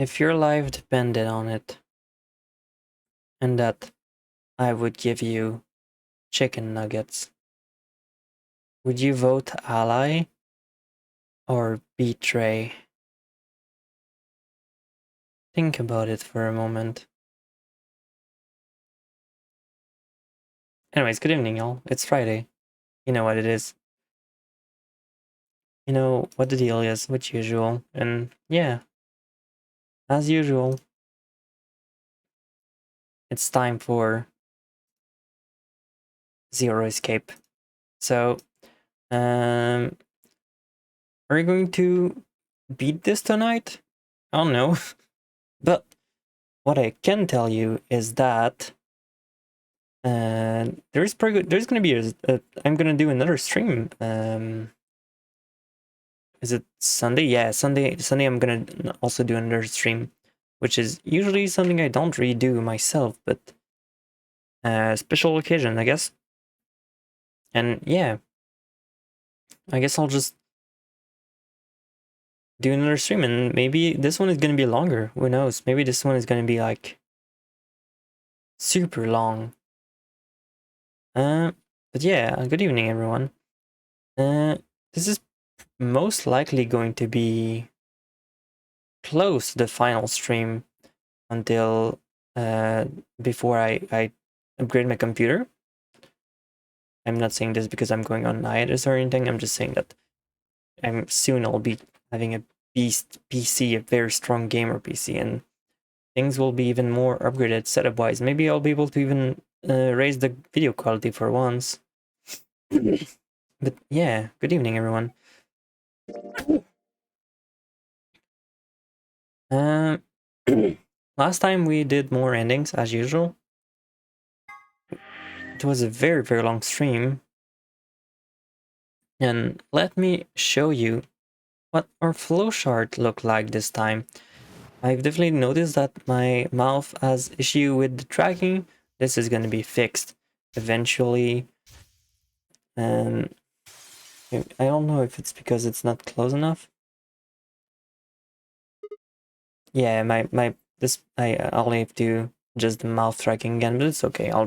if your life depended on it, and that I would give you chicken nuggets, would you vote ally or betray? Think about it for a moment. Anyways, good evening, y'all. It's Friday. You know what it is. You know what the deal is, which usual. And yeah, as usual, it's time for Zero Escape. So, are we going to beat this tonight? I don't know. But what I can tell you is that there's gonna be I'm gonna do another stream. Is it Sunday? Yeah, Sunday I'm gonna also do another stream, which is usually something I don't really do myself, but special occasion, I guess. And yeah, I guess I'll just do another stream, and maybe this one is gonna be longer. Who knows? Maybe this one is gonna be like super long. But yeah, good evening, everyone. This is most likely going to be close to the final stream until before I upgrade my computer. I'm not saying this because I'm going on hiatus or anything. I'm just saying that I'll be having a beast PC, a very strong gamer PC, and things will be even more upgraded setup wise. Maybe I'll be able to even raise the video quality for once. But yeah, good evening, everyone. Last time we did more endings as usual. It was a very, very long stream. And let me show you what our flowchart looked like this time. I've definitely noticed that my mouth has issue with the tracking. This is going to be fixed eventually. I don't know if it's because it's not close enough. Yeah, I'll have to adjust the mouth tracking again, but it's okay. I'll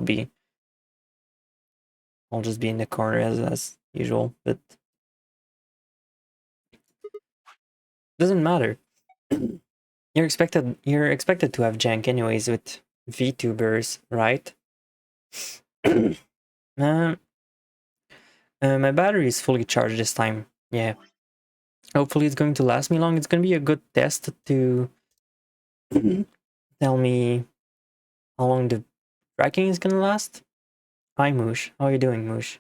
just be in the corner as usual, but doesn't matter. You're expected to have jank anyways with VTubers, right? My battery is fully charged this time. Yeah. Hopefully it's going to last me long. It's going to be a good test to tell me how long the tracking is going to last. Hi, Moosh. How are you doing, Moosh?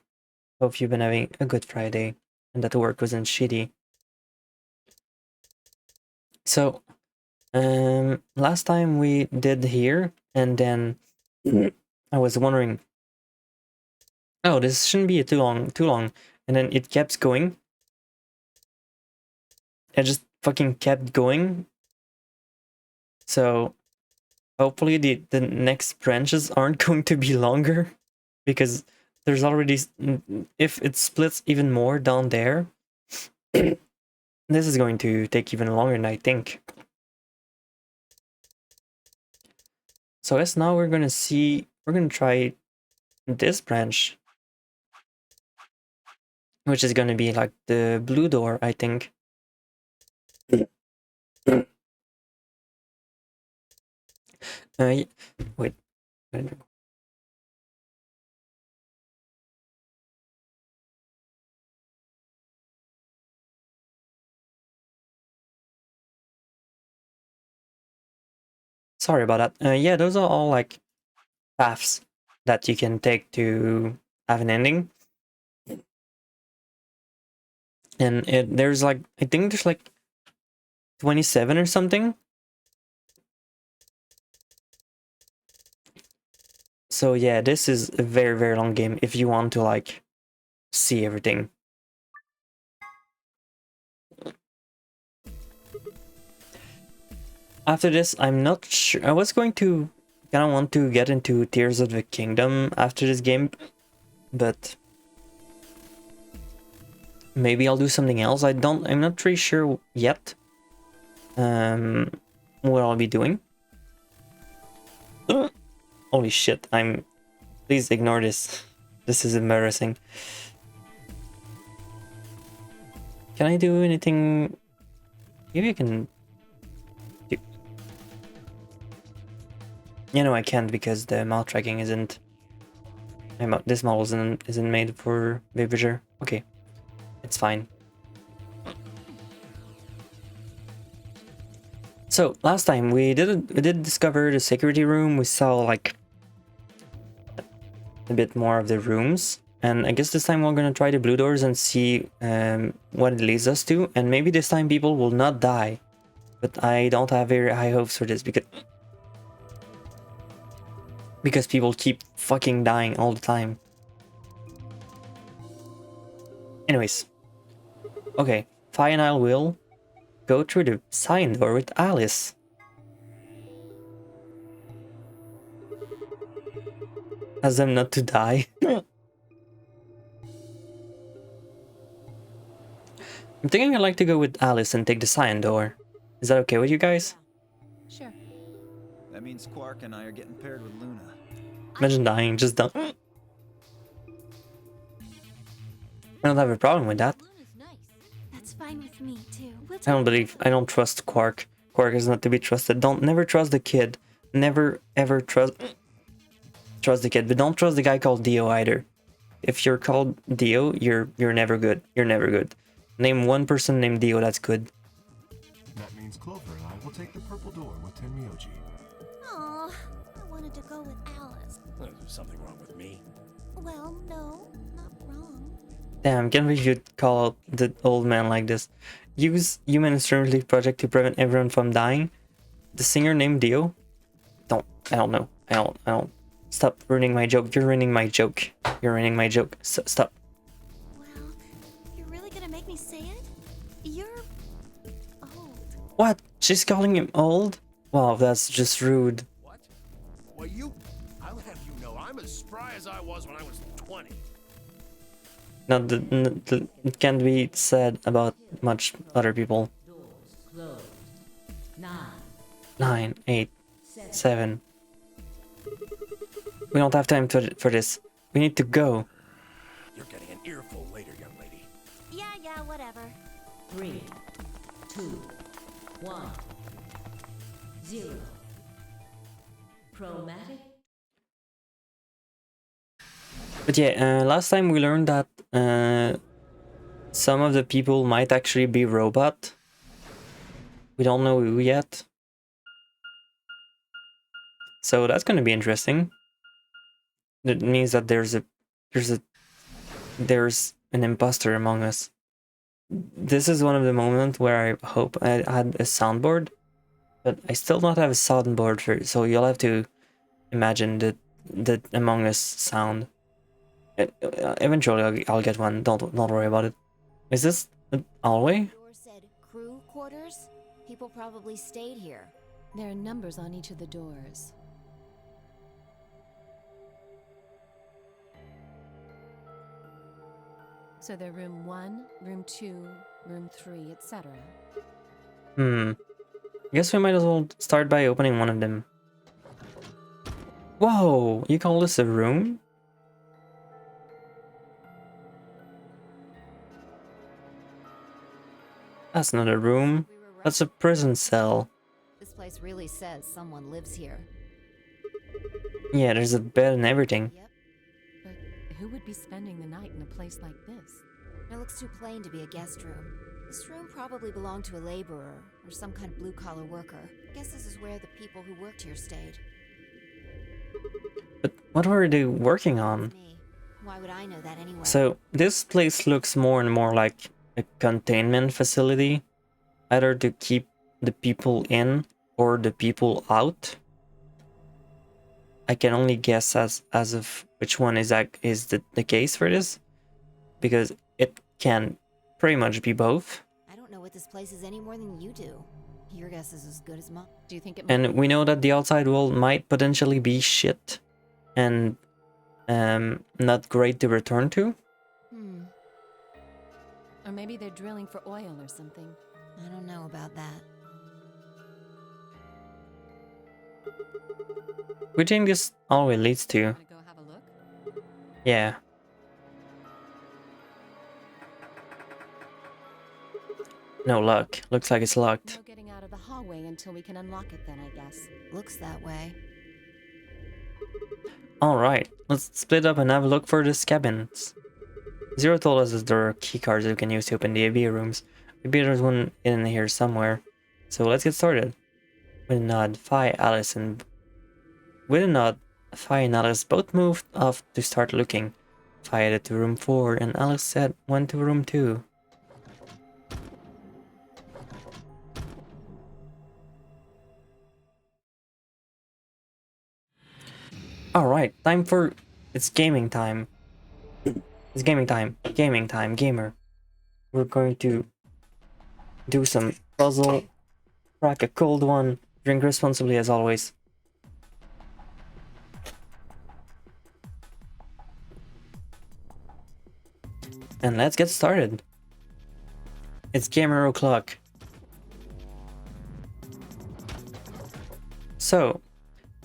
Hope you've been having a good Friday and that the work wasn't shitty. So, last time we did here, and then I was wondering, oh, this shouldn't be too long, and then it kept going. It just fucking kept going. So hopefully the next branches aren't going to be longer, because there's already, if it splits even more down there, this is going to take even longer than I think. So I guess now we're gonna try this branch, which is gonna be like the blue door, I think. Wait. Sorry about that. Yeah, those are all like paths that you can take to have an ending. And there's like, I think there's like 27 or something. So yeah, this is a very, very long game if you want to like see everything. After this, I'm not sure. I was going to kind of want to get into Tears of the Kingdom after this game, but maybe I'll do something else. I'm not really sure yet. what I'll be doing. Holy shit, please ignore this. This is embarrassing. Can I do anything? Maybe I can do... You know, I can't because the mouth tracking isn't... This model isn't made for Villager. Okay, it's fine. So last time we did discover the security room. We saw like a bit more of the rooms, and I guess this time we're gonna try the blue doors and see what it leads us to. And maybe this time people will not die, but I don't have very high hopes for this because people keep fucking dying all the time. Anyways, okay, Fi and I will go through the sign door with Alice. Ask them not to die. I'm thinking I'd like to go with Alice and take the sign door. Is that okay with you guys? Sure. That means Quark and I are getting paired with Luna. Imagine dying, just done. I don't have a problem with that. Luna's nice. That's fine with me too. I don't trust Quark. Quark is not to be trusted. Never trust the kid. Never ever trust the kid, but don't trust the guy called Dio either. If you're called Dio, you're never good. You're never good. Name one person named Dio that's good. That means Clover and I will take the purple door with Tenmyoji. Aw, I wanted to go with Alice. There's something wrong with me. Well, no, not wrong. Damn, can't believe you'd call out the old man like this. Use human instrument lead project to prevent everyone from dying. The singer named Dio? I don't know. I don't. Stop ruining my joke. You're ruining my joke. You're ruining my joke. Stop. Well, you're really gonna make me say it? You're old. What? She's calling him old? Wow, that's just rude. What? Well, I'll have you know I'm as spry as I was when I was 20. No, it can't be said about much other people. Doors closed. 9, 8, 7. We don't have time for this. We need to go. You're getting an earful later, young lady. Yeah, whatever. 3, 2, 1, 0. Chromatic. But yeah, last time we learned that some of the people might actually be robot. We don't know who yet. So that's going to be interesting. That means that there's an imposter among us. This is one of the moments where I hope I had a soundboard, but I still don't have a soundboard for it, so you'll have to imagine the Among Us sound. Eventually I'll get one. Don't worry about it. Is this an hallway? Door said crew quarters. People probably stayed here. There are numbers on each of the doors. So they're room 1, room 2, room 3, etc. I guess we might as well start by opening one of them. Whoa! You call this a room? That's not a room. That's a prison cell. This place really says someone lives here. Yeah, there's a bed and everything. Yep. But who would be spending the night in a place like this? It looks too plain to be a guest room. This room probably belonged to a laborer or some kind of blue-collar worker. Guess this is where the people who worked here stayed. But what were they working on? Me. Why would I know that anyway? So this place looks more and more like a containment facility, either to keep the people in or the people out. I can only guess as of which one is the case for this, because it can pretty much be both. I don't know what this place is any more than you do. Your guess is as good as mine. Do you think it And we know that the outside world might potentially be shit and not great to return to. Or maybe they're drilling for oil or something. I don't know about that. We think this always leads to. Wanna go have a look? Yeah. No luck. Looks like it's locked. No getting out of the hallway until we can unlock it then, I guess. Looks that way. Alright, let's split up and have a look for these cabins. Zero told us that there are key cards we can use to open the AV rooms. Maybe there's one in here somewhere. So let's get started. With a nod, Fi, Alice, and Alice both moved off to start looking. Fi headed to room 4 and Alice said went to room 2. Alright, it's gaming time. It's gaming time. Gaming time, gamer. We're going to do some puzzle, crack a cold one, drink responsibly as always. And let's get started. It's gamer o'clock. So,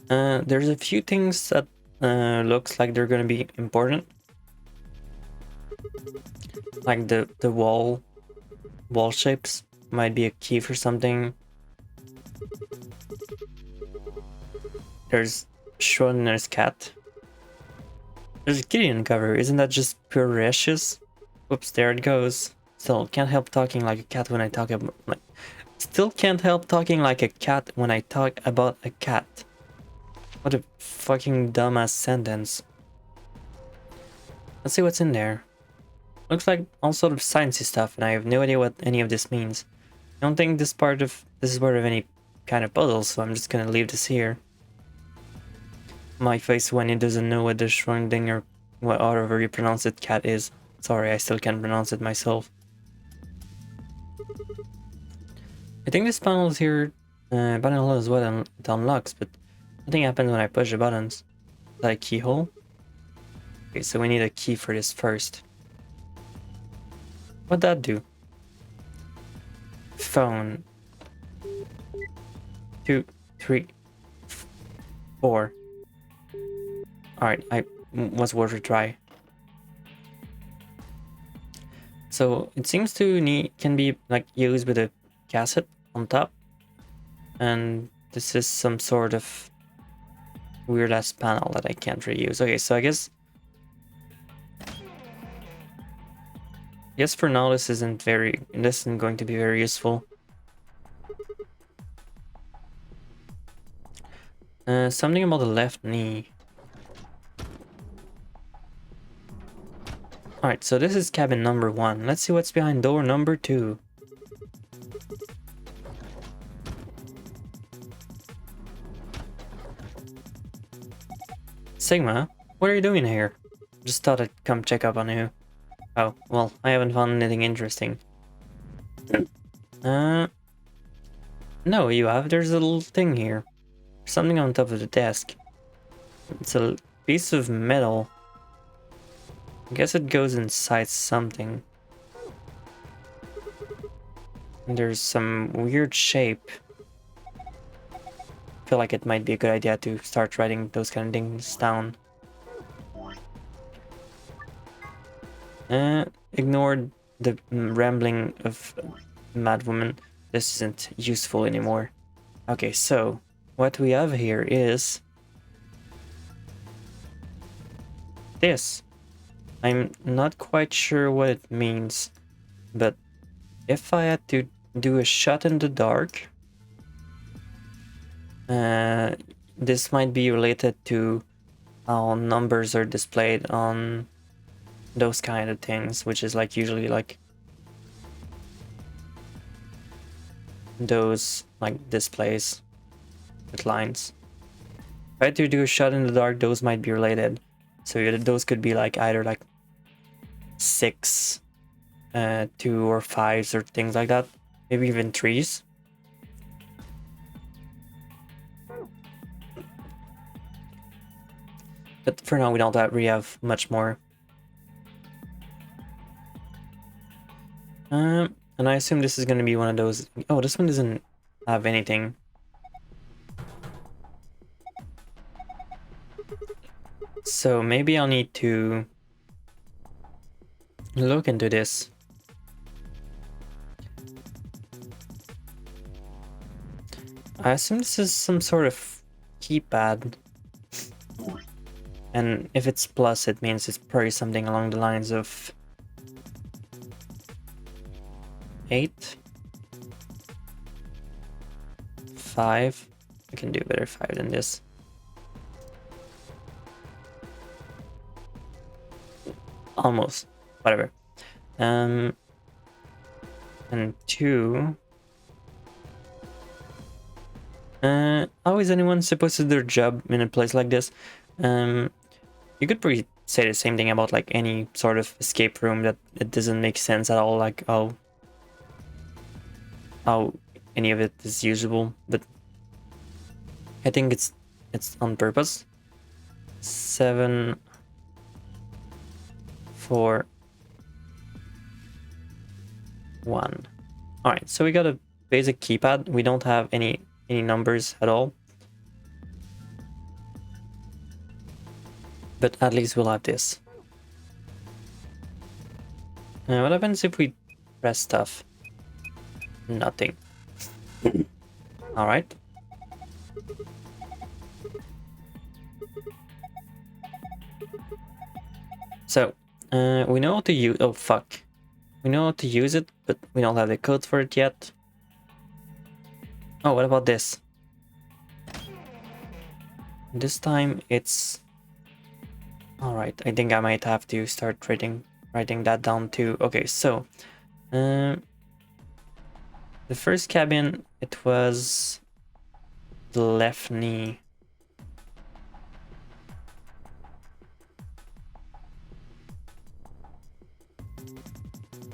there's a few things that looks like they're gonna be important. Like the wall shapes might be a key for something. There's Schrodinger's cat. There's a kitty on cover. Isn't that just precious? Oops, there it goes. Still can't help talking like a cat when I talk about Still can't help talking like a cat when I talk about a cat. What a fucking dumbass sentence. Let's see what's in there. Looks like all sort of sciencey stuff, and I have no idea what any of this means. I don't think this is part of any kind of puzzle, so I'm just gonna leave this here. My face when he doesn't know what the Schrödinger, however you pronounce it, cat is. Sorry, I still can't pronounce it myself. I think this panel is here. Panel is what it unlocks, but nothing happens when I push the buttons. Is that a keyhole? Okay, so we need a key for this first. What'd that do? Phone. 2, 3, 4. Alright, was worth a try. So it seems to can be like used with a cassette on top, and this is some sort of weird ass panel that I can't really use. Okay, so I guess for now this isn't going to be very useful. Something about the left knee. Alright, so this is cabin number 1. Let's see what's behind door number 2. Sigma, what are you doing here? Just thought I'd come check up on you. Oh, well, I haven't found anything interesting. No, you have. There's a little thing here. Something on top of the desk. It's a piece of metal. I guess it goes inside something. And there's some weird shape. I feel like it might be a good idea to start writing those kind of things down. Ignore the rambling of mad woman. This isn't useful anymore. Okay, so what we have here is this. I'm not quite sure what it means, but if I had to do a shot in the dark, this might be related to how numbers are displayed on those kind of things, which is like usually like those like displays with lines. If I had to do a shot in the dark, those might be related. So those could be like either like 6, 2 or 5s or things like that. Maybe even 3s. But for now we don't really have much more. And I assume this is going to be one of those... Oh, this one doesn't have anything. So maybe I'll need to look into this. I assume this is some sort of keypad. And if it's plus, it means it's probably something along the lines of 8, 5. I can do better 5 than this. Almost. Whatever. And 2. How is anyone supposed to do their job in a place like this? You could probably say the same thing about like any sort of escape room, that it doesn't make sense at all, like how any of it is usable, but I think it's on purpose. 7, 4, 1. All right, so we got a basic keypad. We don't have any numbers at all, but at least we'll have this. What happens if we press stuff? Nothing. All right. So we know how to use. Oh fuck. We know how to use it, but we don't have the code for it yet. Oh, what about this? This time it's... Alright, I think I might have to start writing that down too. Okay, so... the first cabin, it was... the left knee.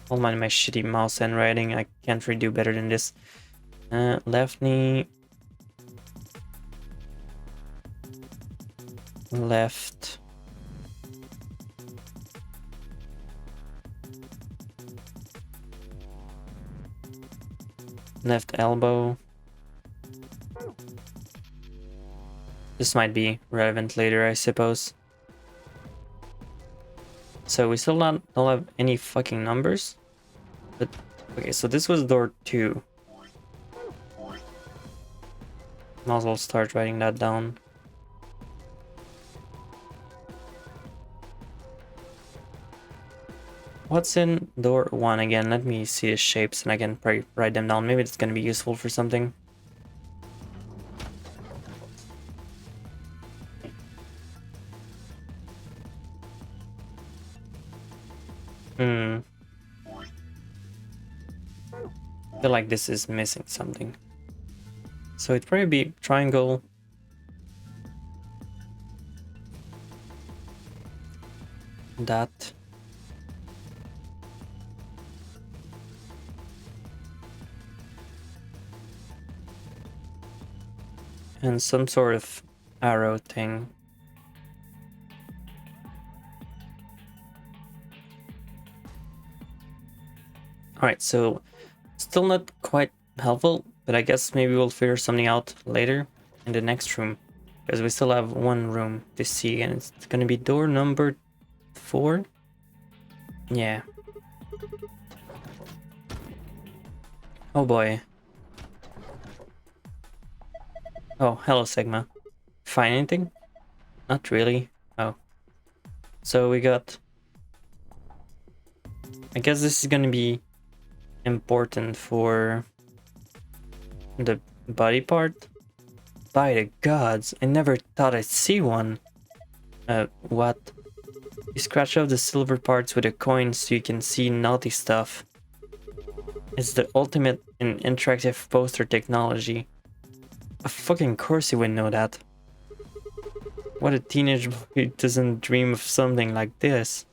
Hold on, my shitty mouse handwriting. I can't really do better than this. Left knee. Left. Left elbow. This might be relevant later, I suppose. So we still don't have any fucking numbers. But okay, so this was door 2. Might as well start writing that down. What's in door 1 again? Let me see the shapes and I can probably write them down. Maybe it's gonna be useful for something. I feel like this is missing something. So it'd probably be triangle. That. And some sort of arrow thing. Alright, so still not quite helpful, but I guess maybe we'll figure something out later in the next room. Because we still have one room to see, and it's gonna be door number 4? Yeah. Oh boy. Oh, hello Sigma. Find anything? Not really. Oh. So we got... I guess this is gonna be important for the body part. By the gods, I never thought I'd see one. What? You scratch off the silver parts with a coin so you can see naughty stuff. It's the ultimate in interactive poster technology. Of fucking course you wouldn't know that. What a teenage boy doesn't dream of something like this?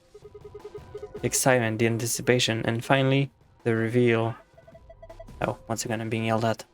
The excitement, the anticipation, and finally, the reveal. Oh, once again I'm being yelled at.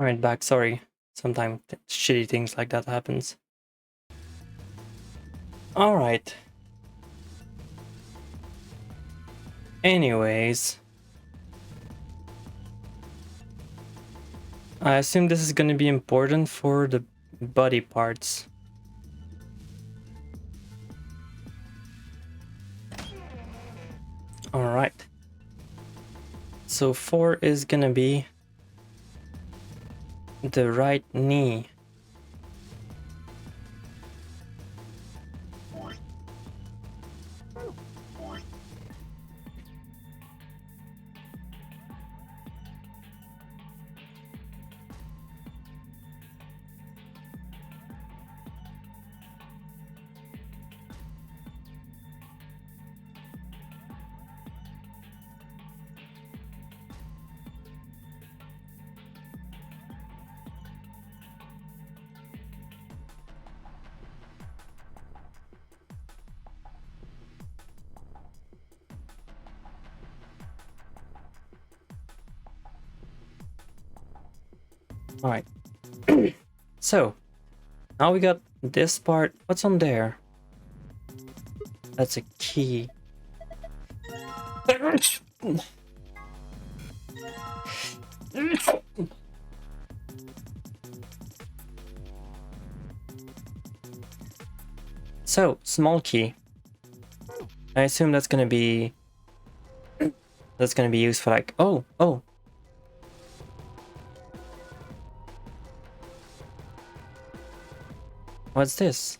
Alright, back. Sorry. Sometimes shitty things like that happens. Alright. Anyways. I assume this is gonna be important for the body parts. Alright. So 4 is gonna be the right knee. Alright. So, now we got this part. What's on there? That's a key. So, small key. I assume that's gonna be used for like, oh. What's this?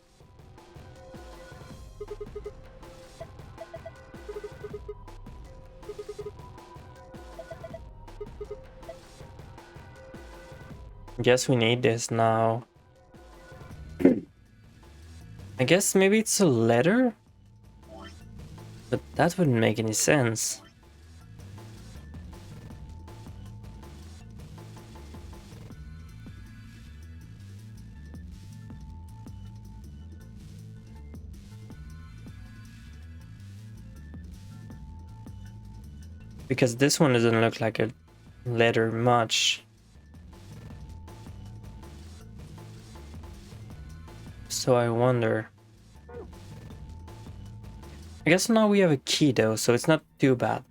Guess we need this now. I guess maybe it's a letter? But that wouldn't make any sense. Because this one doesn't look like a letter much. So I wonder. I guess now we have a key though, so it's not too bad.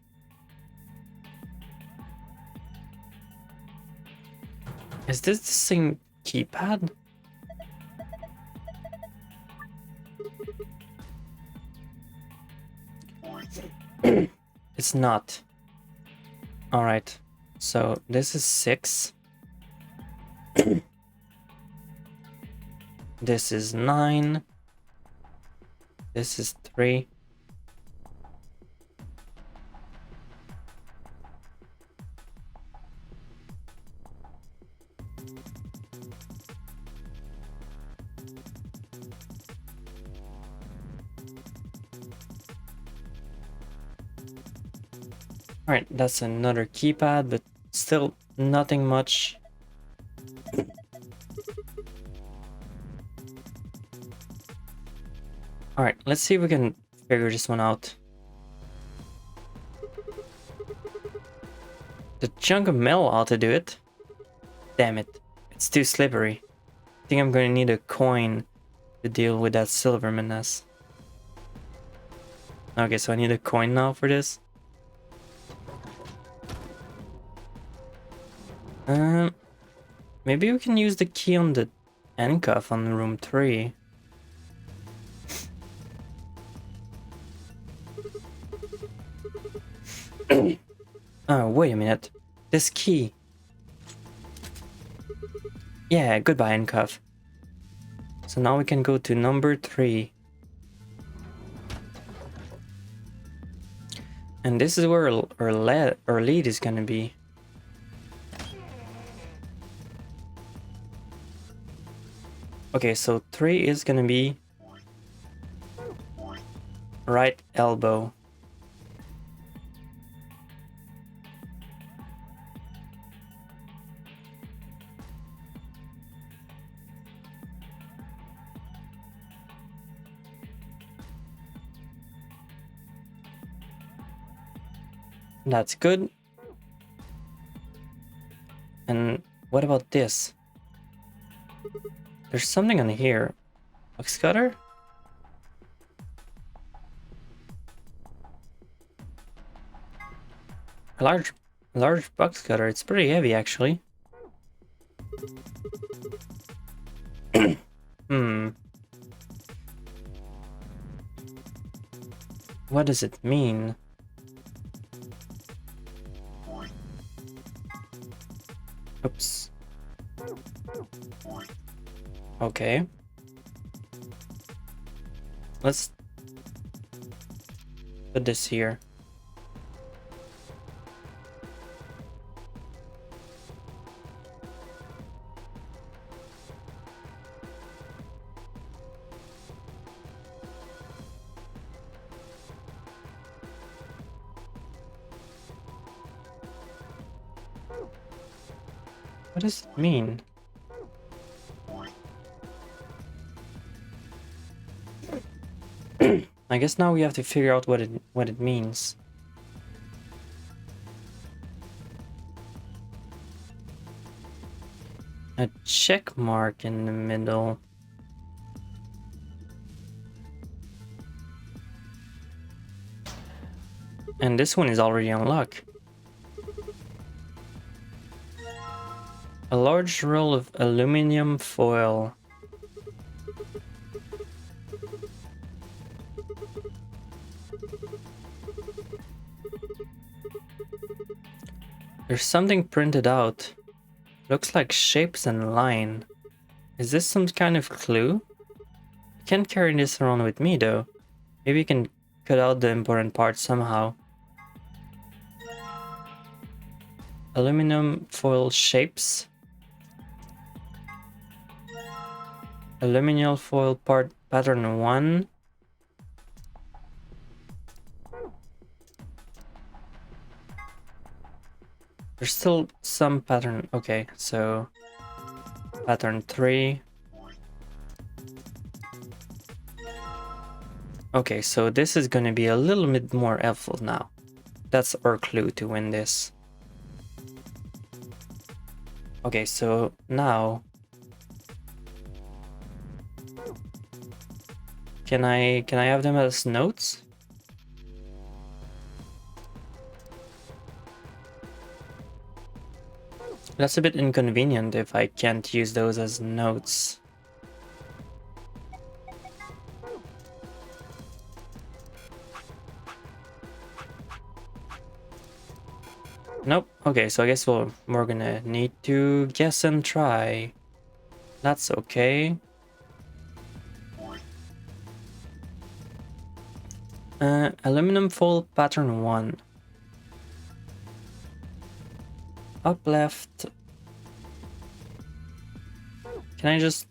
Is this the same keypad? It's not. Alright, so this is 6. This is 9. This is 3. Alright, that's another keypad, but still nothing much. Alright, let's see if we can figure this one out. The chunk of metal ought to do it. Damn it, it's too slippery. I think I'm gonna need a coin to deal with that silver menace. Okay, so I need a coin now for this. Maybe we can use the key on the handcuff on room 3. Oh, wait a minute. This key. Yeah, goodbye handcuff. So now we can go to number 3. And this is where our lead is gonna be. Okay, so 3 is gonna be right elbow. That's good. And what about this? There's something on here. Box cutter? A large box cutter. It's pretty heavy, actually. Hmm. What does it mean? Oops. Okay. Let's put this here. What does it mean? I guess now we have to figure out what it means. A check mark in the middle. And this one is already unlocked. A large roll of aluminum foil. There's something printed out. Looks like shapes and line. Is this some kind of clue? I can't carry this around with me though. Maybe you can cut out the important parts somehow. Aluminum foil shapes. Aluminum foil part pattern 1. There's still some pattern. Okay, so pattern 3. Okay, so this is gonna be a little bit more helpful now. That's our clue to win this. Okay, so now can I have them as notes? That's a bit inconvenient if I can't use those as notes. Nope. Okay, so I guess we're gonna need to guess and try. That's okay. Aluminum foil pattern 1. Up left. Can I just...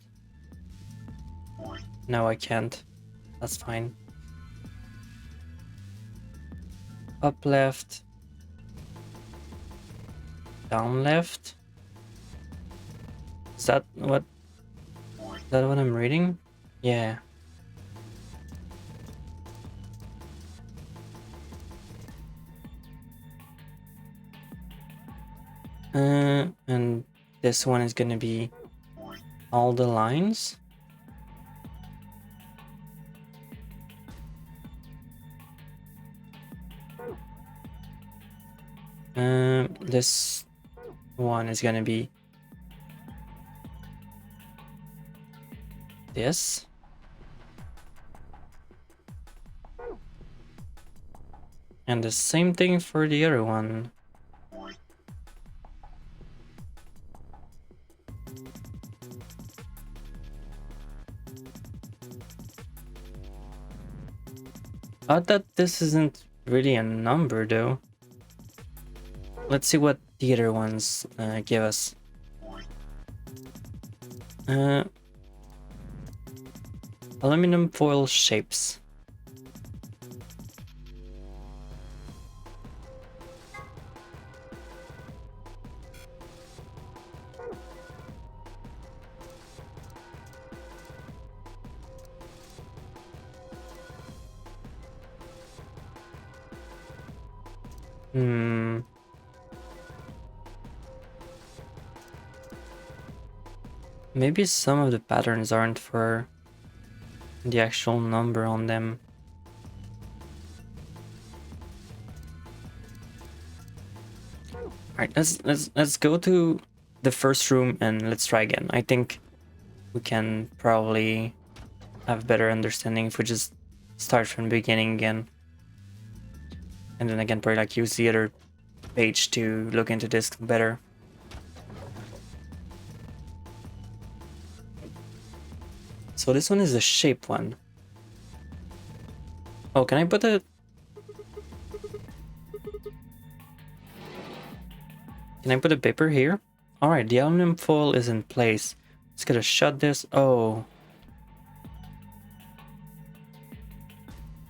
No, I can't. That's fine. Up left. Down left. Is that what I'm reading? Yeah. And this one is gonna be all the lines. This one is gonna be this. And the same thing for the other one. Odd that this isn't really a number though. Let's see what the other ones give us. Aluminum foil shapes. Maybe some of the patterns aren't for the actual number on them. Alright, let's go to the first room and let's try again. I think we can probably have better understanding if we just start from the beginning again. And then again, probably like use the other page to look into this better. So this one is the shape one. Oh, can I put a... Can I put a paper here? Alright, the aluminum foil is in place. Just gotta shut this. Oh.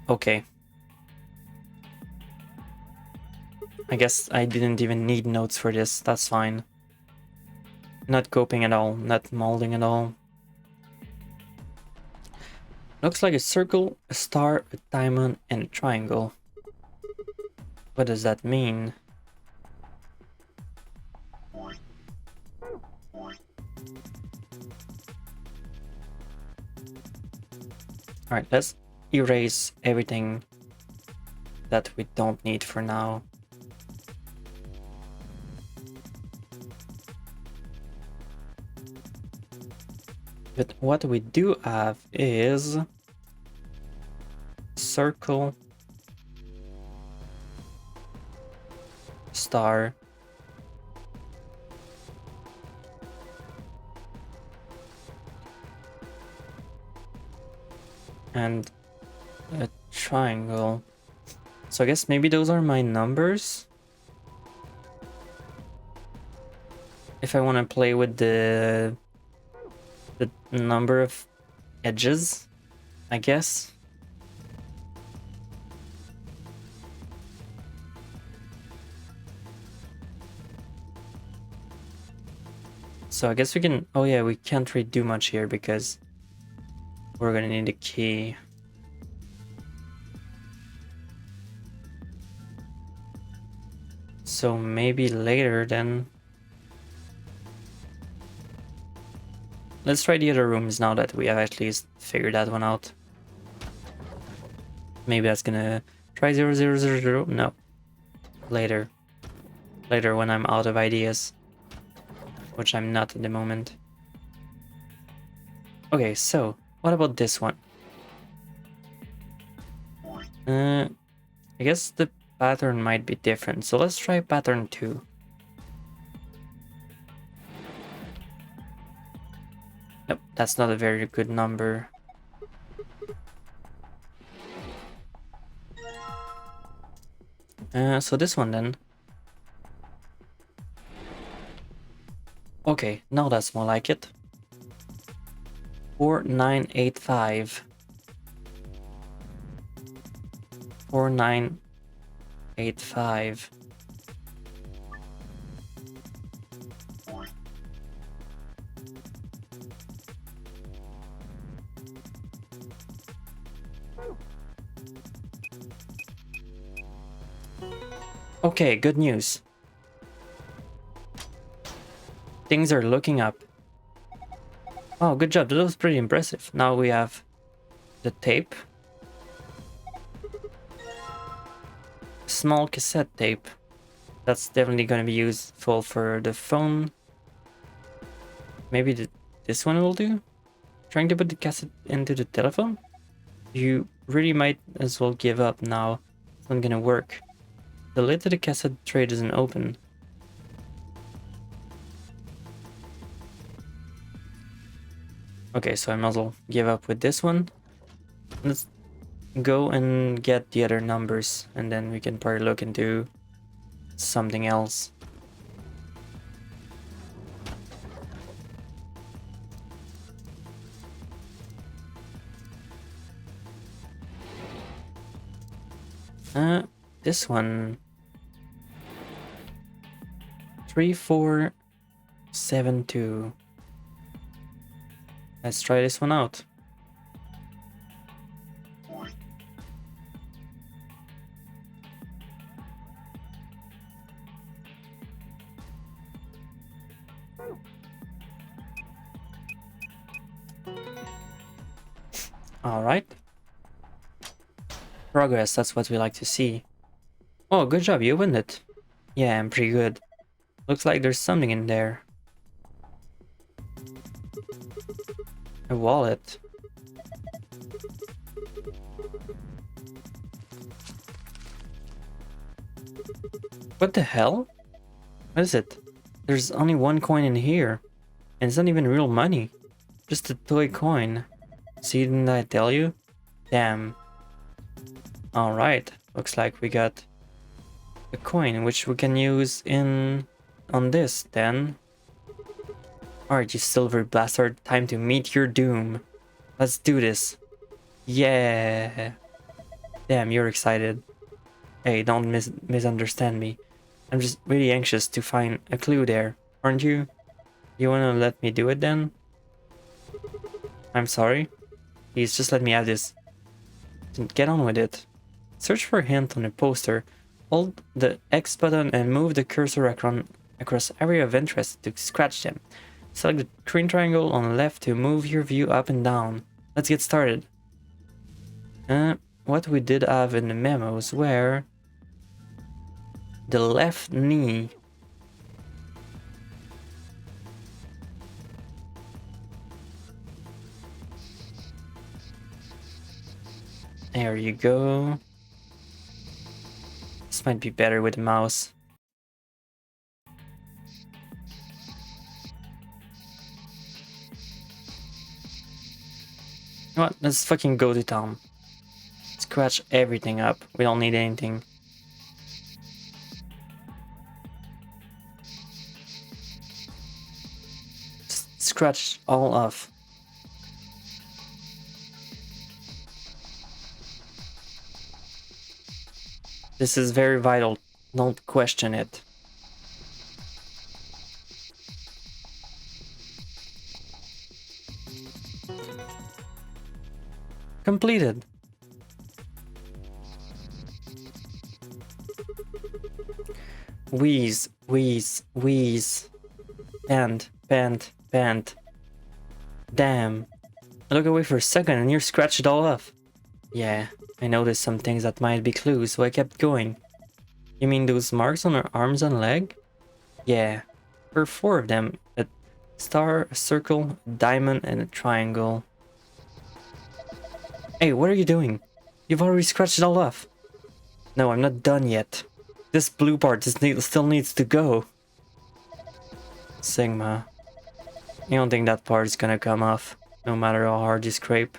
Okay. I guess I didn't even need notes for this. That's fine. Not coping at all. Not molding at all. Looks like a circle, a star, a diamond, and a triangle. What does that mean? Alright, let's erase everything that we don't need for now. But what we do have is circle, star, and a triangle. So I guess maybe those are my numbers. If I want to play with the number of edges, I guess. So I guess we can... Oh yeah, we can't really do much here because we're gonna need a key. So maybe later then. Let's try the other rooms now that we have at least figured that one out. Maybe that's gonna try 0000. No. Later. Later when I'm out of ideas. Which I'm not at the moment. Okay, so what about this one? I guess the pattern might be different. So let's try pattern 2. Nope, that's not a very good number. So this one then. Okay, now that's more like it. 4985. 4985. Okay, good news. Things are looking up. Oh, good job. That was pretty impressive. Now we have the tape. Small cassette tape. That's definitely going to be useful for the phone. Maybe this one will do? Trying to put the cassette into the telephone? You really might as well give up now. It's not going to work. The lid to the cassette tray doesn't open. Okay, so I might as well give up with this one. Let's go and get the other numbers, and then we can probably look into something else. This one. 3472. Let's try this one out. Alright. Progress, that's what we like to see. Oh, good job, you opened it. Yeah, I'm pretty good. Looks like there's something in there. A wallet. What the hell? What is it? There's only one coin in here. And it's not even real money. Just a toy coin. See, didn't I tell you? Damn. Alright. Looks like we got a coin which we can use on this then. Alright, you silver bastard. Time to meet your doom. Let's do this. Yeah. Damn, you're excited. Hey, don't misunderstand me. I'm just really anxious to find a clue there, aren't you? You wanna let me do it then? I'm sorry. Please, just let me have this. Get on with it. Search for a hint on the poster. Hold the X button and move the cursor across area of interest to scratch them. Select the green triangle on the left to move your view up and down. Let's get started. What we did have in the memos were the left knee. There you go. This might be better with the mouse. You know what? Let's fucking go to town. Scratch everything up. We don't need anything. Just scratch all off. This is very vital. Don't question it. Completed. Wheeze, wheeze, wheeze. Bend, bend, bend. Damn. I look away for a second and you scratched it all off. Yeah, I noticed some things that might be clues, so I kept going. You mean those marks on her arms and leg? Yeah, there were 4 of them. A star, a circle, a diamond, and a triangle. Hey, what are you doing? You've already scratched it all off. No, I'm not done yet. This blue part still needs to go. Sigma. You don't think that part is gonna come off, no matter how hard you scrape?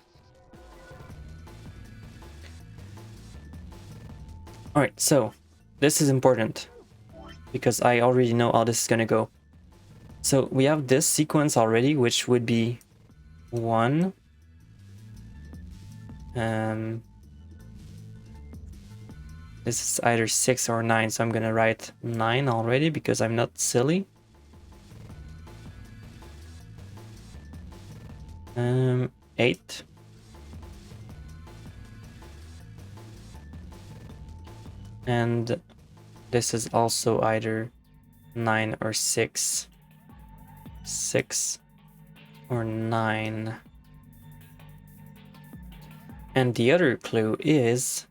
Alright, so this is important because I already know how this is gonna go. So we have this sequence already, which would be 1. This is either 6 or 9, so I'm gonna write 9 already because I'm not silly. 8. And this is also either 9 or 6. 6 or 9. And the other clue is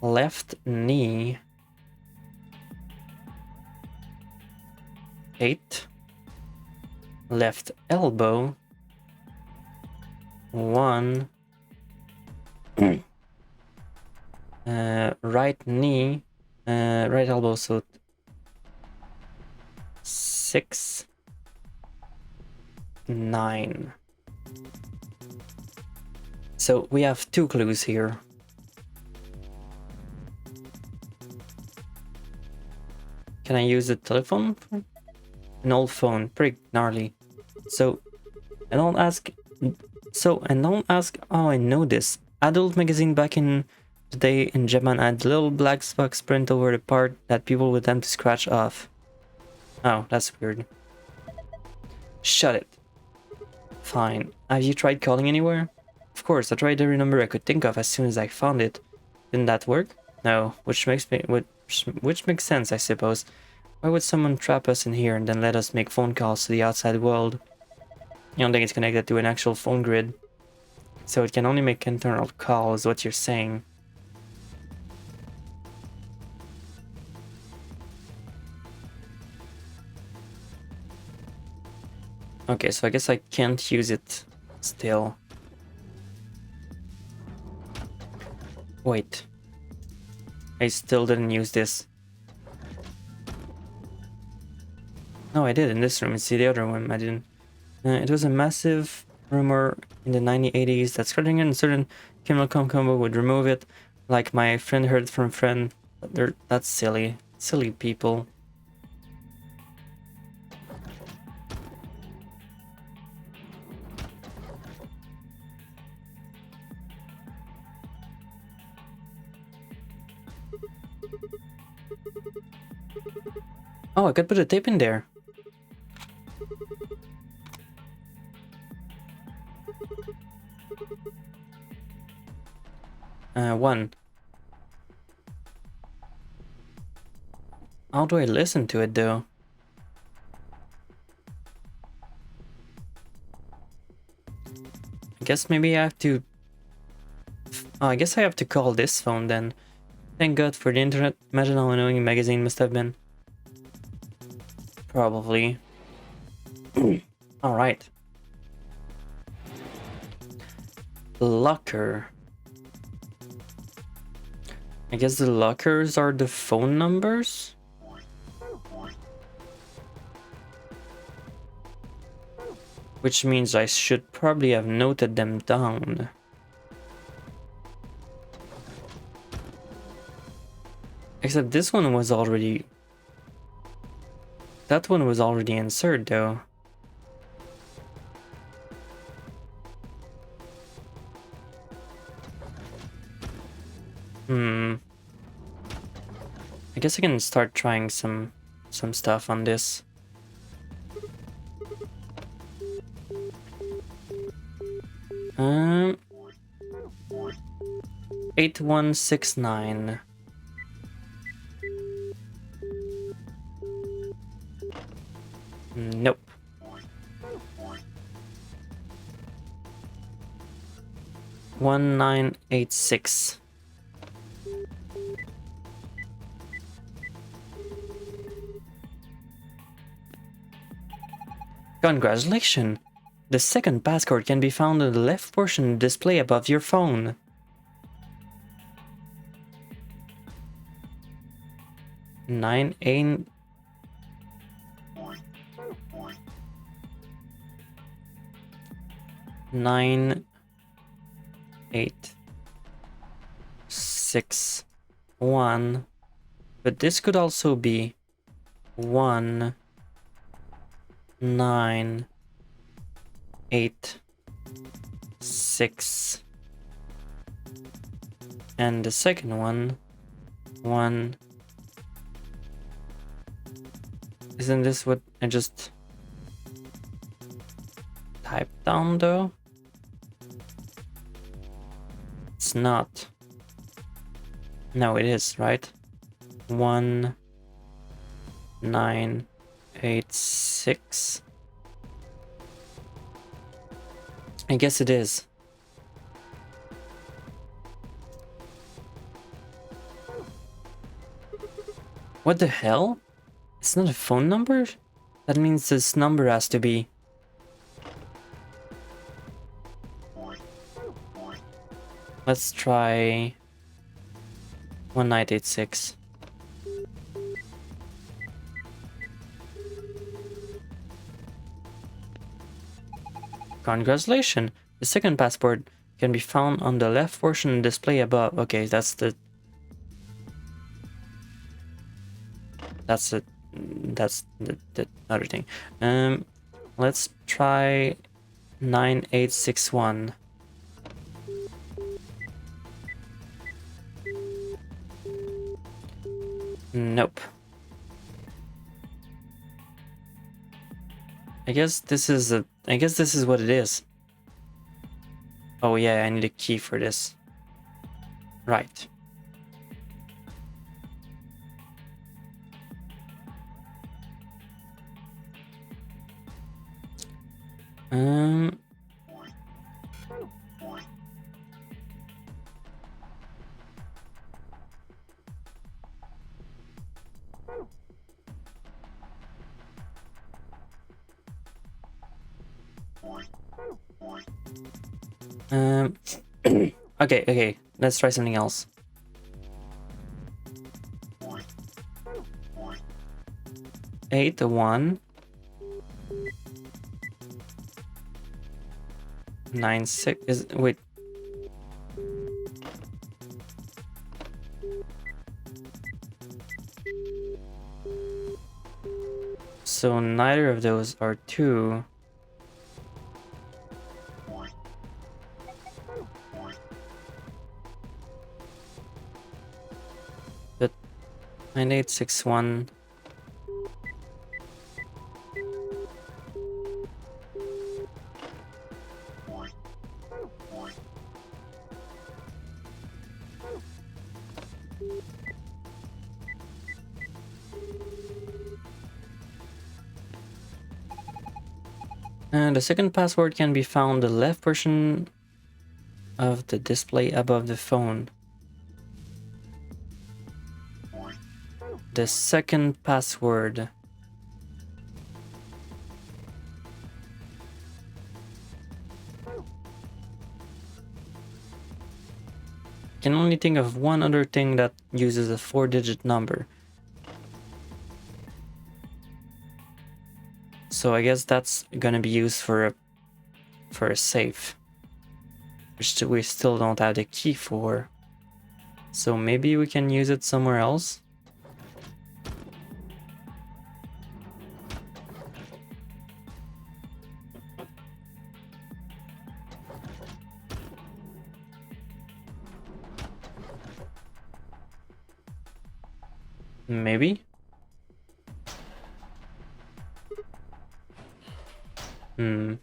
left knee. 8. Left elbow. 1. Right knee. Right elbow, so 6. 9. So we have 2 clues here. Can I use the telephone? An old phone, pretty gnarly. And don't ask how I know this. Adult magazine back in the day in Japan had little black box print over the part that people would attempt to scratch off. Oh, that's weird. Shut it. Fine. Have you tried calling anywhere? Of course, I tried every number I could think of as soon as I found it. Didn't that work? No, which makes sense, I suppose. Why would someone trap us in here and then let us make phone calls to the outside world? You don't think it's connected to an actual phone grid? So it can only make internal calls, what you're saying. Okay, so I guess I can't use it still. Wait. I still didn't use this. No, I did in this room. It's the other one. I didn't. It was a massive rumor in the 1980s that scratching in a certain chemical combo would remove it. Like my friend heard from friend. That's silly. Silly people. Oh, I could put a tape in there. One. How do I listen to it though? I guess maybe I have to... Oh, I guess I have to call this phone then. Thank God for the internet. Imagine how annoying a magazine must have been. Probably. Alright. Locker. I guess the lockers are the phone numbers? Which means I should probably have noted them down. Except this one was already... That one was already inserted though. I guess I can start trying some stuff on this. Um, 8169. Nope. One 986. Congratulations! The second passcode can be found in the left portion of the display above your phone. Nine eight. Nine 8 6 1, but this could also be 1 9 8 6, and the second one 1. Isn't this what I just typed down though? It's not. No, it is, right? 1 9 8 6. I guess it is. What the hell? It's not a phone number? That means this number has to be... Let's try 1986. Congratulations! The second passport can be found on the left portion display above. Okay, that's the other thing. Let's try 9861. Nope. I guess this is what it is. Oh yeah, I need a key for this. Right. Okay, let's try something else. Eight, 1. 9, 6 is wait. So neither of those are 2. But 9, 8, 6, 1. And the second password can be found the left portion of the display above the phone. The second password. Can only think of one other thing that uses a 4-digit number. So I guess that's gonna be used for a safe, which we still don't have the key for. So maybe we can use it somewhere else. Maybe. I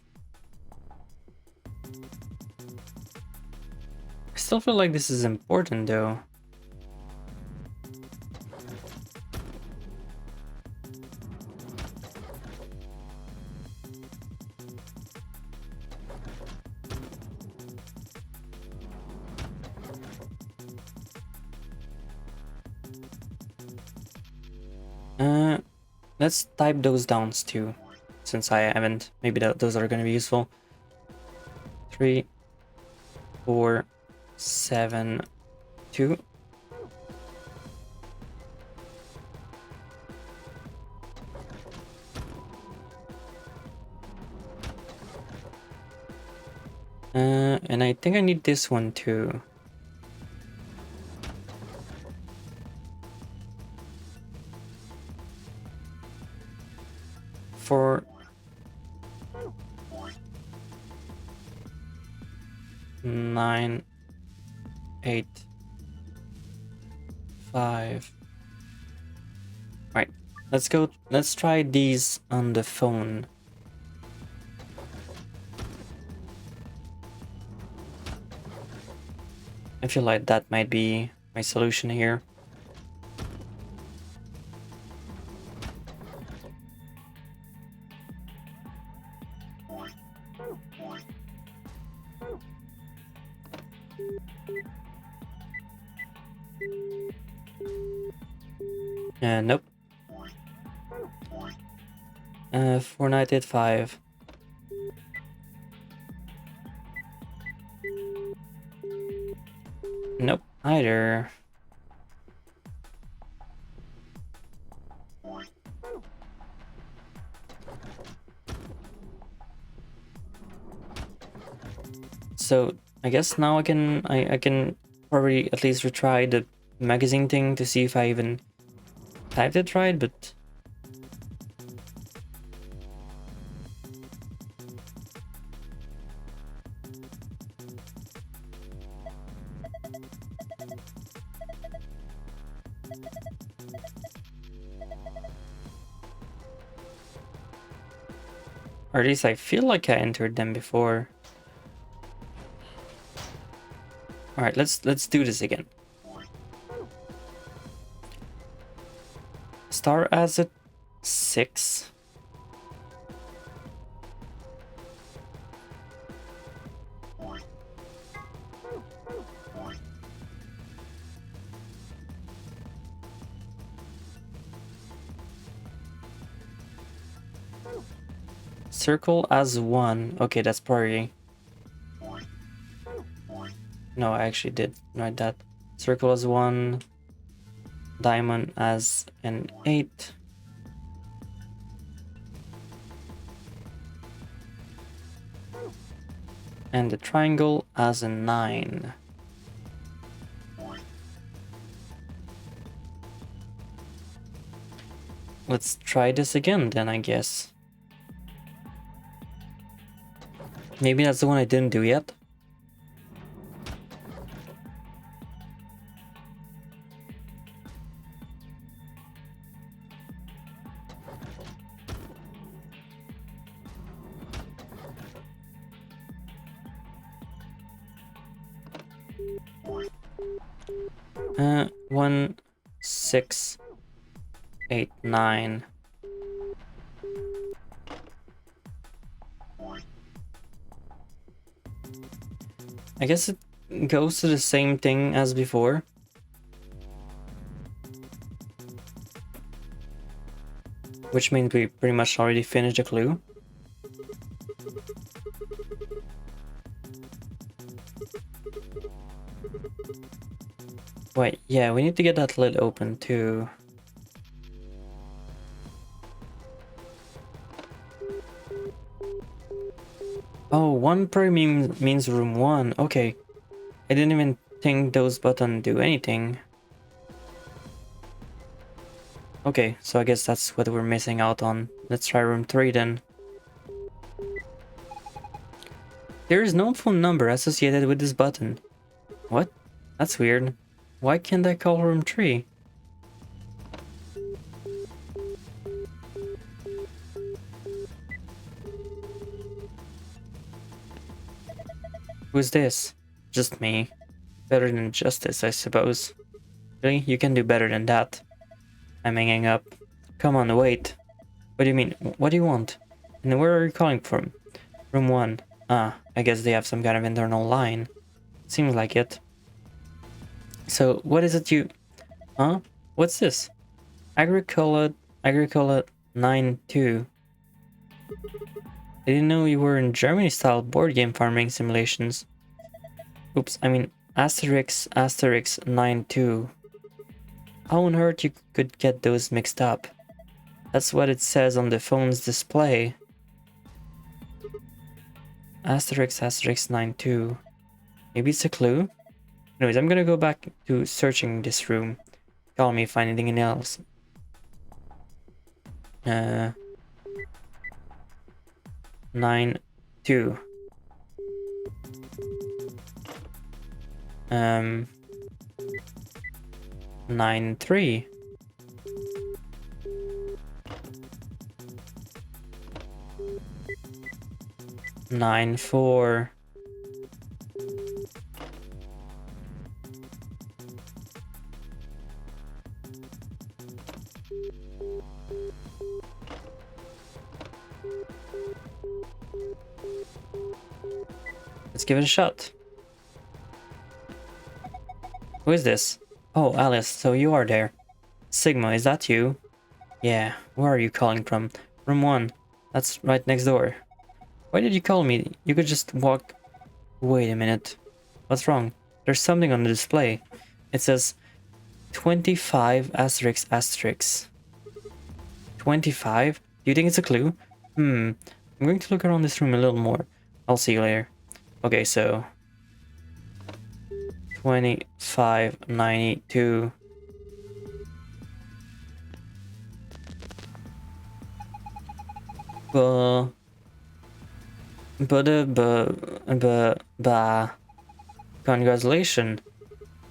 still feel like this is important though. Let's type those down too, since I haven't. Maybe those are gonna be useful. 3, 4, 7, 2. And I think I need this one too. For 9, 8, 5. Right, let's go. Let's try these on the phone. I feel like that might be my solution here. Nope. 4985. Nope, either. So I guess now I can probably at least retry the magazine thing to see if I even typed it right, but or at least I feel like I entered them before. All right, let's do this again. Star as a 6. Circle as 1. Okay, that's probably... No, I actually did write that. Circle as 1. Diamond as an 8. And the triangle as a 9. Let's try this again then, I guess. Maybe that's the one I didn't do yet. One, 6, 8, 9. I guess it goes to the same thing as before. Which means we pretty much already finished the clue. Wait, yeah, we need to get that lid open too. Oh, 1 per means room 1. Okay. I didn't even think those buttons do anything. Okay, so I guess that's what we're missing out on. Let's try room 3 then. There is no phone number associated with this button. What? That's weird. Why can't I call room 3? Who's this? Just me. Better than justice, I suppose. Really? You can do better than that. I'm hanging up. Come on, wait. What do you mean? What do you want? And where are you calling from? Room 1. Ah, I guess they have some kind of internal line. Seems like it. So, what is it you... Huh? What's this? Agricola 9-2. I didn't know you were in Germany-style board game farming simulations. Oops, I mean Asterix 9-2. How on earth you could get those mixed up? That's what it says on the phone's display. Asterix 9-2. Maybe it's a clue? Anyways, I'm gonna go back to searching this room. Call me if anything else. 9-2. 9-3. 9-4. Let's give it a shot. Who is this? Oh, Alice, so you are there. Sigma, is that you? Yeah, where are you calling from? Room 1. That's right next door. Why did you call me? You could just walk... Wait a minute. What's wrong? There's something on the display. It says 25 asterisk asterisk. 25? Do you think it's a clue? I'm going to look around this room a little more. I'll see you later. Okay, so 2592. Congratulations.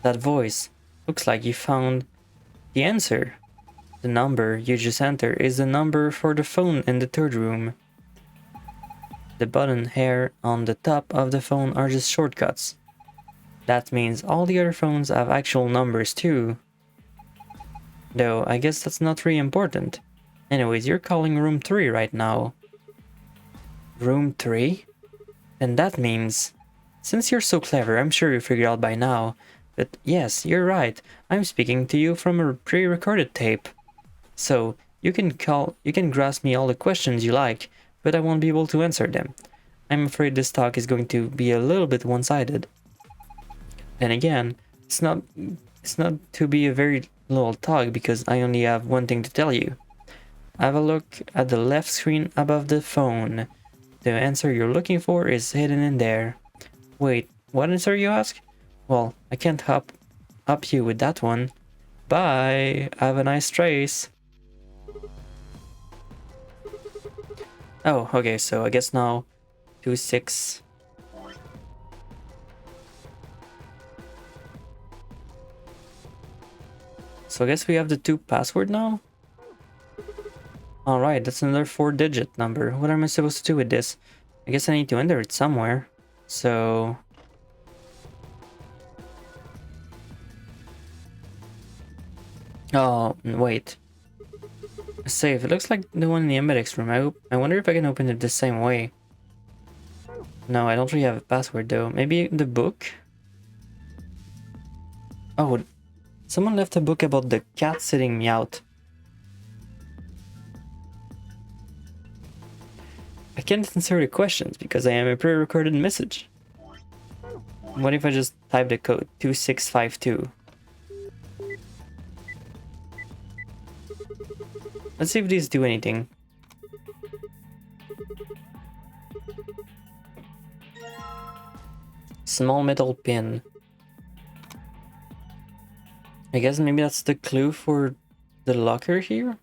That voice. Looks like you found the answer. The number you just entered is the number for the phone in the third room. The button here on the top of the phone are just shortcuts. That means all the other phones have actual numbers too. Though, I guess that's not really important. Anyways, you're calling room 3 right now. Room 3? Then that means... Since you're so clever, I'm sure you figured out by now. But yes, you're right. I'm speaking to you from a pre-recorded tape. So, you can grasp me all the questions you like, but I won't be able to answer them. I'm afraid this talk is going to be a little bit one-sided. Then again, it's not to be a very little talk because I only have one thing to tell you. Have a look at the left screen above the phone. The answer you're looking for is hidden in there. Wait, what answer you ask? Well, I can't help you with that one. Bye. Have a nice trace. Oh, okay, so I guess now 2-6. So I guess we have the 2 password now? Alright, that's another 4-digit number. What am I supposed to do with this? I guess I need to enter it somewhere. So... Oh, wait. Save. It looks like the one in the medics room. I wonder if I can open it the same way. No, I don't really have a password though. Maybe the book? Oh, someone left a book about the cat sitting me out. I can't answer the questions because I am a pre-recorded message. What if I just type the code 2652? Let's see if these do anything. Small metal pin. I guess maybe that's the clue for the locker here?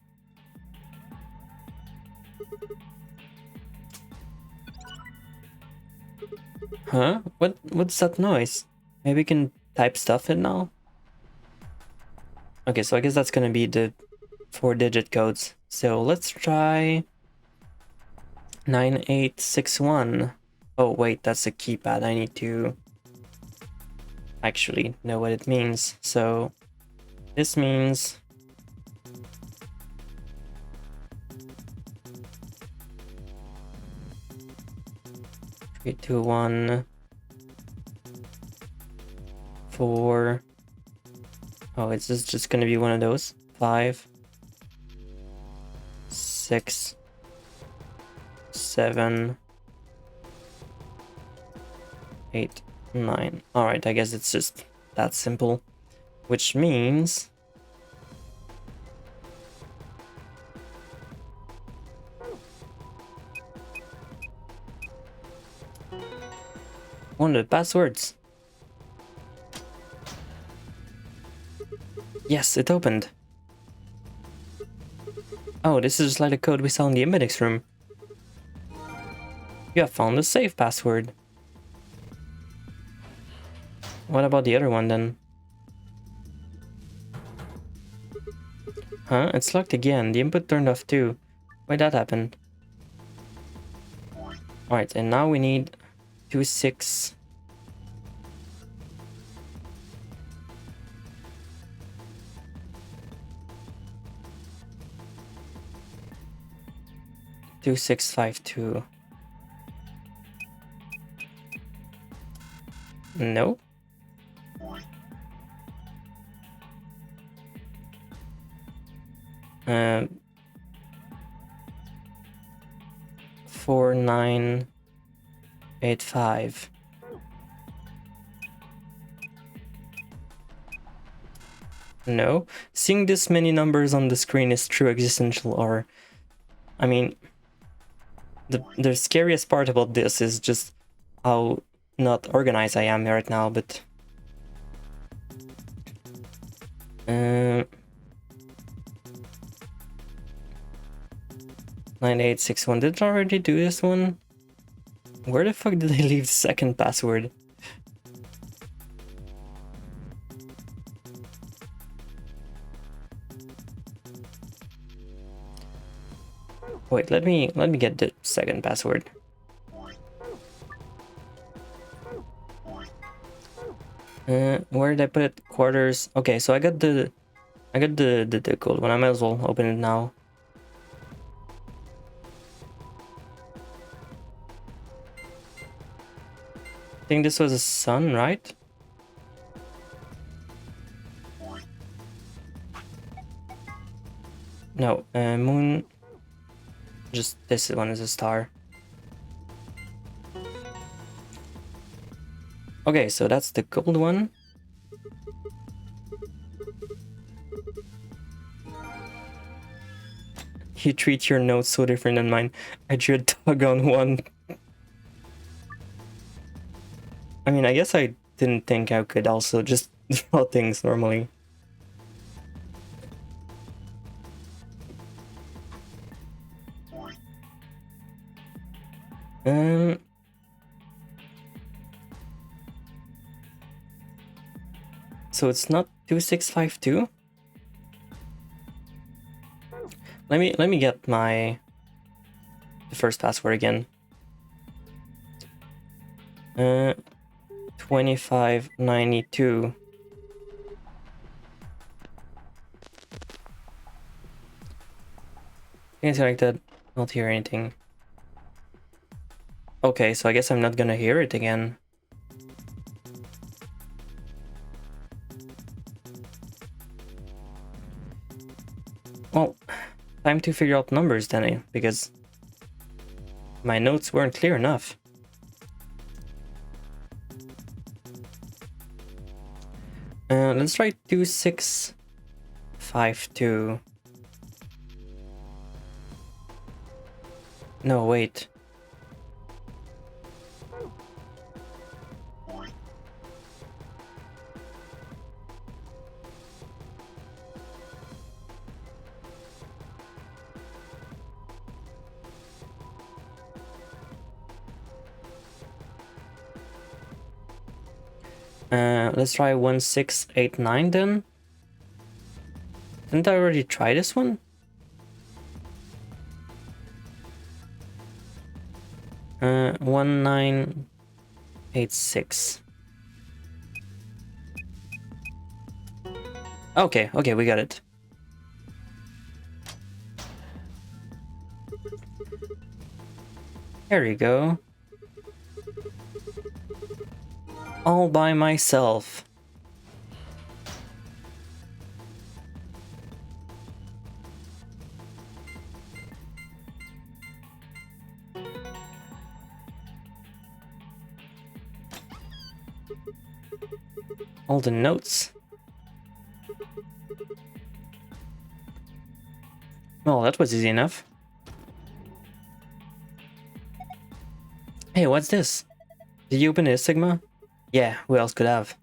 Huh? What's that noise? Maybe we can type stuff in now? Okay, so I guess that's gonna be the 4-digit codes. So let's try 9861. Oh wait, that's a keypad. I need to actually know what it means. So this means 3, 2, 1, 4. Oh, it's just gonna be one of those. 5, 6, 7, 8, 9. Alright, I guess it's just that simple. Which means... one of the passwords. Yes, it opened. Oh, this is just like the code we saw in the medics room. You have found the safe password. What about the other one then? Huh? It's locked again. The input turned off too. Why'd that happen? Alright, and now we need 26. Two 652. No. Um. 4985. No. Seeing this many numbers on the screen is true existential or... I mean... The scariest part about this is just how not organized I am right now, but... 9861. Did I already do this one? Where the fuck did I leave the second password? Wait, let me get the second password. Where did I put it? Quarters. Okay, so I got the code one. I might as well open it now. I think this was a sun, right? No, moon. Just this one is a star. Okay, so that's the gold one. You treat your notes so different than mine. I drew a dog on one. I mean, I guess I didn't think I could also just draw things normally. So it's not 2652? Let me get the first password again. 2592. Connected. Not hear anything. Okay, so I guess I'm not gonna hear it again. Well, time to figure out numbers then, because my notes weren't clear enough. Let's try 2652. No, wait. Let's try 1689 then. Didn't I already try this one? Uh, 1986. Okay, we got it. There you go. All by myself. All the notes. Well, that was easy enough. Hey, what's this? Did you open it, Sigma? Yeah, who else could have?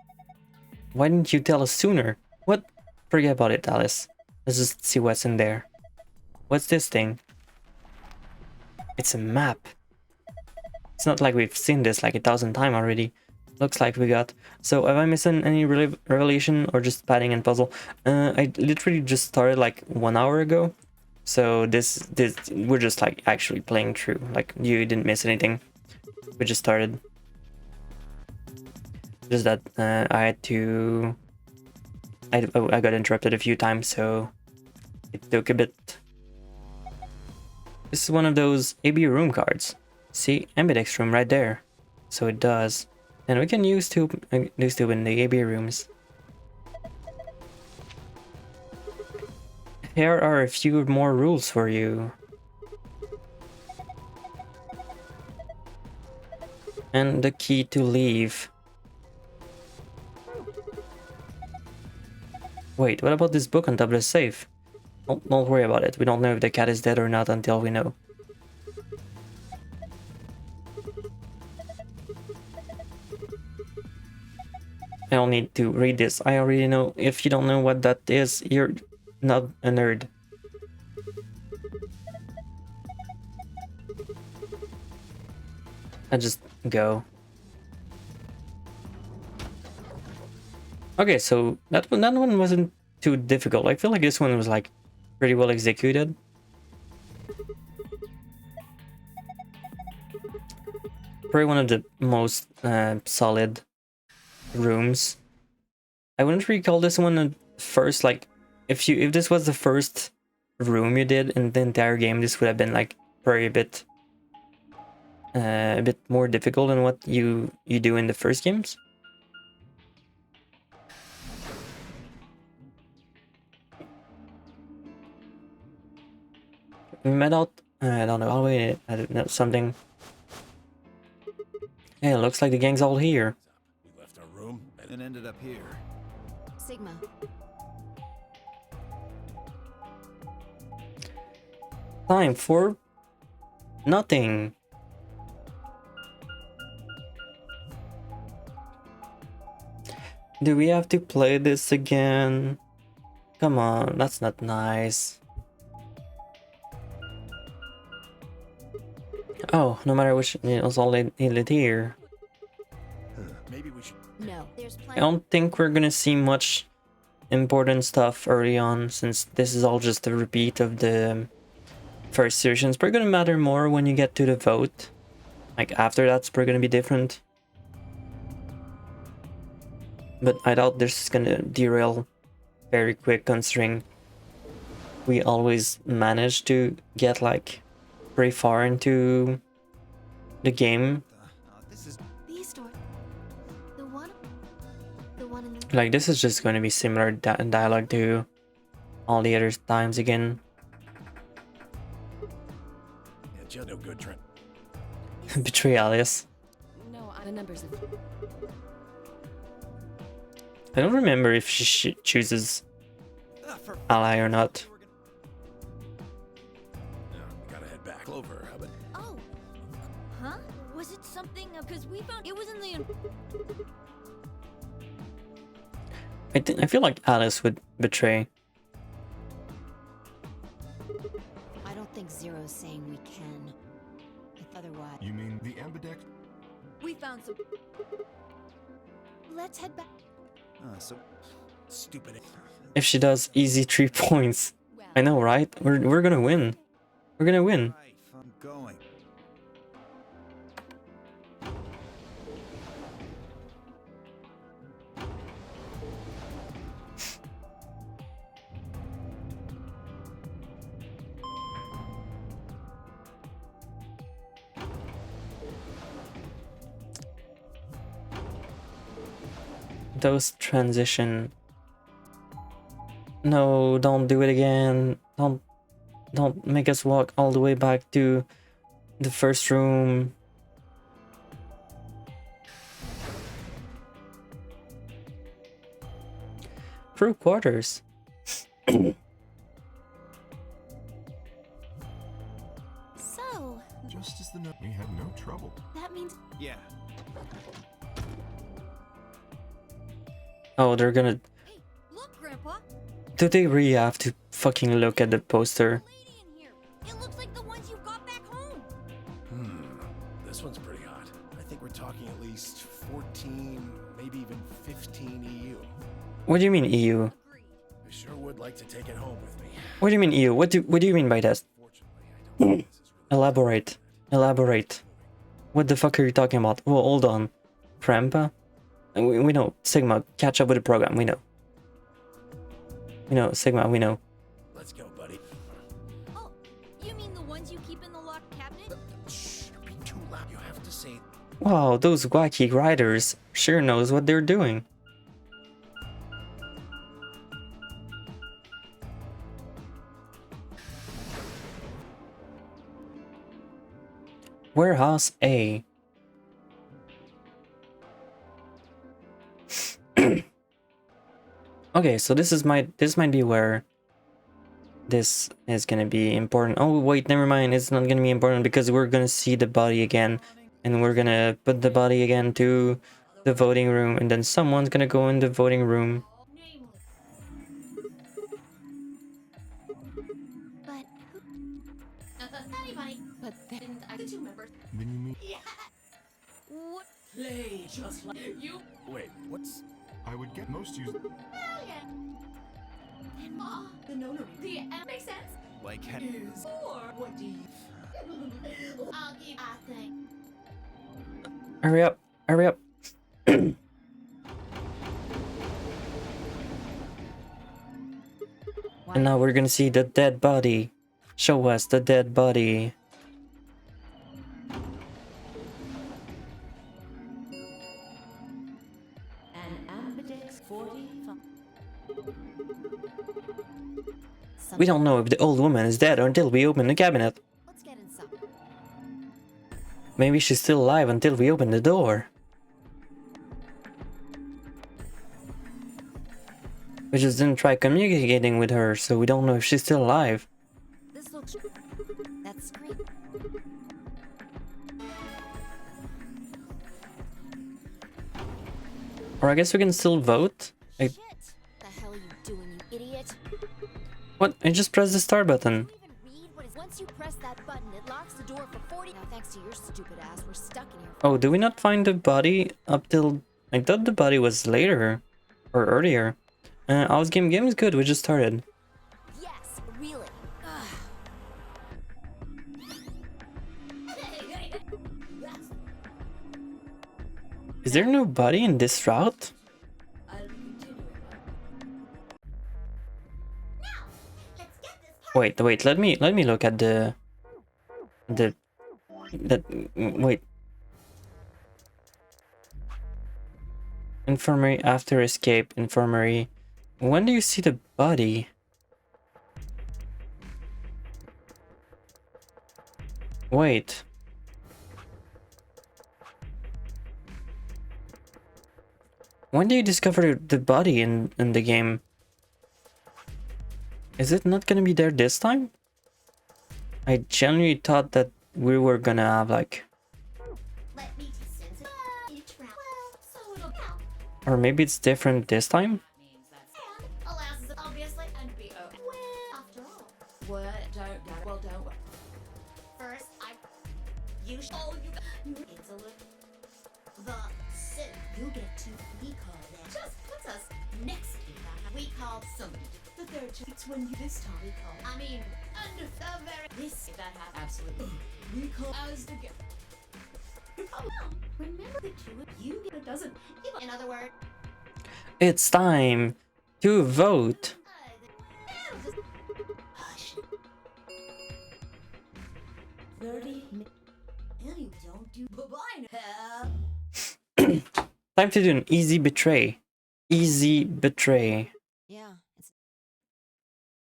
Why didn't you tell us sooner? What? Forget about it, Alice. Let's just see what's in there. What's this thing? It's a map. It's not like we've seen this like 1,000 times already. Looks like we got. So am I missing any revelation or just padding and puzzle? I literally just started like 1 hour ago. So this we're just like actually playing through. Like you didn't miss anything. We just started. Just that I had to. I got interrupted a few times, so it took a bit. This is one of those AB room cards. See, ambidex room right there. So it does. And we can use tube in the AB rooms. Here are a few more rules for you. And the key to leave. Wait, what about this book on top of the safe? Don't worry about it. We don't know if the cat is dead or not until we know. I don't need to read this. I already know. If you don't know what that is, you're not a nerd. I just go. Okay, so that one wasn't too difficult. I feel like this one was like pretty well executed. Probably one of the most solid rooms. I wouldn't really call this one a first, like if this was the first room you did in the entire game, this would have been like probably a bit more difficult than what you do in the first games. We met out I don't know. I'll wait. I don't know something. Hey, it looks like the gang's all here. We left our room And ended up here. Sigma. Time for nothing. Do we have to play this again? Come on, that's not nice. Oh, no matter which, it was all needed here. Maybe we should. No, there's I plenty. don't think we're gonna see much important stuff early on, since this is all just a repeat of the first season. It's probably gonna matter more when you get to the vote. Like after that's probably gonna be different. But I doubt this is gonna derail very quick, considering we always manage to get like pretty far into the game. This is These stores. The one in the. Like this is just going to be similar dialogue to all the other times again. Yeah, just no good, Trent. Betray Alice. No, the numbers of. I don't remember if she chooses for ally or not. No, we gotta head back. Clover, how about? Oh. Huh? Was it something? Because we found it was in the. I feel like Alice would betray. I don't think Zero's saying we can. Otherwise. You mean the ambidex? We found some. Let's head back. so Stupid. If she does, easy 3 points. I know, right? We're gonna win. We're gonna win. right, I'm going. Those transition. No, don't do it again. Don't make us walk all the way back to the first room. Crew quarters. So Just as the note. We had no trouble. that means. Yeah. Oh, they're gonna. Hey, look, Grandpa. Do they really have to fucking look at the poster? Lady in here. It looks like the ones you got back home. This one's pretty hot. I think we're talking at least 14, maybe even 15 EU. What do you mean EU? Agreed. I sure would like to take it home with me. What do you mean EU? What do you mean by that? Fortunately, I don't think this is really. Elaborate. Elaborate. What the fuck are you talking about? Well, hold on. Prempa? We know. Sigma, catch up with the program. We know. We know. Sigma, we know. Let's go, buddy. Oh, you mean the ones you keep in the locked cabinet? Shh, you're being too loud. You have to say. Wow, those wacky riders sure knows what they're doing. Warehouse A. Okay, so this might be where this is gonna be important. Oh wait, never mind. It's not gonna be important because we're gonna see the body again, and we're gonna put the body again to the voting room, and then someone's gonna go in the voting room. But Anybody. But then I did you remember? Then you mean what? Play just like you. Wait, what's. I would get most use. The notary. The makes sense. Like, Is or what do you? I'll give. I think. Hurry up! Hurry up! And now we're gonna see the dead body. Show us the dead body. An ambidex 45. We don't know if the old woman is dead until we open the cabinet. Let's get inside. Maybe she's still alive until we open the door. We just didn't try communicating with her, so we don't know if she's still alive. This looks... That's great. Or I guess we can still vote. Shit! The hell are you doing, you idiot? What? I just pressed the start button. Do you even read what is... Once you press that button, it locks the door for 40... Now, thanks to your stupid ass, we're stuck in here. Oh, do we not find the body up till... I thought the body was later. Or earlier. Game is good, we just started. Yes, really. Ugh. Is there no body in this route? Wait, let me look at wait. Infirmary after escape, infirmary. When do you see the body? Wait. When do you discover the body in the game? Is it not gonna be there this time? I genuinely thought that we were gonna have like... Let me just sense it. Each round. Well, so it'll count. Or maybe it's different this time? Means that's and allows us obviously and be okay. Well, after all. What? Don't. First, you oh you it's a little the sit. You get to recall that. Just puts us next to that. We called somebody. The third it's when you this time we call. I mean, under the very This that absolutely. We call as the gift. remember the two of you get it doesn't. In other words, It's time to vote. hush. 30 minutes. And you don't do bye-bye now. Time to do an easy betray. Easy betray. Yeah,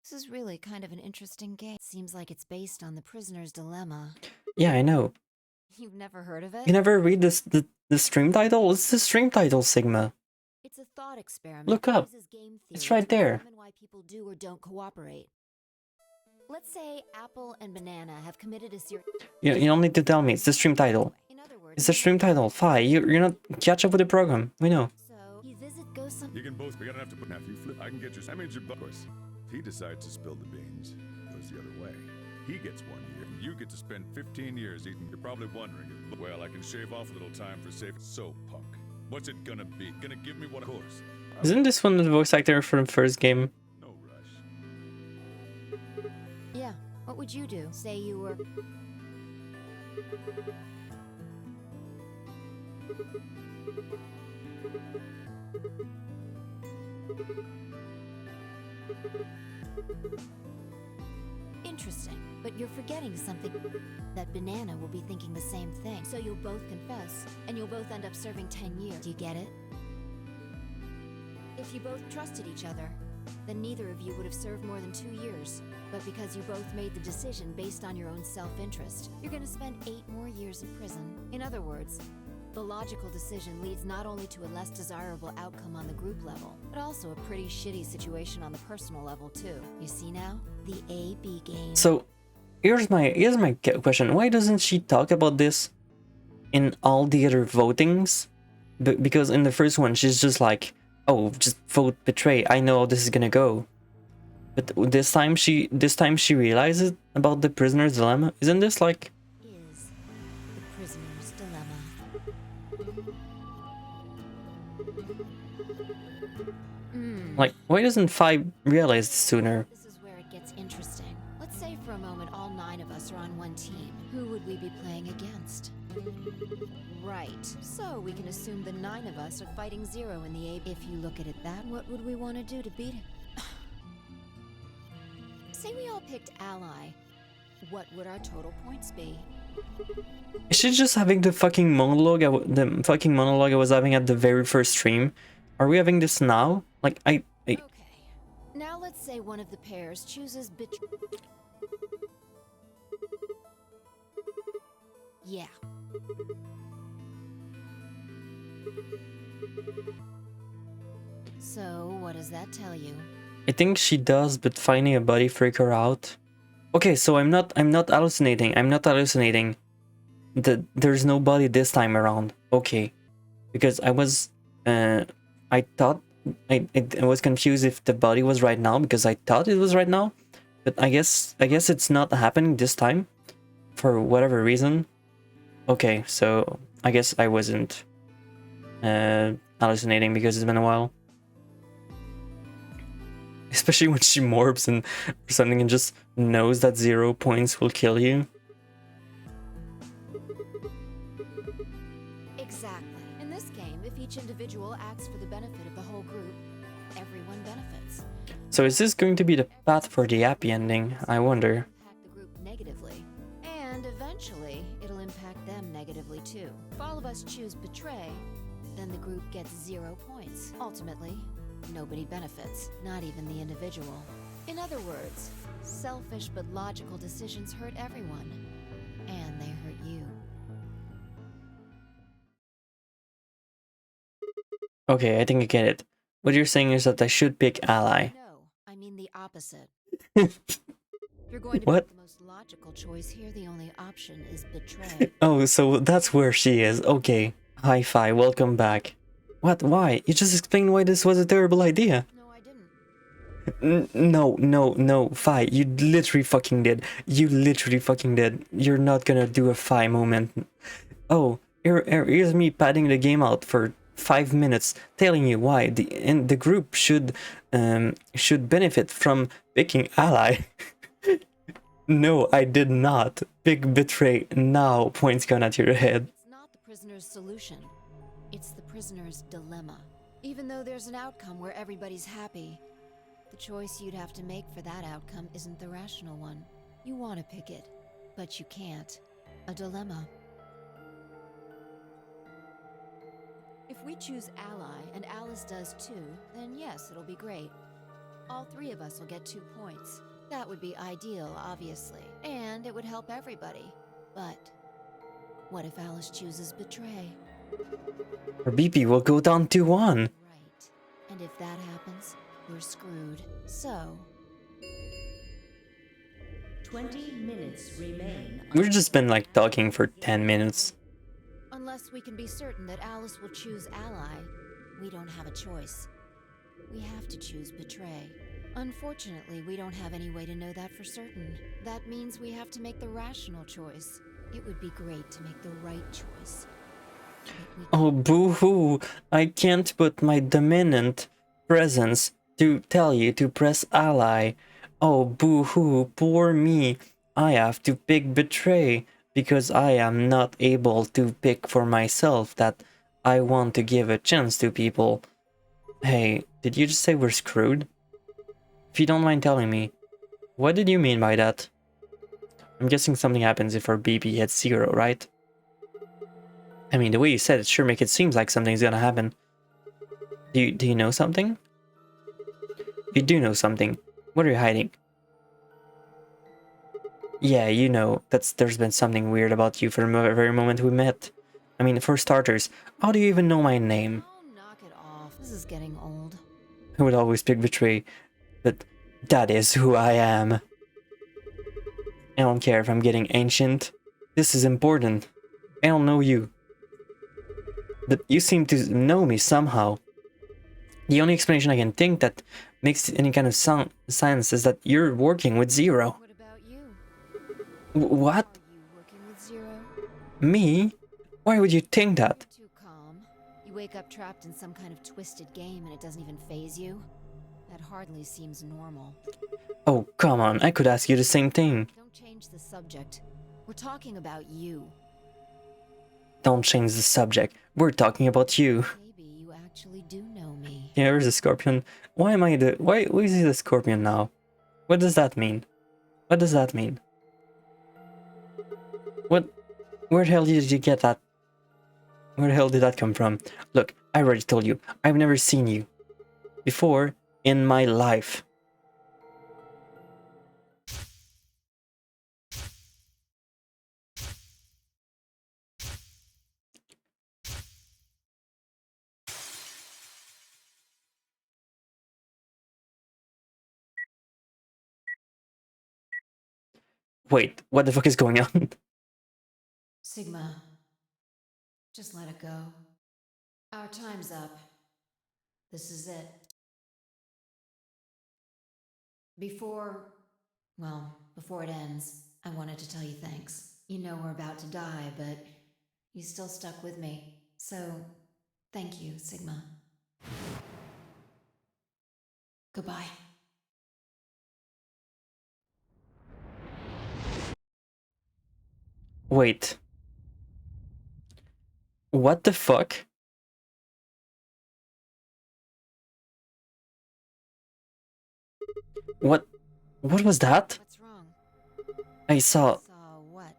this is really kind of an interesting game. Seems like it's based on the prisoner's dilemma. Yeah, I know. You've never heard of it? You never read the stream title? It's the stream title, Sigma. It's a thought experiment. Look up. It uses game It's theory right to there. determine why people do or don't cooperate. Let's say Apple and Banana have committed a serious... You don't need to tell me. It's the stream title. In other words, It's the stream title. Fi, you're not catch up with the program. We know. so he visit goes some... You can both. We're gonna have to put Matthew flip. I can get your. I mean, of course. If he decides to spill the beans, it goes the other way. He gets 1 year. You get to spend 15 years eating. You're probably wondering, well, I can shave off a little time for safe. So, punk. What's it gonna be? Gonna give me what? Of course. Isn't this one the voice actor from the first game? No rush. Yeah, what would you do? Say you were... Interesting, but you're forgetting something. That Banana will be thinking the same thing. So you'll both confess, and you'll both end up serving 10 years. Do you get it? If you both trusted each other, then neither of you would have served more than 2 years. But because you both made the decision based on your own self-interest, you're gonna spend 8 more years in prison. In other words, the logical decision leads not only to a less desirable outcome on the group level, but also a pretty shitty situation on the personal level too. You see now? The A-B game. So, here's my question. Why doesn't she talk about this in all the other votings? Because in the first one, she's just like, oh, just vote betray. I know how this is gonna go. But this time she realizes about the prisoner's dilemma. Isn't this like... Is the prisoner's dilemma. Like, why doesn't Fi realize this sooner? This is where it gets interesting. Let's say for a moment all 9 of us are on one team. Who would we be playing against? Right. So we can assume the 9 of us are fighting 0 in the A. If you look at it that, what would we want to do to beat him? Say we all picked ally. What would our total points be? Is she just having the fucking monologue I was having at the very first stream? Are we having this now? Like, I Okay. Now let's say one of the pairs chooses Yeah. So, what does that tell you? I think she does, but finding a body freak her out. Okay, so I'm not hallucinating. I'm not hallucinating. There's no body this time around. Okay. Because I thought I was confused if the body was right now because I thought it was right now, but I guess it's not happening this time for whatever reason. Okay, so I guess I wasn't hallucinating because it's been a while. Especially when she morphs and or something and just knows that 0 points will kill you. Exactly. In this game, if each individual acts for the benefit of the whole group, everyone benefits. So is this going to be the path for the happy ending? I wonder. Impact the group negatively, and eventually it'll impact them negatively too. If all of us choose betray, then the group gets 0 points. Ultimately, nobody benefits, not even the individual. In other words, selfish but logical decisions hurt everyone, and they hurt you. Okay, I think I get it. What you're saying is that I should pick ally. No, I mean the opposite. If you're going to What? make the most logical choice here, the only option is betray. Oh, so that's where she is. Okay. Hi-Fi, welcome back. What? Why? You just explained why this was a terrible idea. No, I didn't. No, Fi. You literally fucking did. You literally fucking did. You're not gonna do a Fi moment. Oh, here's me padding the game out for 5 minutes, telling you why the group should benefit from picking ally. No, I did not. Big betray now. Points gone at your head. It's not the prisoner's solution. It's the prisoner's dilemma. Even though there's an outcome where everybody's happy, the choice you'd have to make for that outcome isn't the rational one. You want to pick it, but you can't. A dilemma. If we choose ally and Alice does too, then yes, it'll be great. All 3 of us will get 2 points. That would be ideal, obviously, and it would help everybody. But what if Alice chooses betray? Our BP will go down to 1. Right. And if that happens, we're screwed. So, 20 minutes remain. We've just been like talking for 10 minutes. unless we can be certain that Alice will choose ally, we don't have a choice. We have to choose betray. Unfortunately, we don't have any way to know that for certain. That means we have to make the rational choice. It would be great to make the right choice. Oh, boo-hoo! I can't put my dominant presence to tell you to press ally. Oh, boo-hoo, poor me. I have to pick betray because I am not able to pick for myself that I want to give a chance to people. Hey, did you just say we're screwed? If you don't mind telling me, what did you mean by that? I'm guessing something happens if our BP hits 0, right? I mean, the way you said it sure make it seems like something's gonna happen. Do you know something? You do know something. What are you hiding? Yeah, you know, there's been something weird about you from the very moment we met. I mean, for starters, how do you even know my name? Oh, knock it off. This is getting old. I would always pick betray, but that is who I am. I don't care if I'm getting ancient. This is important. I don't know you. But you seem to know me somehow. The only explanation I can think that makes any kind of sense is that you're working with Zero. What about you? What? Are you working with Zero? Me? Why would you think that? Too calm. You wake up trapped in some kind of twisted game and it doesn't even faze you? That hardly seems normal. Oh, come on, I could ask you the same thing. Don't change the subject. We're talking about you. Don't change the subject. We're talking about you. Maybe you actually do know me. Yeah, there's a scorpion. Why am I why is he the scorpion now? What does that mean? What does that mean? Where the hell did you get that? Where the hell did that come from? Look, I already told you, I've never seen you before in my life. Wait, what the fuck is going on? Sigma, just let it go. Our time's up. This is it. Before it ends, I wanted to tell you thanks. You know we're about to die, but you still stuck with me. So, thank you, Sigma. Goodbye. Wait. What the fuck? What was that? What's wrong? I saw Saw what?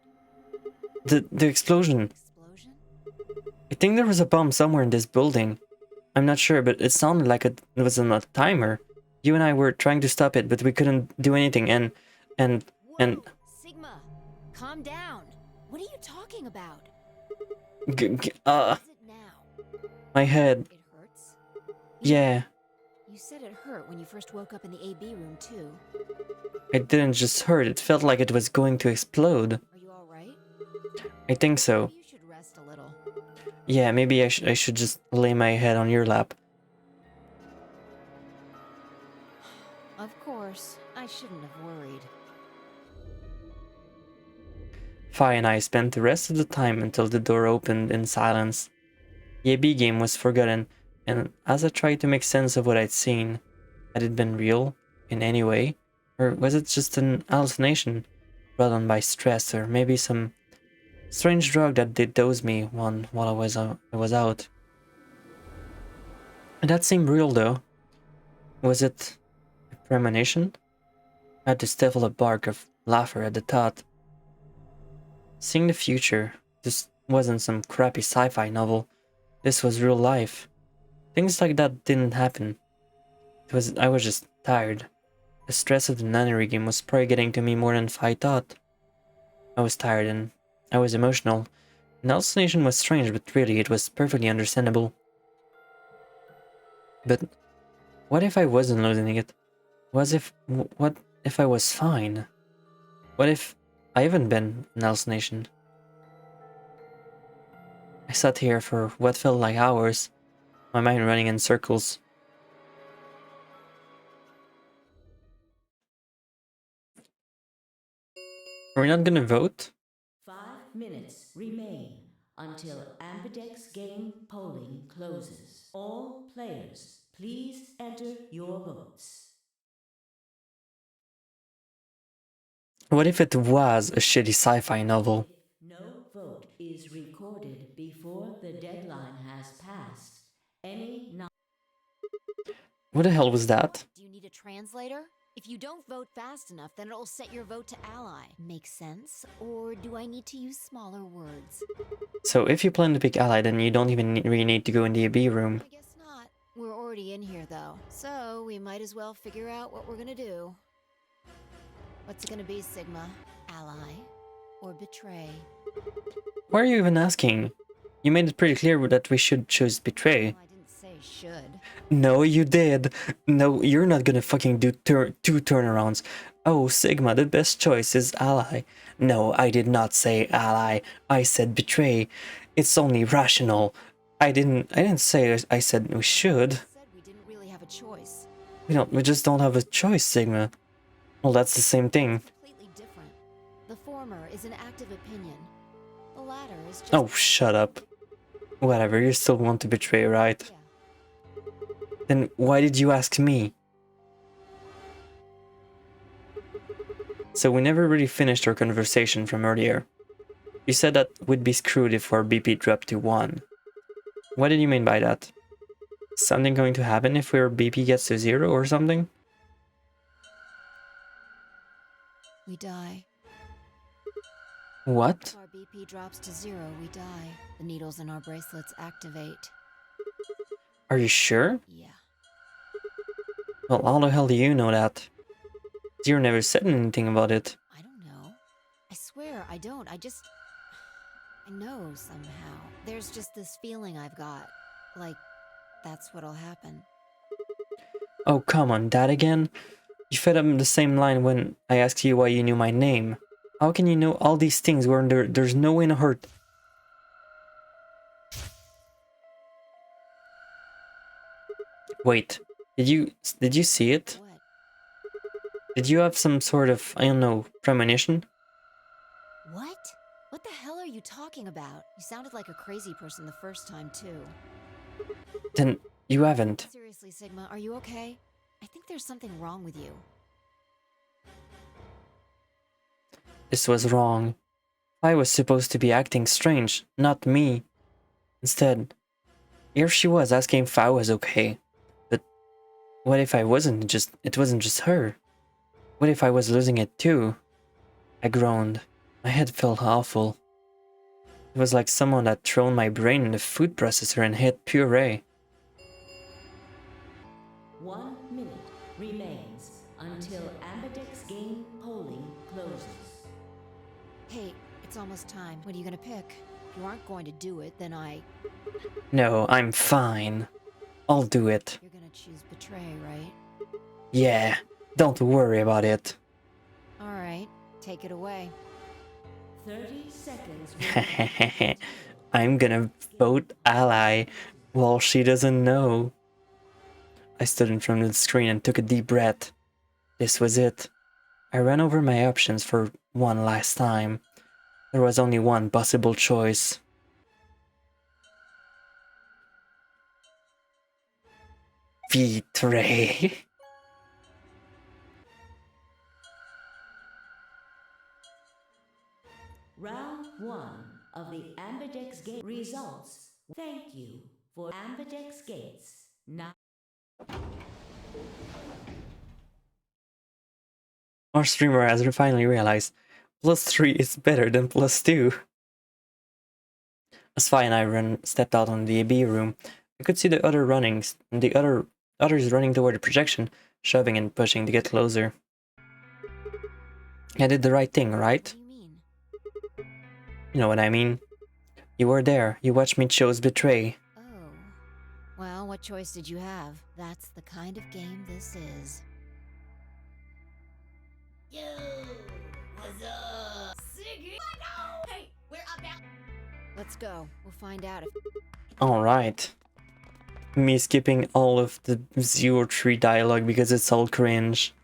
the explosion. Explosion? I think there was a bomb somewhere in this building. I'm not sure, but it sounded like it was on a timer. You and I were trying to stop it, but we couldn't do anything, and Whoa, Sigma, calm down. What are you talking about? How is it now? my head. It hurts? Yeah, You said it hurt when you first woke up in the AB room, too. it didn't just hurt, it felt like it was going to explode. Are you alright? I think so. You should rest a little. Yeah, maybe I should just lay my head on your lap. Of course, I shouldn't have worried. Fi and I spent the rest of the time until the door opened in silence. The AB game was forgotten, and as I tried to make sense of what I'd seen, had it been real in any way? Or was it just an hallucination brought on by stress, or maybe some strange drug that did dose me while I was out? And that seemed real though. Was it a premonition? I had to stifle a bark of laughter at the thought. Seeing the future, this wasn't some crappy sci-fi novel. This was real life. Things like that didn't happen. I was just tired. The stress of the nunnery game was probably getting to me more than I thought. I was tired and I was emotional. An hallucination was strange, but really it was perfectly understandable. But what if I wasn't losing it? What if I was fine? What if I haven't been an hallucination? I sat here for what felt like hours, my mind running in circles. We're not gonna vote? 5 minutes remain until Ambidex game polling closes. All players, please enter your votes. What if it was a shitty sci-fi novel? No vote is recorded before the deadline has passed. Any What the hell was that? Do you need a translator? If you don't vote fast enough, then it'll set your vote to ally. Makes sense? Or do I need to use smaller words? So if you plan to pick ally, then you don't even really need to go in the AB room. I guess not. We're already in here, though. So we might as well figure out what we're gonna do. What's it gonna be, Sigma? Ally? Or betray? Why are you even asking? You made it pretty clear that we should choose betray. Oh, I didn't say should. No, you did. No, you're not gonna fucking do two turnarounds. Oh, Sigma, the best choice is ally. No, I did not say ally. I said betray. It's only rational. I didn't say I said we should. I said we didn't really have a choice. We just don't have a choice, Sigma. Well, that's the same thing. Completely different. The former is an active opinion. The latter is just... Oh, shut up. Whatever, you still want to betray, right? Yeah. Then why did you ask me? So we never really finished our conversation from earlier. You said that we'd be screwed if our BP dropped to 1. What did you mean by that? Something going to happen if our BP gets to 0 or something? We die. What? If our BP drops to 0, we die. The needles in our bracelets activate. Are you sure? Yeah. Well, how the hell do you know that? Zero never said anything about it. I don't know. I swear I don't. I know somehow. There's just this feeling I've got. Like, that's what'll happen. Oh, come on, that again? You fed up the same line when I asked you why you knew my name. How can you know all these things when there's no way to hurt? Wait, did you see it? What? Did you have some sort of, I don't know, premonition? What? What the hell are you talking about? You sounded like a crazy person the first time, too. Then you haven't. Seriously, Sigma, are you okay? I think there's something wrong with you. This was wrong. I was supposed to be acting strange, not me. Instead, here she was asking if I was okay. But what if I wasn't just, it wasn't just her? What if I was losing it too? I groaned. My head felt awful. It was like someone had thrown my brain in the food processor and hit puree. 1 minute remains until Ambidex game polling closes. Hey, it's almost time. What are you gonna pick? If you aren't going to do it, then No, I'm fine. I'll do it. You're gonna choose betray, right? Yeah, don't worry about it. Alright, take it away. 30 seconds remaining. I'm gonna vote ally while she doesn't know. I stood in front of the screen and took a deep breath. This was it. I ran over my options for one last time. There was only one possible choice. Betray. Round 1 of the Ambidex game results. Thank you for Ambidex Gates. Now Our streamer has finally realized +3 is better than +2. As Fi and I stepped out on the AB room, I could see the other runnings, and the others running toward the projection, shoving and pushing to get closer. I did the right thing, right? What do you mean? You know what I mean. You were there. You watched me choose betray. Oh. Well, what choice did you have? That's the kind of game this is. Yo, what's up? Siggy? No! Hey, we're about. Let's go. We'll find out if Alright. Me skipping all of the 03 dialogue because it's all cringe.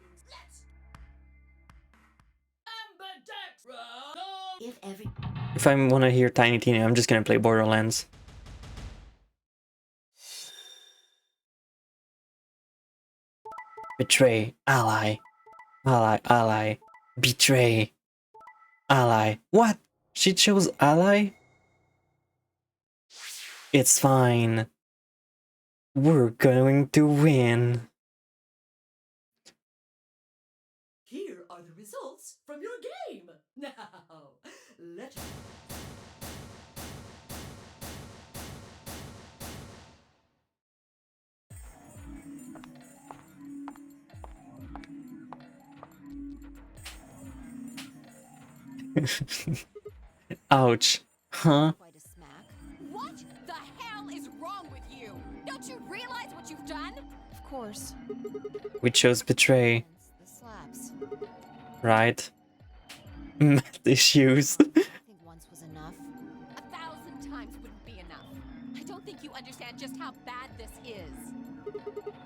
If every. If I want to hear Tiny Tina, I'm just gonna play Borderlands. Betray, ally. Ally, ally. Betray. Ally. What? She chose ally? It's fine. We're going to win. Here are the results from your game. Now, let's. Ouch. Huh? quite a smack. What the hell is wrong with you? Don't you realize what you've done? Of course. We chose betray, The slaps. right? Math issues. I think once was enough. 1,000 times wouldn't be enough. I don't think you understand just how bad this is.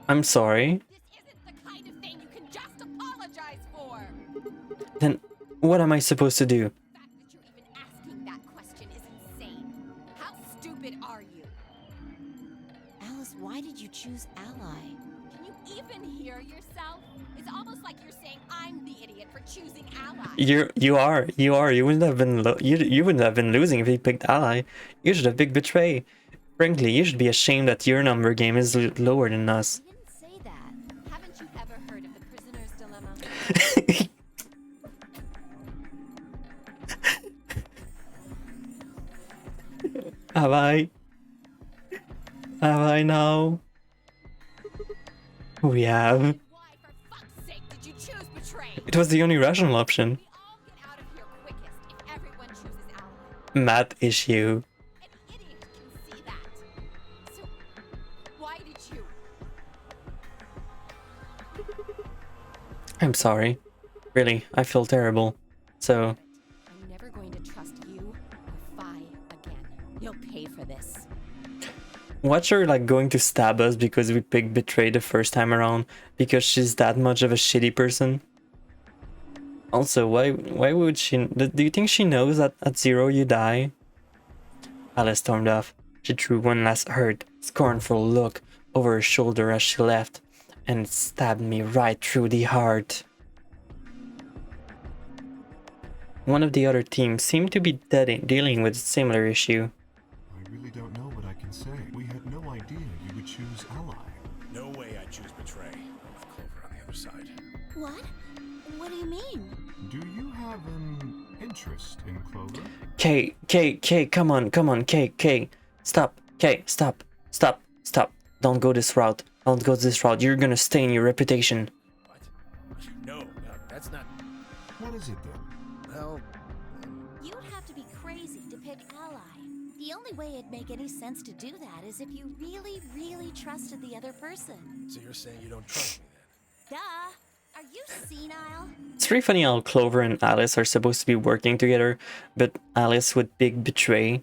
I'm sorry. This isn't the kind of thing you can just apologize for. Then what am I supposed to do? The fact that you're even asking that question is insane. How stupid are you? Alice, why did you choose ally? Can you even hear yourself? It's almost like you're saying I'm the idiot for choosing ally. You are. You wouldn't have been you wouldn't have been losing if you picked ally. You should have picked betray. Frankly, you should be ashamed that your number game is lower than us. You didn't say that. Haven't you ever heard of the prisoner's dilemma? Have I? Have I now? We have. Why, for fuck's sake, did you choose betray? It was the only rational option. We all get out of here quickest if everyone chooses ally. Math issue. An idiot can see that. So, why did you? I'm sorry. Really, I feel terrible. So, Watch her like going to stab us because we picked Betray the first time around because she's that much of a shitty person. Also, why would she? Do you think she knows that at 0 you die? Alice stormed off. She threw one last hurt, scornful look over her shoulder as she left, and it stabbed me right through the heart. One of the other teams seemed to be dealing with a similar issue. I really don't know what I can say. We had no idea you would choose ally. No way I'd choose Betray. With Clover on the other side. What? What do you mean? Do you have an interest in Clover? Kay, come on, Kay. Stop, stop. Don't go this route. You're gonna stain your reputation. What? No, that's not... What is it then? Well... You'd have to be crazy to pick ally. The only way it'd make any sense to do that is if you really, really trusted the other person. So you're saying you don't trust me then? Duh! Are you senile? It's really funny how Clover and Alice are supposed to be working together, but Alice would pick Betray,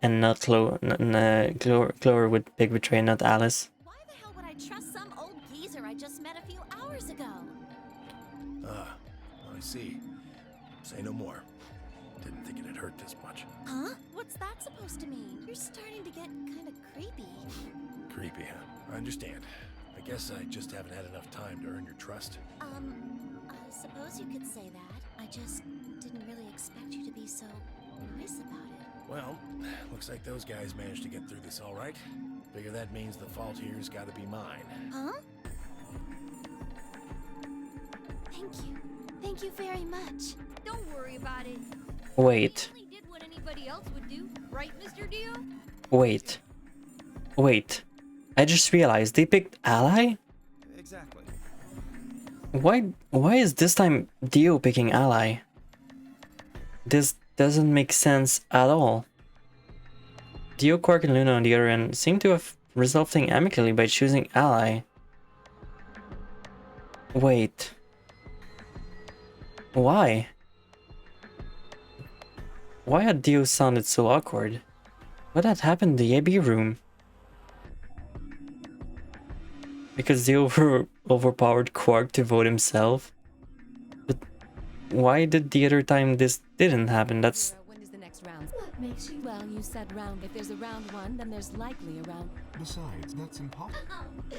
and not Clover would pick Betray, not Alice. Why the hell would I trust some old geezer I just met a few hours ago? I see. Say no more. Didn't think it'd hurt this much. Huh? What's that supposed to mean? You're starting to get kind of creepy. Creepy, huh? I understand. I guess I just haven't had enough time to earn your trust. I suppose you could say that. I just didn't really expect you to be so nice about it. Well, looks like those guys managed to get through this all right. Figure that means the fault here's gotta be mine. Huh? Thank you. Thank you very much. Don't worry about it. Wait. We only did what anybody else would do, right, Mr. Dio? Wait. I just realized they picked Ally? Exactly. Why is this time Dio picking Ally? This doesn't make sense at all. Dio, Quark, and Luna on the other end seem to have resolved things amicably by choosing Ally. Wait. Why? Why had Dio sounded so awkward? What had happened in the AB room? Because Dio overpowered Quark to vote himself? But why did the other time this didn't happen? That's... When is the next round? What makes you? Well, you said round. If there's a round one, then there's likely a round. Besides, that's impossible.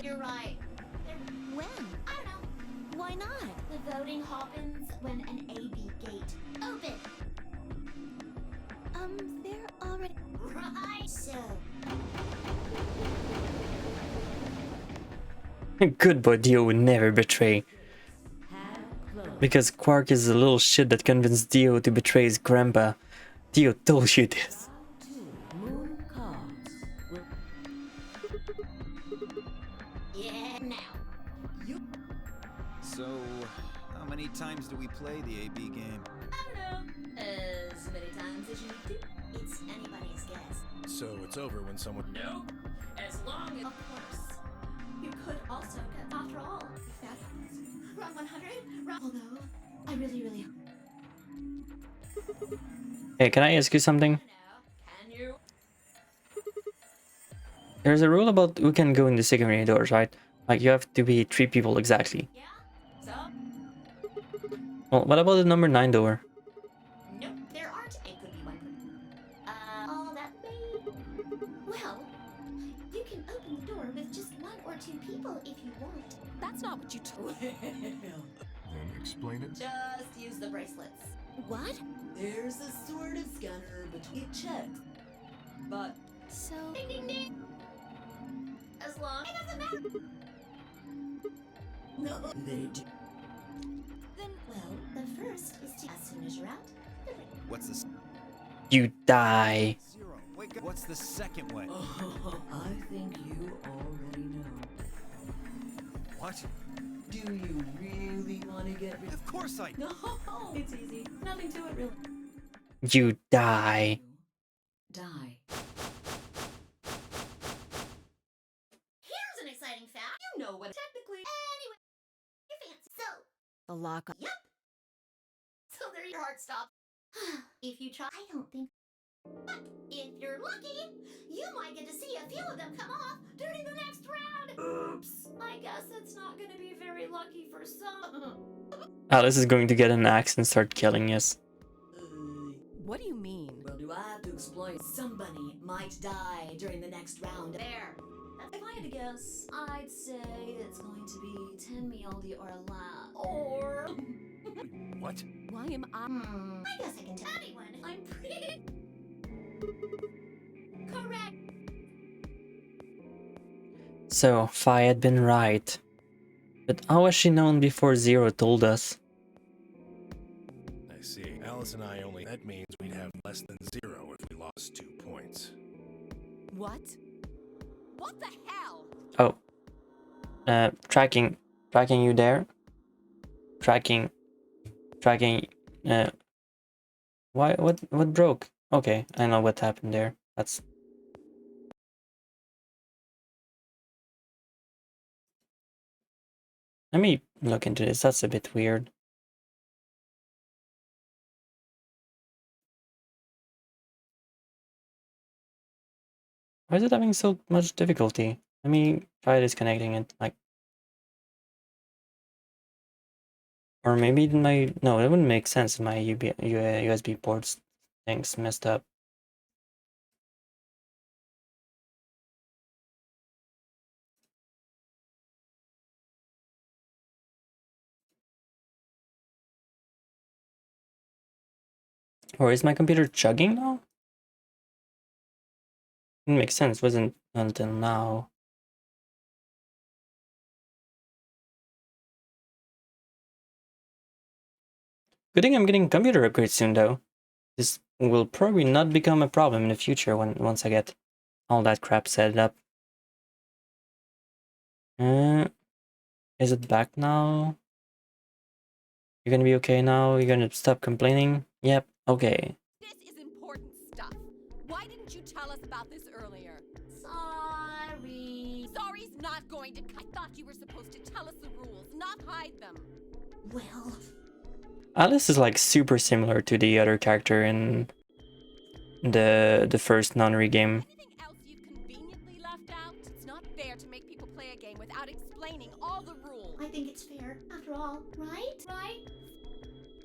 You're right. When? I don't know. Why not? The voting happens when an AB gate open. They're already... Right. So, Good boy Dio would never betray. Because Quark is a little shit that convinced Dio to betray his grandpa. Dio told you this. Moon cards will yeah, now. So, how many times do we play the AB game? I don't know. As many times as you need to. It's anybody's guess. So it's over when someone... No. As long as. Of course. You could also get. After all, if that happens. Round 100. Although, I really. Hey, can I ask you something? Can you? There's a rule about who can go in the secondary doors, right? Like, you have to be 3 people exactly. Yeah. So. Well, what about the number 9 door? Nope, there aren't. It could be one. All that way. Well, you can open the door with just 1 or 2 people if you want. That's not what you told me. Then explain it. Just use the bracelets. What? There's a sort of scanner between checks. But So... Ding ding ding. As long it doesn't matter. no, they do. Then, well, the first is to as soon as you're out. What's the You die. 0? Wait, what's the second way? I think you already know. What? Do you really want to get rid? Of course I. No, it's easy. Nothing to it, really. You die. Die. Here's an exciting fact. You know what? Technically, anyway, you're fancy. So, The lock... yep. So there your heart stops. If you try, I don't think If you're lucky, you might get to see a few of them come off during the next round. Oops. I guess it's not gonna be very lucky for some. Alice is going to get an axe and start killing us. What do you mean? Well, do I have to explain? Somebody might die during the next round. There. If I had to guess, I'd say it's going to be 10 Mialdi or less. Or. What? Why am I? I guess I can tell anyone. I'm pretty. Correct. So, Fi had been right. But how was she known before Zero told us? I see. Alice and I only. That means we'd have less than 0 if we lost 2 points. What? What the hell? Oh. Tracking you there. Tracking, what broke? Okay, I know what happened there. That's... Let me look into this, that's a bit weird. Why is it having so much difficulty? Let me try disconnecting it, like... Or maybe my... No, it wouldn't make sense if my USB ports things messed up. Or is my computer chugging now? It makes sense, wasn't until now. Good thing I'm getting computer upgrades soon though. This will probably not become a problem in the future once I get all that crap set up. Is it back now? You're gonna be okay now? You're gonna stop complaining? Yep, okay. This is important stuff. Why didn't you tell us about this earlier? Sorry. Sorry's not going to. I thought you were supposed to tell us the rules, not hide them. Well. Alice is like super similar to the other character in the first nunnery game. Anything else you've conveniently left out? It's not fair to make people play a game without explaining all the rules. I think it's fair, after all, right? Right?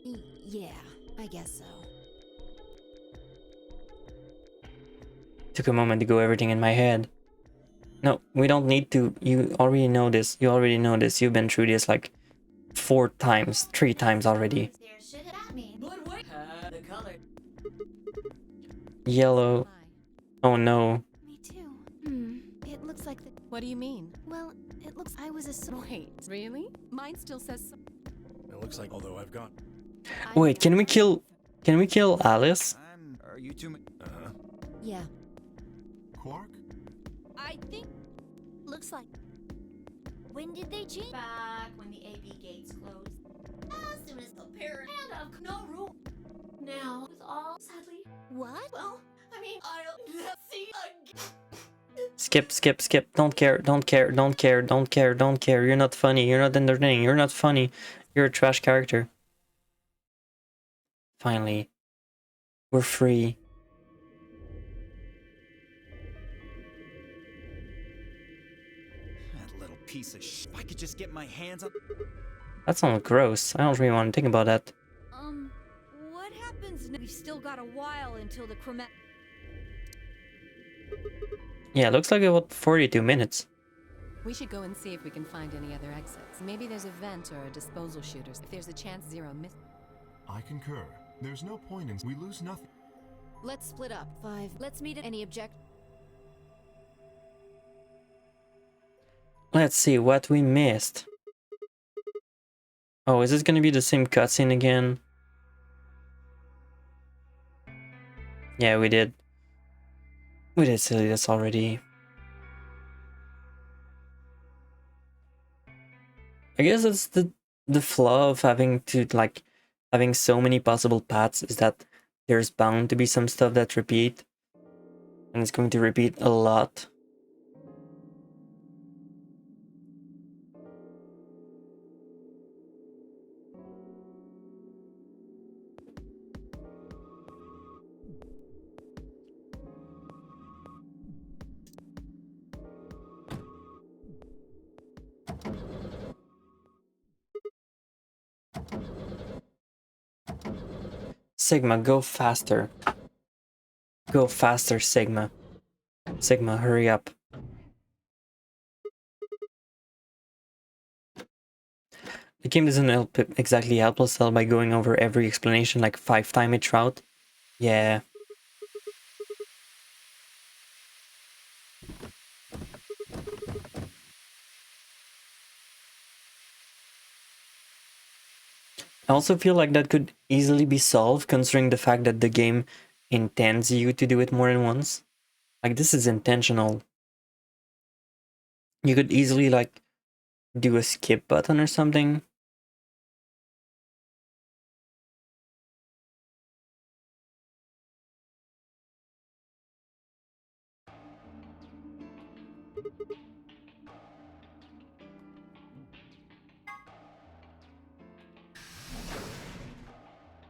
Yeah, I guess so. Took a moment to go everything in my head. No, we don't need to. You already know this. You already know this. You've been through this like 4 times, 3 times already. There should at me. But wait, the color. Yellow. Oh no. Me too. It looks like the... What do you mean? Well, it looks... I was a... Wait, really? Mine still says... It looks like, although I've got. Wait, can we kill Alice? Are you two? Yeah. Quark? I think... Looks like... When did they change? Back when the AB gates closed. As soon as the parent and of no rule. Now, with all, sadly. What? Well, I mean, I'll never see again. Skip. Don't care. You're not funny. You're not entertaining. You're not funny. You're a trash character. Finally. We're free. That little piece of shit. If I could just get my hands on. That sounds gross. I don't really want to think about that. What happens now? We've still got a while until the chromat... Yeah, it looks like about 42 minutes. We should go and see if we can find any other exits. Maybe there's a vent or a disposal chute, or if there's a chance Zero missed. I concur. There's no point in... We lose nothing. Let's split up. 5. Let's meet at any object... Let's see what we missed. Oh, is this gonna be the same cutscene again? Yeah, we did. We did silly this already. I guess it's the flaw of having to having so many possible paths is that there's bound to be some stuff that repeat, and it's going to repeat a lot. Sigma, go faster. Go faster, Sigma. Sigma, hurry up. The game doesn't exactly help us by going over every explanation like 5 times each route. Yeah. I also feel like that could easily be solved considering the fact that the game intends you to do it more than once. Like, this is intentional. You could easily, like, do a skip button or something.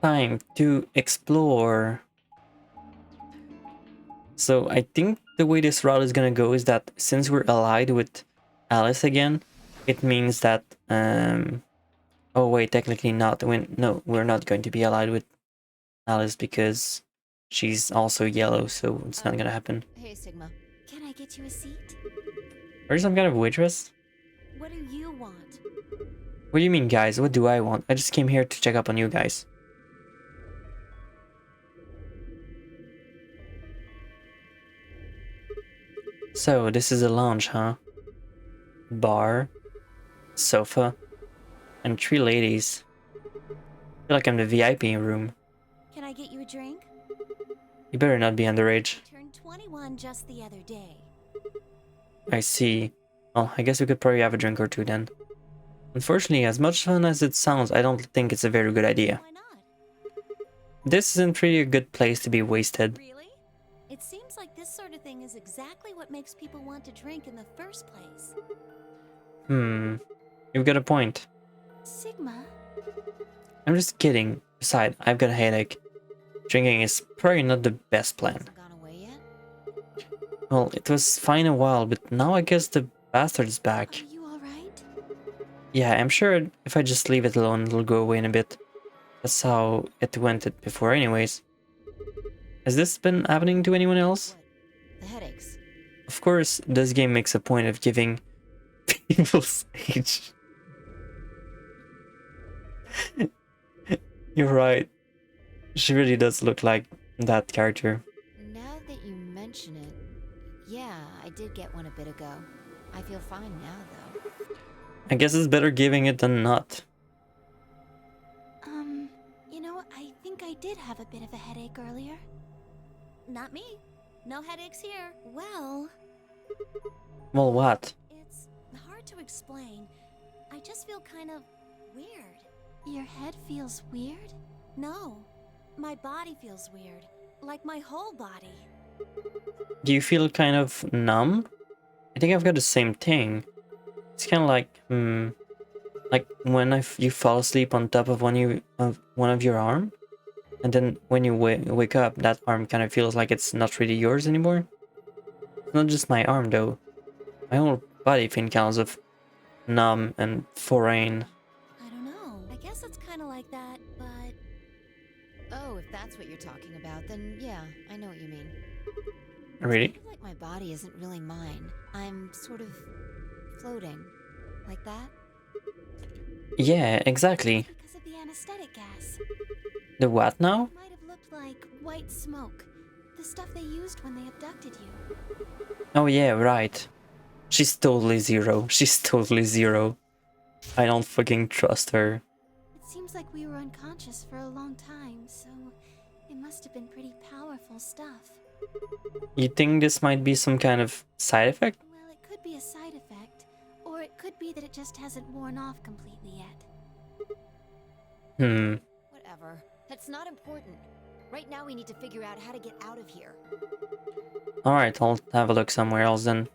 Time to explore. So I think the way this route is gonna go is that since we're allied with Alice again, it means that oh wait, technically not. No, we're not going to be allied with Alice because she's also yellow, so it's not gonna happen. Hey, Sigma. Can I get you a seat? Are you some kind of waitress? What do you want? What do you mean, guys? What do I want? I just came here to check up on you guys. So, this is a lounge, huh? Bar, sofa, and 3 ladies. I feel like I'm the VIP room. Can I get you a drink? You better not be underage. I turned 21 just the other day. I see. Well, I guess we could probably have a drink or two then. Unfortunately, as much fun as it sounds, I don't think it's a very good idea. Why not? This isn't really a good place to be wasted. Really? It seems like this sort of thing is exactly what makes people want to drink in the first place. You've got a point. Sigma? I'm just kidding. Besides, I've got a headache. Drinking is probably not the best plan. Hasn't gone away yet? Well, it was fine a while, but now I guess the bastard's back. Are you alright? Yeah, I'm sure if I just leave it alone, it'll go away in a bit. That's how it went before anyways. Has this been happening to anyone else? What? The headaches. Of course, this game makes a point of giving people's age. You're right. She really does look like that character. Now that you mention it, yeah, I did get one a bit ago. I feel fine now, though. I guess it's better giving it than not. You know, I think I did have a bit of a headache earlier. Not me. No headaches here. Well, What? it's hard to explain. I just feel kind of weird. Your head feels weird? No. My body feels weird. Like my whole body. Do you feel kind of numb? I think I've got the same thing. It's kind of like when you fall asleep on top of one of your arm, and then when you wake up, that arm kind of feels like it's not really yours anymore. It's not just my arm though. My whole body feels kind of numb and foreign. I don't know. I guess it's kind of like that, but... Oh, if that's what you're talking about, then yeah, I know what you mean. Really? I feel like my body isn't really mine. I'm sort of floating. Like that? Yeah, exactly. Because of the anesthetic gas. The what now? It might have looked like white smoke. The stuff they used when they abducted you. Oh yeah, right. She's totally zero. She's totally zero. I don't fucking trust her. It seems like we were unconscious for a long time, so it must have been pretty powerful stuff. You think this might be some kind of side effect? Well, it could be a side effect, or it could be that it just hasn't worn off completely yet. Whatever. That's not important. Right now we need to figure out how to get out of here. Alright, I'll have a look somewhere else then.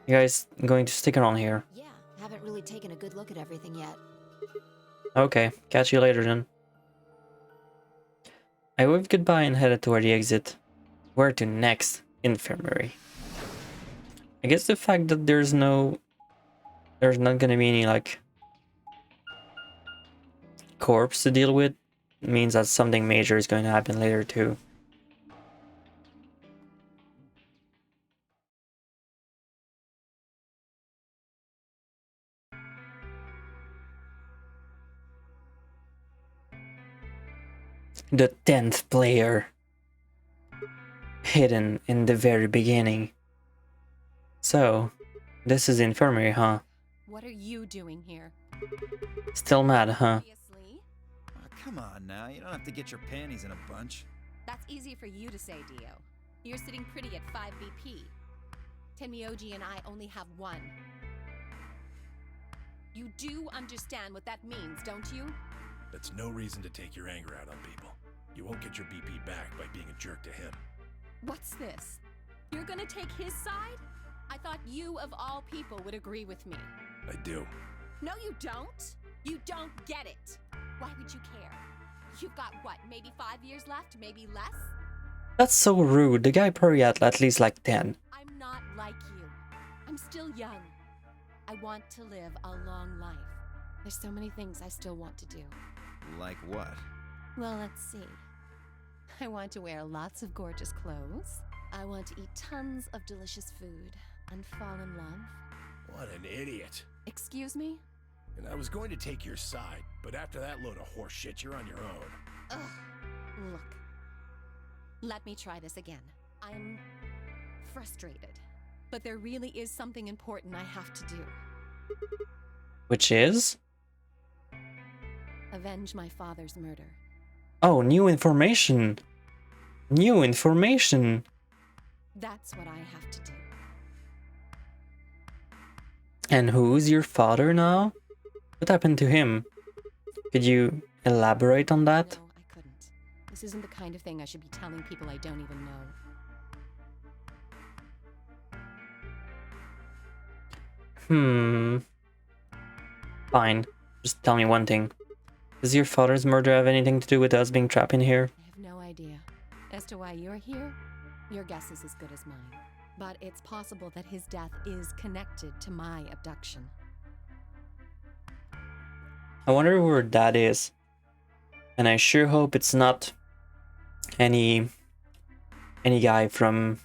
You guys going to stick around here? Yeah, haven't really taken a good look at everything yet. Okay, catch you later then. I waved goodbye and headed toward the exit. Where to next? Infirmary. I guess the fact that there's not gonna be any like corpse to deal with means that something major is going to happen later too. The 10th player. Hidden in the very beginning. So, this is the infirmary, huh? What are you doing here? Still mad, huh? Seriously? Come on now, you don't have to get your panties in a bunch. That's easy for you to say, Dio. You're sitting pretty at 5 BP. Tenmyoji and I only have 1. You do understand what that means, don't you? That's no reason to take your anger out on people. You won't get your BP back by being a jerk to him. What's this? You're gonna take his side? I thought you, of all people, would agree with me. I do. No, you don't. You don't get it. Why would you care? You've got, what, maybe 5 years left? Maybe less? That's so rude. The guy probably had at least like 10. I'm not like you. I'm still young. I want to live a long life. There's so many things I still want to do. Like what? Well, let's see. I want to wear lots of gorgeous clothes. I want to eat tons of delicious food and fall in love. What an idiot. Excuse me? And I was going to take your side, but after that load of horse shit, you're on your own. Ugh. Look. Let me try this again. I'm frustrated. But there really is something important I have to do. Which is? Avenge my father's murder. Oh, new information. New information. That's what I have to do. And who's your father now? What happened to him? Could you elaborate on that? No, I couldn't. This isn't the kind of thing I should be telling people I don't even know. Fine. Just tell me one thing. Does your father's murder have anything to do with us being trapped in here? I have no idea. As to why you're here, your guess is as good as mine. But it's possible that his death is connected to my abduction. I wonder where that is. And I sure hope it's not any guy from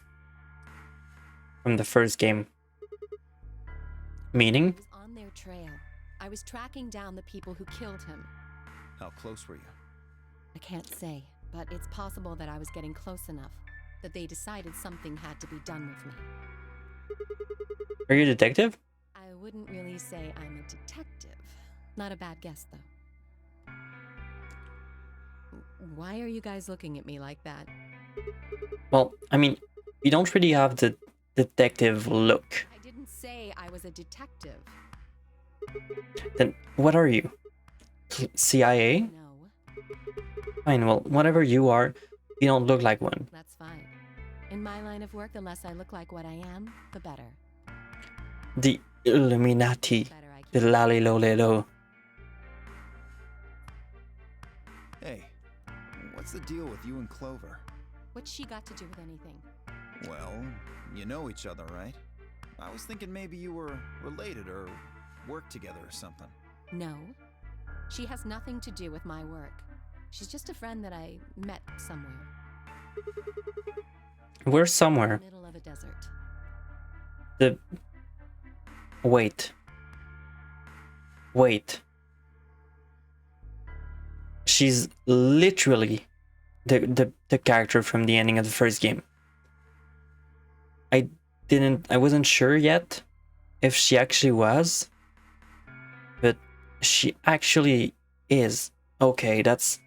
the first game. Meaning? I was on their trail. I was tracking down the people who killed him. How close were you? I can't say, but it's possible that I was getting close enough that they decided something had to be done with me. Are you a detective? I wouldn't really say I'm a detective. Not a bad guess, though. Why are you guys looking at me like that? Well, I mean, you don't really have the detective look. I didn't say I was a detective. Then what are you? CIA? No. Fine, well, whatever you are, you don't look like one. That's fine. In my line of work, the less I look like what I am, the better. The Illuminati. The Lalilolelo. Hey, what's the deal with you and Clover? What's she got to do with anything? Well, you know each other, right? I was thinking maybe you were related or worked together or something. No. She has nothing to do with my work. She's just a friend that I met somewhere. We're somewhere. Middle of a desert. Wait. She's literally the character from the ending of the first game. I wasn't sure yet if she actually was, but she actually is. Okay, that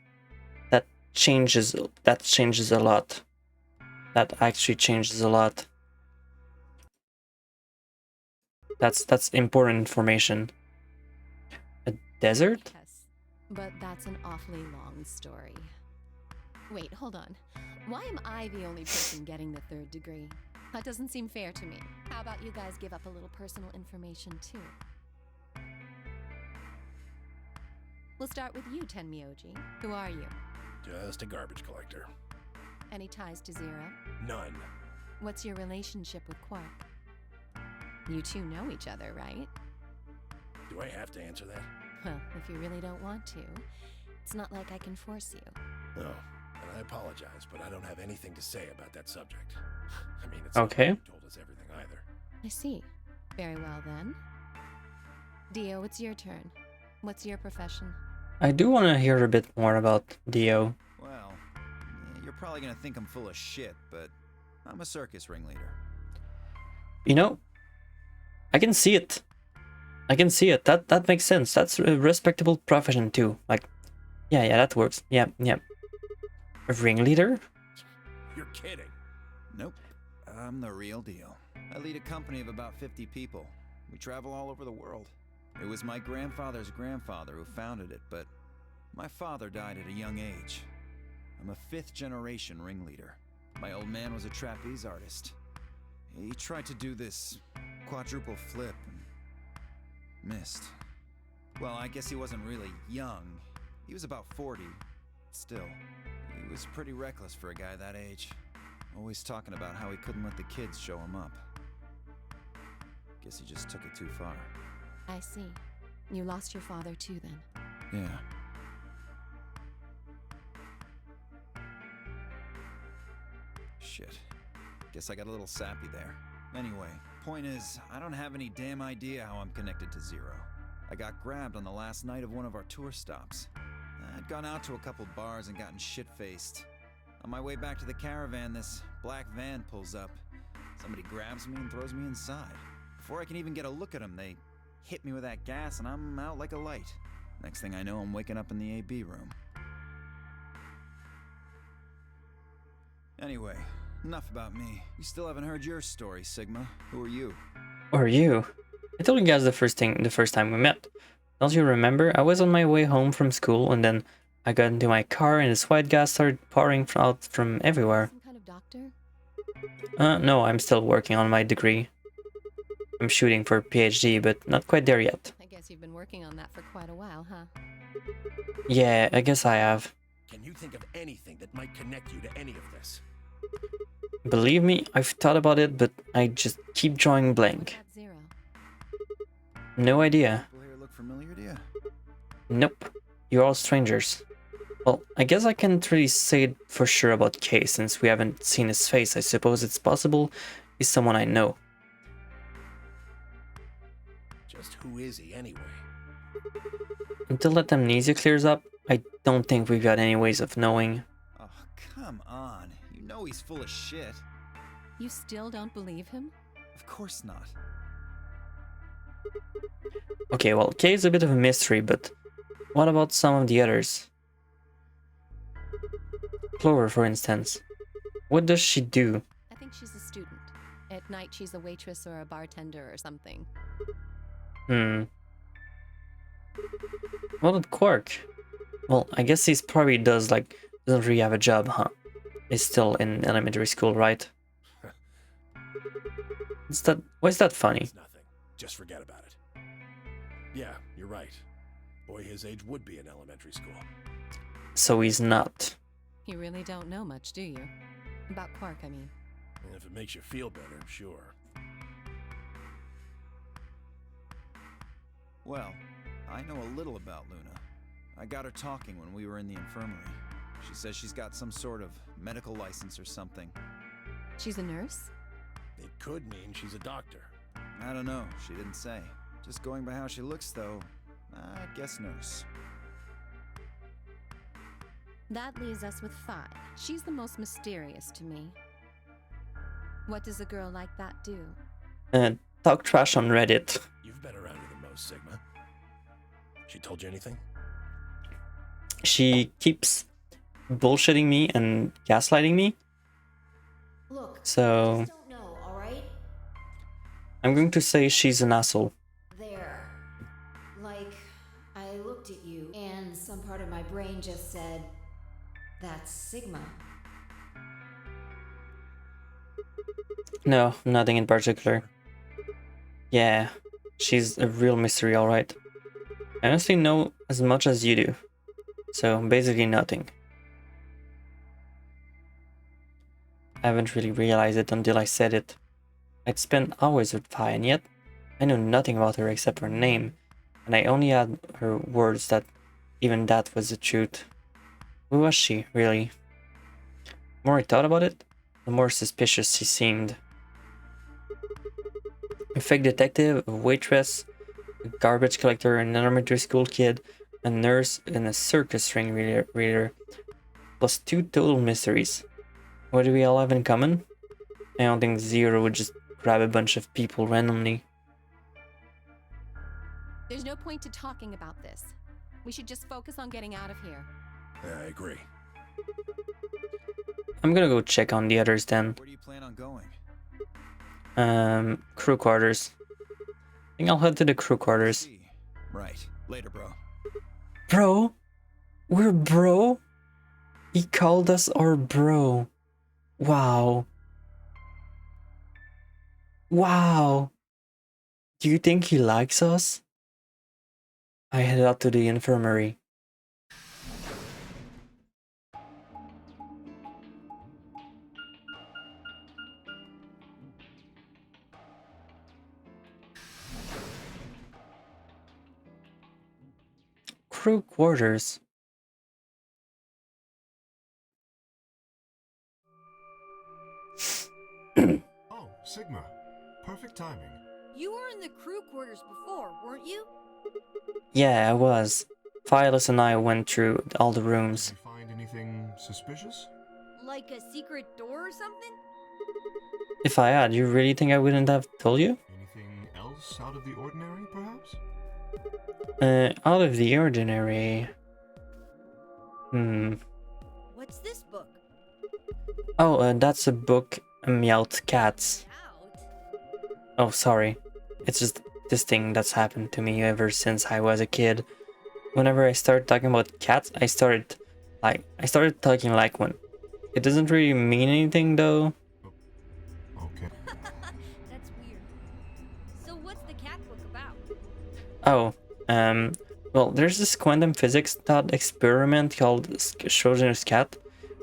changes a lot. That actually changes a lot. That's important information. A desert? Yes, but that's an awfully long story. Wait, hold on. Why am I the only person getting the 3rd degree? That doesn't seem fair to me. How about you guys give up a little personal information too? We'll start with you, Tenmyoji. Who are you? Just a garbage collector. Any ties to Zero? None. What's your relationship with Quark? You two know each other, right? Do I have to answer that? Well, if you really don't want to, It's not like I can force you. No, and I apologize, but I don't have anything to say about that subject. I mean, it's Okay. not like you told us everything either. I see. Very well then. Dio, it's your turn. What's your profession? I do want to hear a bit more about Dio. Well, yeah, you're probably gonna think I'm full of shit, but I'm a circus ringleader. You know, I can see it. I can see it. That makes sense. That's a respectable profession too. Like, yeah, that works. Yeah. A ringleader? You're kidding. Nope, I'm the real deal. I lead a company of about 50 people. We travel all over the world. It was my grandfather's grandfather who founded it, but my father died at a young age. I'm a 5th-generation ringleader. My old man was a trapeze artist. He tried to do this quadruple flip and missed. Well, I guess he wasn't really young. He was about 40. Still, he was pretty reckless for a guy that age. Always talking about how he couldn't let the kids show him up. Guess he just took it too far. I see. You lost your father too then. Yeah. Shit. Guess I got a little sappy there. Anyway, point is, I don't have any damn idea how I'm connected to Zero. I got grabbed on the last night of one of our tour stops. I'd gone out to a couple bars and gotten shit-faced. On my way back to the caravan, this black van pulls up. Somebody grabs me and throws me inside. Before I can even get a look at them, they hit me with that gas and I'm out like a light. Next thing I know, I'm waking up in the AB room. Anyway, enough about me. You still haven't heard your story, Sigma. Who are you? Or you? I told you guys the first time we met. Don't you remember? I was on my way home from school and then I got into my car and this white gas started pouring out from everywhere. Some kind of doctor? No, I'm still working on my degree. I'm shooting for a PhD, but not quite there yet. I guess you've been working on that for quite a while, huh? Yeah, I guess I have. Can you think of anything that might connect you to any of this? Believe me, I've thought about it, but I just keep drawing blank. What about Zero? No idea. People here look familiar to you? Nope. You're all strangers. Well, I guess I can't really say it for sure about Kay since we haven't seen his face. I suppose it's possible he's someone I know. Just who is he anyway? Until that amnesia clears up, I don't think we've got any ways of knowing. Oh, come on. You know he's full of shit. You still don't believe him? Of course not. Okay, well, Kay's a bit of a mystery, but what about some of the others? Clover, for instance. What does she do? I think she's a student. At night, she's a waitress or a bartender or something. What about Quark? Well, I guess he's probably doesn't really have a job, huh? He's still in elementary school, right? Why is that funny? It's nothing. Just forget about it. Yeah, you're right. Boy his age would be in elementary school. So he's not. You really don't know much, do you? About Quark, I mean. And if it makes you feel better, sure. Well, I know a little about Luna. I got her talking when we were in the infirmary. She says she's got some sort of medical license or something. She's a nurse? It could mean she's a doctor. I don't know, she didn't say. Just going by how she looks, though, I guess nurse. That leaves us with 5. She's the most mysterious to me. What does a girl like that do? Talk trash on Reddit. You've been around her the most, Sigma. She told you anything? She keeps bullshitting me and gaslighting me. Look, So I just don't know, alright? I'm going to say she's an asshole. There. Like, I looked at you, and some part of my brain just said, that's Sigma. No, nothing in particular. Yeah, she's a real mystery, alright. I honestly know as much as you do. So basically nothing. I haven't really realized it until I said it. I'd spent hours with Vi, and yet I knew nothing about her except her name, and I only had her words that even that was the truth. Who was she, really? The more I thought about it, the more suspicious she seemed. A fake detective, a waitress, a garbage collector, an elementary school kid, a nurse, and a circus ringleader, plus 2 total mysteries. What do we all have in common? I don't think Zero would just grab a bunch of people randomly. There's no point to talking about this. We should just focus on getting out of here. Yeah, I agree. I'm gonna go check on the others then. Where do you plan on going? Crew quarters. I think I'll head to the crew quarters. Right. Later, bro. Bro? We're bro? He called us our bro. Wow. Wow. Do you think he likes us? I head out to the infirmary. Crew quarters. Oh, Sigma. Perfect timing. You were in the crew quarters before, weren't you? Yeah, I was. Phyllis and I went through all the rooms. Did you find anything suspicious? Like a secret door or something? If I had, you really think I wouldn't have told you? Anything else out of the ordinary, perhaps? Out of the ordinary. What's this book? Oh, that's a book, Meowth Cats. Out? Oh, sorry. It's just this thing that's happened to me ever since I was a kid. Whenever I start talking about cats, I started talking like one. It doesn't really mean anything though. Okay. That's weird. So what's the cat book about? Oh, well, there's this quantum physics thought experiment called Schrodinger's cat.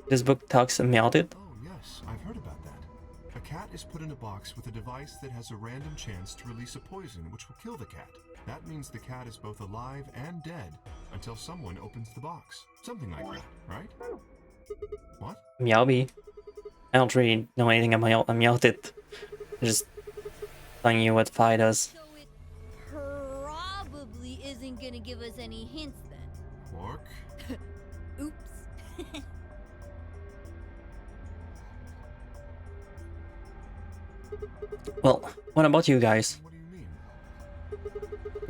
This book talks about it. Oh, yes, I've heard about that. A cat is put in a box with a device that has a random chance to release a poison which will kill the cat. That means the cat is both alive and dead until someone opens the box. Something like that, right? What? Meowby. I don't really know anything about Meowth. I'm just telling you what Phi does. So it probably isn't gonna give us any hints then. Quark? Oops. Well, what about you guys? What do you mean?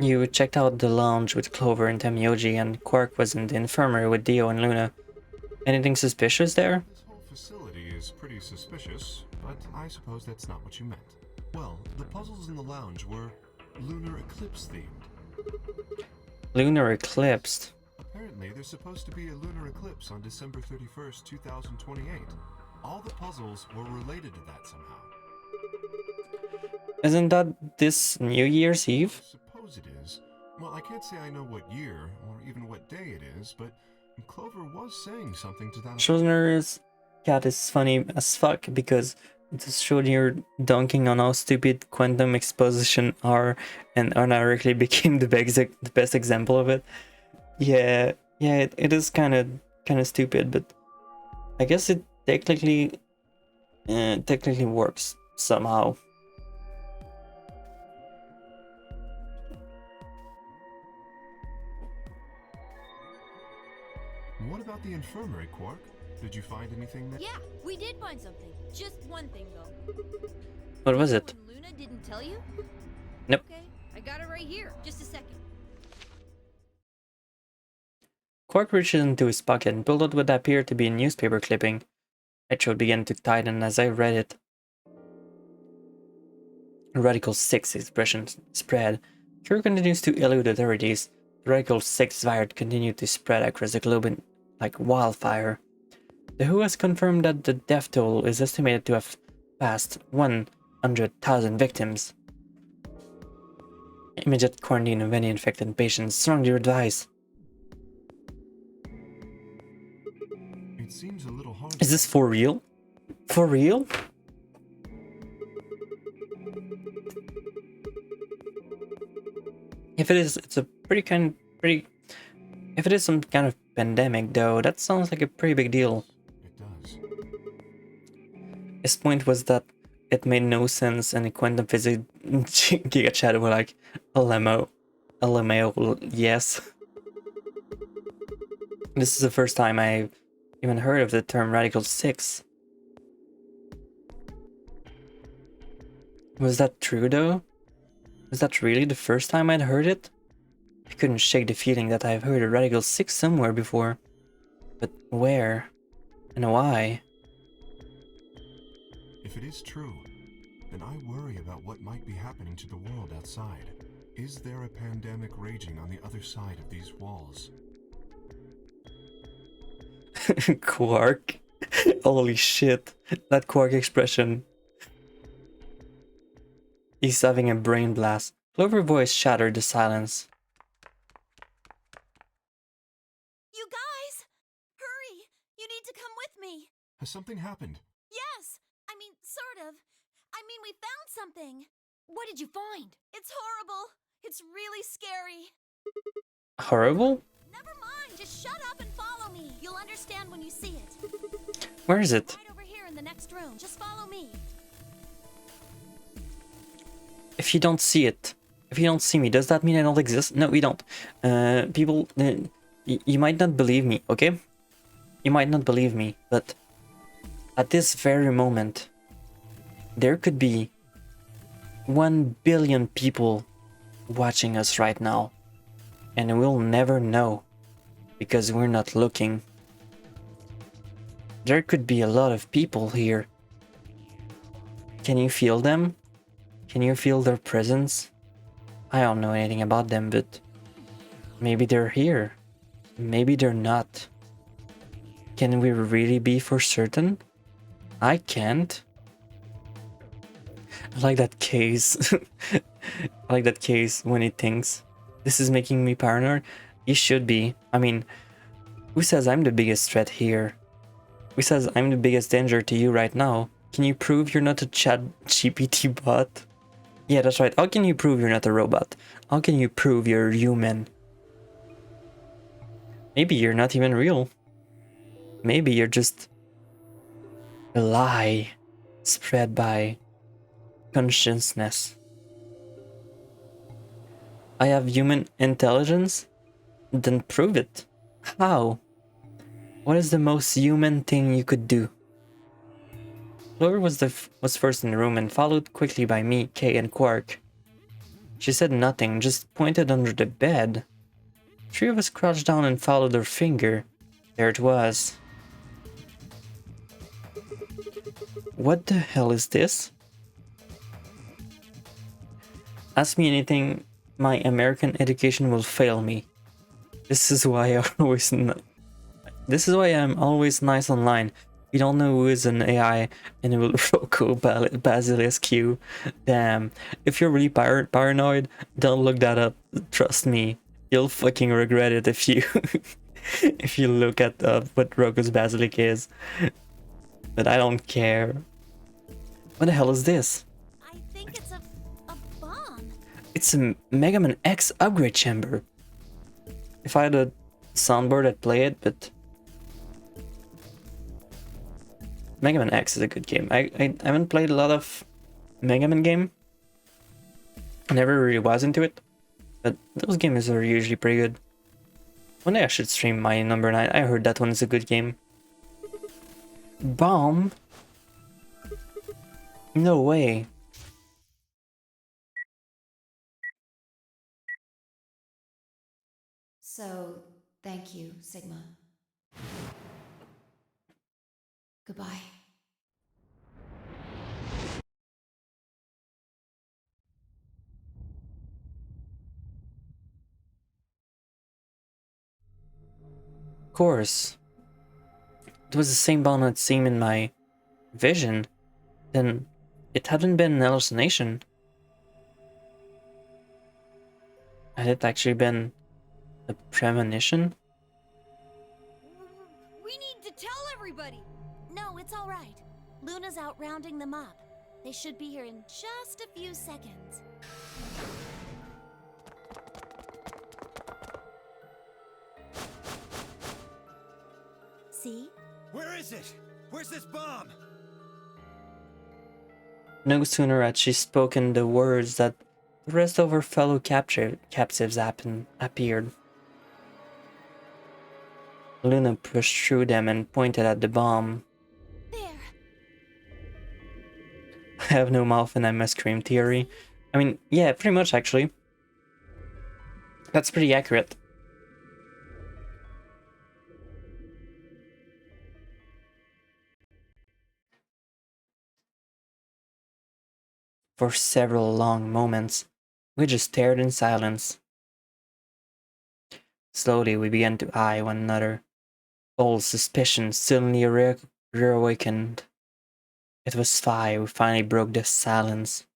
You checked out the lounge with Clover and Temioji, and Quark was in the infirmary with Dio and Luna. Anything suspicious there? This whole facility is pretty suspicious, but I suppose that's not what you meant. Well, the puzzles in the lounge were lunar eclipse themed. Lunar eclipsed. Apparently, there's supposed to be a lunar eclipse on December 31st, 2028. All the puzzles were related to that somehow. Isn't that this New Year's Eve? I suppose it is. Well, I can't say I know what year or even what day it is, but Clover was saying something to that. Schrodinger's cat is funny as fuck because it just showed you're dunking on how stupid quantum exposition are, and unironically became the best example of it. Yeah, it is kind of stupid, but I guess it technically works somehow. What about the infirmary, Quark? Did you find anything there? Yeah, we did find something. Just one thing though. What was it? When Luna didn't tell you? Nope. Okay, I got it right here. Just a second. Quark reached into his pocket and pulled out what appeared to be a newspaper clipping. My throat began to tighten as I read it. Radical 6 expression spread. Cure continues to elude authorities. The Radical 6 virus continued to spread across the globe like wildfire. The WHO has confirmed that the death toll is estimated to have passed 100,000 victims. Immediate quarantine of any infected patients strongly advised. It seems a little hard. Is this for real? For real? If it is, it's a pretty If it is some kind of pandemic, though, that sounds like a pretty big deal. It does. His point was that it made no sense, and quantum physics Giga Chat were like, LMAO, yes. This is the first time I even heard of the term Radical 6. Was that true, though? Was that really the first time I'd heard it? I couldn't shake the feeling that I've heard a Radical 6 somewhere before. But where? And why? If it is true, then I worry about what might be happening to the world outside. Is there a pandemic raging on the other side of these walls? Quark. Holy shit. That Quark expression. He's having a brain blast. Clover's voice shattered the silence. You guys! Hurry! You need to come with me! Has something happened? Yes! I mean, sort of. I mean, we found something. What did you find? It's horrible. It's really scary. Horrible? Never mind. Just shut up and follow me. You'll understand when you see it. Where is it? Right over here in the next room. Just follow me. If you don't see it, if you don't see me, does that mean I don't exist? No, we don't. People, you might not believe me, okay? You might not believe me, but at this very moment, there could be 1 billion people watching us right now, and we'll never know because we're not looking. There could be a lot of people here. Can you feel them? Can you feel their presence? I don't know anything about them, but maybe they're here. Maybe they're not. Can we really be for certain? I can't. I like that case. I like that case when he thinks, this is making me paranoid. He should be. I mean, who says I'm the biggest threat here? Who says I'm the biggest danger to you right now? Can you prove you're not a chat GPT bot? Yeah, that's right. How can you prove you're not a robot? How can you prove you're human? Maybe you're not even real. Maybe you're just a lie spread by consciousness. I have human intelligence? Then prove it. How? What is the most human thing you could do? Clover was first in the room and followed quickly by me, Kay, and Quark. She said nothing, just pointed under the bed. 3 of us crouched down and followed her finger. There it was. What the hell is this? Ask me anything, my American education will fail me. This is why I'm always nice online. You don't know who is an AI and it will Roku Basilisk you. Damn. If you're really paranoid, don't look that up. Trust me. You'll fucking regret it if you if you look at what Roku's Basilisk is. But I don't care. What the hell is this? I think it's a bomb. It's a Mega Man X upgrade chamber. If I had a soundboard, I'd play it, but Mega Man X is a good game. I haven't played a lot of Mega Man game. I never really was into it, but those games are usually pretty good. One day I should stream my number 9. I heard that one is a good game. Bomb? No way. So, thank you, Sigma. Goodbye. Of course. It was the same bomb I'd seen in my vision. Then it hadn't been an hallucination. Had it actually been a premonition? We need to tell everybody. No, it's all right. Luna's out rounding them up. They should be here in just a few seconds. See? Where is it? Where's this bomb? No sooner had she spoken the words that the rest of her fellow captives appeared. Luna pushed through them and pointed at the bomb. There. I have no mouth and I must scream theory. I mean, yeah, pretty much actually. That's pretty accurate. For several long moments, we just stared in silence. Slowly, we began to eye one another. Old suspicion suddenly reawakened. It was 5. We finally broke the silence.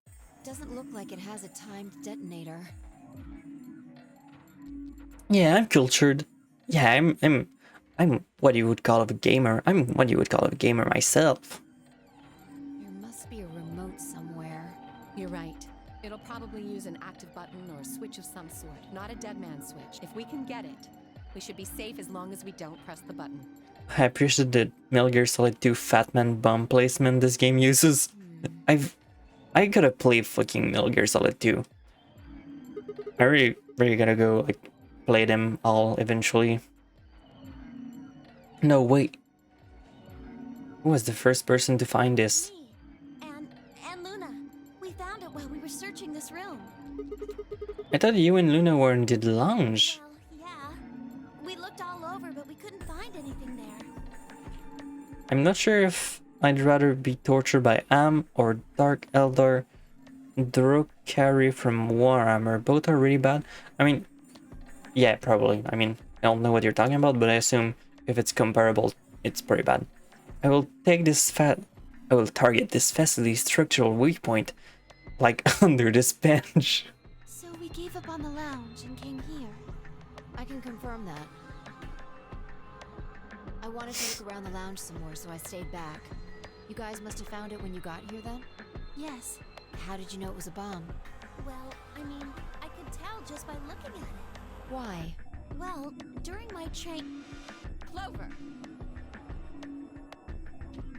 Doesn't look like it has a timed detonator. Yeah, I'm cultured. Yeah, I'm what you would call a gamer. I'm what you would call a gamer myself. There must be a remote somewhere. You're right. It'll probably use an active button or a switch of some sort, not a dead man switch. If we can get it, we should be safe as long as we don't press the button. I appreciate the Metal Gear Solid 2 Fatman bomb placement this game uses. I gotta play fucking Metal Gear Solid 2. I really gotta go like play them all eventually. No, wait. Who was the first person to find this? Me. And Luna. We found it while we were searching this room. I thought you and Luna were in the lounge. Well, yeah. We looked all over, but we couldn't find anything there. I'm not sure if I'd rather be tortured by Am or Dark Eldar. Drukari from Warhammer. Both are really bad. I mean, yeah, probably. I mean, I don't know what you're talking about, but I assume if it's comparable, it's pretty bad. I will target this facility's structural weak point, like under this bench. So we gave up on the lounge and came here. I can confirm that. I wanted to look around the lounge some more, so I stayed back. You guys must have found it when you got here then? Yes. How did you know it was a bomb? Well, I mean, I could tell just by looking at it. Why? Well, during my train... Clover!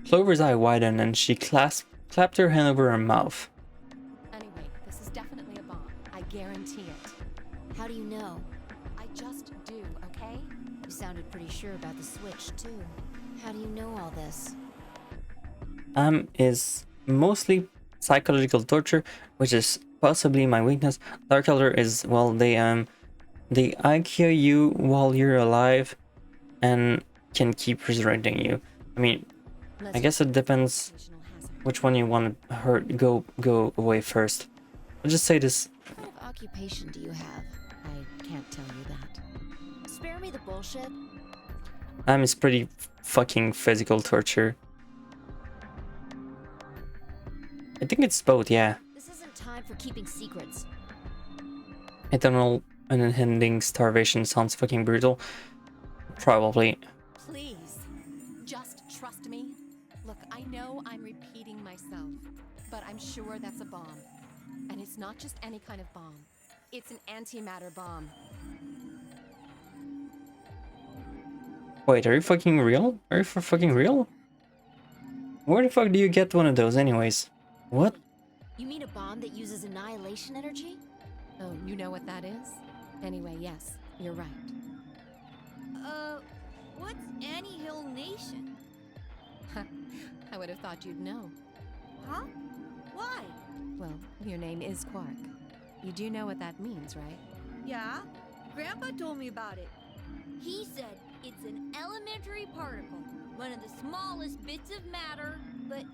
Clover's eye widened and she clapped her hand over her mouth. Anyway, this is definitely a bomb. I guarantee it. How do you know? I just do, okay? You sounded pretty sure about the switch, too. How do you know all this? Is mostly psychological torture, which is possibly my weakness. Dark Elder is, well, they IQ you while you're alive and can keep resurrecting you. I mean, I guess it depends which one you want to hurt, go away first. I'll just say this. What kind of occupation do you have? I can't tell you that. Spare me the bullshit. It's pretty fucking physical torture. I think it's both, yeah. This isn't time for keeping secrets. Eternal unending starvation sounds fucking brutal. Probably. Please, just trust me. Look, I know I'm repeating myself, but I'm sure that's a bomb. And it's not just any kind of bomb. It's an antimatter bomb. Wait, are you fucking real? Are you for fucking real? Where the fuck do you get one of those anyways? What? You mean a bomb that uses annihilation energy? Oh, you know what that is? Anyway, yes, you're right. What's annihilation? I would have thought you'd know. Huh? Why? Well, your name is Quark. You do know what that means, right? Yeah, Grandpa told me about it. He said it's an elementary particle, one of the smallest bits of matter, but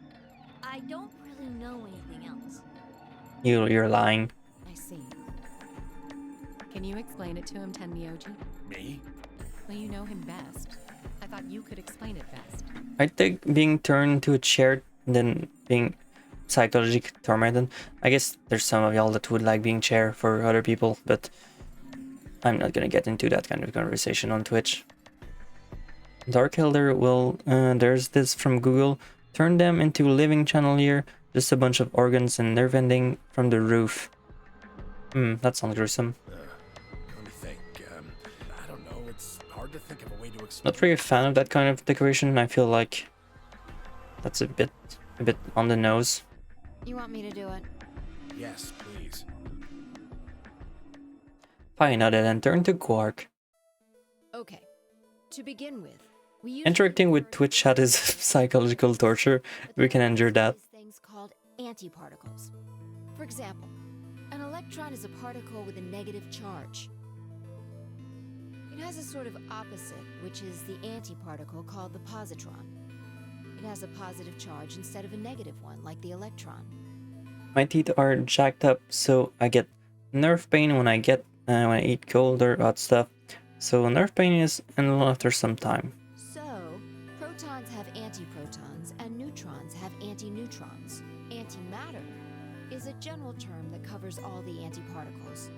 I don't really know anything else. You're lying. I see. Can you explain it to him, Tenmyoji? Me? Well, you know him best. I thought you could explain it best. I think being turned into a chair than being psychologically tormented. I guess there's some of y'all that would like being chair for other people, but I'm not gonna get into that kind of conversation on Twitch. Dark Elder will, there's this from Google. Turn them into living channel here. Just a bunch of organs and nerve ending from the roof. That sounds gruesome. Let me think. I don't know. it's hard to think of a way to explain. Not really a fan of that kind of decoration. I feel like that's a bit on the nose. You want me to do it? Yes, please. Fine, now then turn to Quark. Okay. To begin with, we use Interacting with Twitch chat is psychological torture. We can endure that. things called antiparticles. For example, an electron is a particle with a negative charge. It has a sort of opposite, which is the antiparticle called the positron. It has a positive charge instead of a negative one, like the electron. My teeth are jacked up, so I get nerve pain when I eat cold or hot stuff. So nerve pain is ending after some time. So, protons have antiprotons and neutrons have antineutrons. Antimatter is a general term that covers all the antiparticles.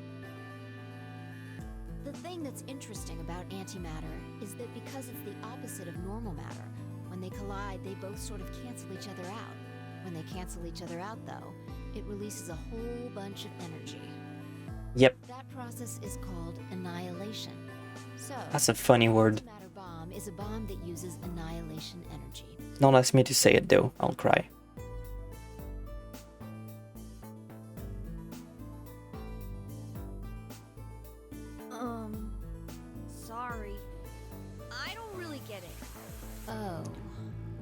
The thing that's interesting about antimatter is that because it's the opposite of normal matter, when they collide, they both sort of cancel each other out. When they cancel each other out, though, it releases a whole bunch of energy. Yep. That process is called annihilation. So, That's a funny word. antimatter bomb is a bomb that uses annihilation energy. Don't ask me to say it though, I'll cry. Sorry. I don't really get it. Oh.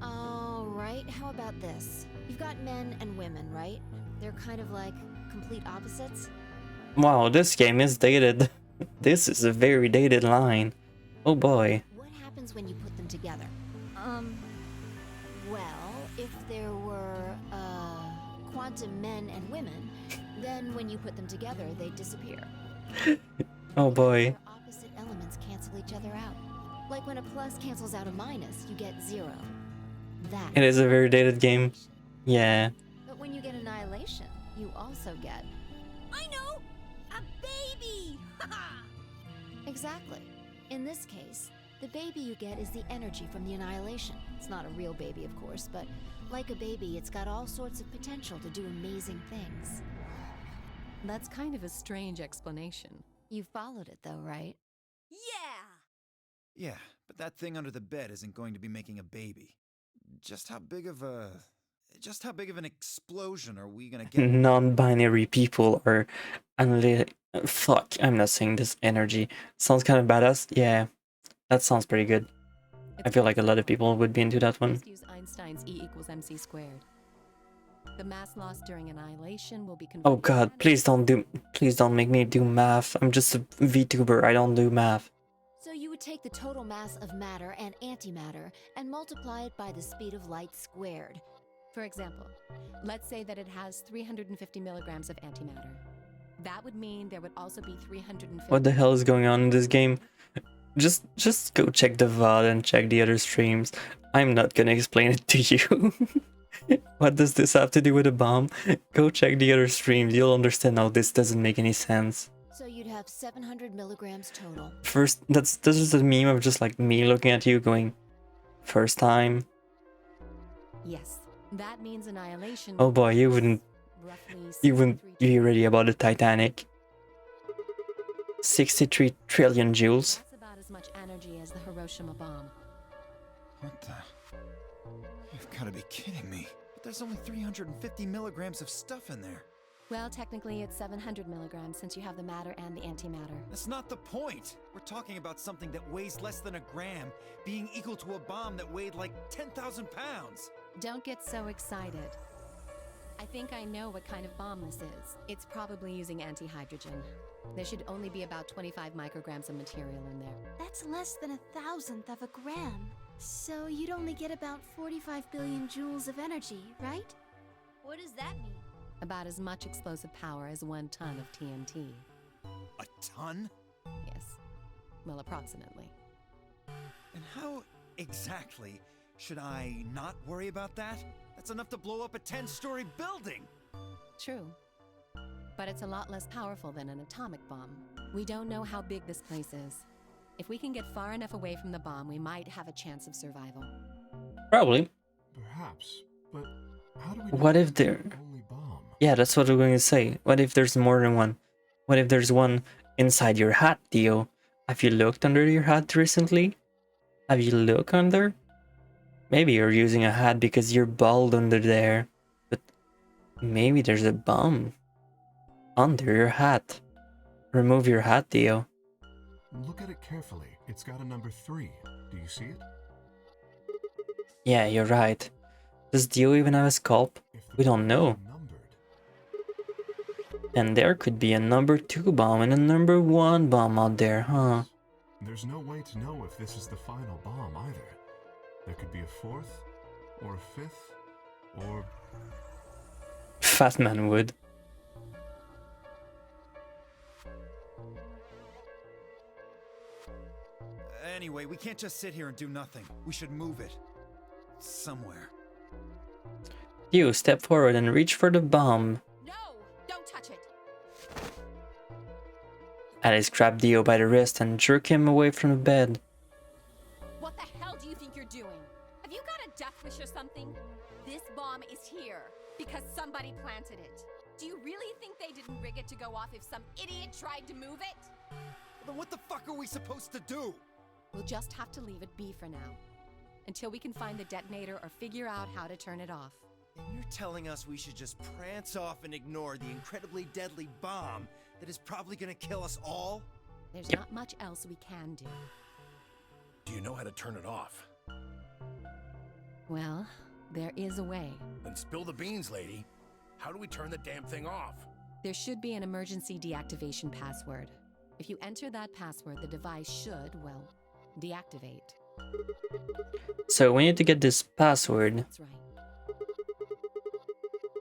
Alright, how about this? You've got men and women, right? They're kind of like complete opposites. Wow, this game is dated. This is a very dated line. Oh boy. What happens when you put them together? Well, if there were, quantum men and women, then when you put them together, they'd disappear. Oh boy. Their opposite elements cancel each other out. Like when a plus cancels out a minus, you get 0. That It is a very dated game. Yeah. But when you get annihilation, you also get... I know! A baby! Exactly. In this case, the baby you get is the energy from the annihilation. It's not a real baby, of course, but like a baby, it's got all sorts of potential to do amazing things. That's kind of a strange explanation. You followed it though, right? Yeah! Yeah, but that thing under the bed isn't going to be making a baby. Just how big of an explosion are we gonna get? Non-binary people are fuck, I'm not saying this energy. Sounds kind of badass. Yeah. That sounds pretty good. I feel like a lot of people would be into that one. Just use Einstein's E equals mc squared. The mass loss during annihilation will be converted. Oh god, please don't make me do math. I'm just a VTuber, I don't do math. So you would take the total mass of matter and antimatter and multiply it by the speed of light squared. For example, let's say that it has 350 milligrams of antimatter. That would mean there would also be 350... What the hell is going on in this game? Just go check the VOD and check the other streams. I'm not gonna explain it to you. What does this have to do with a bomb? Go check the other streams, you'll understand how this doesn't make any sense. So you'd have 700 milligrams total. First, that's just a meme of just like me looking at you going, first time. Yes, that means annihilation... Oh boy, you wouldn't be ready about the Titanic. 63 trillion joules. That's about as much energy as the Hiroshima bomb. What the? You've got to be kidding me. But there's only 350 milligrams of stuff in there. Well, technically it's 700 milligrams since you have the matter and the antimatter. That's not the point. We're talking about something that weighs less than a gram, being equal to a bomb that weighed like 10,000 pounds. Don't get so excited. I think I know what kind of bomb this is. It's probably using antihydrogen. There should only be about 25 micrograms of material in there. That's less than 1,000th of a gram. So you'd only get about 45 billion joules of energy, right? What does that mean? About as much explosive power as 1 ton of TNT. A ton? Yes. Well, approximately. And how exactly should I not worry about that? That's enough to blow up a 10-story building! True. But it's a lot less powerful than an atomic bomb. We don't know how big this place is. If we can get far enough away from the bomb, we might have a chance of survival. Probably. Perhaps, but how do we know What if it's the there... only bomb? Yeah, that's what we're going to say. What if there's more than one? What if there's one inside your hat, Theo? Have you looked under your hat recently? Have you looked under? Maybe you're using a hat because you're bald under there. But maybe there's a bomb under your hat. Remove your hat, Dio. Look at it carefully. It's got a number 3. Do you see it? Yeah, you're right. Does Dio even have a scalp? We don't know. And there could be a number 2 bomb and a number 1 bomb out there, huh? There's no way to know if this is the final bomb either. There could be a 4th, or a 5th, or... Fat Man would. Anyway, we can't just sit here and do nothing. We should move it. Somewhere. Dio, step forward and reach for the bomb. No! Don't touch it! Alice grabbed Dio by the wrist and jerked him away from the bed. What the hell do you think you're doing? Have you got a death wish or something? This bomb is here because somebody planted it. Do you really think they didn't rig it to go off if some idiot tried to move it? Then what the fuck are we supposed to do? We'll just have to leave it be for now. Until we can find the detonator or figure out how to turn it off. And you're telling us we should just prance off and ignore the incredibly deadly bomb that is probably gonna kill us all? There's not much else we can do. Do you know how to turn it off? Well, there is a way. Then spill the beans, lady. How do we turn the damn thing off? There should be an emergency deactivation password. If you enter that password, the device should, well, deactivate. So we need to get this password. That's right.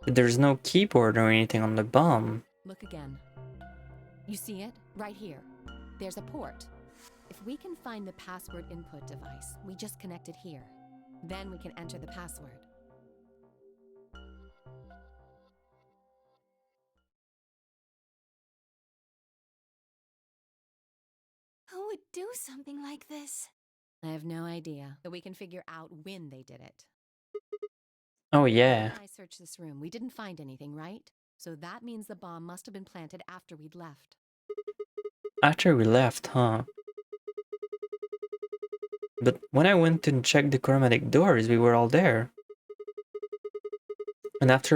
But there's no keyboard or anything on the bomb. Look again. You see it? Right here. There's a port. If we can find the password input device, we just connect it here. Then we can enter the password. Who would do something like this? I have no idea, but we can figure out when they did it. Oh yeah. When I searched this room, we didn't find anything, right? So that means the bomb must have been planted after we'd left. After we left, huh? But when I went to check the chromatic doors, we were all there. And after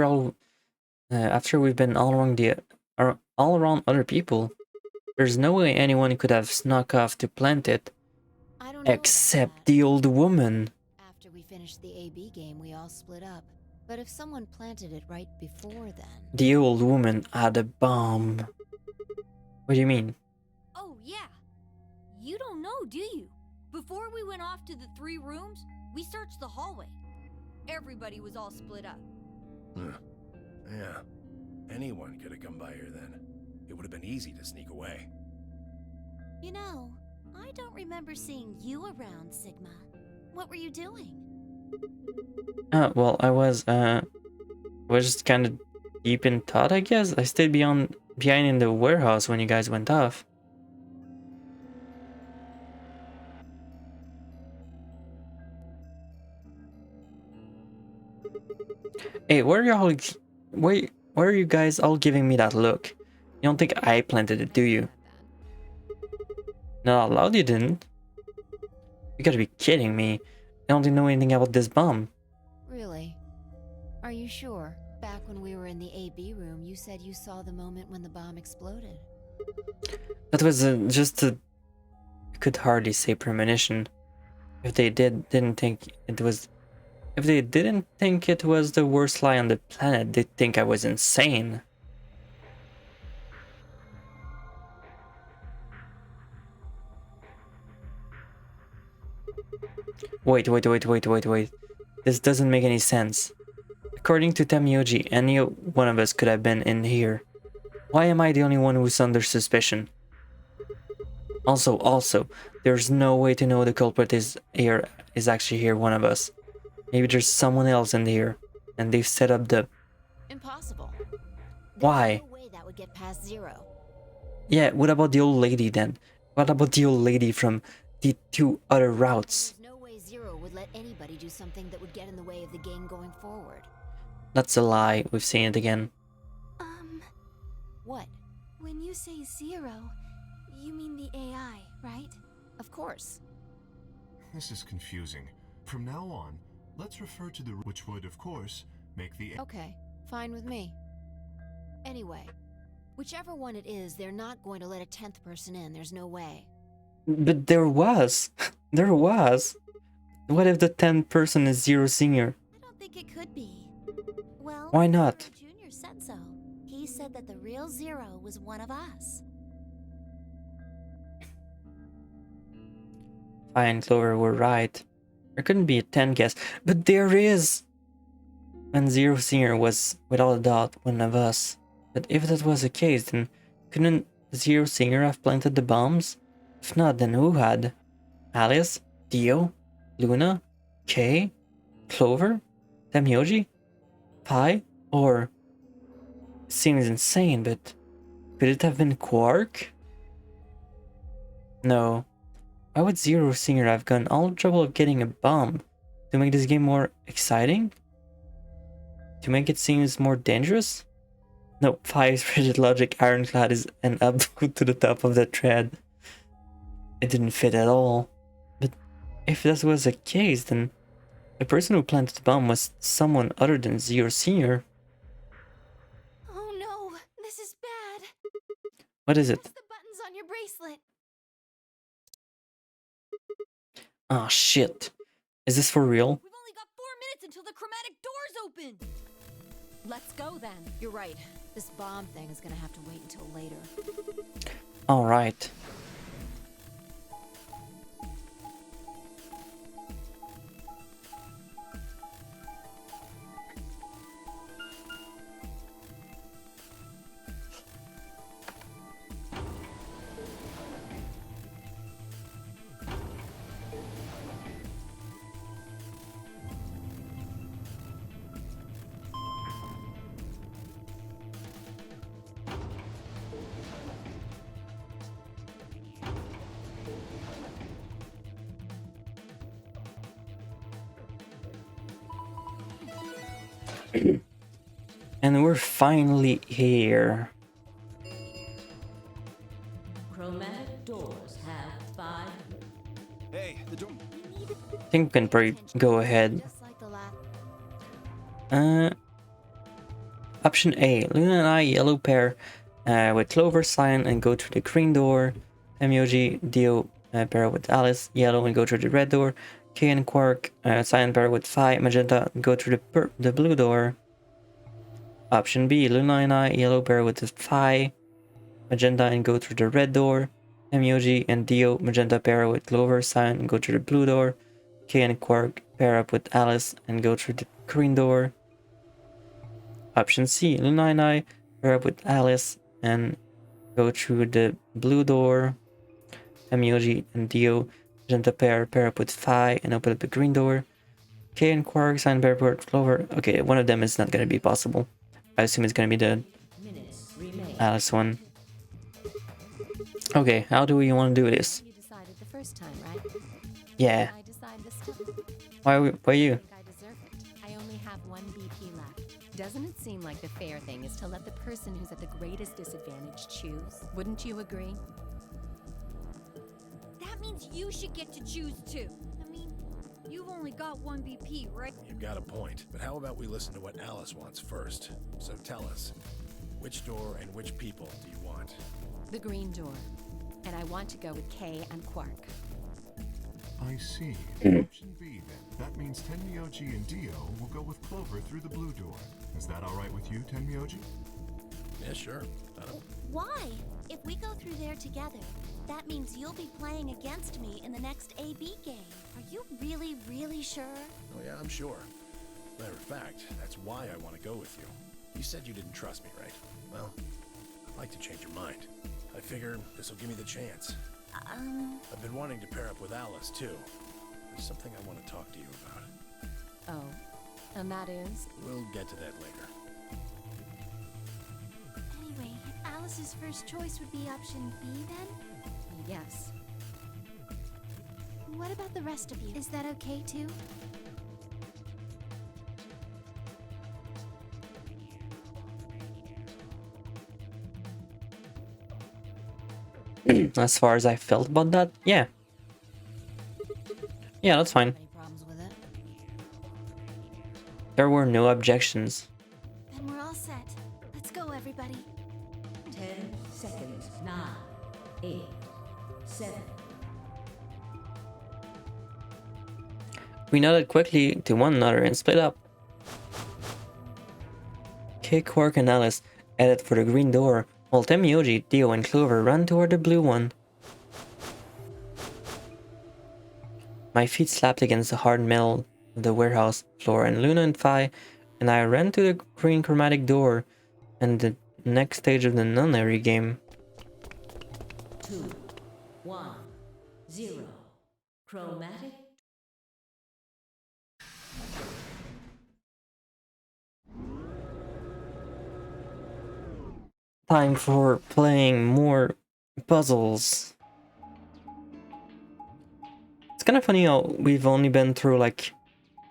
we've been all around other people, there's no way anyone could have snuck off to plant it. I don't know Except about the old woman. After we finished the AB game, we all split up. But if someone planted it right before then... The old woman had a bomb. What do you mean? Oh, yeah. You don't know, do you? Before we went off to the 3 rooms, we searched the hallway. Everybody was all split up. Yeah. Anyone could have come by here then. It would have been easy to sneak away. You know, I don't remember seeing you around, Sigma. What were you doing? Well, I was just kind of deep in thought, I guess. I stayed behind in the warehouse when you guys went off. Hey, why are you guys all giving me that look? You don't think I planted it, do you? Not out loud, you didn't. You gotta be kidding me. I don't know anything about this bomb. Really? Are you sure? Back when we were in the AB room, you said you saw the moment when the bomb exploded. That was just a... I could hardly say premonition. If they didn't think it was... If they didn't think it was the worst lie on the planet, they'd think I was insane. Wait. This doesn't make any sense. According to Tamioji, any one of us could have been in here. Why am I the only one who's under suspicion? Also, there's no way to know the culprit is actually here, one of us. Maybe there's someone else in here, and they've set up the... Impossible. Why? There's no way that would get past 0. Yeah, what about the old lady then? What about the old lady from the 2 other routes? There's no way 0 would let anybody do something that would get in the way of the game going forward. That's a lie, we've seen it again. What? When you say 0, you mean the AI, right? Of course. This is confusing. From now on, let's refer to the which would, of course, make the Okay, fine with me. Anyway, whichever one it is, they're not going to let a 10th person in. There's no way. But there was. There was. What if the 10th person is Zero Singer? I don't think it could be. Well, Why not? Junior said so. He said that the real Zero was one of us. Fine, Clover, we're right. There couldn't be a 10 guess, but there is! And Zero Singer was, without a doubt, one of us. But if that was the case, then couldn't Zero Singer have planted the bombs? If not, then who had? Alice? Dio? Luna? Kay? Clover? Temyoji? Pi? Or... It seems insane, but... Could it have been Quark? No. Why would Zero Singer have gone all the trouble of getting a bomb? To make this game more exciting? To make it seem more dangerous? No, Pi's rigid logic ironclad is an upvote to the top of that thread. It didn't fit at all. But if that was the case, then the person who planted the bomb was someone other than Zero Senior. Oh no, this is bad. What is it? Press the buttons on your bracelet. Oh shit. Is this for real? We've only got 4 minutes until the chromatic doors open. Let's go then. You're right. This bomb thing is gonna have to wait until later. Alright. And we're finally here. Chromatic doors have 5. Hey, the door. I think we can probably go ahead. Just like the last. Option A. Luna and I, yellow pair with Clover, sign and go through the green door. Temyoji, Dio, pair with Alice, yellow and go through the red door. Kay and Quark, sign pair with Phi, magenta, go through the blue door. Option B. Luna and I, yellow pair with the Phi, magenta and go through the red door. Temyoji and Dio, magenta pair with Clover, sign and go through the blue door. Kay and Quark pair up with Alice and go through the green door. Option C. Luna and I pair up with Alice and go through the blue door. Temyoji and Dio, magenta pair up with Phi and open up the green door. Kay and Quark sign pair with Clover. Okay, one of them is not going to be possible. I assume it's going to be the Alice one. Okay, how do we want to do this? You decided the first time, right? Yeah. I decide this time. Why you? I think I deserve it. I only have 1 BP left. Doesn't it seem like the fair thing is to let the person who's at the greatest disadvantage choose? Wouldn't you agree? That means you should get to choose too. I mean, you've only got 1 BP, right? You've got a point, but how about we listen to what Alice wants first? So tell us, which door and which people do you want? The green door. And I want to go with Kay and Quark. I see. Option B, then. That means Tenmyoji and Dio will go with Clover through the blue door. Is that all right with you, Tenmyoji? Yeah, sure. I don't... Why? If we go through there together, that means you'll be playing against me in the next AB game. Are you really, really sure? Oh yeah, I'm sure. Matter of fact, that's why I want to go with you. You said you didn't trust me, right? Well, I'd like to change your mind. I figure this will give me the chance. I've been wanting to pair up with Alice, too. There's something I want to talk to you about. Oh, and that is? We'll get to that later. Anyway, Alice's first choice would be option B then? Yes. What about the rest of you? Is that okay too? as far as I felt about that. Yeah. Yeah, that's fine. Any problems with it? There were no objections. Then we're all set. Let's go, everybody. 10 seconds. 9, 8, 7. We nodded quickly to one another and split up. Kay, Quark, and Alice headed for the green door, while Tim, Yoji, Theo, and Clover ran toward the blue one. My feet slapped against the hard metal of the warehouse floor, and Luna and Phi and I ran to the green chromatic door and the next stage of the nunnery game. 2, 1, 0. Chromatic. Time for playing more puzzles. It's kind of funny how we've only been through like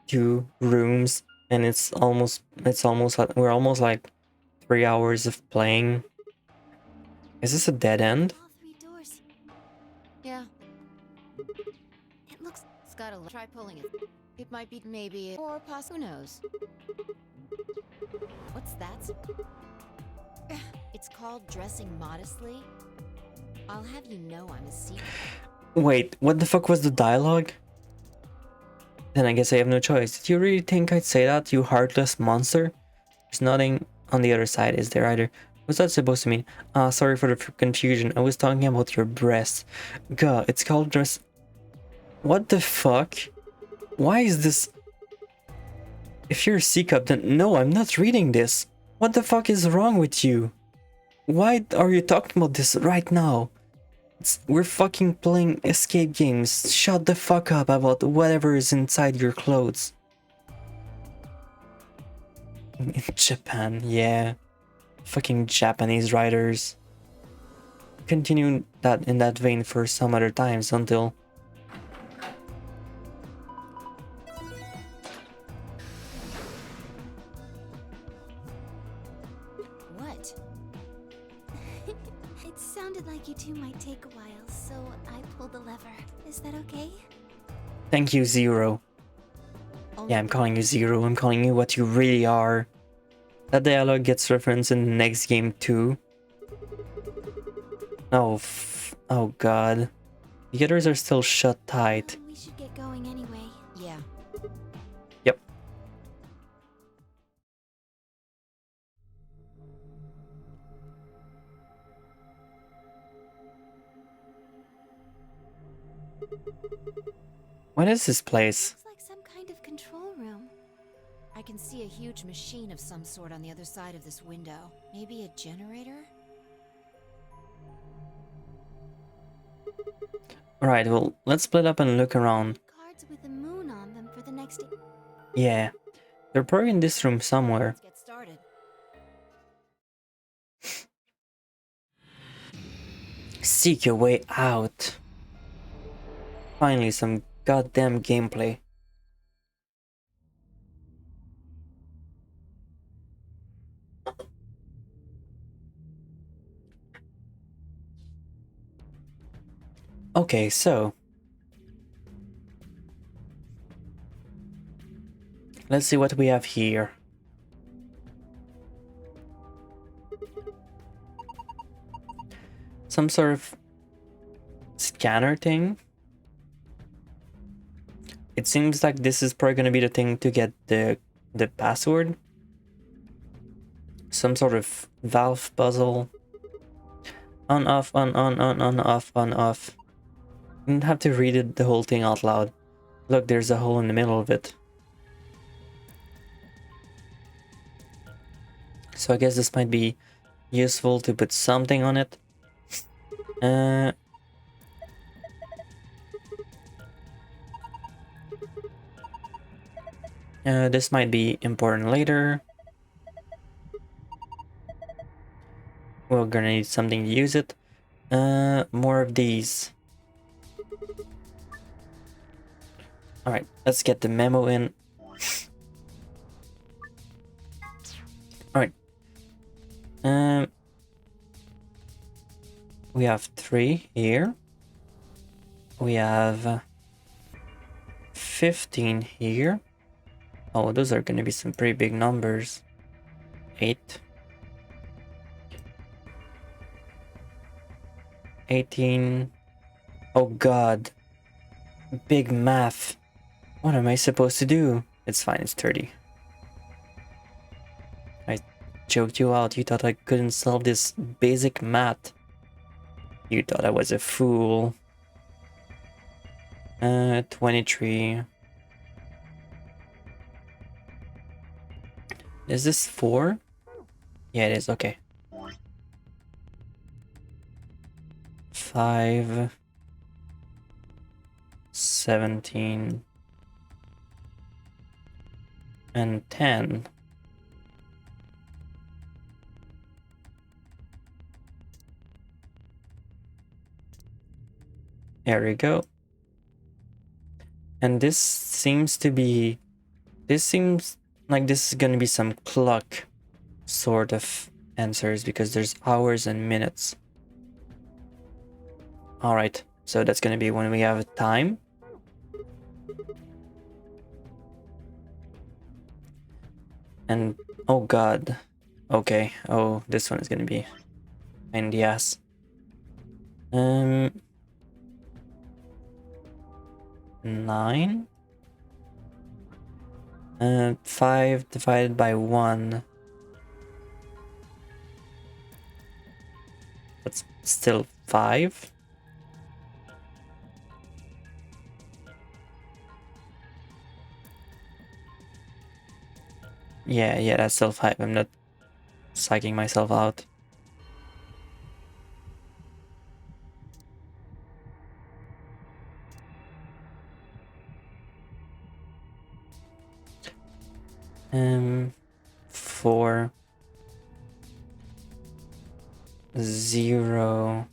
2 rooms, and it's almost like we're almost like 3 hours of playing. Is this a dead end? All 3 doors. Yeah, It looks. it's gotta try pulling it. It might be maybe, or possibly, who knows? What's that? It's called dressing modestly. I'll have you know I'm a secret. Wait, what the fuck was the dialogue? Then I guess I have no choice. Did you really think I'd say that, you heartless monster? There's nothing on the other side, is there either? What's that supposed to mean? Ah, sorry for the confusion. I was talking about your breast. God, it's called dress... What the fuck? Why is this... If you're a C-cup, then no, I'm not reading this. What the fuck is wrong with you? Why are you talking about this right now? We're fucking playing escape games. Shut the fuck up about whatever is inside your clothes. In Japan, yeah. Fucking Japanese writers. Continue that in that vein for some other times until... What? It sounded like you two might take a while, so I pulled the lever. Is that okay? Thank you, Zero. Yeah, I'm calling you Zero. I'm calling you what you really are. That dialogue gets referenced in the next game too. Oh, oh god. The others are still shut tight. We should get going anyway. Yeah. Yep. What is this place? Looks like some kind of control room. I can see a huge machine of some sort on the other side of this window. Maybe a generator? Alright, well, let's split up and look around. Cards with a moon on them for the next. Yeah. They're probably in this room somewhere. Let's get started. Seek your way out. Finally, some goddamn gameplay. Okay, so let's see what we have here. Some sort of scanner thing. It seems like this is probably gonna be the thing to get the password. Some sort of valve puzzle. On off, on off, on off. You don't have to read it, the whole thing out loud. Look, there's a hole in the middle of it. So I guess this might be useful to put something on it. This might be important later. We're gonna need something to use it. More of these. Alright, let's get the memo in. Alright. We have 3 here. We have 15 here. Oh, those are going to be some pretty big numbers. 8. 18. Oh god. Big math. What am I supposed to do? It's fine, it's 30. I joked you out. You thought I couldn't solve this basic math. You thought I was a fool. 23. Is this 4? Yeah, it is. Okay. 5. 17. And 10. There we go. And this seems like this is gonna be some clock sort of answers because there's hours and minutes. Alright, so that's gonna be when we have a time. And oh god. Okay, oh, this one is gonna be in the ass. 9. 5 divided by 1. That's still 5. Yeah, that's still 5. I'm not psyching myself out. Um, 4, 0,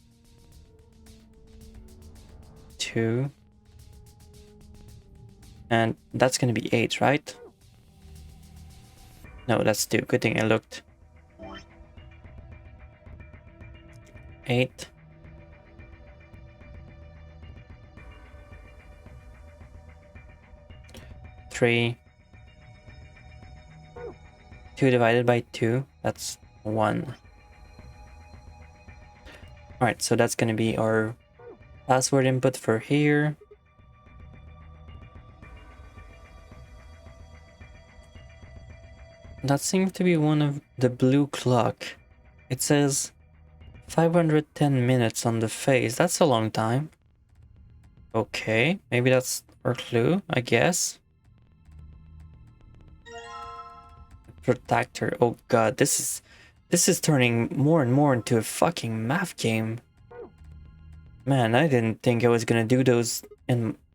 2, and that's gonna be 8, right? No, that's 2. Good thing I looked. 8. 3. 2 divided by 2, that's 1. Alright, so that's gonna be our password input for here. That seems to be one of the blue clock. It says 510 minutes on the face. That's a long time. Okay, maybe that's our clue, I guess. Protector. Oh god, this is turning more and more into a fucking math game. Man, I didn't think I was gonna do those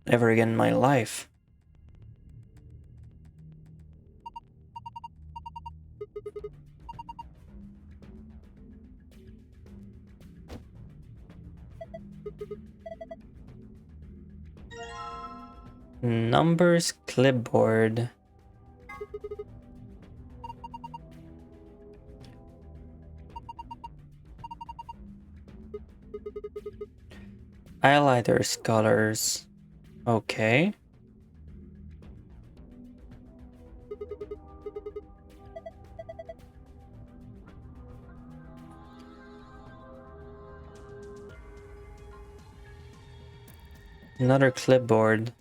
ever again in my life. Numbers clipboard. Highlighters colors. Okay. Another clipboard.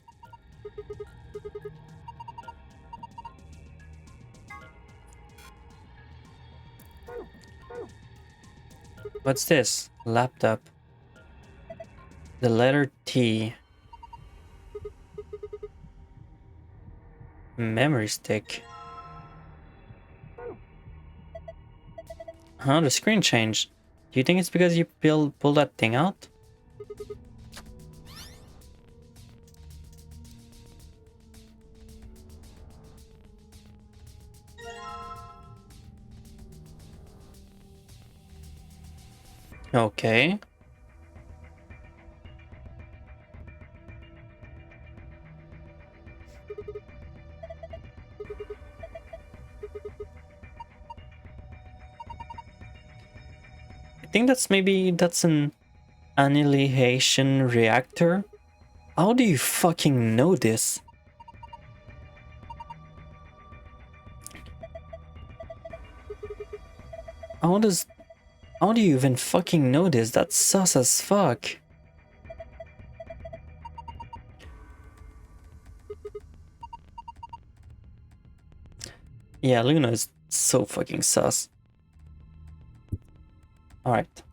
What's this? Laptop. The letter T. Memory stick. Huh? The screen changed. Do you think it's because you pull that thing out? Okay. I think that's an annihilation reactor? How do you fucking know this? How do you even fucking know this? That's sus as fuck. Yeah, Luna is so fucking sus. Alright.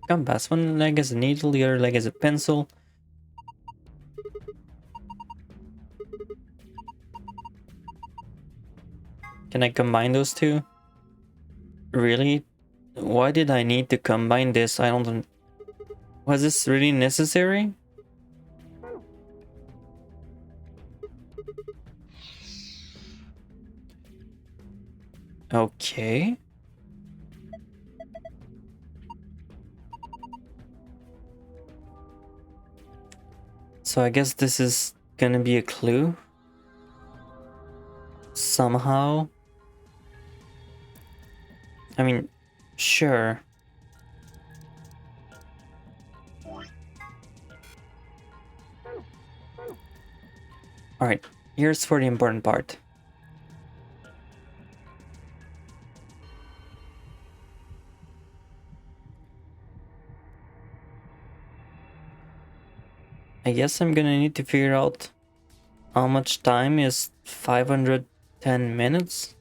Compass. One leg is a needle, the other leg is a pencil. Can I combine those two? Really? Why did I need to combine this? I don't... Was this really necessary? Okay. So I guess this is gonna be a clue. Somehow. I mean, sure. Alright, here's for the important part. I guess I'm gonna need to figure out how much time is 510 minutes.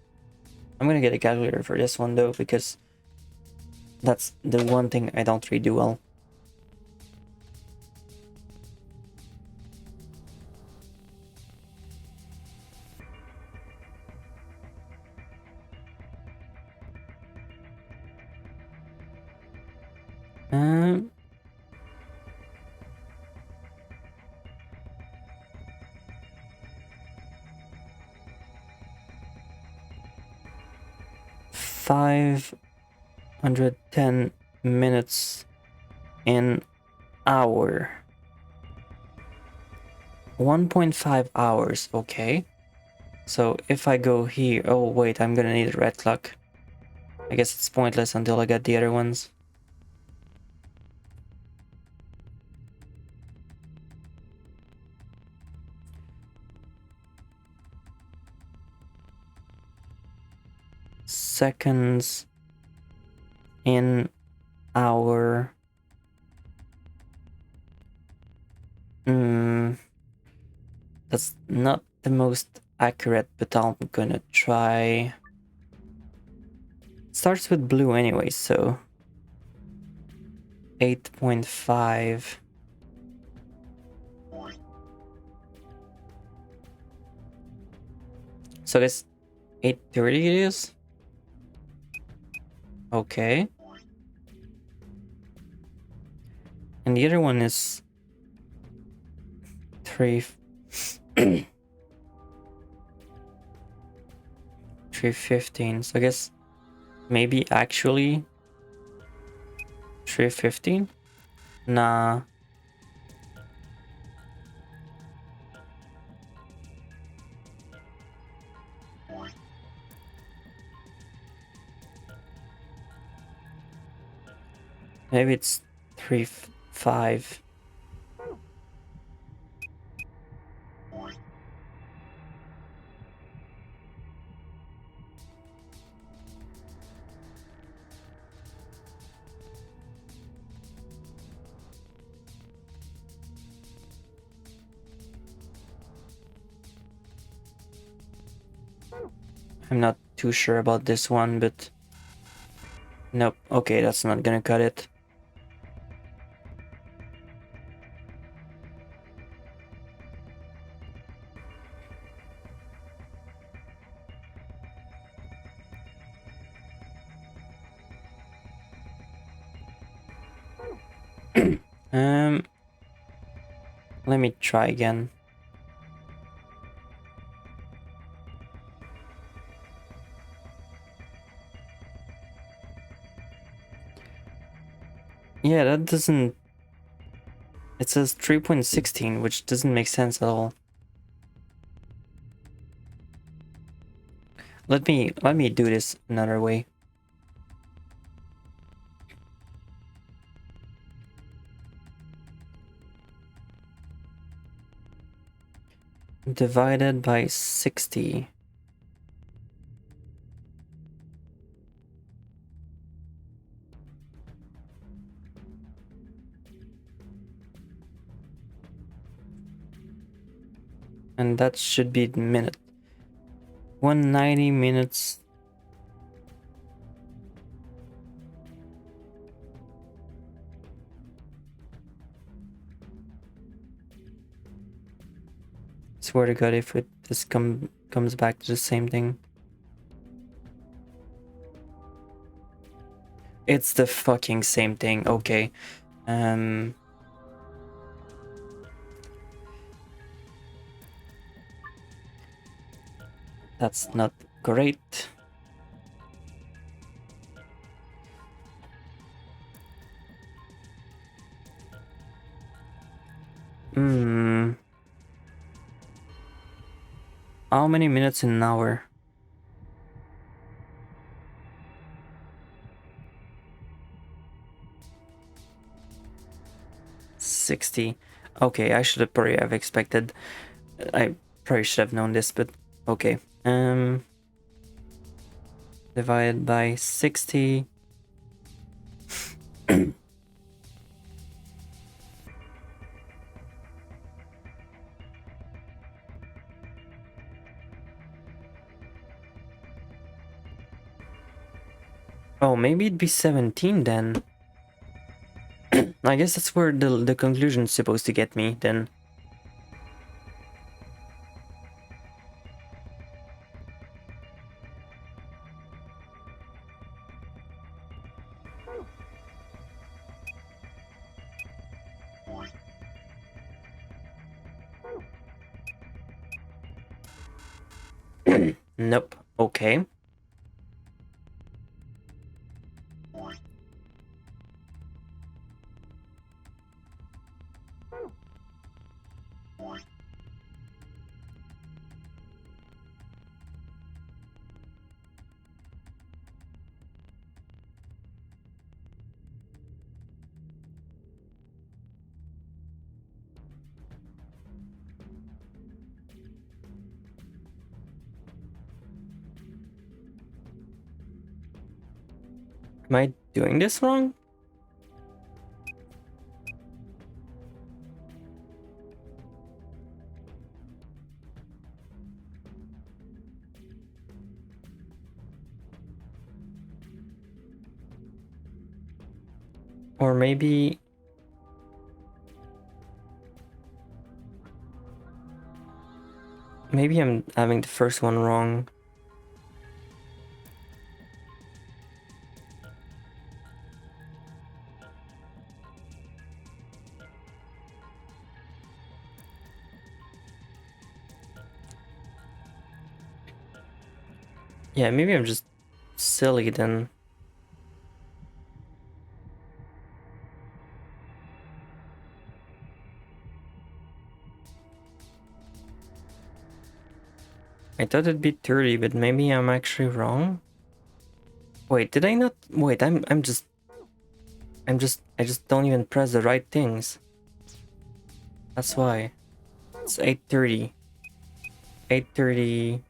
I'm gonna get a calculator for this one though, because that's the one thing I don't really do well. Um, $510 an hour. 1.5 hours, okay. So if I go here, oh wait, I'm gonna need a red clock. I guess it's pointless until I get the other ones. Seconds in hour. That's not the most accurate, but I'm gonna try. It starts with blue anyway, so 8.5. So this 8:30 it is? Okay. And the other one is 3:15. So I guess maybe actually 3:15? Nah. Maybe it's 3:05. I'm not too sure about this one, but nope. Okay, that's not gonna cut it. Let me try again. Yeah, that doesn't... It says 3.16, which doesn't make sense at all. Let me do this another way. Divided by 60. And that should be the minute. 190 minutes. Swear to God, if this comes back to the same thing. It's the fucking same thing. Okay. That's not great. How many minutes in an hour? 60. Okay, I should have probably have expected. I probably should have known this, but okay. Divided by 60. Oh, maybe it'd be 17 then. I guess that's where the conclusion's supposed to get me then. Nope. Okay. Am I doing this wrong? Or maybe... Maybe I'm having the first one wrong. Yeah, maybe I'm just silly then. I thought it'd be 30, but maybe I'm actually wrong. Wait, did I not? Wait, I just don't even press the right things. That's why. It's 8:30. 8:30.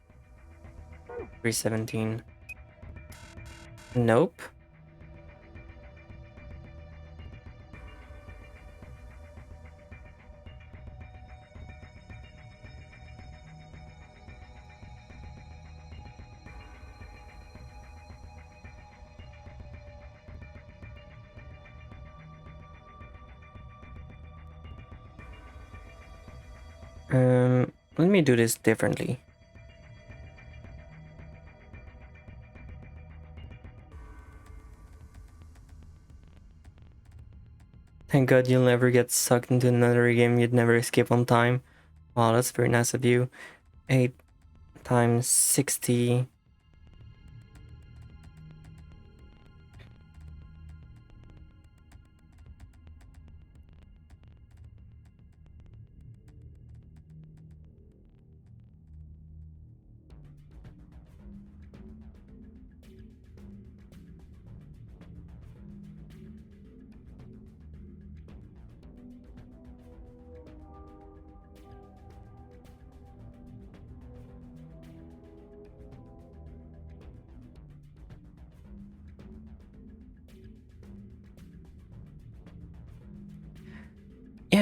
3:17. Nope. Let me do this differently. Thank God you'll never get sucked into another game you'd never escape on time. Wow, that's very nice of you. 8 times 60.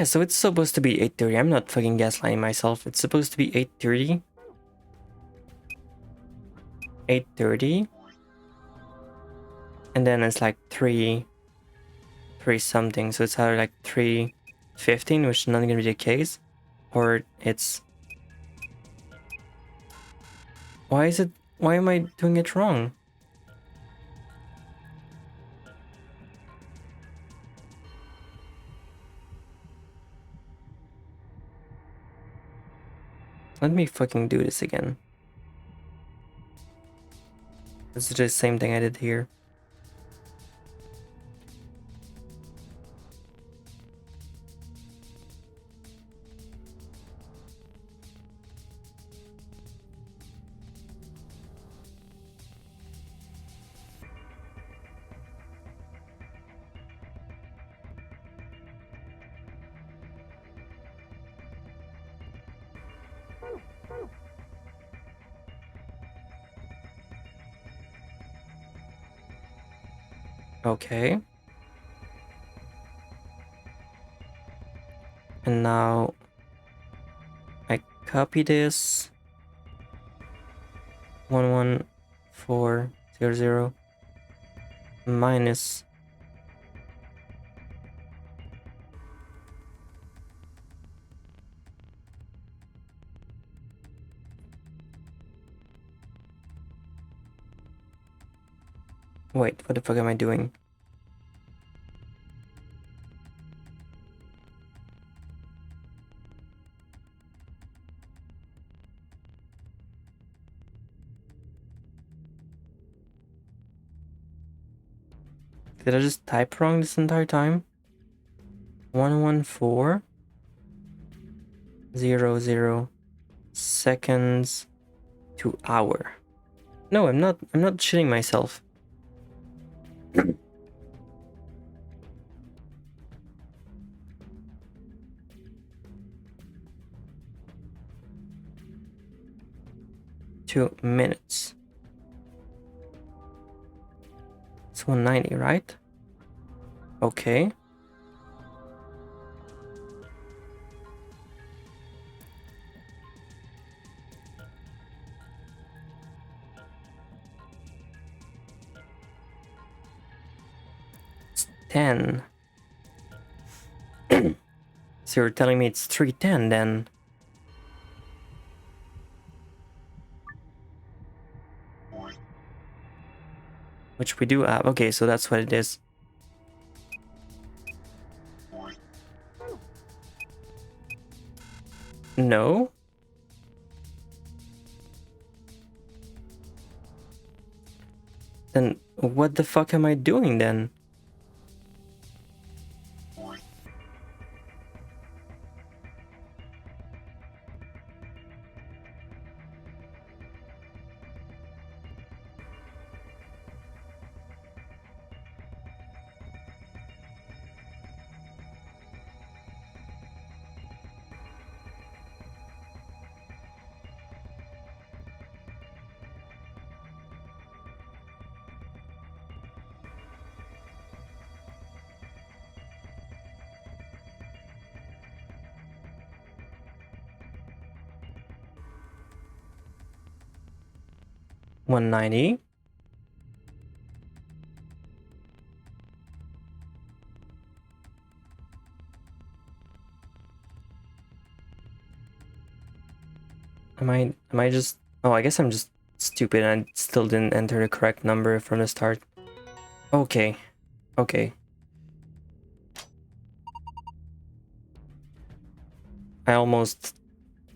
Yeah, so it's supposed to be 8:30. I'm not fucking gaslighting myself. It's supposed to be 8:30. 8:30. And then it's like 3 something. So it's either like 3:15, which is not gonna be the case. Or it's... Why am I doing it wrong? Let me fucking do this again. This is the same thing I did here. Okay. And now I copy this 11400 minus wait, what the fuck am I doing? Did I just type wrong this entire time? 11400 seconds to hour. No, I'm not shitting myself. Two minutes. It's 190, right? Okay. It's 10. So you're telling me it's 310 then? Which we do have. Okay, so that's what it is. No? Then what the fuck am I doing then? $190. Am I just... Oh, I guess I'm just stupid and I still didn't enter the correct number from the start. Okay. Okay. I almost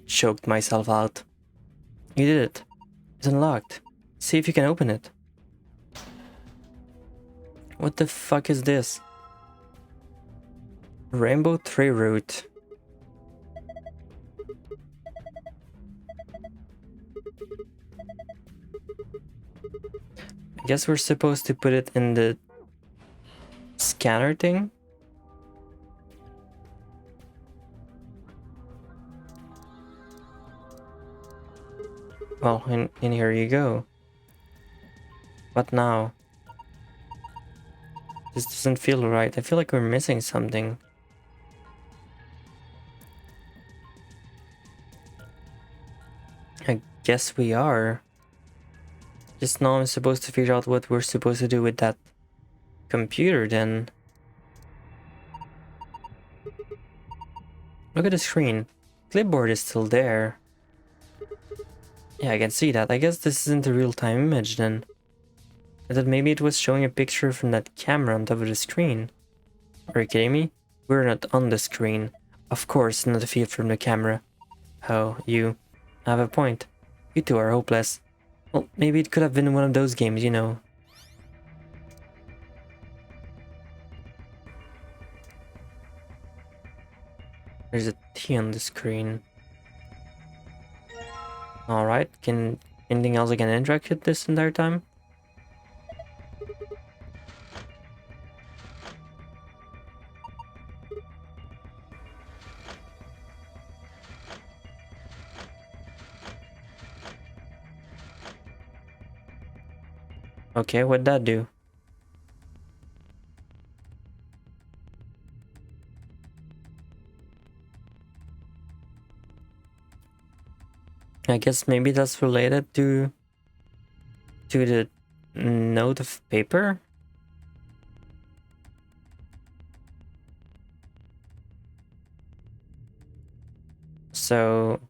choked myself out. You did it. It's unlocked. See if you can open it. What the fuck is this? Rainbow tree root. I guess we're supposed to put it in the scanner thing. Well, in here you go. What now? This doesn't feel right. I feel like we're missing something. guess we are. Just now I'm supposed to figure out what we're supposed to do with that computer then. Look at the screen. Clipboard is still there. Yeah, I can see that. I guess this isn't a real-time image then. I thought maybe it was showing a picture from that camera on top of the screen. Are you kidding me? We're not on the screen. Of course, not a feed from the camera. Oh, you have a point. You two are hopeless. Well, maybe it could have been one of those games, you know. There's a T on the screen. Alright, can anything else I can interact with this entire time? Okay, what'd that do? I guess maybe that's related to the note of paper? So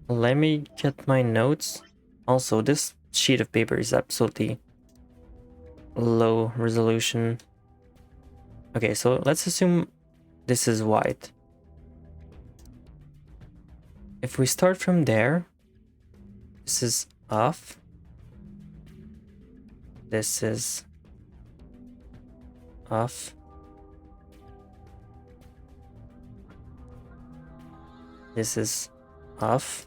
let me get my notes. Also, this sheet of paper is absolutely low resolution. Okay, so let's assume this is white. If we start from there, this is off. This is off. This is off.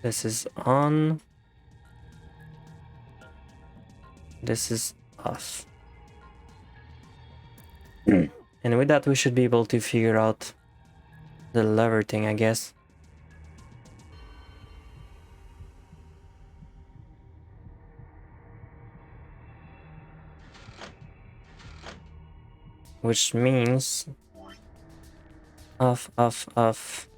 This is on. This is off. And with that, we should be able to figure out the lever thing, I guess. Which means off, off, off.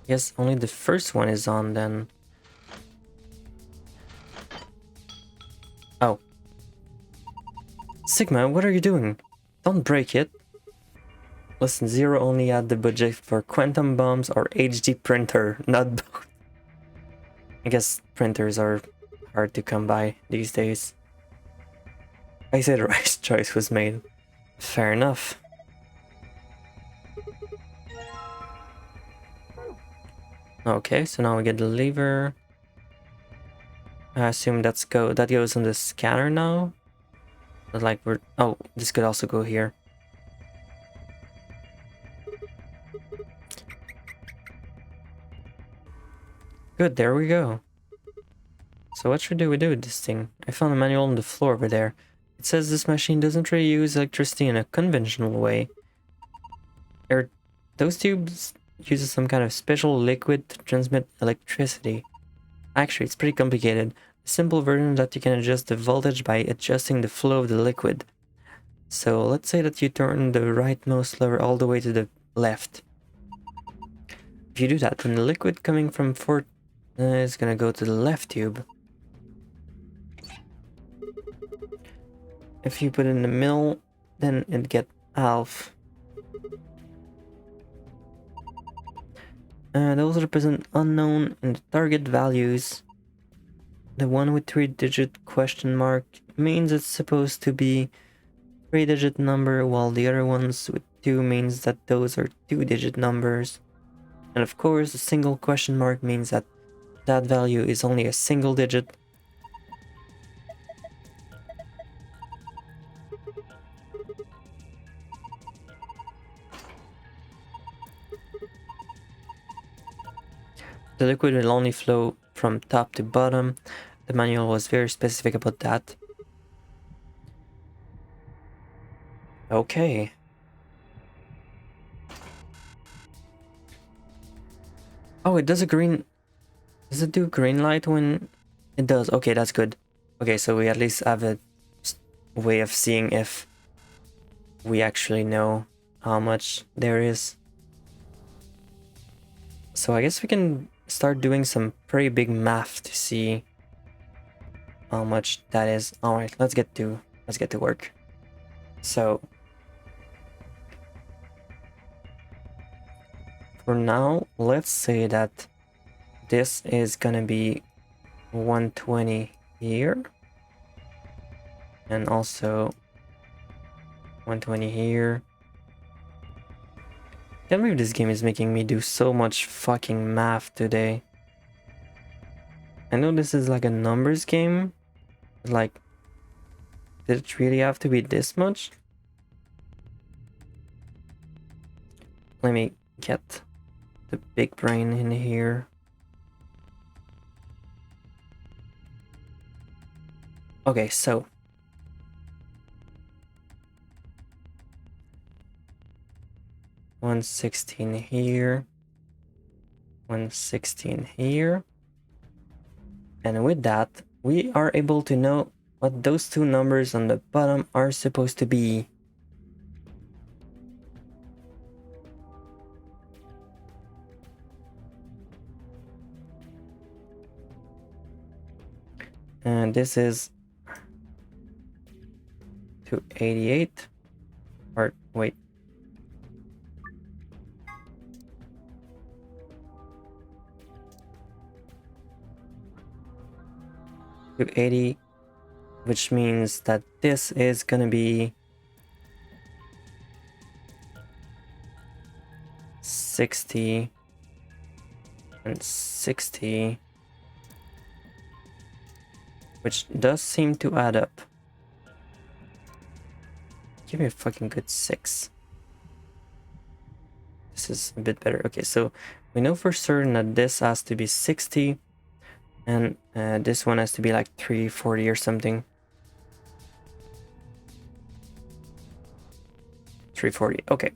Yes, only the first one is on then. Oh. Sigma, what are you doing? Don't break it. Listen, Zero only had the budget for quantum bombs or HD printer, not both. I guess printers are hard to come by these days. I say the right choice was made. Fair enough. Okay, so now we get the lever. I assume that goes on the scanner now. But like oh, this could also go here. Good, there we go. So what should we do with this thing? I found a manual on the floor over there. It says this machine doesn't really use electricity in a conventional way. Those tubes uses some kind of special liquid to transmit electricity. Actually, it's pretty complicated. A simple version that you can adjust the voltage by adjusting the flow of the liquid. So let's say that you turn the rightmost lever all the way to the left. If you do that, then the liquid coming from Fort is gonna go to the left tube. If you put it in the middle, then it get half. Those represent unknown and target values. The one with 3-digit question mark means it's supposed to be 3-digit number, while the other ones with 2 means that those are 2-digit numbers. And of course, a single question mark means that that value is only a single digit. The liquid will only flow from top to bottom. The manual was very specific about that. Okay. Oh, it does a green... Does it do green light when... It does. Okay, that's good. Okay, so we at least have a way of seeing if we actually know how much there is. So I guess we can start doing some pretty big math to see how much that is. All right, let's get to work. So for now, let's say that this is gonna be 120 here, and also 120 here. I can't believe this game is making me do so much fucking math today. I know this is like a numbers game, but like, did it really have to be this much? Let me get the big brain in here. Okay, so 116 here, 116 here, and with that we are able to know what those two numbers on the bottom are supposed to be. And this is 288, or wait, 280, which means that this is gonna be 60 and 60, which does seem to add up. Give me a fucking good 6. This is a bit better. Okay, so we know for certain that this has to be 60, and this one has to be like 340 or something. 340, okay.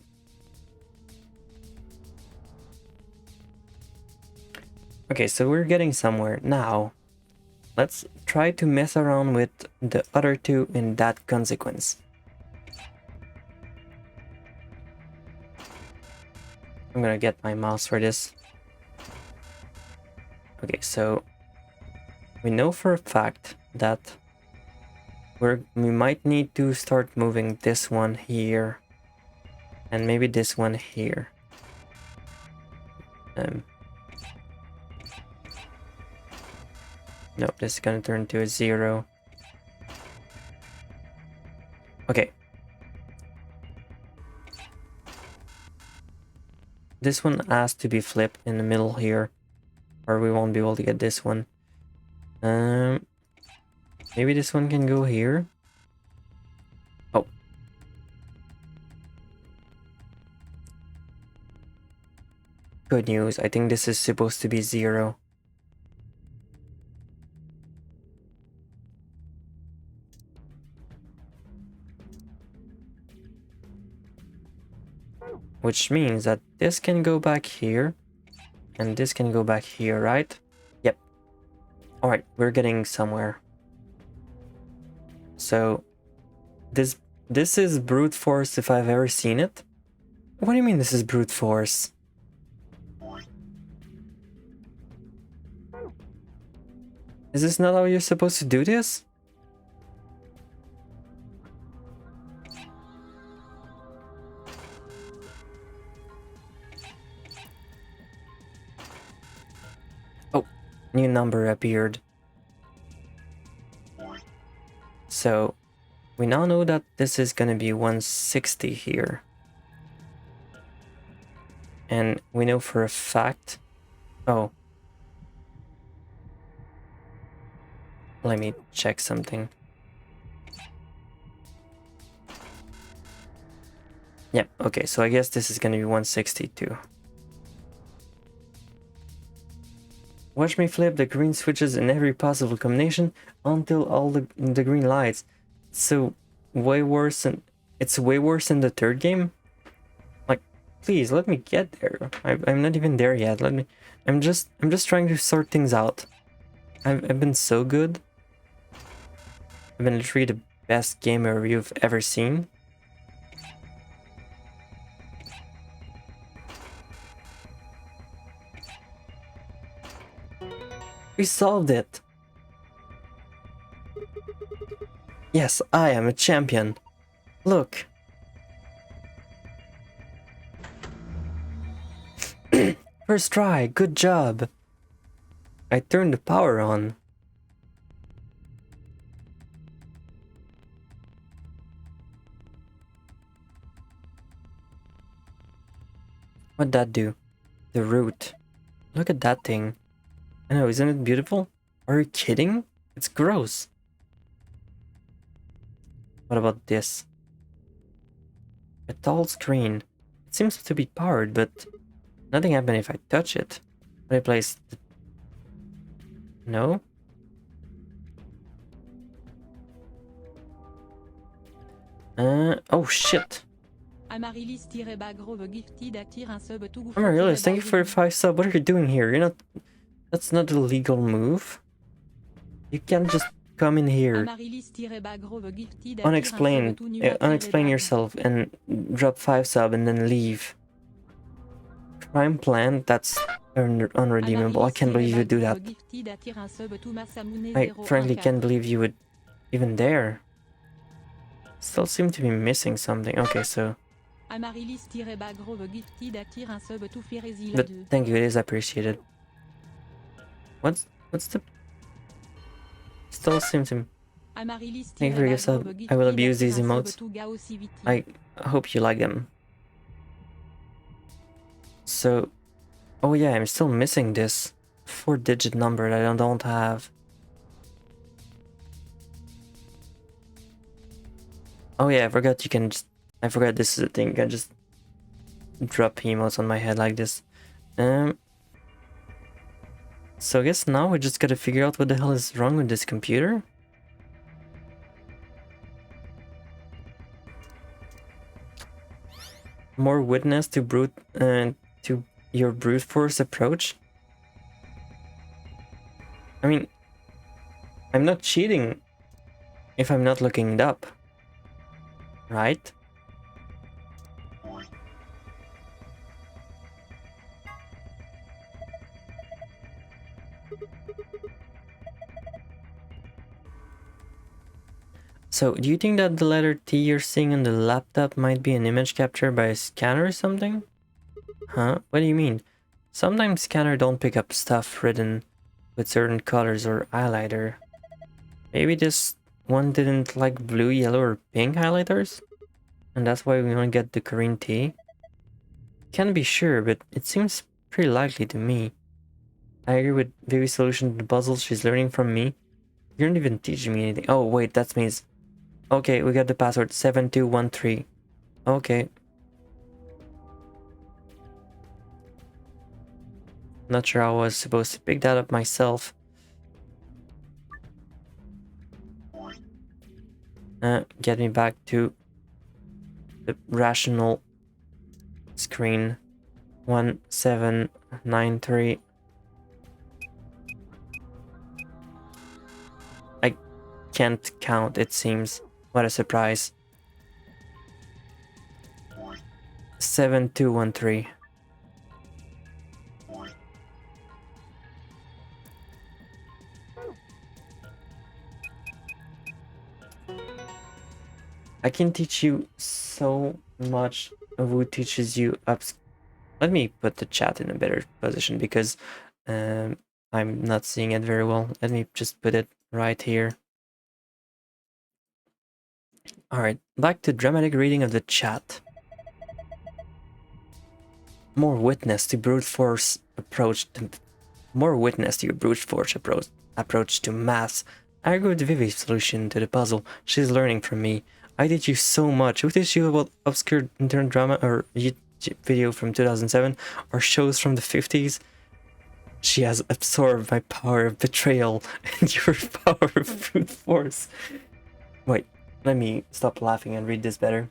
Okay, so we're getting somewhere. Now, let's try to mess around with the other two in that consequence. I'm gonna get my mouse for this. Okay, so we know for a fact that we might need to start moving this one here, and maybe this one here. No, this is gonna turn to a 0. Okay. This one has to be flipped in the middle here, or we won't be able to get this one. Maybe this one can go here. Oh. Good news, I think this is supposed to be 0. Which means that this can go back here, and this can go back here, right? Yep. Alright, we're getting somewhere. So, this is brute force if I've ever seen it. What do you mean this is brute force? Is this not how you're supposed to do this? Oh, new number appeared. So, we now know that this is gonna be 160 here. And we know for a fact... Oh. Let me check something. Yep, okay, so I guess this is gonna be 162. Watch me flip the green switches in every possible combination until all the green lights. So way worse than... It's way worse than the third game? Like, please, let me get there. I'm not even there yet. Let me... I'm just trying to sort things out. I've been so good. I've been literally best gamer you've ever seen? We solved it! Yes, I am a champion. Look. First try, good job. I turned the power on. What'd that do? The root. Look at that thing. I know, isn't it beautiful? Are you kidding? It's gross. What about this? A tall screen. It seems to be powered, but nothing happened if I touch it. When I place the... No? Oh shit. Amaryllis, thank you for the 5 sub. What are you doing here? You're not... That's not a legal move. You can't just come in here unexplained, unexplain yourself and drop 5 sub and then leave. Crime plan? That's unredeemable. I can't believe you would do that. I frankly can't believe you would even dare. Still seem to be missing something. Okay, so... But thank you, it is appreciated. What's the... Still seems to... Thank you for your sub. I will abuse these emotes. I hope you like them. So... Oh yeah, I'm still missing this 4-digit number that I don't have. Oh yeah, I forgot you can just... I forgot this is a thing. You can just drop emotes on my head like this. So I guess now we just gotta figure out what the hell is wrong with this computer. More witness to to your brute force approach. I mean, I'm not cheating if I'm not looking it up, right? So, do you think that the letter T you're seeing on the laptop might be an image captured by a scanner or something? Huh? What do you mean? Sometimes scanners don't pick up stuff written with certain colors or highlighter. Maybe this one didn't like blue, yellow, or pink highlighters? And that's why we want to get the Korean T? Can't be sure, but it seems pretty likely to me. I agree with Vivi's solution to the puzzle. She's learning from me. You're not even teaching me anything. Oh, wait, that means... Okay, we got the password 7213. Okay. Not sure how I was supposed to pick that up myself. Get me back to the rational screen. 1793. I can't count, it seems. What a surprise. 7213. I can teach you so much of who teaches you up. Let me put the chat in a better position because I'm not seeing it very well. Let me just put it right here. Alright, back to dramatic reading of the chat. More witness to brute force approach to... More witness to your brute force approach to maths. I agree with Vivi's solution to the puzzle. She's learning from me. I teach you so much. Who teach you about obscure internet drama or YouTube video from 2007 or shows from the 50s? She has absorbed my power of betrayal and your power of brute force. Wait, let me stop laughing and read this better.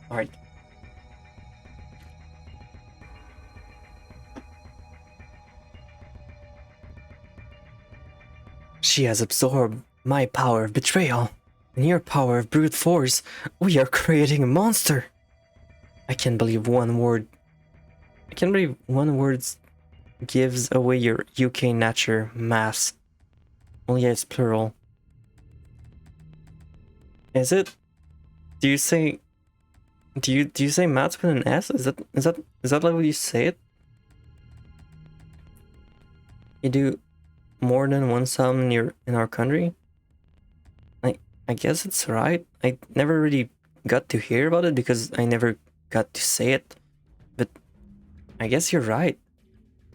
Alright. She has absorbed my power of betrayal and your power of brute force. We are creating a monster. I can't believe one word gives away your UK nature, mass. Only it's plural. Is it? Do you say maths with an S? Is that like what you say it? You do more than one sum in our country? I guess it's right. I never really got to hear about it because I never got to say it. But I guess you're right.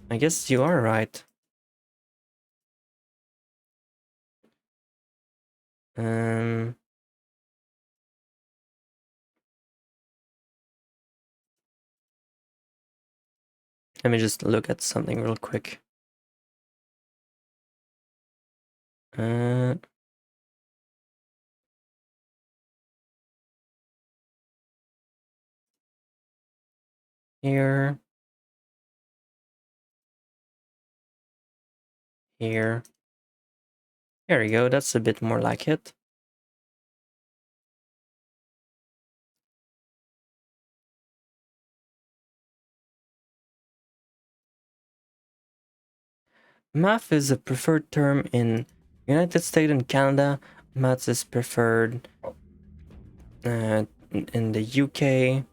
I guess you are right. Let me just look at something real quick. Here. Here. There we go, that's a bit more like it. Math is a preferred term in United States and Canada. Maths is preferred in the UK,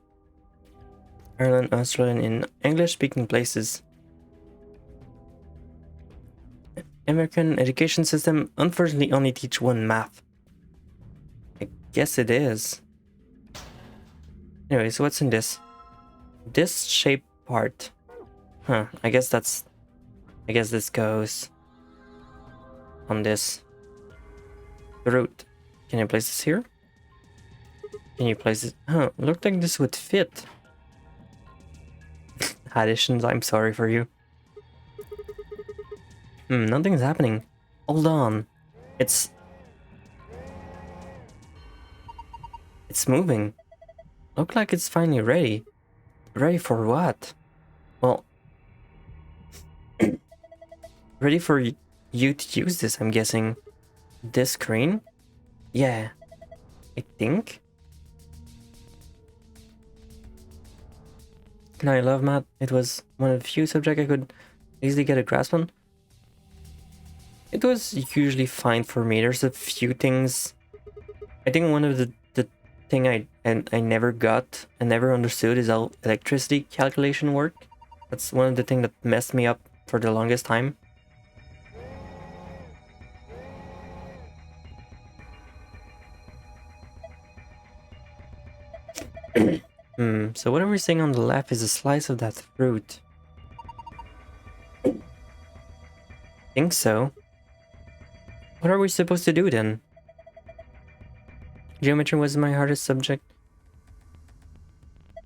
Ireland, Australia, and in English-speaking places. American education system unfortunately only teach one math. I guess it is. Anyways, what's in this? This shape part. Huh, I guess this goes on this. The root. Can you place this here? Can you place it? Huh, looked like this would fit. Additions, I'm sorry for you. Nothing's happening. Hold on. It's moving. Look like it's finally ready. Ready for what? Well, ready for you to use this, I'm guessing. This screen? Yeah, I think. Now I love math. It was one of the few subjects I could easily get a grasp on. It was usually fine for me. There's a few things. I think one of the thing I never got and never understood is how electricity calculation work. That's one of the things that messed me up for the longest time. So whatever we're seeing on the left is a slice of that fruit. Think so. What are we supposed to do then? Geometry was my hardest subject.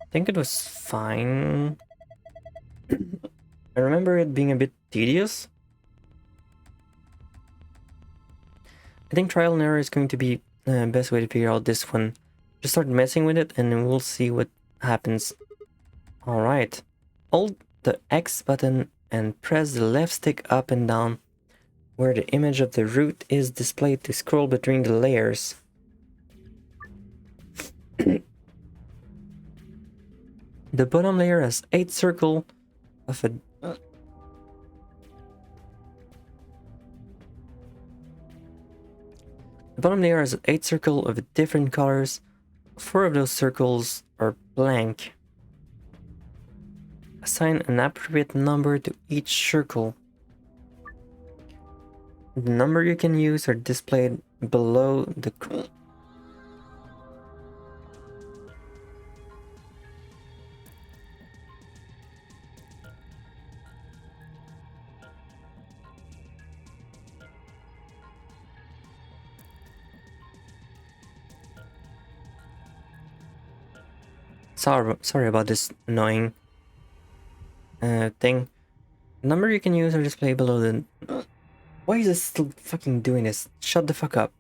I think it was fine. I remember it being a bit tedious. I think trial and error is going to be the best way to figure out this one. Just start messing with it and then we'll see what happens. Alright. Hold the X button and press the left stick up and down where the image of the root is displayed to scroll between the layers. The bottom layer has 8 circles of a... The bottom layer has 8 circles of different colors. 4 of those circles are blank. Assign an appropriate number to each circle. The number you can use are displayed below the... Sorry about this annoying thing. The number you can use are displayed below the... Why is it still fucking doing this? Shut the fuck up.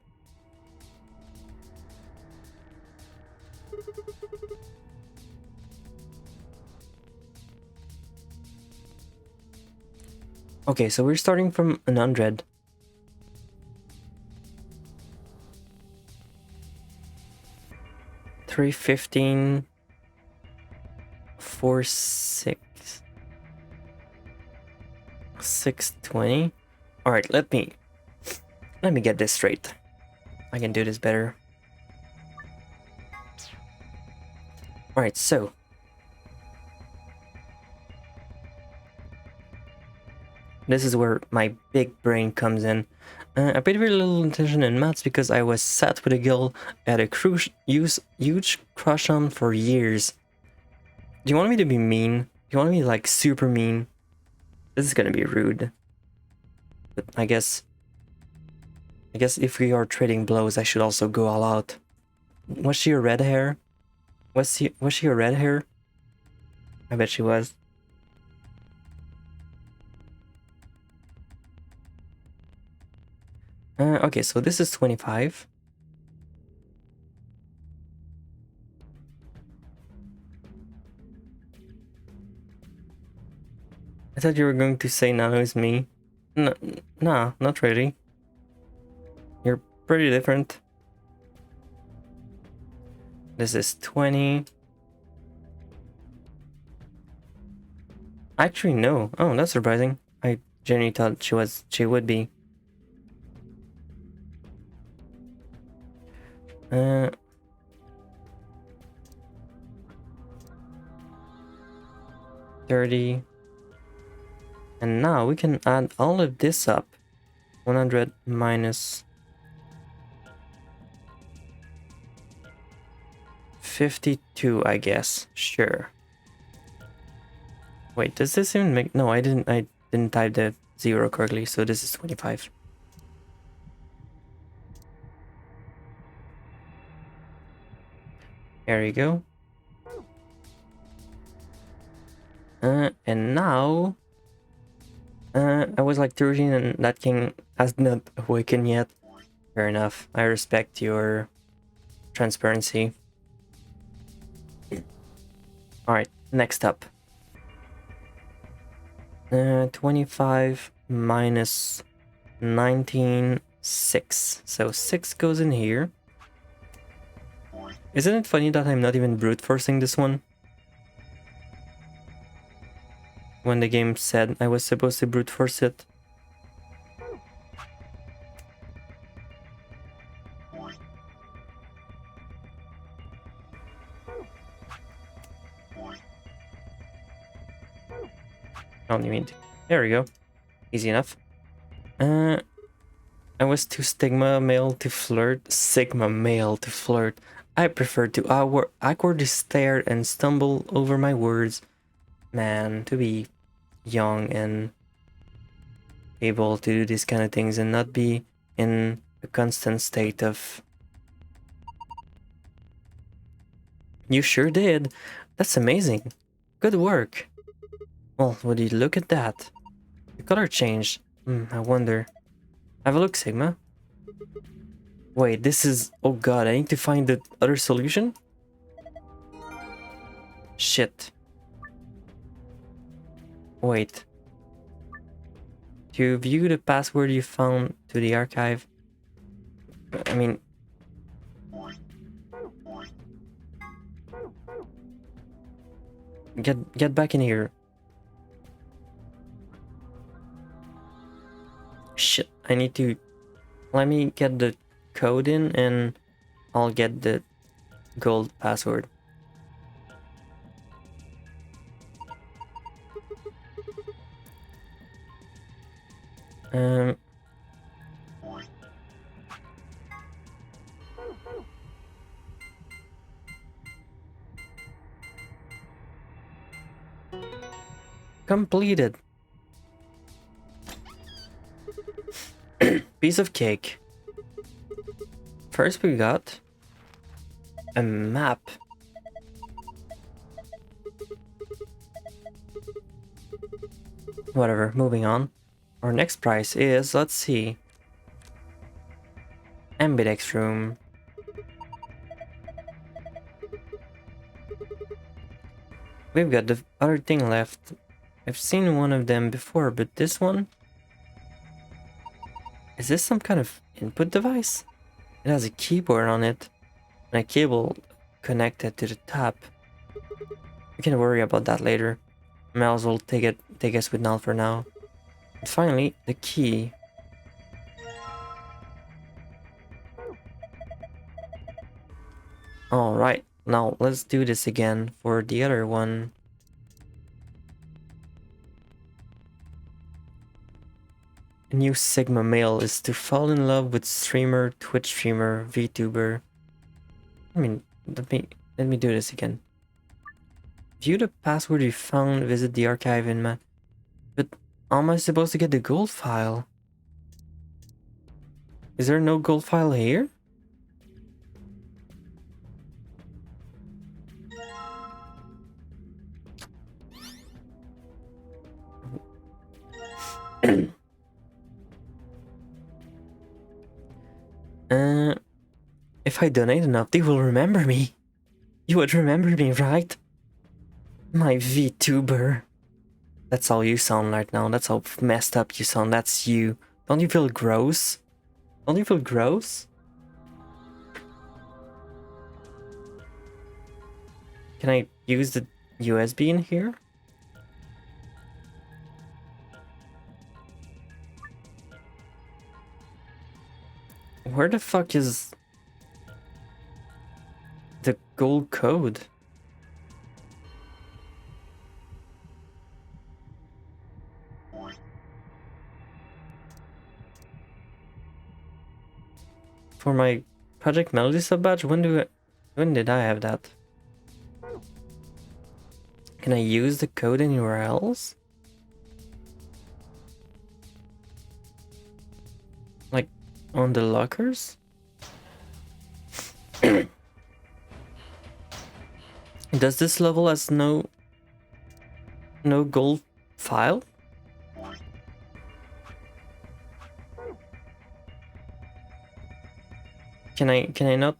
Okay, so we're starting from an 100. 315, 46, 620. All right, let me get this straight. I can do this better. All right, so this is where my big brain comes in. I paid very little attention in maths because I was sat with a girl I had a huge crush on for years. Do you want me to be mean? Do you want me like super mean? This is gonna be rude. But I guess if we are trading blows, I should also go all out. Was she a red hair? Was she a red hair? I bet she was. Okay, so this is 25. I thought you were going to say Nano is me. No, nah, not really. You're pretty different. This is 20. Actually, no. Oh, that's surprising. I genuinely thought she would be. 30. And now we can add all of this up. 100 minus 52, I guess. Sure. Wait, does this even make... No, I didn't type the 0 correctly, so this is 25. There you go. And now... I was like 13 and that king has not awakened yet. Fair enough. I respect your transparency. Alright, next up. 25 minus 19, 6. So 6 goes in here. Isn't it funny that I'm not even brute forcing this one? When the game said I was supposed to brute force it. I don't need to. There we go. Easy enough. I was too sigma male to flirt. I prefer to awkwardly stare and stumble over my words. Man, to be young and able to do these kind of things and not be in a constant state of... You sure did. That's amazing. Good work. Well, would you look at that? The color changed. I wonder. Have a look, Sigma. Wait, this is... Oh god, I need to find the other solution? Shit. Wait. To view the password you found to the archive... I mean... Get back in here. Shit, I need to... Let me get the code in and I'll get the gold password. Completed. Piece of cake. First we got a map. Whatever, moving on. Our next prize is, let's see, Ambidex room. We've got the other thing left. I've seen one of them before, but this one? Is this some kind of input device? It has a keyboard on it and a cable connected to the top. We can worry about that later. Might as well take us with Nal for now. And finally, the key. Alright, now let's do this again for the other one. A new Sigma male is to fall in love with streamer, Twitch streamer, VTuber. Let me do this again. View the password you found, visit the archive in my... But how am I supposed to get the gold file? Is there no gold file here? If I donate enough, they will remember me. You would remember me, right? My VTuber. That's how you sound right now. That's how messed up you sound. That's you. Don't you feel gross? Don't you feel gross? Can I use the USB in here? Where the fuck is the gold code? For my Project Melody sub badge, when did I have that? Can I use the code anywhere else? Like on the lockers? Does this level has no gold file? Can I not?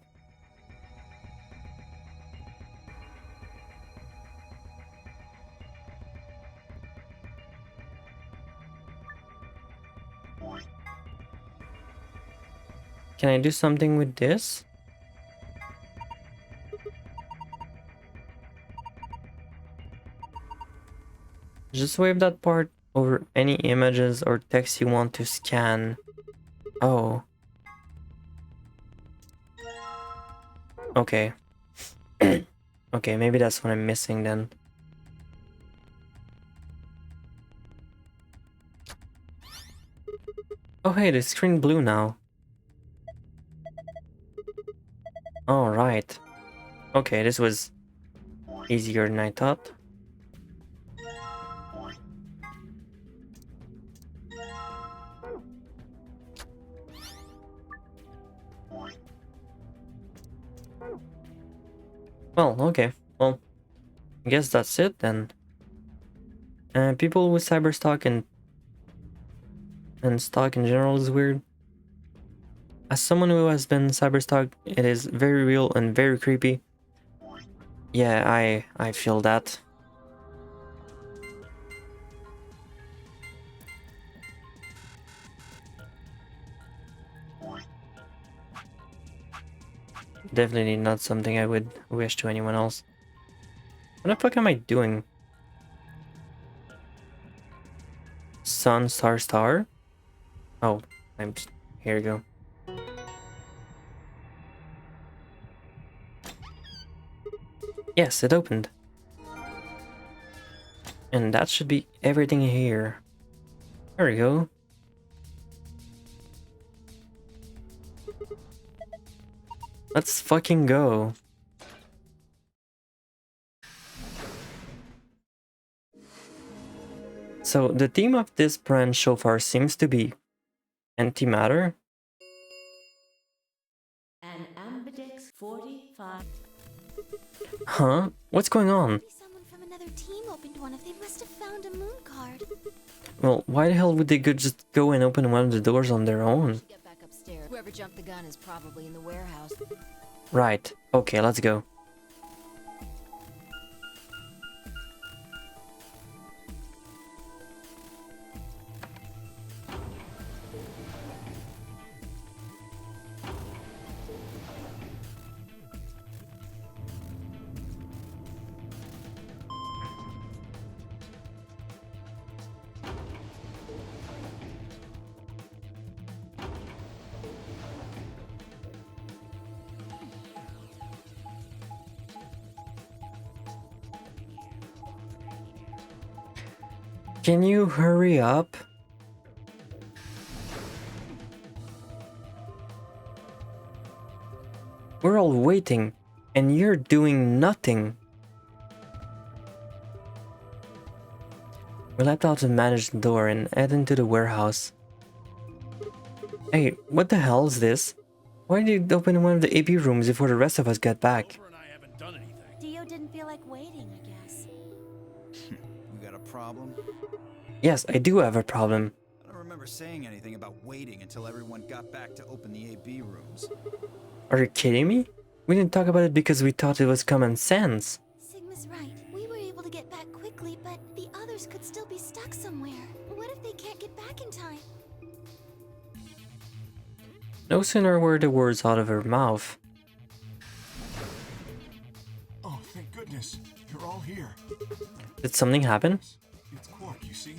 Can I do something with this? Just wave that part over any images or text you want to scan. Oh. Okay. Okay, maybe that's what I'm missing then. Oh hey, the screen blue now. Alright. Okay, this was easier than I thought. Well, okay. Well, I guess that's it then. People with cyberstock and stock in general is weird. As someone who has been cyberstock, it is very real and very creepy. Yeah, I feel that. Definitely not something I would wish to anyone else. What the fuck am I doing? Sun, star, star? Oh, here you go. Yes, it opened. And that should be everything here. There we go. Let's fucking go. So the theme of this branch so far seems to be antimatter. An Ambidex 45. Huh? What's going on? Someone from another team opened one if they must have found a moon card. Well, why the hell would they just go and open one of the doors on their own? Get back upstairs. Whoever jumped the gun is probably in the warehouse. Right. Okay, let's go. Can you hurry up? We're all waiting, and you're doing nothing. We leapt out to manage the door and head into the warehouse. Hey, what the hell is this? Why did you open one of the AP rooms before the rest of us got back? Clover and I haven't done anything. Dio didn't feel like waiting, I guess. You got a problem? Yes, I do have a problem. I don't remember saying anything about waiting until everyone got back to open the AB rooms. Are you kidding me? We didn't talk about it because we thought it was common sense. Sigma's right. We were able to get back quickly, but the others could still be stuck somewhere. What if they can't get back in time? No sooner were the words out of her mouth. Oh, thank goodness. You're all here. Did something happen? It's Quark, you see?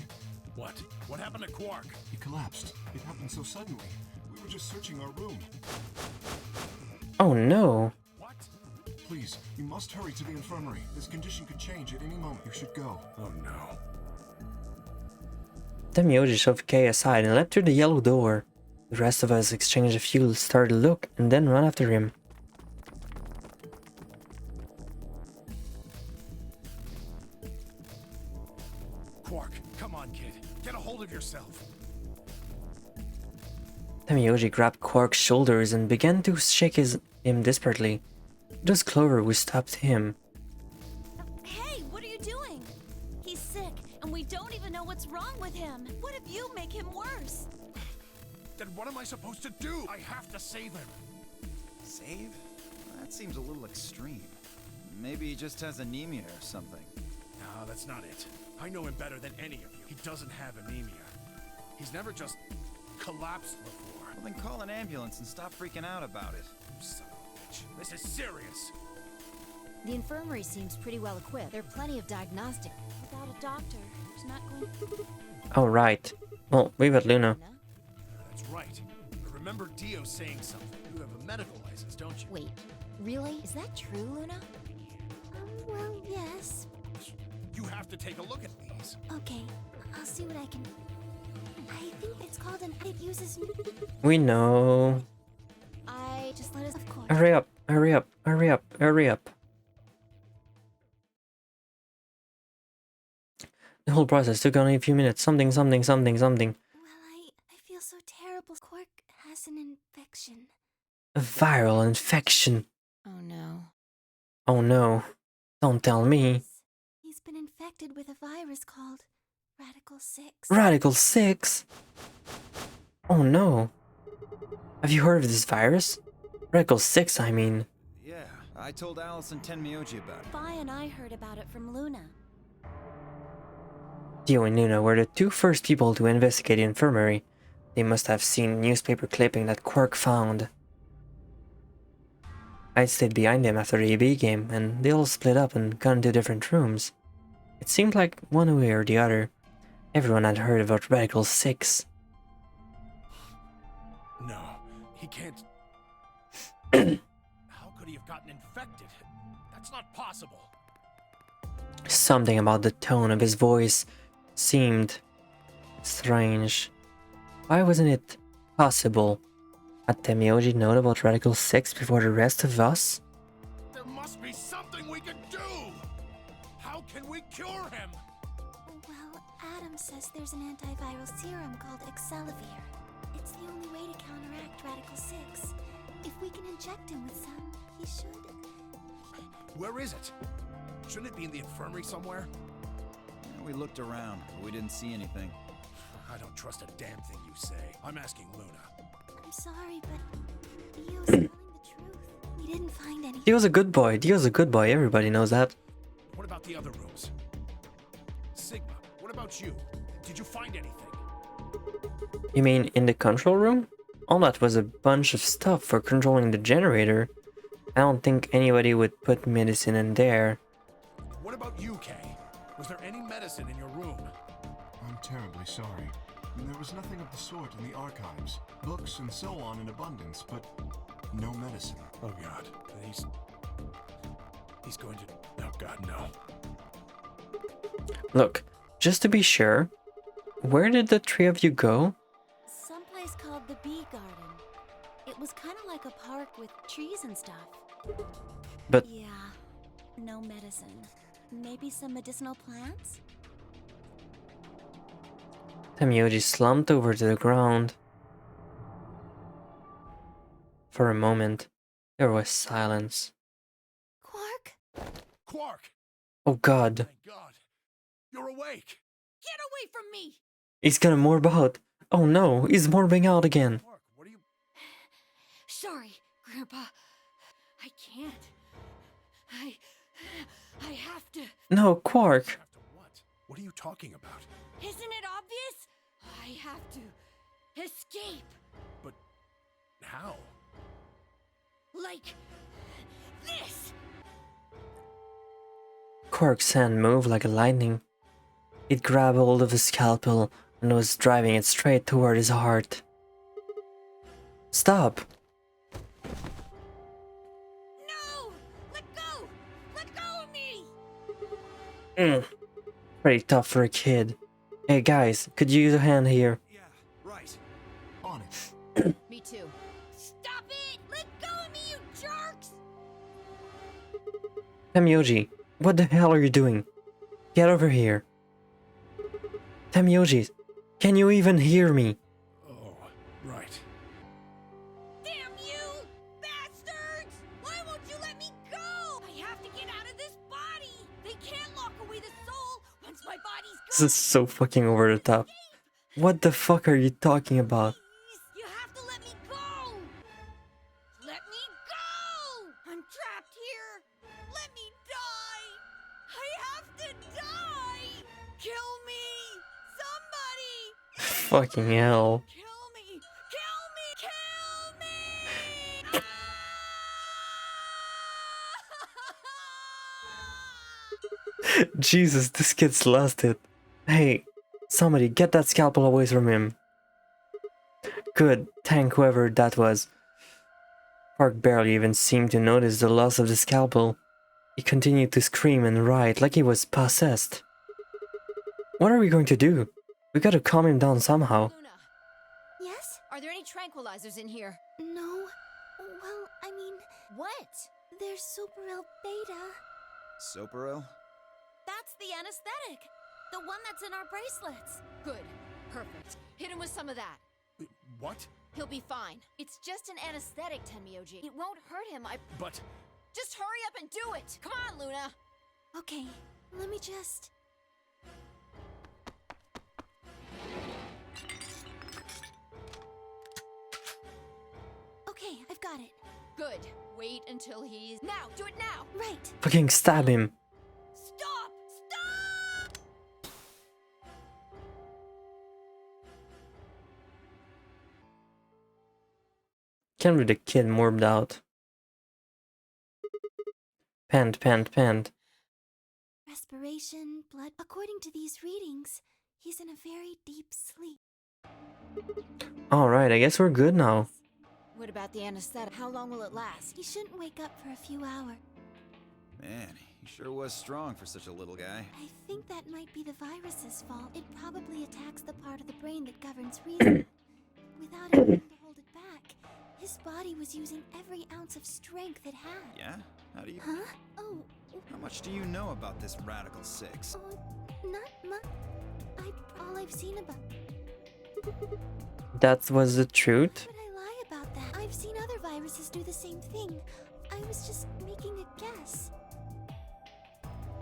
What? What happened to Quark? He collapsed. It happened so suddenly. We were just searching our room. Oh no. What? Please, you must hurry to the infirmary. This condition could change at any moment. You should go. Oh no. Temioji shoved Kay aside and leapt through the yellow door. The rest of us exchanged a few startled look and then ran after him. Quark, come on, kid. Get a hold of yourself. Temioji grabbed Quark's shoulders and began to shake him desperately. It was Clover who stopped him. Hey, what are you doing? He's sick, and we don't even know what's wrong with him. What if you make him worse? Then what am I supposed to do? I have to save him. Save? That seems a little extreme. Maybe he just has anemia or something. No, that's not it. I know him better than any of you. He doesn't have anemia. He's never just collapsed before. Well, then call an ambulance and stop freaking out about it. Son of a bitch. This is serious. The infirmary seems pretty well equipped. There are plenty of diagnostic. Without a doctor, there's not going to... Oh right. Well, we've got Luna. That's right. I remember Dio saying something. You have a medical license, don't you? Wait, really? Is that true, Luna? Well, yes. You have to take a look at these. Okay, I'll see what I can... I think it's called an... It uses... We know. Just let us... Of course. Hurry up, hurry up, hurry up, hurry up. The whole process took only a few minutes. Something. Well, I feel so terrible. Quark has an infection. A viral infection. Oh no. Oh no. Don't tell me. He's been infected with a virus called Radical 6. Radical 6? Oh no. Have you heard of this virus? Radical 6, I mean. Yeah, I told Alice and Tenmyoji about it. Fi and I heard about it from Luna. Dio and Luna were the two first people to investigate the infirmary. They must have seen newspaper clipping that Quark found. I stayed behind them after the AB game, and they all split up and got into different rooms. It seemed like one way or the other, everyone had heard about Radical 6. No, he can't. How could he have gotten infected? That's not possible. Something about the tone of his voice seemed strange. Why wasn't it possible? Had Temioji known about Radical 6 before the rest of us? There must be something we can do! How can we cure him? Well, Adam says there's an antiviral serum called Excelivir. It's the only way to counteract Radical 6. If we can inject him with some, he should... Where is it? Shouldn't it be in the infirmary somewhere? Yeah, we looked around, but we didn't see anything. I don't trust a damn thing you say. I'm asking Luna. I'm sorry, but Dio's telling the truth. We didn't find anything. Dio's a good boy. Dio's a good boy. Everybody knows that. What about the other rooms? Sigma, what about you? Did you find anything? You mean in the control room? All that was a bunch of stuff for controlling the generator. I don't think anybody would put medicine in there. What about you, Kay? Was there any medicine in your room? I'm terribly sorry. There was nothing of the sort in the archives. Books and so on in abundance, but no medicine. Oh God, then he's going to... Oh God, no. Look, Just to be sure, where did the three of you go? Someplace called the Bee Garden. It was kind of like a park with trees and stuff. But Yeah, no medicine. Maybe some medicinal plants? Temyoji slumped over to the ground. For a moment, there was silence. Quark? Quark! Oh god, Thank God. You're awake! Get away from me! he's gonna morb out. Oh no, he's morbing out again. Quark, what are you... Sorry, Grandpa. I can't. I have to. No, Quark. Have to what? What are you talking about? Isn't it obvious? I have to escape. But... how? Like this. Quark's hand moved like a lightning. It grabbed hold of his scalpel and was driving it straight toward his heart. Stop! No! Let go! Let go of me! Pretty tough for a kid. Hey guys, could you use a hand here? Yeah, right. On it. Me too. Stop it! Let go of me, you jerks! Temyoji, what the hell are you doing? Get over here. Temyoji, can you even hear me? Oh, right. Damn you! Bastards! Why won't you let me go? I have to get out of this body! They can't lock away the soul once my body's gone! This is so fucking over the top. What the fuck are you talking about? Please, you have to let me go! Let me go! I'm trapped here! Let me die! I have to die! Kill me! Somebody! Fucking hell. Kill me! Kill me! Kill me! Jesus, this kid's lost it. Hey, somebody get that scalpel away from him. Good, thank whoever that was. Park barely even seemed to notice the loss of the scalpel. He continued to scream and writhe like he was possessed. What are we going to do? We gotta calm him down somehow. Luna, Yes? are there any tranquilizers in here? No. Well, I mean, What? there's Superil Beta. Soperil? That's the anesthetic. The one that's in our bracelets. Good. Perfect. Hit him with some of that. What? He'll be fine. It's just an anesthetic, Tenmyoji. It won't hurt him. But... Just hurry up and do it! Come on, Luna! Okay, let me just... Okay, I've got it. Good. Wait until he's... Now! Do it now! Right. Fucking stab him. Stop! Stop! Can't read the kid morbed out. Pant, pant, pant. Respiration, blood. According to these readings, he's in a very deep sleep. Alright, I guess we're good now. What about the anesthetic? How long will it last? He shouldn't wake up for a few hours. Man, he sure was strong for such a little guy. I think that might be the virus's fault. It probably attacks the part of the brain that governs reason. Without him able to hold it back, his body was using every ounce of strength it had. Yeah? How do you... Huh? Oh, How much do you know about this Radical Six? not much. All I've seen about... That was the truth. Would I lie about that? I've seen other viruses do the same thing. I was just making a guess.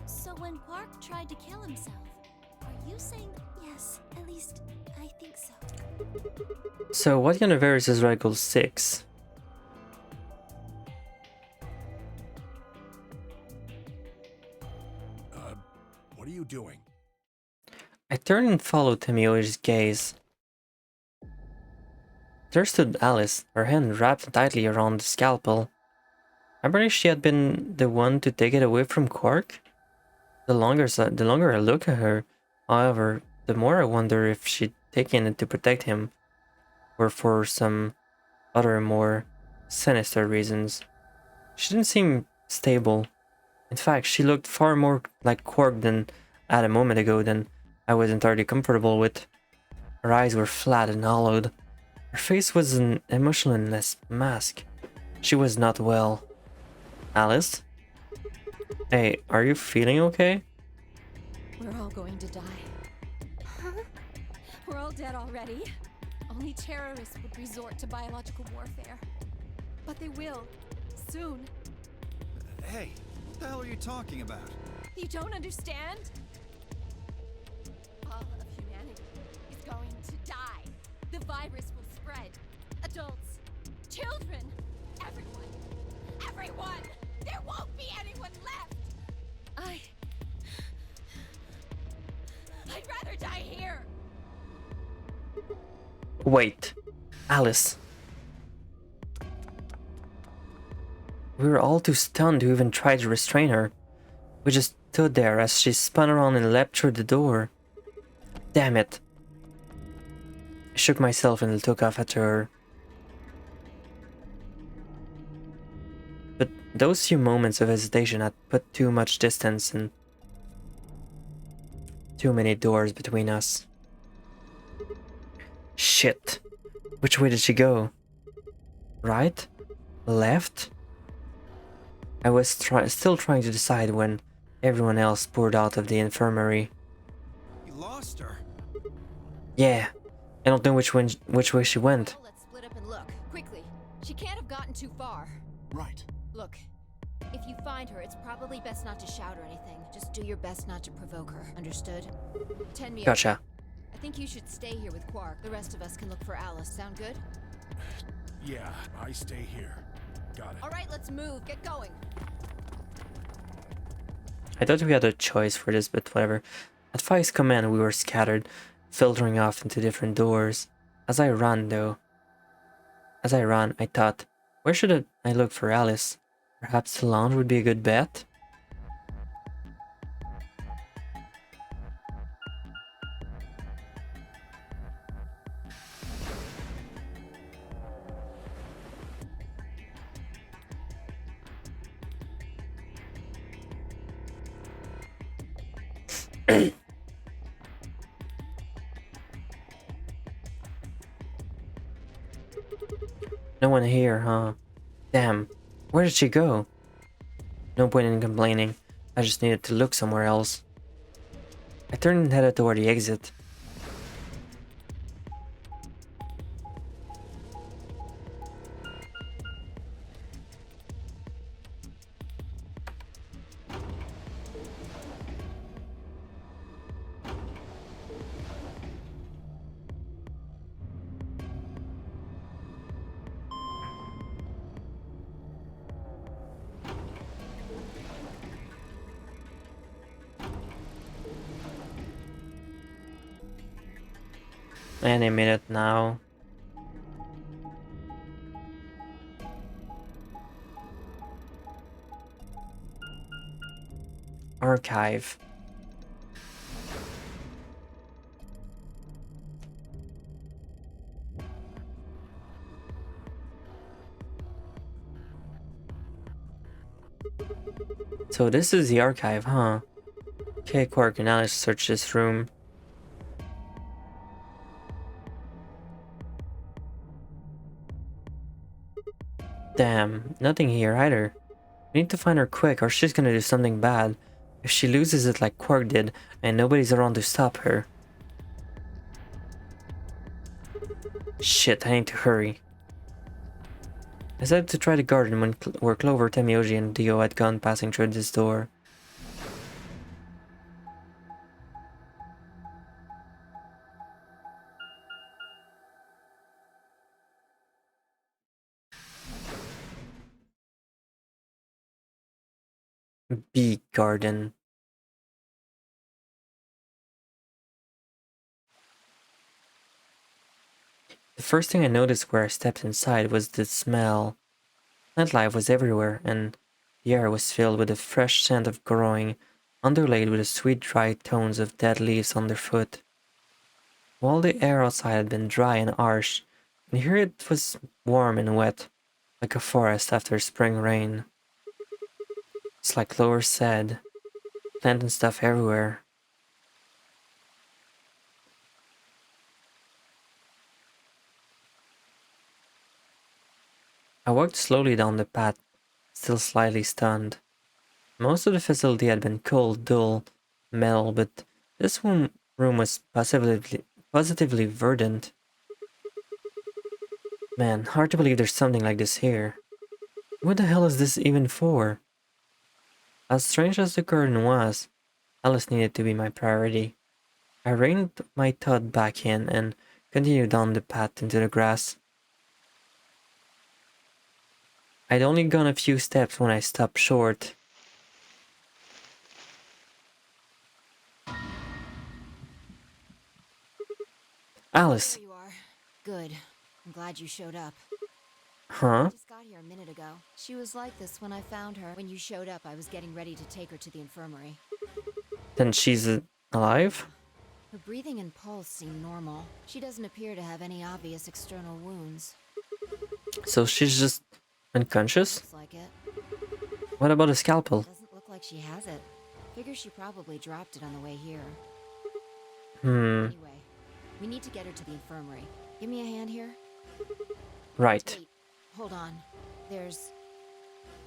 So when Quark tried to kill himself, are you saying... Yes, at least I think so. So what kind of virus is Radical 6? What are you doing? I turned and followed Temyoji's gaze. There stood Alice, her hand wrapped tightly around the scalpel. I believe she had been the one to take it away from Quark. The longer I look at her, however, the more I wonder if she'd taken it to protect him, or for some other more sinister reasons. She didn't seem stable. In fact, she looked far more like Quark than at a moment ago than I was entirely comfortable with. Her eyes were flat and hollowed. Her face was an emotionless mask. She was not well. Alice? Hey, are you feeling okay? We're all going to die. Huh? We're all dead already. Only terrorists would resort to biological warfare. But they will. Soon. Hey, what the hell are you talking about? You don't understand? All of humanity is going to die. The virus will spread. Adults, children, everyone. Everyone! There won't be anyone left! I'd rather die here! Wait, Alice. We were all too stunned to even try to restrain her. We just stood there as she spun around and leapt through the door. Damn it. I shook myself and took off after her. But those few moments of hesitation had put too much distance and too many doors between us. Shit. Which way did she go? Right? Left? I was still trying to decide when everyone else poured out of the infirmary. You lost her. Yeah. I don't know which way she went. Well, let's split up and look. Quickly. She can't have gotten too far. Right. Look, if you find her, it's probably best not to shout or anything. Just do your best not to provoke her. Understood? 10 me up. Gotcha. I think you should stay here with Quark. The rest of us can look for Alice. Sound good? Yeah, I stay here. Got it. All right, let's move. Get going. I thought we had a choice for this, but whatever. At Five's command, we were scattered, filtering off into different doors. As I ran, I thought, where should I look for Alice? Perhaps the lounge would be a good bet? No one here, huh? Damn, where did she go? No point in complaining, I just needed to look somewhere else. I turned and headed toward the exit. Any minute now. Archive. So this is the archive, huh? Okay, Quark and Alice search this room. Damn, nothing here either. We need to find her quick or she's gonna do something bad. If she loses it like Quark did and nobody's around to stop her. Shit, I need to hurry. I decided to try the garden where Clover, Temioji, and Dio had gone passing through this door. Bee garden. The first thing I noticed where I stepped inside was the smell. Nightlife was everywhere, and the air was filled with the fresh scent of growing, underlaid with the sweet dry tones of dead leaves underfoot. While the air outside had been dry and harsh, and here it was warm and wet, like a forest after spring rain. It's like Clover said, plant and stuff everywhere. I walked slowly down the path, still slightly stunned. Most of the facility had been cold, dull, metal, but this room was positively verdant. Man, hard to believe there's something like this here. What the hell is this even for? As strange as the garden was, Alice needed to be my priority. I reined my thought back in and continued down the path into the grass. I'd only gone a few steps when I stopped short. Alice! There you are. Good. I'm glad you showed up. Huh? I just got here a minute ago. She was like this when I found her. When you showed up, I was getting ready to take her to the infirmary. Then she's alive? Her breathing and pulse seem normal. She doesn't appear to have any obvious external wounds. So she's just unconscious? Looks like it. What about a scalpel? Doesn't look like she has it. Figure she probably dropped it on the way here. Anyway, we need to get her to the infirmary. Give me a hand here. Right. Wait, hold on. There's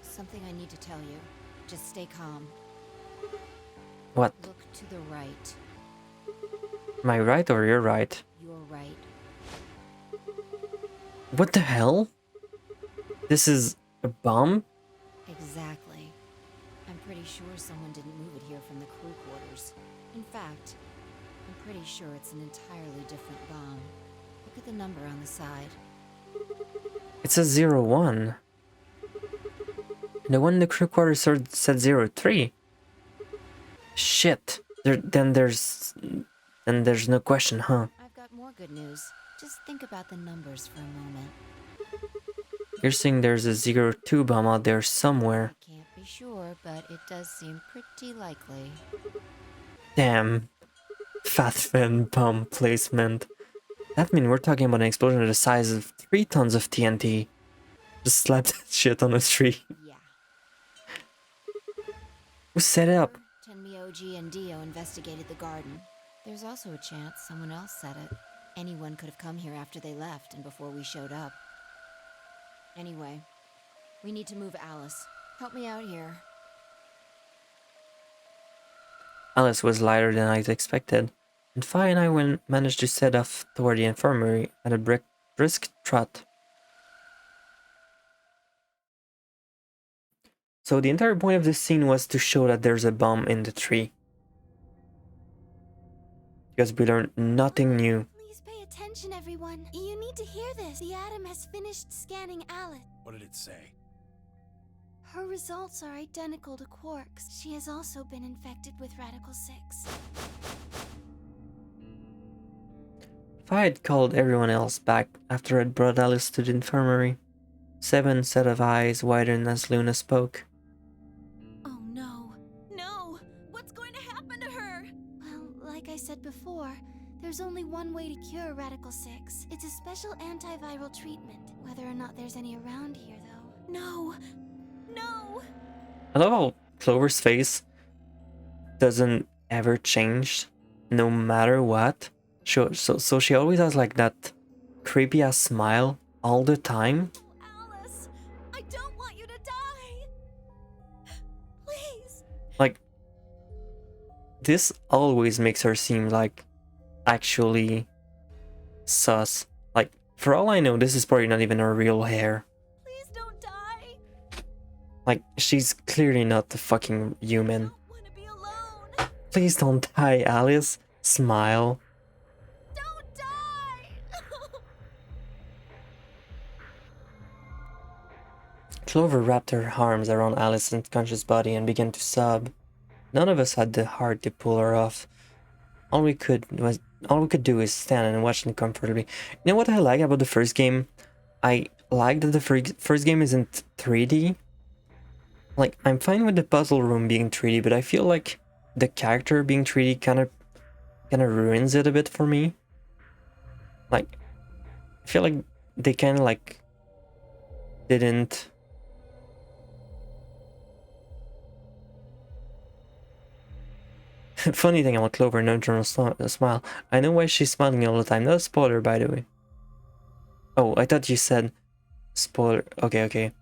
something I need to tell you. Just stay calm. What? Look to the right. Am I right or you're right? You're right. What the hell? This is a bomb? Exactly. I'm pretty sure someone didn't move it here from the crew quarters. In fact, I'm pretty sure it's an entirely different bomb. Look at the number on the side. It says 01. The one in the crew quarters said 03. Shit. Then there's no question, huh? I've got more good news. Just think about the numbers for a moment. You're saying there's a 02 bomb out there somewhere. Can't be sure, but it does seem pretty likely. Damn. Fat fan bomb placement. That means we're talking about an explosion of the size of 3 tons of TNT. Just slap that shit on a tree. Yeah. Who set it up? Tenmi OG and Dio investigated the garden. There's also a chance someone else said it. Anyone could have come here after they left and before we showed up. Anyway, we need to move Alice. Help me out here. Alice was lighter than I'd expected, and Fi and I managed to set off toward the infirmary at a brisk trot. So the entire point of this scene was to show that there's a bomb in the tree. Because we learned nothing new. Please pay attention, everyone. You need to hear this. The Atom has finished scanning Alice. What did it say? Her results are identical to Quark's. She has also been infected with Radical 6. Fi had called everyone else back after I'd brought Alice to the infirmary. 7 set of eyes widened as Luna spoke. Oh no. No! What's going to happen to her? Well, like I said before, there's only one way to cure Radical 6. It's a special antiviral treatment. Whether or not there's any around here, though. No! No! I love how Clover's face doesn't ever change, no matter what. So she always has like that creepy ass smile all the time. Alice! I don't want you to die! Please! Like, this always makes her seem like actually sus. Like, for all I know, this is probably not even her real hair. Please don't die! Like, she's clearly not a fucking human. I don't want to be alone! Please don't die, Alice. Smile. Don't die! Clover wrapped her arms around Alice's unconscious body and began to sob. None of us had the heart to pull her off. All we could do is stand and watch them comfortably. You know what I like about the first game? I like that the first game isn't 3D. Like, I'm fine with the puzzle room being 3D, but I feel like the character being 3D kind of ruins it a bit for me. Like, I feel like they kind of like didn't. Funny thing about Clover, no general smile. I know why she's smiling all the time. Not a spoiler, by the way. Oh, I thought you said spoiler. Okay, okay.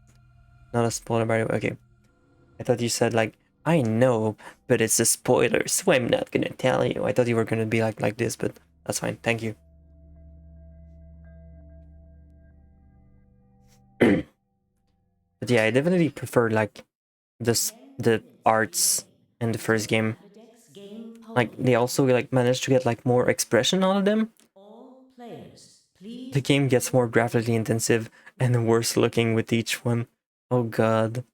Not a spoiler, by the way. Okay. I thought you said like, I know, but it's a spoiler, so I'm not gonna tell you. I thought you were gonna be like this, but that's fine. Thank you. But yeah, I definitely prefer like the arts in the first game. Like they also like managed to get like more expression out of them. The game gets more graphically intensive and worse looking with each one. Oh god.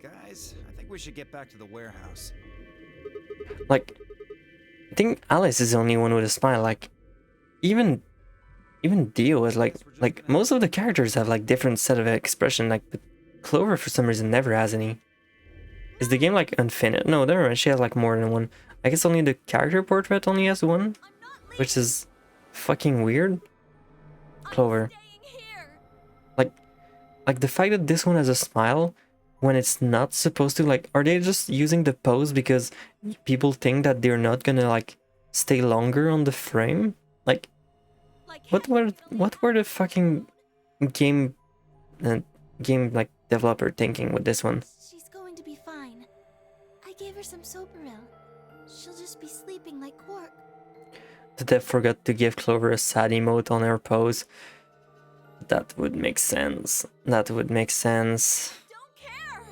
Guys, I think we should get back to the warehouse. Like, I think Alice is the only one with a smile. Like, even Dio is like most of the characters have like different set of expression. Like, but Clover for some reason never has any. Is the game like infinite? No, never mind. She has like more than one. I guess only the character portrait only has one, which is fucking weird. Clover. Like the fact that this one has a smile when it's not supposed to, like, are they just using the pose because people think that they're not gonna like stay longer on the frame? Like what were the fucking game game like developer thinking with this one? She's going to be fine. I gave her some Soparil. She'll just be sleeping like Quark. Did they forget to give Clover a sad emote on her pose? That would make sense. That would make sense. Don't care.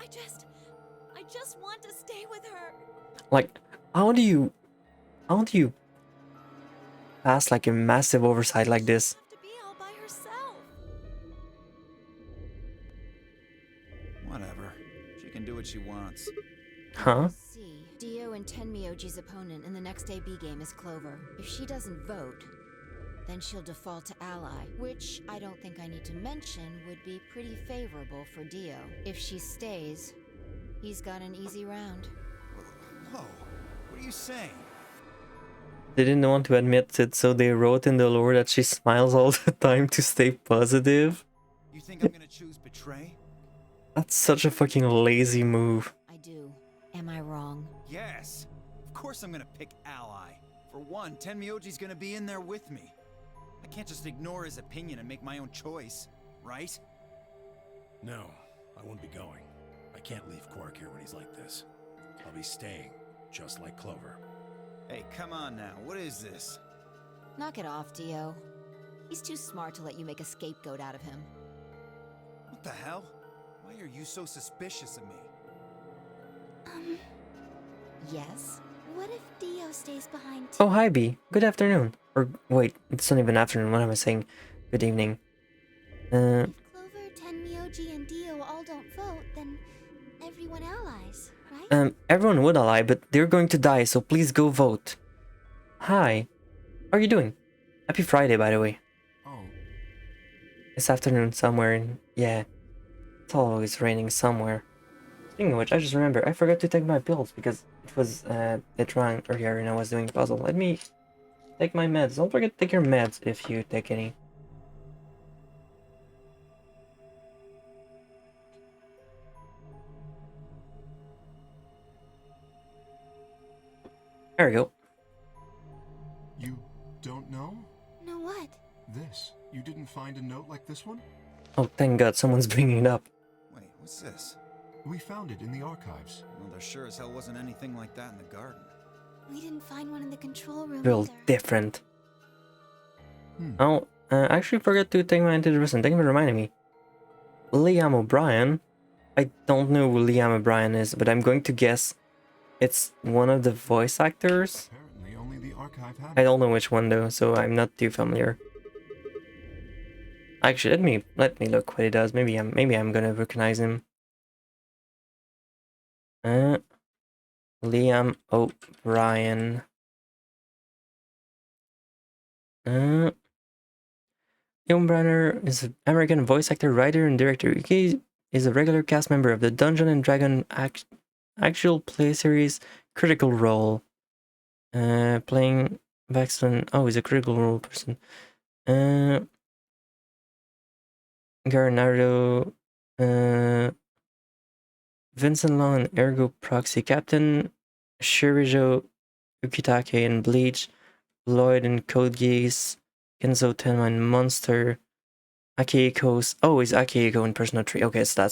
I just want to stay with her. Like, how do you pass like a massive oversight like this? To be all by herself. Whatever. She can do what she wants. Huh? See, Dio and Tenmyoji's opponent in the next AB game is Clover. If she doesn't vote, then she'll default to ally, which I don't think I need to mention would be pretty favorable for Dio. If she stays, he's got an easy round. Whoa, what are you saying? They didn't want to admit it, so they wrote in the lore that she smiles all the time to stay positive. You think I'm gonna choose betray? That's such a fucking lazy move. I do. Am I wrong? Yes. Of course I'm gonna pick ally. For one, Tenmyoji's gonna be in there with me. I can't just ignore his opinion and make my own choice, right? No, I won't be going. I can't leave Quark here when he's like this. I'll be staying, just like Clover. Hey, come on now, what is this? Knock it off, Dio. He's too smart to let you make a scapegoat out of him. What the hell? Why are you so suspicious of me? Yes? What if Dio stays behind too? Oh, hi B. Good afternoon. Or wait, it's not even afternoon. What am I saying? Good evening. If Clover, Tenmyoji, and Dio all don't vote, then everyone allies, right? Everyone would ally, but they're going to die, so please go vote. Hi. How are you doing? Happy Friday, by the way. Oh, This afternoon somewhere in... yeah. It's always raining somewhere. Speaking of which, I just remember, I forgot to take my pills because it rang earlier and I was doing a puzzle. Let me take my meds. Don't forget to take your meds if you take any. There we go. you don't know? No what? This. You didn't find a note like this one? Oh, thank God, someone's bringing it up. Wait, what's this? We found it in the archives. Well, there sure as hell wasn't anything like that in the garden. We didn't find one in the control room Real either. different. Hmm. Oh, I actually forgot to take my antidepressant. Thank you for reminding me. Liam O'Brien. I don't know who Liam O'Brien is, but I'm going to guess it's one of the voice actors. Apparently only the archive had I it. don't know which one though, so I'm not too familiar. Actually, let me look what he does. Maybe I'm gonna recognize him. Liam O'Brien. Liam O'Brien is an American voice actor, writer, and director. He is a regular cast member of the Dungeon and Dragon actual play series Critical Role. Playing Baxton. Oh, he's a Critical Role person. Garnardo, Vincent Long and Ergo Proxy, Captain Shirijo Ukitake in Bleach, Lloyd in Code Geass, Genzo Tenman Monster. Akihiko's... Oh, it's Akihiko in Persona 3. Okay, so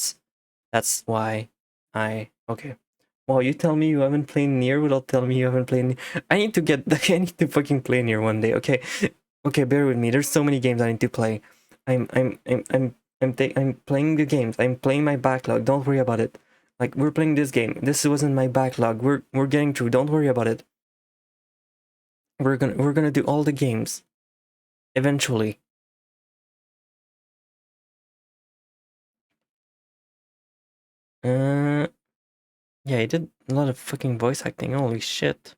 that's why I... Okay. Well, you tell me you haven't played Nier without telling me you haven't played Nier. I need to fucking play Nier one day, okay? Okay, bear with me. There's so many games I need to play. I'm playing the games. I'm playing my backlog. Don't worry about it. Like, we're playing this game. This wasn't my backlog. We're getting through. Don't worry about it. We're gonna do all the games. Eventually. Yeah, he did a lot of fucking voice acting. Holy shit.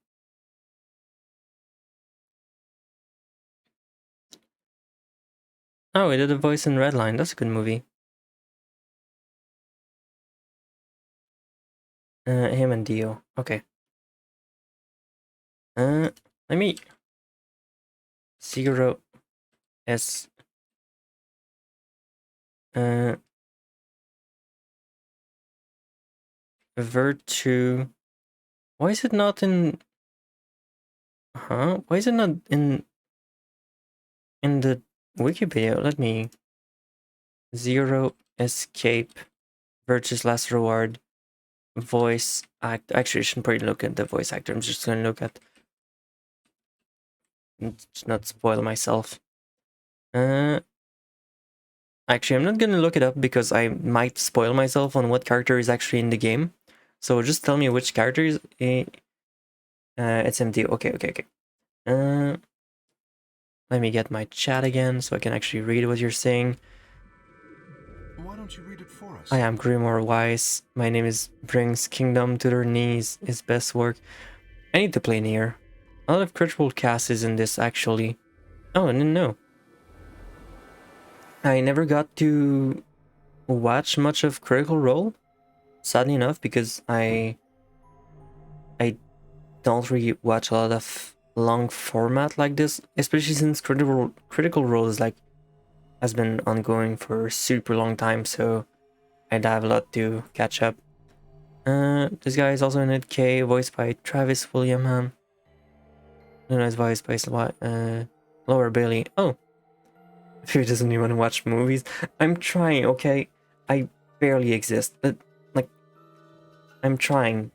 Oh, he did a voice in Redline. That's a good movie. Him and Dio. Okay. Let me... Zero S... Virtue... Why is it not in... Huh? Why is it not in the Wikipedia? Let me... Zero Escape... Virtue's Last Reward... Voice act... Actually, I shouldn't probably look at the voice actor. I'm just gonna look at... Just not spoil myself. Actually, I'm not gonna look it up because I might spoil myself on what character is actually in the game. So just tell me which character is... it's empty. Okay. Let me get my chat again so I can actually read what you're saying. Why don't you read it for us? I am Grimoire Wise. My name is Brings Kingdom to Their Knees. His best work. I need to play Nier. A lot of critical cast is in this actually. Oh, no. I never got to watch much of Critical Role, sadly enough, because I don't really watch a lot of long format like this, especially since Critical Role is like has been ongoing for a super long time, so I'd have a lot to catch up. This guy is also in it. K, voiced by Travis Willingham. Luna's voiced by Laura Bailey. Oh, who doesn't even watch movies? I'm trying, okay? I barely exist, but like, I'm trying.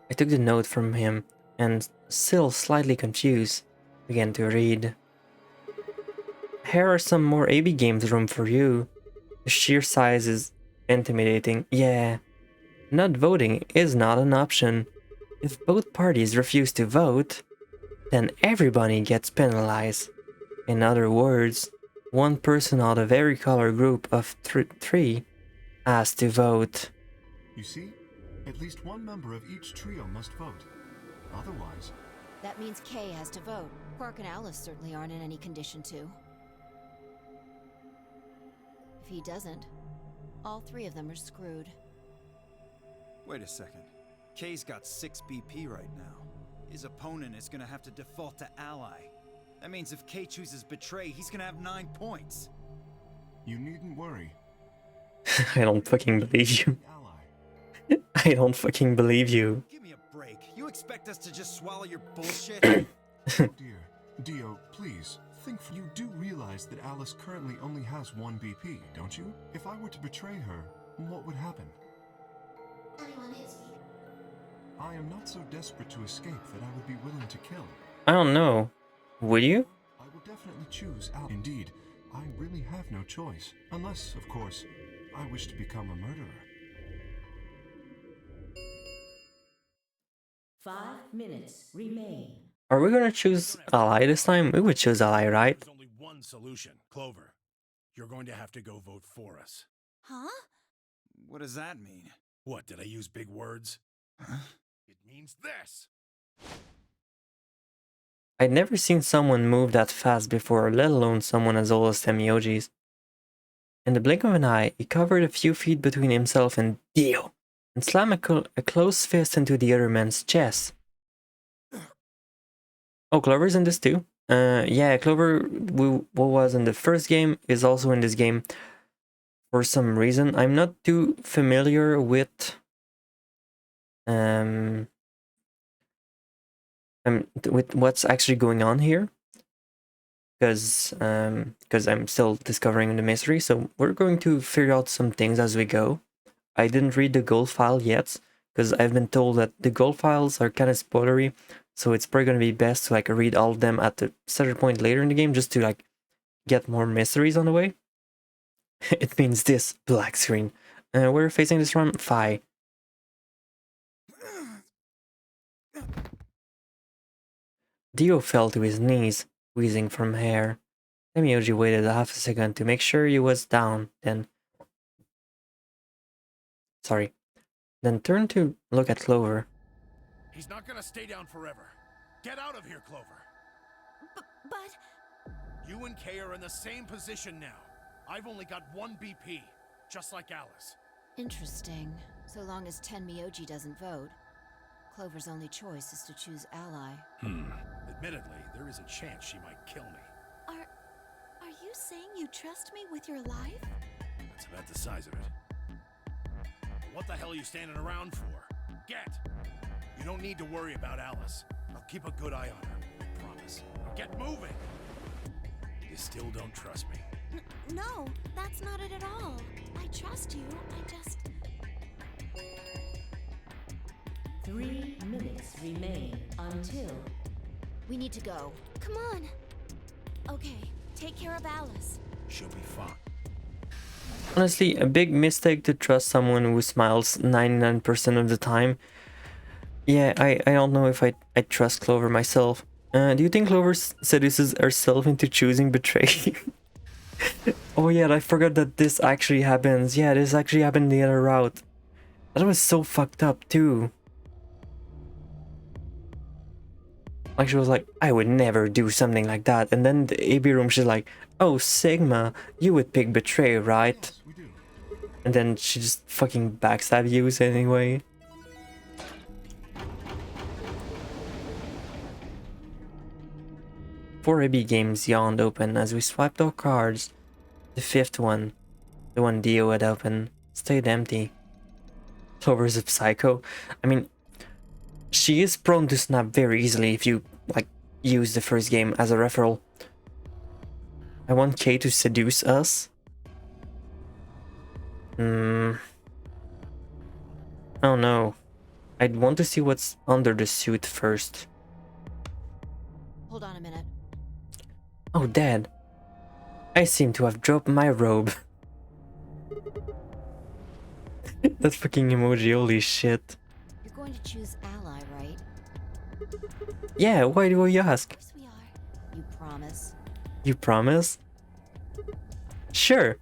I took the note from him and, still slightly confused, began to read. Here are some more AB games room for you. The sheer size is intimidating. Yeah. Not voting is not an option. If both parties refuse to vote, then everybody gets penalized. In other words, one person out of every color group of three has to vote. You see? At least one member of each trio must vote. Otherwise... That means Kay has to vote. Quark and Alice certainly aren't in any condition to. If he doesn't, all three of them are screwed. Wait a second. Kay's got 6 BP right now. His opponent is gonna have to default to ally. That means if Kay chooses betray, he's gonna have 9 points. You needn't worry. I don't fucking believe you. I don't fucking believe you. Give me a break. You expect us to just swallow your bullshit? Oh dear. Dio, please. You do realize that Alice currently only has 1 BP, don't you? If I were to betray her, what would happen? Anyone is me. I am not so desperate to escape that I would be willing to kill. I don't know. Would you? I will definitely choose Alice. Indeed, I really have no choice. Unless, of course, I wish to become a murderer. 5 minutes remain. Are we gonna choose ally this time? We would choose ally, right? There's only one solution, Clover. You're going to have to go vote for us. Huh? What does that mean? What, did I use big words? Huh? It means this! I'd never seen someone move that fast before, let alone someone as old as Temioji's. In the blink of an eye, he covered a few feet between himself and Dio, and slammed a closed fist into the other man's chest. Oh, Clover's in this too? Yeah, Clover, who was in the first game, is also in this game. For some reason, I'm not too familiar with with what's actually going on here, because I'm still discovering the mystery. So we're going to figure out some things as we go. I didn't read the gold file yet because I've been told that the gold files are kind of spoilery, so it's probably going to be best to like read all of them at the certain point later in the game just to like get more mysteries on the way. It means this black screen. We're facing this from Phi. Dio fell to his knees, wheezing from hair. Temioji waited a half a second to make sure he was down, then turned to look at Clover. He's not gonna stay down forever. Get out of here, Clover. But... You and Kay are in the same position now. I've only got one BP, just like Alice. Interesting. So long as Tenmyoji doesn't vote, Clover's only choice is to choose ally. Admittedly, there is a chance she might kill me. Are you saying you trust me with your life? That's about the size of it. What the hell are you standing around for? Get! You don't need to worry about Alice. I'll keep a good eye on her, I promise. Get moving! You still don't trust me. No, that's not it at all. I trust you, I just... 3 minutes remain until... We need to go. Come on. Okay, take care of Alice. She'll be fine. Honestly, a big mistake to trust someone who smiles 99% of the time. Yeah, I don't know if I trust Clover myself. Do you think Clover seduces herself into choosing betray? Oh yeah, I forgot that this actually happens. Yeah, this actually happened the other route. That was so fucked up too. Like she was like, I would never do something like that. And then the AB room, she's like, oh Sigma, you would pick betray, right? Yes, we do. And then she just fucking backstab you anyway. Four AB games yawned open as we swiped our cards. The fifth one, the one Dio had opened, stayed empty. Clover's a psycho. I mean, she is prone to snap very easily if you, like, use the first game as a referral. I want Kay to seduce us. Oh no. I'd want to see what's under the suit first. Hold on a minute. Oh, Dad. I seem to have dropped my robe. That fucking emoji, holy shit. You're going to choose ally, right? Yeah, why do you ask? Yes, we are. You promise? You promise? Sure,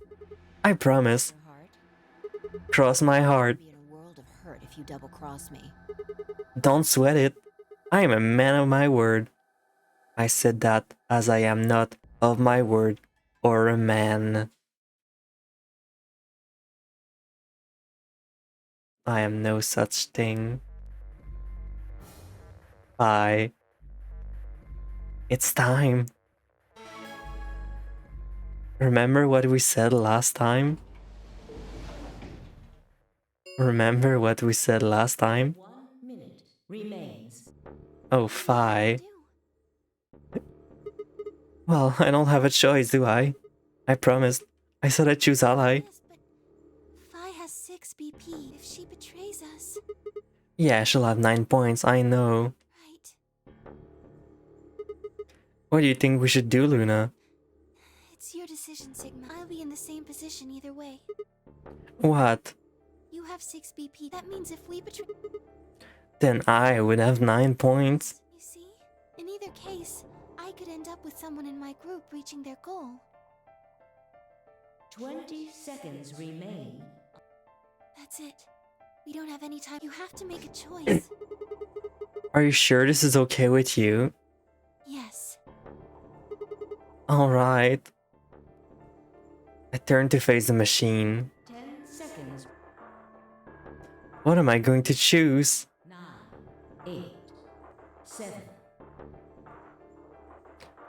I promise. Your heart? Cross my heart. I'll be in a world of hurt if you double-cross me. Don't sweat it. I am a man of my word. I said that as I am not of my word or a man. I am no such thing. Bye. It's time. Remember what we said last time? Remember what we said last time? 1 minute remains. Oh, Phi. Well, I don't have a choice, do I? I promised. I said I'd choose ally. Yes, but Phi has 6 BP. If she betrays us... Yeah, she'll have 9 points, I know. Right. What do you think we should do, Luna? It's your decision, Sigma. I'll be in the same position either way. What? You have 6 BP. That means if we betray... Then I would have 9 points. You see? In either case, I could end up with someone in my group reaching their goal. 20 seconds remain. That's it. We don't have any time. You have to make a choice. Are you sure this is okay with you? Yes. Alright. I turn to face the machine. 10 seconds. What am I going to choose? 9, 8, 7.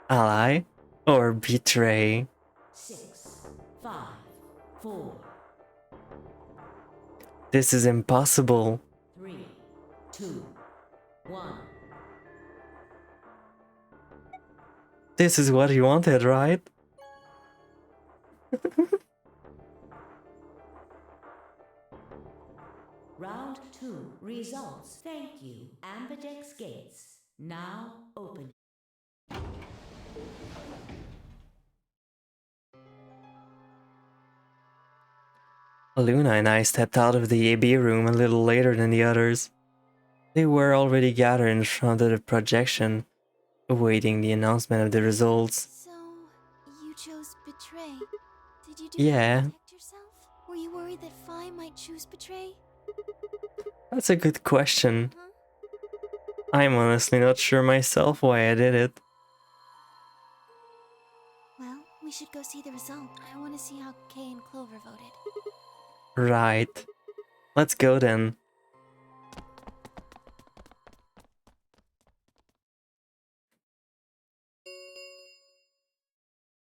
Ally or betray? 6, 5, 4, This is impossible. 3, 2, 1. This is what you wanted, right? Round 2 results. Thank you. Ambidex gates now open. Luna and I stepped out of the AB room a little later than the others. They were already gathered in front of the projection, awaiting the announcement of the results. So, you chose Betray. Did you do Yeah, that to protect yourself? Were you worried that Phi might choose Betray? that's a good question. Huh? I'm honestly not sure myself why I did it. Well, we should go see the result. I want to see how Kay and Clover voted. Right. Let's go then.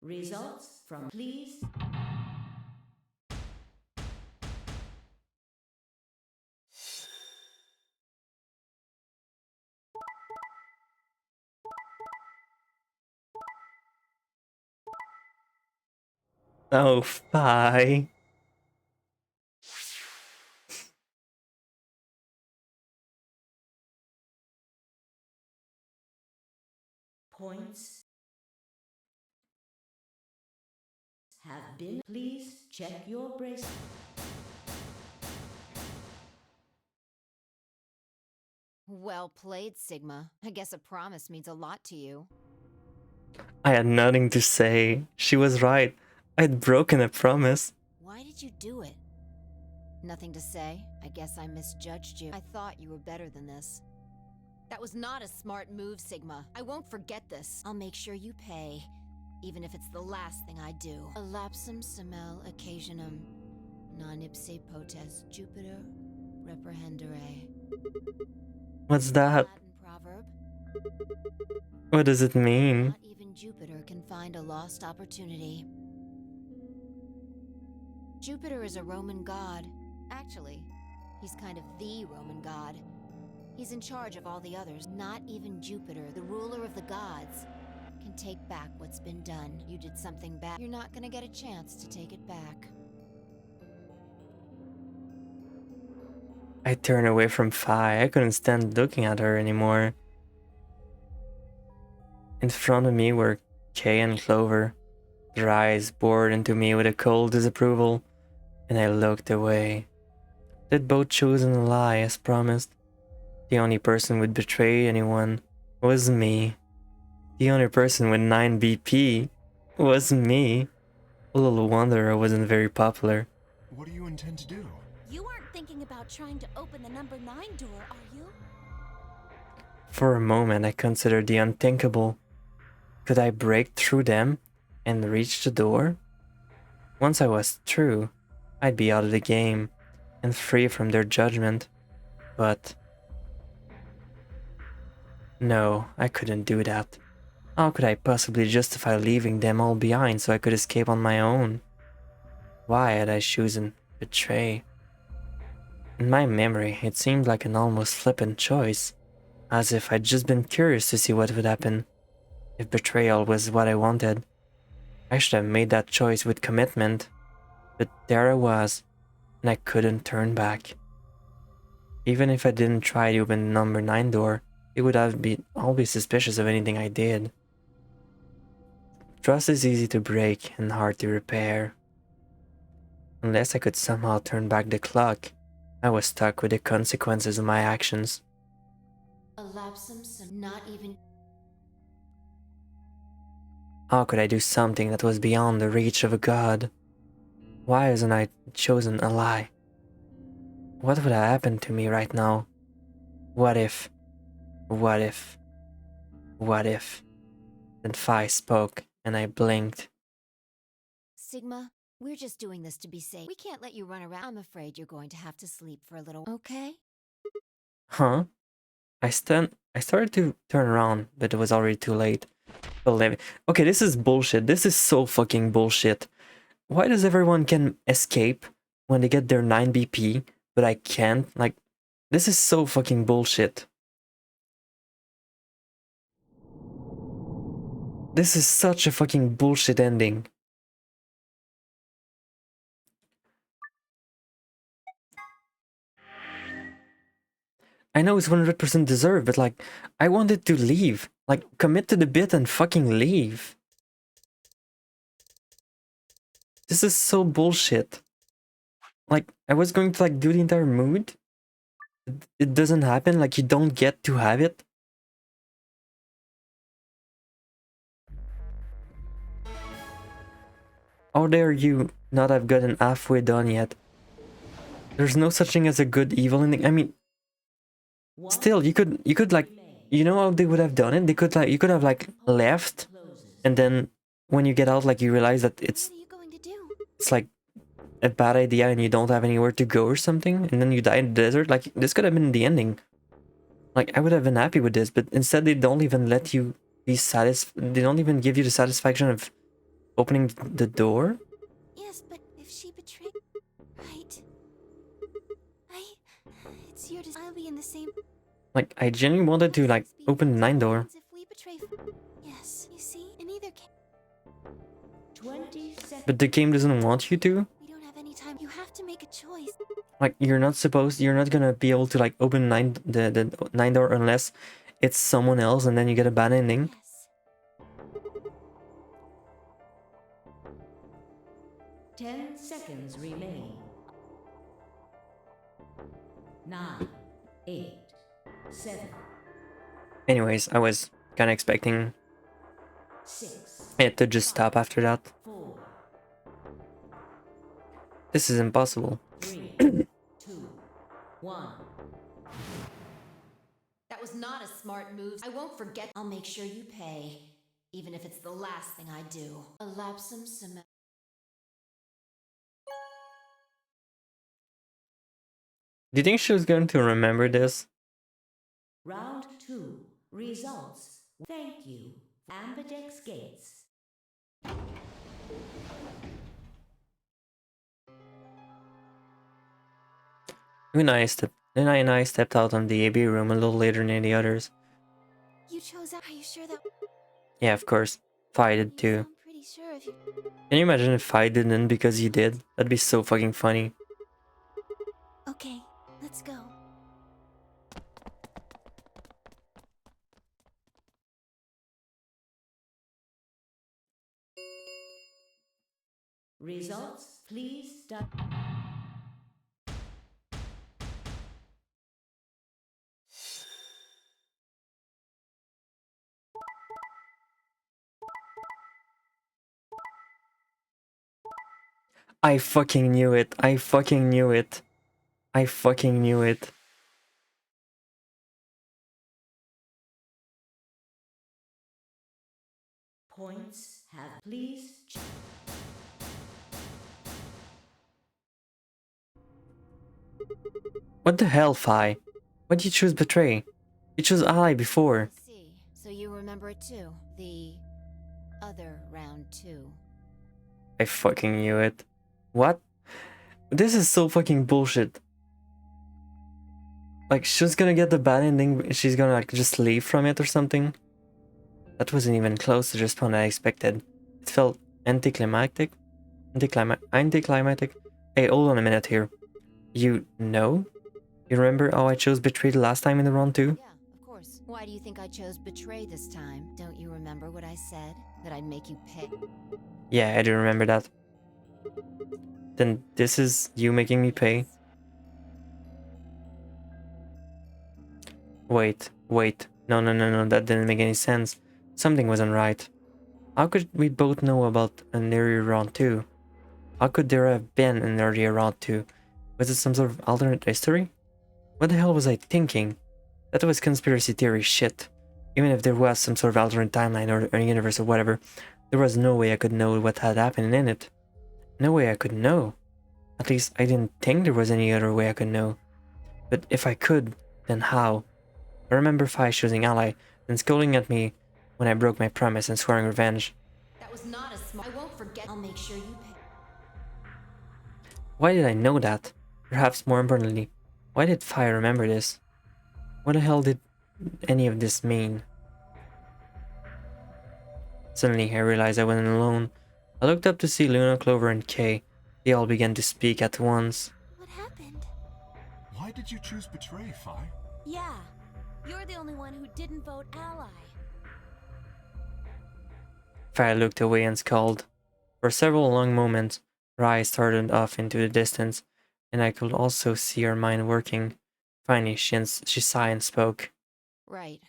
Results from please. Oh, bye. Points have been. Please check your bracelet. Well played, Sigma. I guess a promise means a lot to you. I had nothing to say. She was right. I'd broken a promise. Why did you do it? Nothing to say. I guess I misjudged you. I thought you were better than this. That was not a smart move, Sigma. I won't forget this. I'll make sure you pay, even if it's the last thing I do. Elapsum semel occasionum, non ipse potes Jupiter reprehendere. What's that? Latin proverb. What does it mean? Not even Jupiter can find a lost opportunity. Jupiter is a Roman god. Actually, he's kind of the Roman god. He's in charge of all the others. Not even Jupiter, the ruler of the gods, can take back what's been done. You did something bad. You're not gonna get a chance to take it back. I turned away from Phi. I couldn't stand looking at her anymore. In front of me were Kay and Clover. Their eyes bored into me with a cold disapproval, and I looked away. They'd both chosen a lie as promised. The only person who would betray anyone was me. The only person with 9 BP was me. A little wonder I wasn't very popular. What do you intend to do? You aren't thinking about trying to open the number 9 door, are you? For a moment I considered the unthinkable. Could I break through them and reach the door? Once I was through, I'd be out of the game and free from their judgment. But no, I couldn't do that. How could I possibly justify leaving them all behind so I could escape on my own? Why had I chosen betray? In my memory, it seemed like an almost flippant choice, as if I'd just been curious to see what would happen. If betrayal was what I wanted, I should have made that choice with commitment. But there I was, and I couldn't turn back. Even if I didn't try to open the number 9 door, it would have been always suspicious of anything I did. Trust is easy to break and hard to repair. Unless I could somehow turn back the clock, I was stuck with the consequences of my actions. Elapsum not even. How could I do something that was beyond the reach of a god? Why wasn't I chosen a lie? What would have happened to me right now? What if? What if? What if? Then Phi spoke, and I blinked. Sigma, we're just doing this to be safe. We can't let you run around. I'm afraid you're going to have to sleep for a little, okay? Huh? I started to turn around, but it was already too late. 11. Okay, this is bullshit. This is so fucking bullshit. Why does everyone can escape when they get their 9 BP, but I can't? Like, this is so fucking bullshit. This is such a fucking bullshit ending. I know it's 100% deserved, but like, I wanted to leave. Like, commit to the bit and fucking leave. This is so bullshit. Like, I was going to like do the entire mood. It doesn't happen, like you don't get to have it. How dare you not have gotten halfway done yet? There's no such thing as a good evil ending. I mean, still, you could like, you know how they would have done it? They could like, you could have like left, and then when you get out, like you realize that it's like a bad idea and you don't have anywhere to go or something, and then you die in the desert. Like, this could have been the ending. Like, I would have been happy with this, but instead they don't even let you be satisfied. They don't even give you the satisfaction of opening the door. Yes, but if she betrayed... Right. It's your... I'll be in the same... Like, I genuinely wanted to, like, open the 9 door. If we betray... Yes, you see? In either case... 20 seconds. But the game doesn't want you to. We don't have any time. You have to make a choice. Like, you're not gonna be able to, like, open the 9 door unless it's someone else, and then you get a bad ending. Yes. 10 seconds remain. 9, 8, 7. Anyways, I was kind of expecting 6. it to just stop after that. 4. This is impossible. 3, 2, 1. That was not a smart move. I won't forget. I'll make sure you pay. Even if it's the last thing I do. A lapsum cement. Do you think she was going to remember this? Round 2. Results. Thank you. Ambidex Gates. Then I stepped out on the AB room a little later than the others. You chose that. Are you sure that... Yeah, of course. Fi did too. I'm pretty sure if you... Can you imagine if Fi didn't because you did? That'd be so fucking funny. Okay, let's go. Results, please. I fucking knew it. I fucking knew it. I fucking knew it. Points have please. What the hell, Fi? Why'd you choose Betray? You chose Ally before. I see. So you remember it too. The other round 2. I fucking knew it. What? This is so fucking bullshit. Like, she's gonna get the bad ending, she's gonna like just leave from it or something. That wasn't even close to just what I expected. It felt anticlimactic. Anticlimactic. Hey, hold on a minute here. You know? You remember how I chose Betray the last time in the round 2? Yeah, of course. Why do you think I chose Betray this time? Don't you remember what I said? That I'd make you pay? Yeah, I do remember that. Then this is you making me pay? Wait. No, that didn't make any sense. Something wasn't right. How could we both know about an earlier round 2? How could there have been an earlier round 2? Was it some sort of alternate history? What the hell was I thinking? That was conspiracy theory shit. Even if there was some sort of alternate timeline or universe or whatever, there was no way I could know what had happened in it. No way I could know. At least I didn't think there was any other way I could know. But if I could, then how? I remember Fi choosing Ally, then scolding at me when I broke my promise and swearing revenge. That was not a smart... I won't forget. I'll make sure you pay. Why did I know that? Perhaps more importantly, why did Fi remember this? What the hell did any of this mean? Suddenly, I realized I wasn't alone. I looked up to see Luna, Clover, and Kay. They all began to speak at once. What happened? Why did you choose betray, Fi? Yeah, you're the only one who didn't vote ally. Fi looked away and scowled. For several long moments, her eyes started off into the distance, and I could also see her mind working. Finally, she sighed and spoke. Right.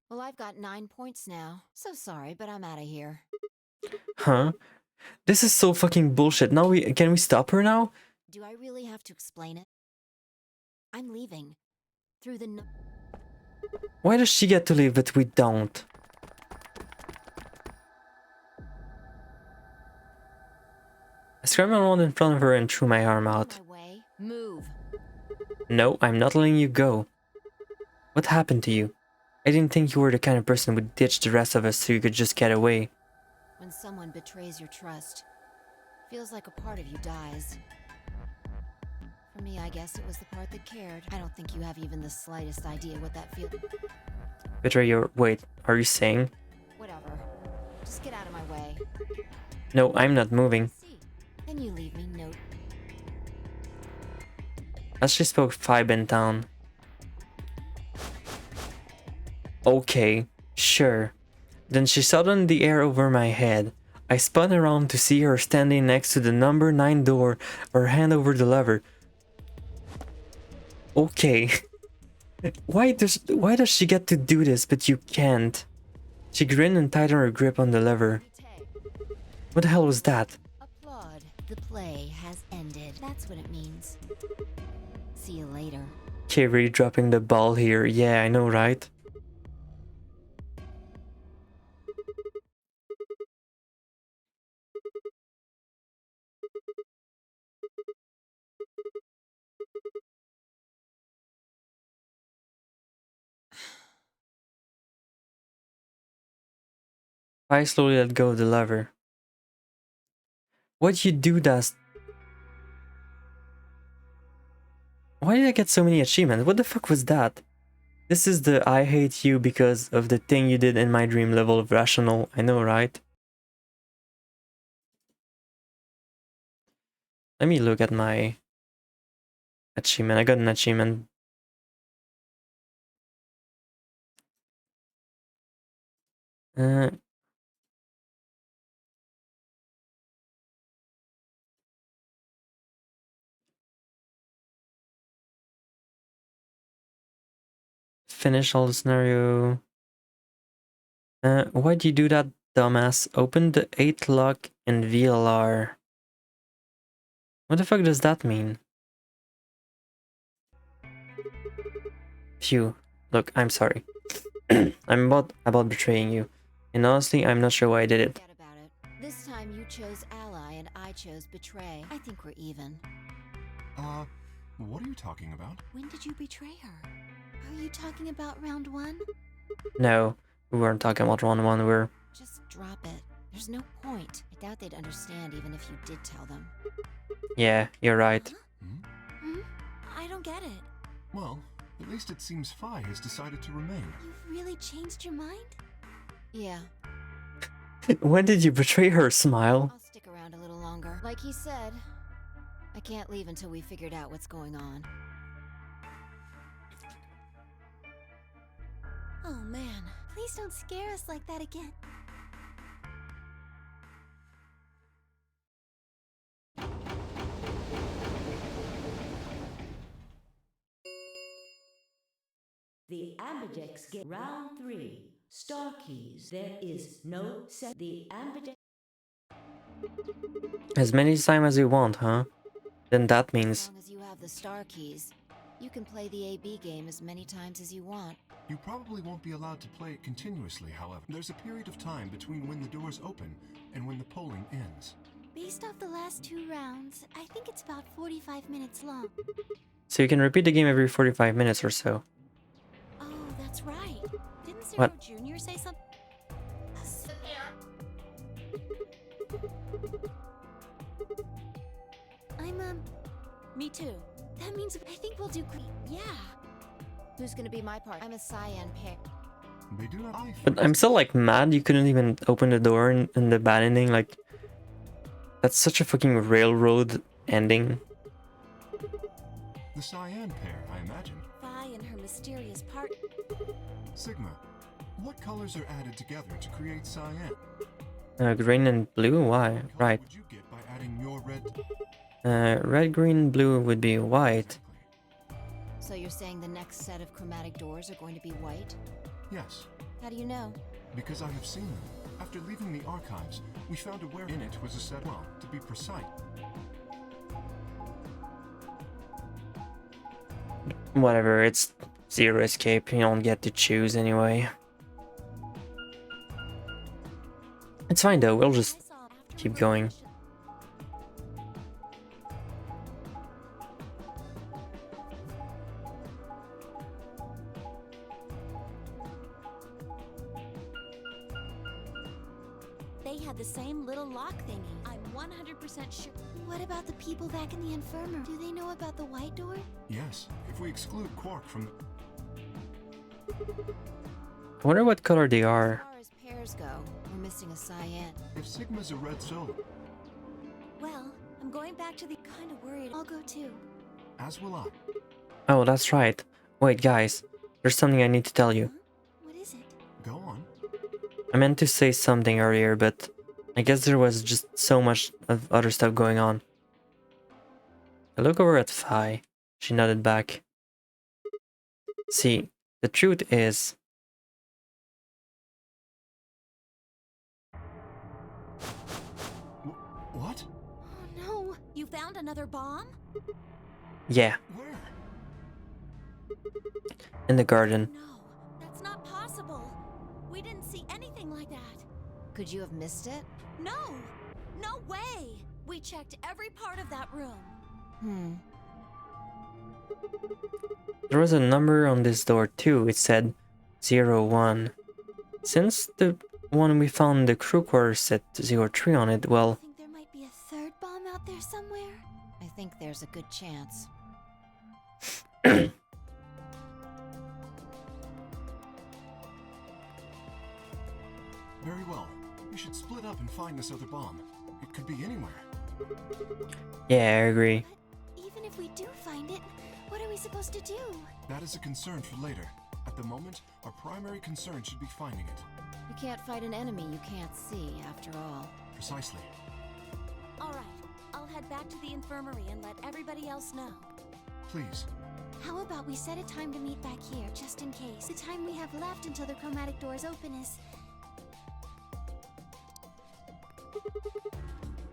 Well, I've got 9 points now. So sorry, but I'm out of here. Huh? This is so fucking bullshit. Now can we stop her now? Do I really have to explain it? I'm leaving. Through the Why does she get to leave but we don't? I scrambled around in front of her and threw my arm out. my way. Move. No, I'm not letting you go. What happened to you? I didn't think you were the kind of person who would ditch the rest of us so you could just get away. When someone betrays your trust, feels like a part of you dies. For me, I guess it was the part that cared. I don't think you have even the slightest idea what that feels. Betray your... Wait, are you saying? Whatever. Just get out of my way. No, I'm not moving. See, then you leave me no. As she spoke, Fi bent down. Okay, sure. Then she shot in the air over my head. I spun around to see her standing next to the number 9 door, her hand over the lever. Okay. Why does she get to do this but you can't? She grinned and tightened her grip on the lever. What the hell was that? Applaud. The play has ended. That's what it means. See you later. Kiri dropping the ball here. Yeah, I know, right? I slowly let go of the lever. Why'd you do that? Why did I get so many achievements? What the fuck was that? This is the I hate you because of the thing you did in my dream level of rational. I know, right? Let me look at my achievement. I got an achievement. Finish all the scenario. Why'd you do that, dumbass? Open the 8th lock in VLR. What the fuck does that mean? Phew. Look, I'm sorry. I'm about betraying you. And honestly, I'm not sure why I did it. Forget about it. This time you chose ally and I chose betray. I think we're even. What are you talking about? When did you betray her? Are you talking about round 1? No, we weren't talking about round 1, we're... Just drop it. There's no point. I doubt they'd understand even if you did tell them. Yeah, you're right. I don't get it. Well, at least it seems Fi has decided to remain. You've really changed your mind? Yeah, When did you betray her, Smile? I'll stick around a little longer. Like he said, I can't leave until we figured out what's going on. Oh man, please don't scare us like that again. The Ambigex get round 3. Star keys. There is no set. The Ambigex. As many time as you want, huh? Then that means... As long as you have the star keys, you can play the AB game as many times as you want. You probably won't be allowed to play it continuously, however. There's a period of time between when the doors open and when the polling ends. Based off the last 2 rounds, I think it's about 45 minutes long. So you can repeat the game every 45 minutes or so. Oh, that's right. Didn't Zero What? Jr. say something? Me too. That means I think we'll do great. Yeah. Who's gonna be my part? I'm a cyan pair. They do not. But I'm still like mad you couldn't even open the door in the bad ending. Like, that's such a fucking railroad ending. The cyan pair, I imagine. Vi and her mysterious part. Sigma, what colors are added together to create cyan? Green and blue? Why? What color Right. would you get by adding your red? Red, green, blue would be white. So you're saying the next set of chromatic doors are going to be white? Yes, How do you know? because I have seen them. After leaving the archives, we found a where in it was a set. Well, to be precise. Whatever, it's Zero Escape. You don't get to choose anyway. It's fine though, we'll just keep going. They had the same little lock thingy. I'm 100% sure. What about the people back in the infirmary? Do they know about the white door? Yes, if we exclude Quark from I wonder what color they are. As far as pairs go, we're missing a cyan. if Sigma's a red soul, Well, I'm going back to the kind of worried. I'll go too. as will I. Oh, that's right. Wait, guys, there's something I need to tell you. What is it? Go on. I meant to say something earlier, but I guess there was just so much of other stuff going on. I look over at Phi. She nodded back. See, the truth is... What? Oh no! You found another bomb? Yeah, Where? in the garden. No, that's not possible. We didn't see anything like that. Could you have missed it? No! No way! We checked every part of that room. There was a number on this door too. It said 01. Since the one we found in the crew quarters said 03 on it, well... I think there might be a third bomb out there somewhere. I think there's a good chance. Very well. We should split up and find this other bomb. It could be anywhere. Yeah, I agree. But even if we do find it, what are we supposed to do? That is a concern for later. At the moment, our primary concern should be finding it. You can't fight an enemy you can't see, after all. Precisely. All right, I'll head back to the infirmary and let everybody else know. Please. How about we set a time to meet back here, just in case? The time we have left until the chromatic doors open is...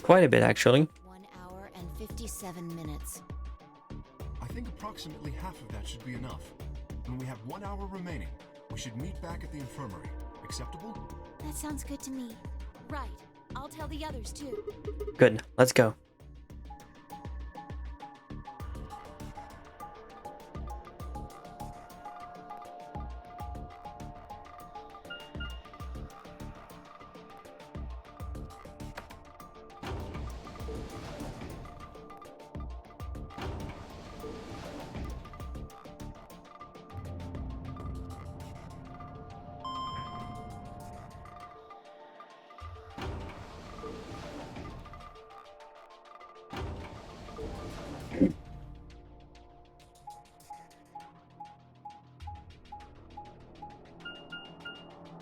Quite a bit, actually. 1 hour and 57 minutes. I think approximately half of that should be enough. When we have 1 hour remaining, we should meet back at the infirmary. Acceptable? That sounds good to me. Right. I'll tell the others too. Good, let's go.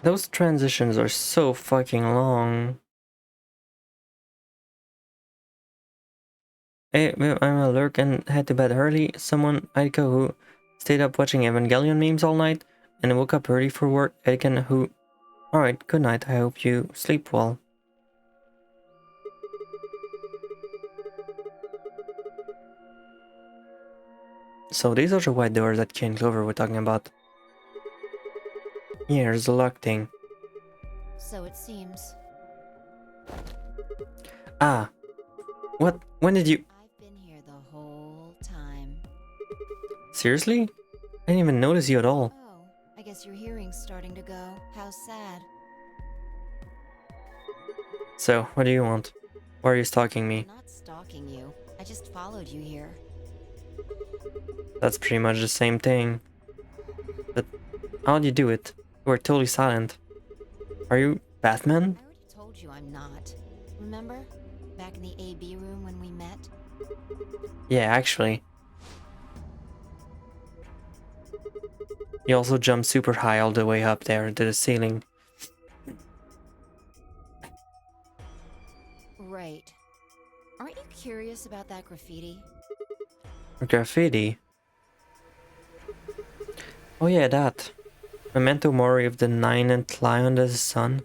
Those transitions are so fucking long. Hey, I'm a lurk and head to bed early. Someone, Aika, who stayed up watching Evangelion memes all night and woke up early for work. Aiken, who... Alright, good night. I hope you sleep well. So these are the white doors that Kane Clover were talking about. Yeah, there's a lock thing. So it seems. Ah. What? When did you... I've been here the whole time. Seriously? I didn't even notice you at all. Oh, I guess your hearing's starting to go. How sad. So, what do you want? Why are you stalking me? I'm not stalking you. I just followed you here. That's pretty much the same thing. But how'd you do it? You were totally silent. Are you Batman? I already told you I'm not. Remember? Back in the AB room when we met? Yeah, actually. You also jumped super high all the way up there to the ceiling. Right. Aren't you curious about that graffiti? Graffiti? Oh yeah, that. Memento Mori of the Ninth Lion under the Sun.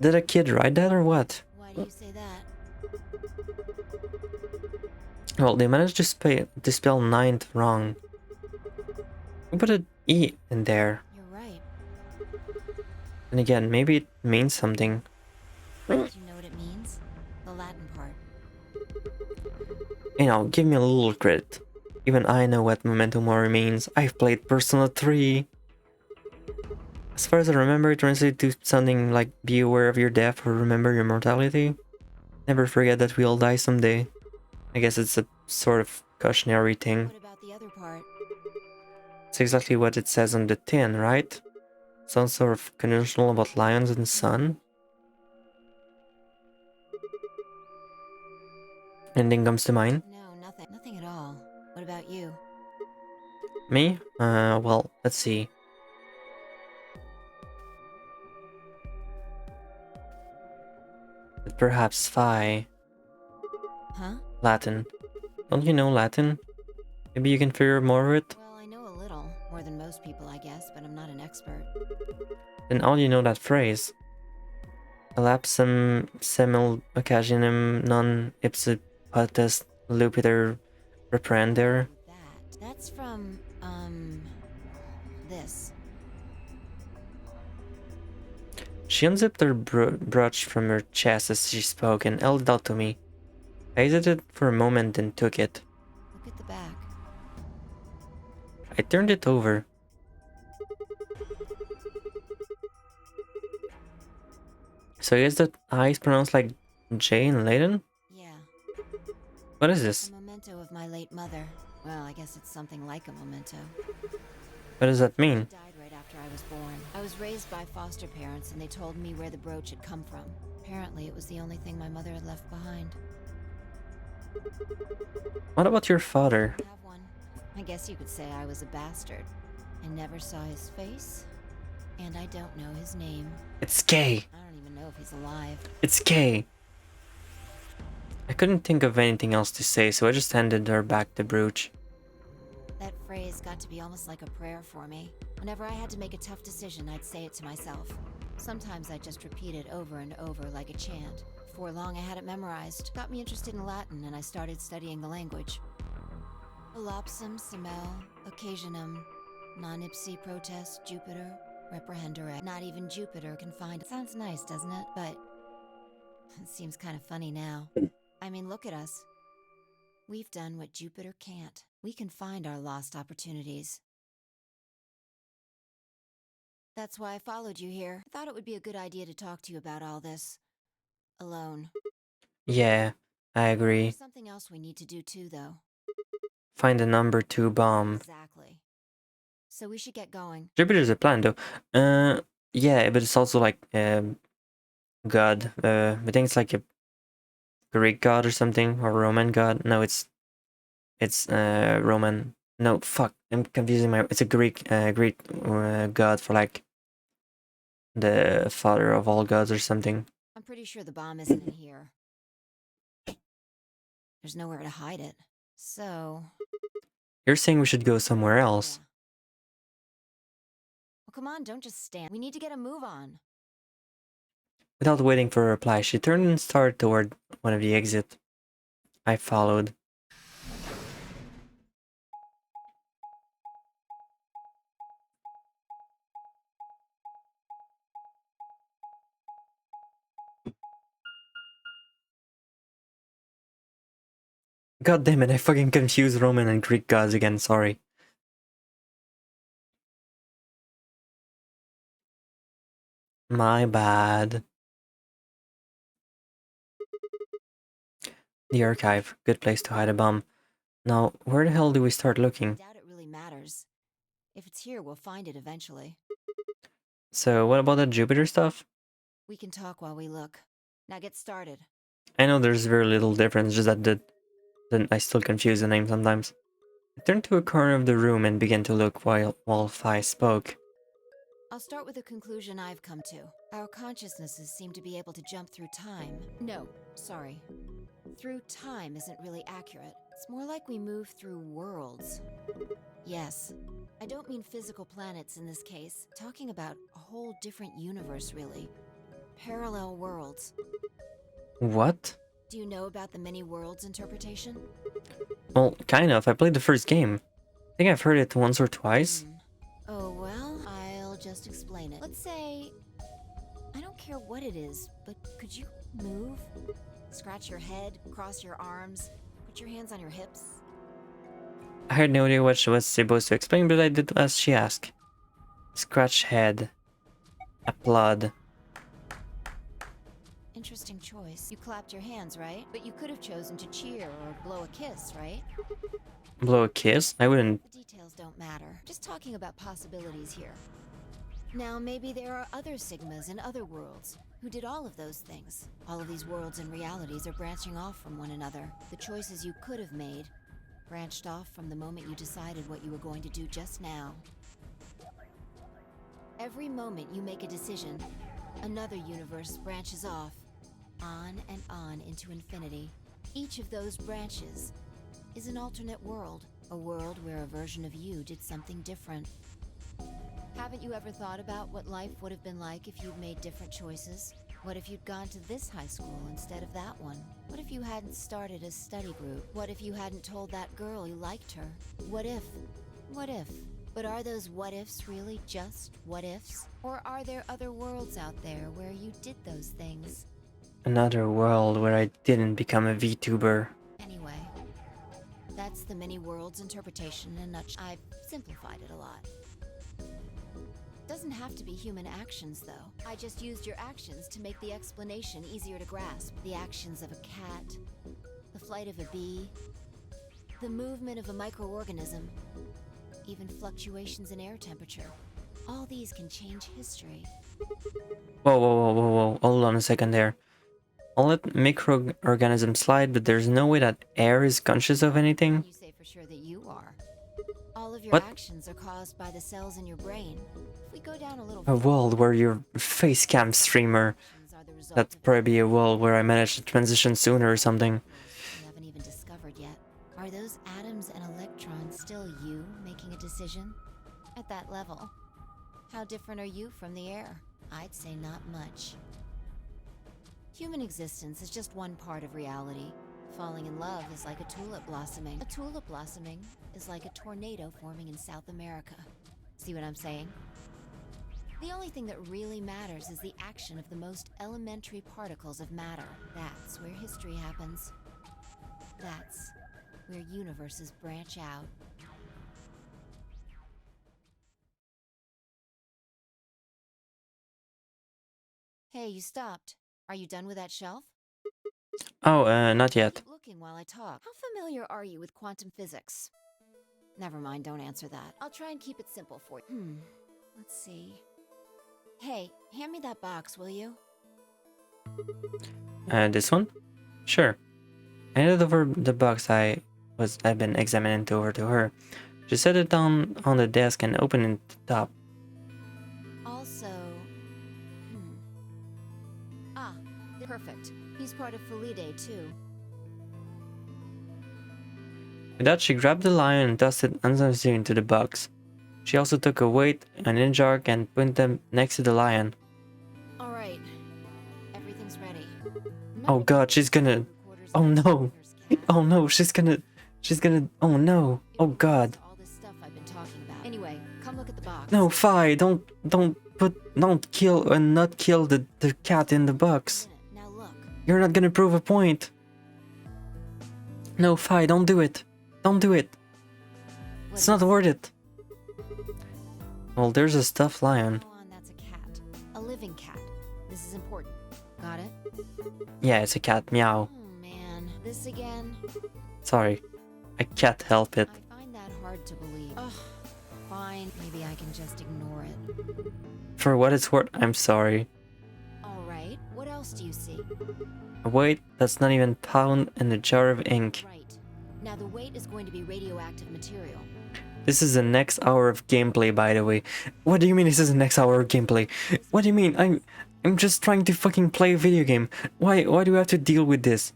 Did a kid write that or what? Why do you say that? Well, they managed to spell ninth wrong. Who put an E in there? You're right. And again, maybe it means something. Do you know what it means? The Latin part. You know, give me a little credit. Even I know what Memento Mori means. I've played Persona 3. As far as I remember, it translates to something like be aware of your death or remember your mortality. Never forget that we all die someday. I guess it's a sort of cautionary thing. What about the other part? It's exactly what it says on the tin, right? Some sort of conditional about lions and sun. Anything comes to mind? No, nothing. Nothing at all. What about you? Me? Well, let's see. But perhaps Phi. Huh? Latin. Don't you know Latin? Maybe you can figure more of it? Well, I know a little. More than most people, I guess, but I'm not an expert. Then all you know that phrase. Elapsum semel occasionem non ipse potest lupiter reprender. That's from, this. She unzipped her brooch from her chest as she spoke and held it out to me. I hesitated for a moment, then took it. Look at the back. I turned it over. So I guess that I is pronounced like J in Latin? Yeah. What is this? A memento of my late mother. Well, I guess it's something like a memento. What does that mean? She died right after I was born. I was raised by foster parents, and they told me where the brooch had come from. Apparently, it was the only thing my mother had left behind. What about your father? I have one. I guess you could say I was a bastard. I never saw his face, and I don't know his name. It's K. I don't even know if he's alive. It's K. I couldn't think of anything else to say, so I just handed her back the brooch. That phrase got to be almost like a prayer for me. Whenever I had to make a tough decision, I'd say it to myself. Sometimes I'd just repeat it over and over like a chant. Before long, I had it memorized. Got me interested in Latin, and I started studying the language. Elapsum semel occasionum non ipsi protest Jupiter reprehendere. Not even Jupiter can find it. Sounds nice, doesn't it? But it seems kind of funny now. I mean, look at us. We've done what Jupiter can't. We can find our lost opportunities. That's why I followed you here. I thought it would be a good idea to talk to you about all this. Alone. Yeah, I agree. There's something else we need to do too, though. Find the number 2 bomb. Exactly. So we should get going. Jupiter's a planet though. Yeah, but it's also like, god. I think it's like a Greek god or something, or Roman god. No, it's Roman. No, fuck, I'm confusing it's a Greek god for like the father of all gods or something. I'm pretty sure the bomb isn't in here. There's nowhere to hide it. So... You're saying we should go somewhere else? Yeah. Well, come on, don't just stand. We need to get a move on. Without waiting for a reply, she turned and started toward one of the exits. I followed. God damn it, I fucking confused Roman and Greek gods again, sorry. My bad. The archive, good place to hide a bomb. Now, where the hell do we start looking? I doubt it really matters. If it's here, we'll find it eventually. So what about the Jupiter stuff? We can talk while we look. Now get started. I know there's very little difference, just that then I still confuse the name sometimes. I turned to a corner of the room and began to look while Phi spoke. I'll start with a conclusion I've come to. Our consciousnesses seem to be able to jump through time. No, sorry. Through time isn't really accurate. It's more like we move through worlds. Yes. I don't mean physical planets in this case. Talking about a whole different universe, really. Parallel worlds. What? Do you know about the many worlds interpretation? Well, kind of. I played the first game. I think I've heard it once or twice. Oh, well, I'll just explain it. Let's say... I don't care what it is, but could you move? Scratch your head, cross your arms, put your hands on your hips. I had no idea what she was supposed to explain, but I did as she asked. Scratch head. Applaud. Interesting choice. You clapped your hands, right? But you could have chosen to cheer or blow a kiss, right? Blow a kiss? I wouldn't. The details don't matter. Just talking about possibilities here. Now, maybe there are other Sigmas in other worlds who did all of those things. All of these worlds and realities are branching off from one another. The choices you could have made branched off from the moment you decided what you were going to do just now. Every moment you make a decision, another universe branches off, on and on into infinity. Each of those branches is an alternate world, a world where a version of you did something different. Haven't you ever thought about what life would have been like if you'd made different choices? What if you'd gone to this high school instead of that one? What if you hadn't started a study group? What if you hadn't told that girl you liked her? What if? What if? But are those what ifs really just what ifs? Or are there other worlds out there where you did those things? Another world where I didn't become a VTuber. Anyway, that's the many worlds interpretation in a nutshell. I've simplified it a lot. Doesn't have to be human actions, though. I just used your actions to make the explanation easier to grasp. The actions of a cat, the flight of a bee, the movement of a microorganism, even fluctuations in air temperature. All these can change history. Whoa. Hold on a second there. I'll let microorganisms slide, but there's no way that air is conscious of anything? You say for sure that you are. All of your What? actions are caused by the cells in your brain. If we go down a little A world where you're a face cam streamer. are the result That'd of probably be a world where I managed to transition sooner or something. you haven't even discovered yet. Are those atoms and electrons still you making a decision? At that level, how different are you from the air? I'd say not much. Human existence is just one part of reality. Falling in love is like a tulip blossoming. A tulip blossoming is like a tornado forming in South America. See what I'm saying? The only thing that really matters is the action of the most elementary particles of matter. That's where history happens. That's where universes branch out. Hey, you stopped. Are you done with that shelf? Oh, not yet. Keep looking while I talk. How familiar are you with quantum physics? Never mind, don't answer that. I'll try and keep it simple for you. Let's see. Hey, hand me that box, will you? This one? Sure. I handed over the box I've been examining over to her. She set it down on the desk and opened it at the top. Also, perfect. He's part of Felidae, too. With that, she grabbed the lion and tossed it unseen into the box. She also took a weight, an inch arc, and put them next to the lion. All right. Everything's ready. Oh god, she's gonna... Oh no! Oh no, she's gonna... Oh no! Oh god. All this stuff I've been talking about. Anyway, come look at the box. No, Phi, don't kill and not kill the cat in the box. Now look. You're not gonna prove a point. No, Phi, don't do it. Don't do it. It's not worth it. Well, there's a stuffed lion. Go on, that's a cat. A living cat. This is important. Got it? Yeah, it's a cat. Meow. Oh man, this again? Sorry. I can't help it. I find that hard to believe. Ugh. Fine, maybe I can just ignore it. For what it's worth, I'm sorry. Alright, what else do you see? A weight that's not even pound and a jar of ink. Right. Now the weight is going to be radioactive material. This is the next hour of gameplay, by the way. What do you mean this is the next hour of gameplay? What do you mean? I'm just trying to fucking play a video game. Why do I have to deal with this?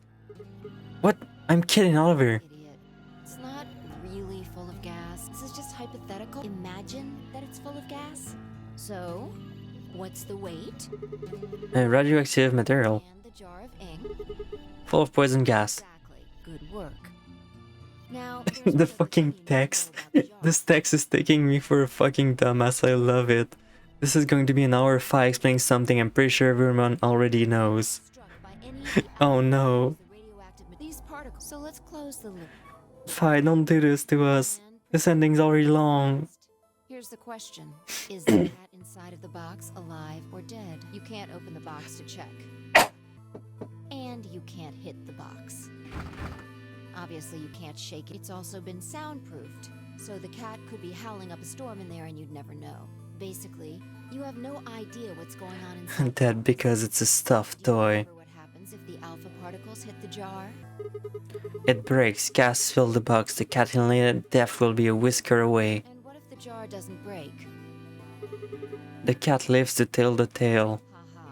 What? I'm kidding, Oliver. Idiot. It's not really full of gas. This is just hypothetical. Imagine that it's full of gas. So, what's the weight? A radioactive material. And the jar of ink. Full of poison gas. Exactly. Good work. Now, The fucking text. This text is taking me for a fucking dumbass. I love it. This is going to be an hour of 5 explaining something I'm pretty sure everyone already knows. Oh no. These particles. So let's close the loop. Fine, don't do this to us. This ending's already long. Here's the question. Is the cat inside of the box alive or dead? You can't open the box to check. And you can't hit the box. Obviously, you can't shake it. It's also been soundproofed, so the cat could be howling up a storm in there and you'd never know. Basically, you have no idea what's going on inside. Dead because it's a stuffed toy. Remember what happens if the alpha particles hit the jar? It breaks, gas fill the box, the cat inhaled death will be a whisker away. And what if the jar doesn't break? The cat lives to tell the tale. Haha.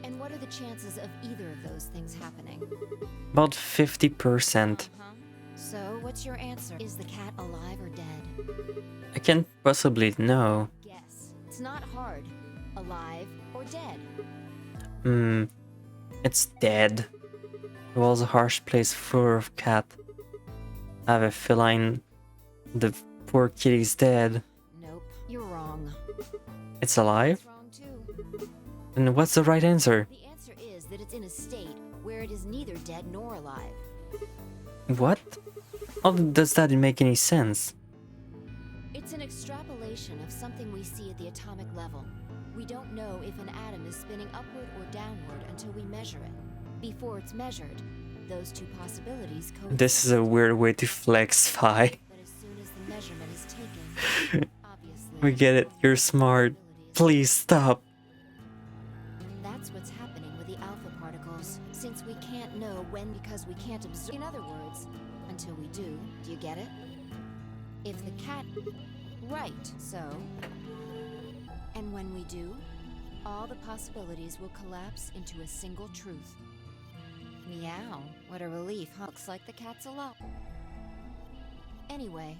And what are the chances of either of those things happening? About 50%. Uh-huh. So, what's your answer? Is the cat alive or dead? I can't possibly know. Guess. It's not hard. Alive or dead? It's dead. The world's a harsh place full of cat. I have a feline. The poor kitty's dead. Nope, you're wrong. It's alive? It's wrong too. And what's the right answer? The answer is that it's in a state where it is neither dead nor alive. What? How does that make any sense? It's an extrapolation of something we see at the atomic level. We don't know if an atom is spinning upward or downward until we measure it. Before it's measured, those two possibilities coexist. This is a weird way to flex, Phi. But as soon as the measurement is taken, obviously... We get it, you're smart. Please stop. That's what's happening with the alpha particles. Since we can't know when because we can't observe... In other words, until we do you get it? If the cat... Right, so... And when we do, all the possibilities will collapse into a single truth. Meow, what a relief, huh? Looks like the cat's alive. Anyway,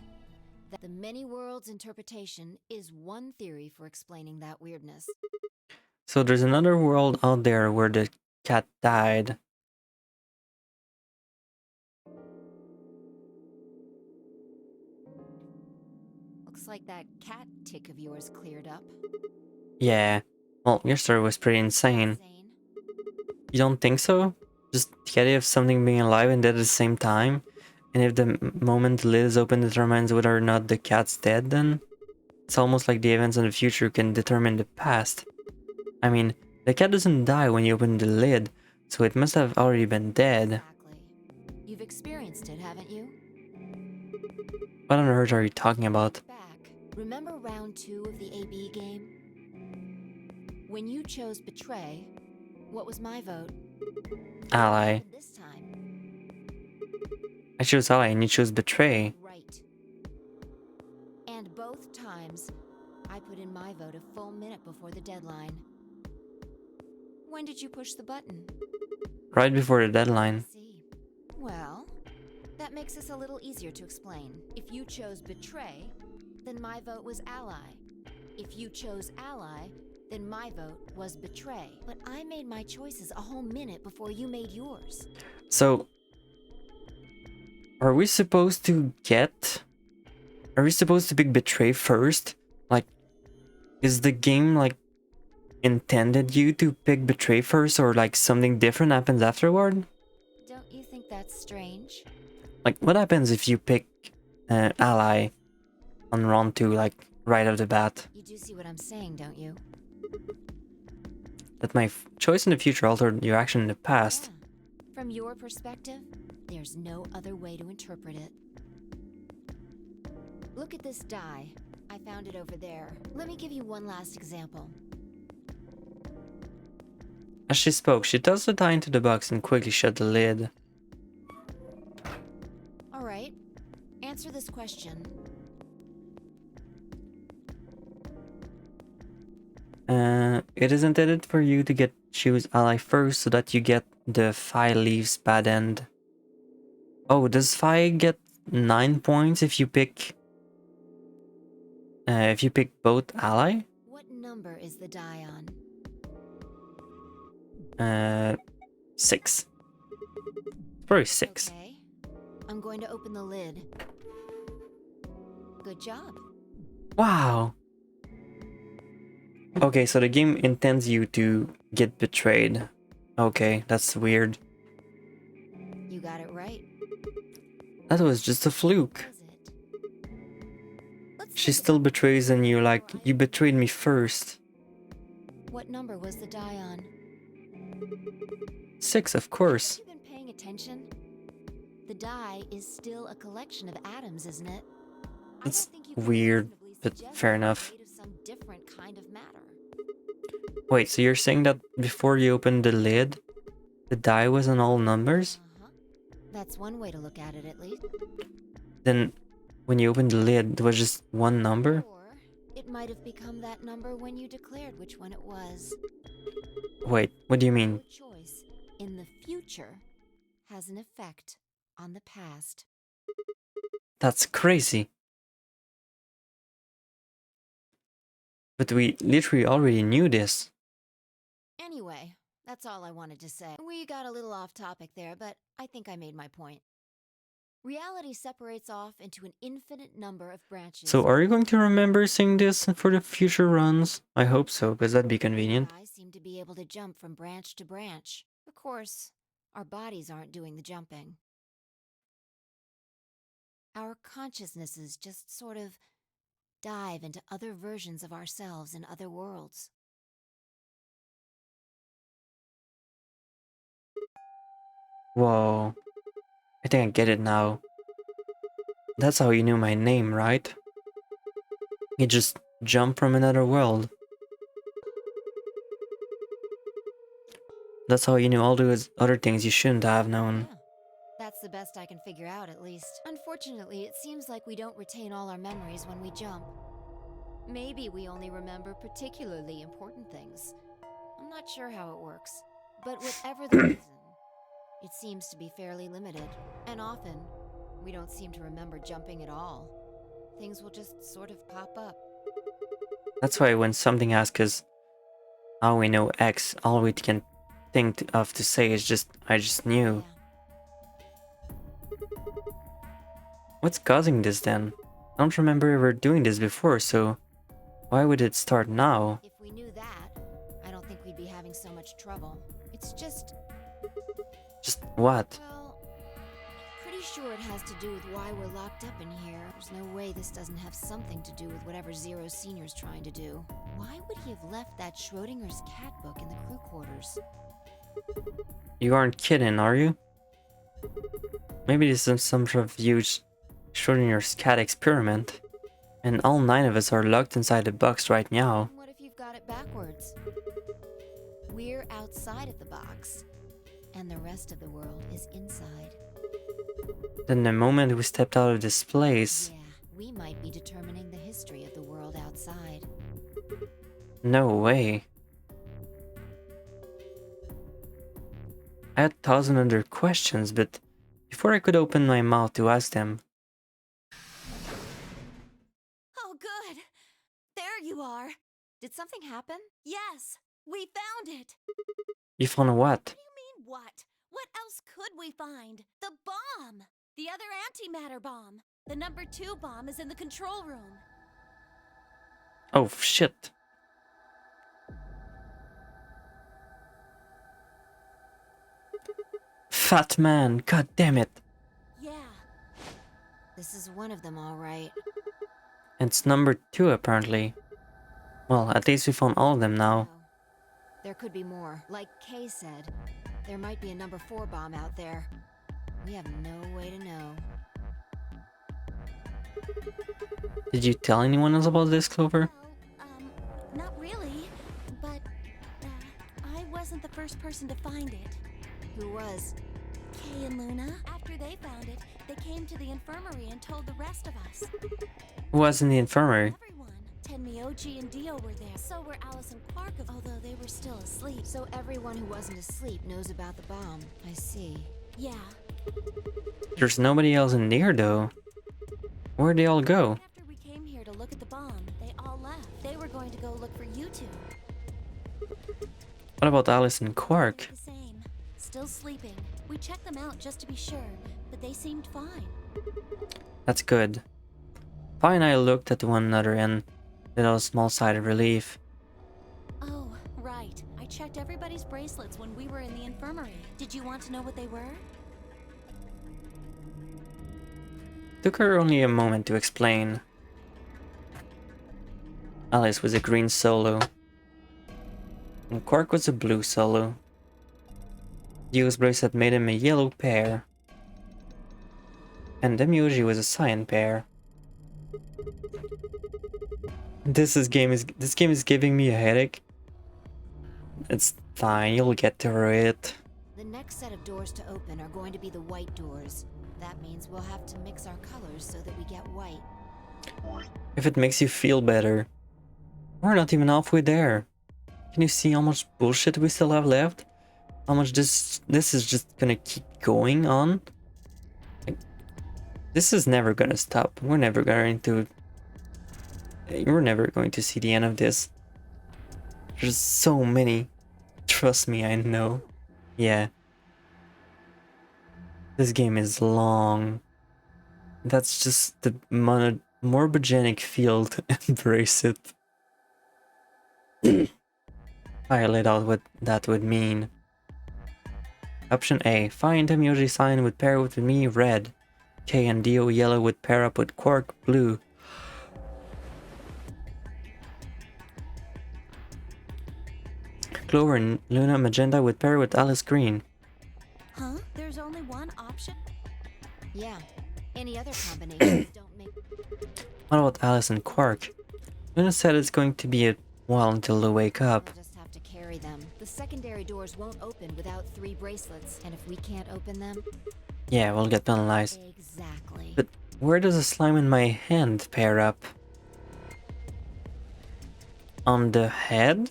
the many worlds interpretation is one theory for explaining that weirdness. So there's another world out there where the cat died. Looks like that cat tick of yours cleared up. Yeah. Well, your story was pretty insane. You don't think so? Just the idea of something being alive and dead at the same time? And if the moment the lid is open determines whether or not the cat's dead, then? It's almost like the events in the future can determine the past. I mean, the cat doesn't die when you open the lid, so it must have already been dead. Exactly. You've experienced it, haven't you? What on earth are you talking about? Back. Remember round 2 of the AB game? When you chose betray, what was my vote? Ally. This time. I chose ally and you chose betray. Right. And both times, I put in my vote a full minute before the deadline. When did you push the button? Right before the deadline. See. Well, that makes this a little easier to explain. If you chose betray, then my vote was ally. If you chose ally, then my vote was betray. But I made my choices a whole minute before you made yours. So, are we supposed to pick betray first? Like, is the game like intended you to pick betray first, or like something different happens afterward? Don't you think that's strange? Like, what happens if you pick ally on round 2, like right off the bat? You do see what I'm saying, don't you? That my choice in the future altered your action in the past. Yeah. From your perspective, there's no other way to interpret it. Look at this die. I found it over there. Let me give you one last example. As she spoke, she tossed the die into the box and quickly shut the lid. All right. Answer this question. It is intended for you to choose ally first so that you get the Phi leaves bad end. Oh, does Phi get 9 points if you pick both ally? What number is the die on? 6. Probably 6. Okay. I'm going to open the lid. Good job. Wow. Okay, so the game intends you to get betrayed. Okay, that's weird. You got it right. That was just a fluke. She still betrays and you're like, you betrayed me first. What number was the die on? 6, of course. Have you been paying attention? The die is still a collection of atoms, isn't it? That's weird, but fair enough. Made of some different kind of matter. Wait, so you're saying that before you opened the lid, the die was on all numbers? That's one way to look at it, at least. Then, when you opened the lid, there was just one number? Or it might have become that number when you declared which one it was. Wait, what do you mean? Your choice in the future has an effect on the past. That's crazy. But we literally already knew this. Anyway, that's all I wanted to say. We got a little off topic there, but I think I made my point. Reality separates off into an infinite number of branches. So are you going to remember saying this for the future runs? I hope so, because that'd be convenient. I seem to be able to jump from branch to branch. Of course, our bodies aren't doing the jumping. Our consciousnesses just sort of dive into other versions of ourselves in other worlds. Whoa. I think I get it now. That's how you knew my name, right? You just jumped from another world. That's how you knew all those other things you shouldn't have known. Yeah, that's the best I can figure out, at least. Unfortunately, it seems like we don't retain all our memories when we jump. Maybe we only remember particularly important things. I'm not sure how it works. But whatever the reason, it seems to be fairly limited. And often, we don't seem to remember jumping at all. Things will just sort of pop up. That's why when something asks us how we know X, all we can think of to say is just, I just knew. Yeah. What's causing this then? I don't remember ever doing this before, so why would it start now? If we knew that, I don't think we'd be having so much trouble. It's just... Just what? Well, pretty sure it has to do with why we're locked up in here. There's no way this doesn't have something to do with whatever Zero Senior's trying to do. Why would he have left that Schrodinger's cat book in the crew quarters? You aren't kidding, are you? Maybe this is some sort of huge Schrodinger's cat experiment, and all 9 of us are locked inside the box right now. What if you've got it backwards? We're outside of the box, and the rest of the world is inside. Then the moment we stepped out of this place... Yeah, we might be determining the history of the world outside. No way. I had 1,000 other questions, but before I could open my mouth to ask them... Oh, good. There you are. Did something happen? Yes, we found it. You found what? What do you mean, what? What else could we find? The bomb! The other antimatter bomb. The number 2 bomb is in the control room. Oh, shit. Fat man, god damn it. Yeah. This is one of them, all right. It's number 2, apparently. Well, at least we found all of them now. Oh, there could be more. Like Kay said, there might be a number 4 bomb out there. We have no way to know. Did you tell anyone else about this, Clover? Not really, but I wasn't the first person to find it. Who was? Kay and Luna. After they found it, they came to the infirmary and told the rest of us. Who was in the infirmary? Everyone. Tenmyoji and Dio were there. So were Alice and Quark, although they were still asleep. So everyone who wasn't asleep knows about the bomb. I see. Yeah. There's nobody else in there, though. Where'd they all go? After we came here to look at the bomb, they all left. They were going to go look for you two. What about Alice and Quark? The same. Still sleeping. We checked them out just to be sure, but they seemed fine. That's good. Pi and I looked at one another and did a small sigh of relief. Oh, right. I checked everybody's bracelets when we were in the infirmary. Did you want to know what they were? Took her only a moment to explain. Alice was a green solo, and Quark was a blue solo. Dio's bracelet made him a yellow pair, and Demyoji was a cyan pair. This game is giving me a headache. It's fine, you'll get through it. The next set of doors to open are going to be the white doors. That means we'll have to mix our colors so that we get white. If it makes you feel better. We're not even halfway there. Can you see how much bullshit we still have left? How much this is just gonna keep going on? Like, this is never gonna stop. We're never going to see the end of this. There's so many. Trust me, I know. Yeah. This game is long. That's just the morbogenic field. Embrace it. I laid out what that would mean. Option A. Find Demyoji sign would pair with me red. K and Dio yellow would pair up with Quark blue. Clover and Luna magenta would pair with Alice green. Huh? There's only one option? Yeah. Any other combinations don't make... What about Alice and Quark? Luna said it's going to be a while until they wake up. We'll just have to carry them. The secondary doors won't open without 3 bracelets, and if we can't open them... Yeah, we'll get penalized. Exactly. But where does the slime in my hand pair up? On the head?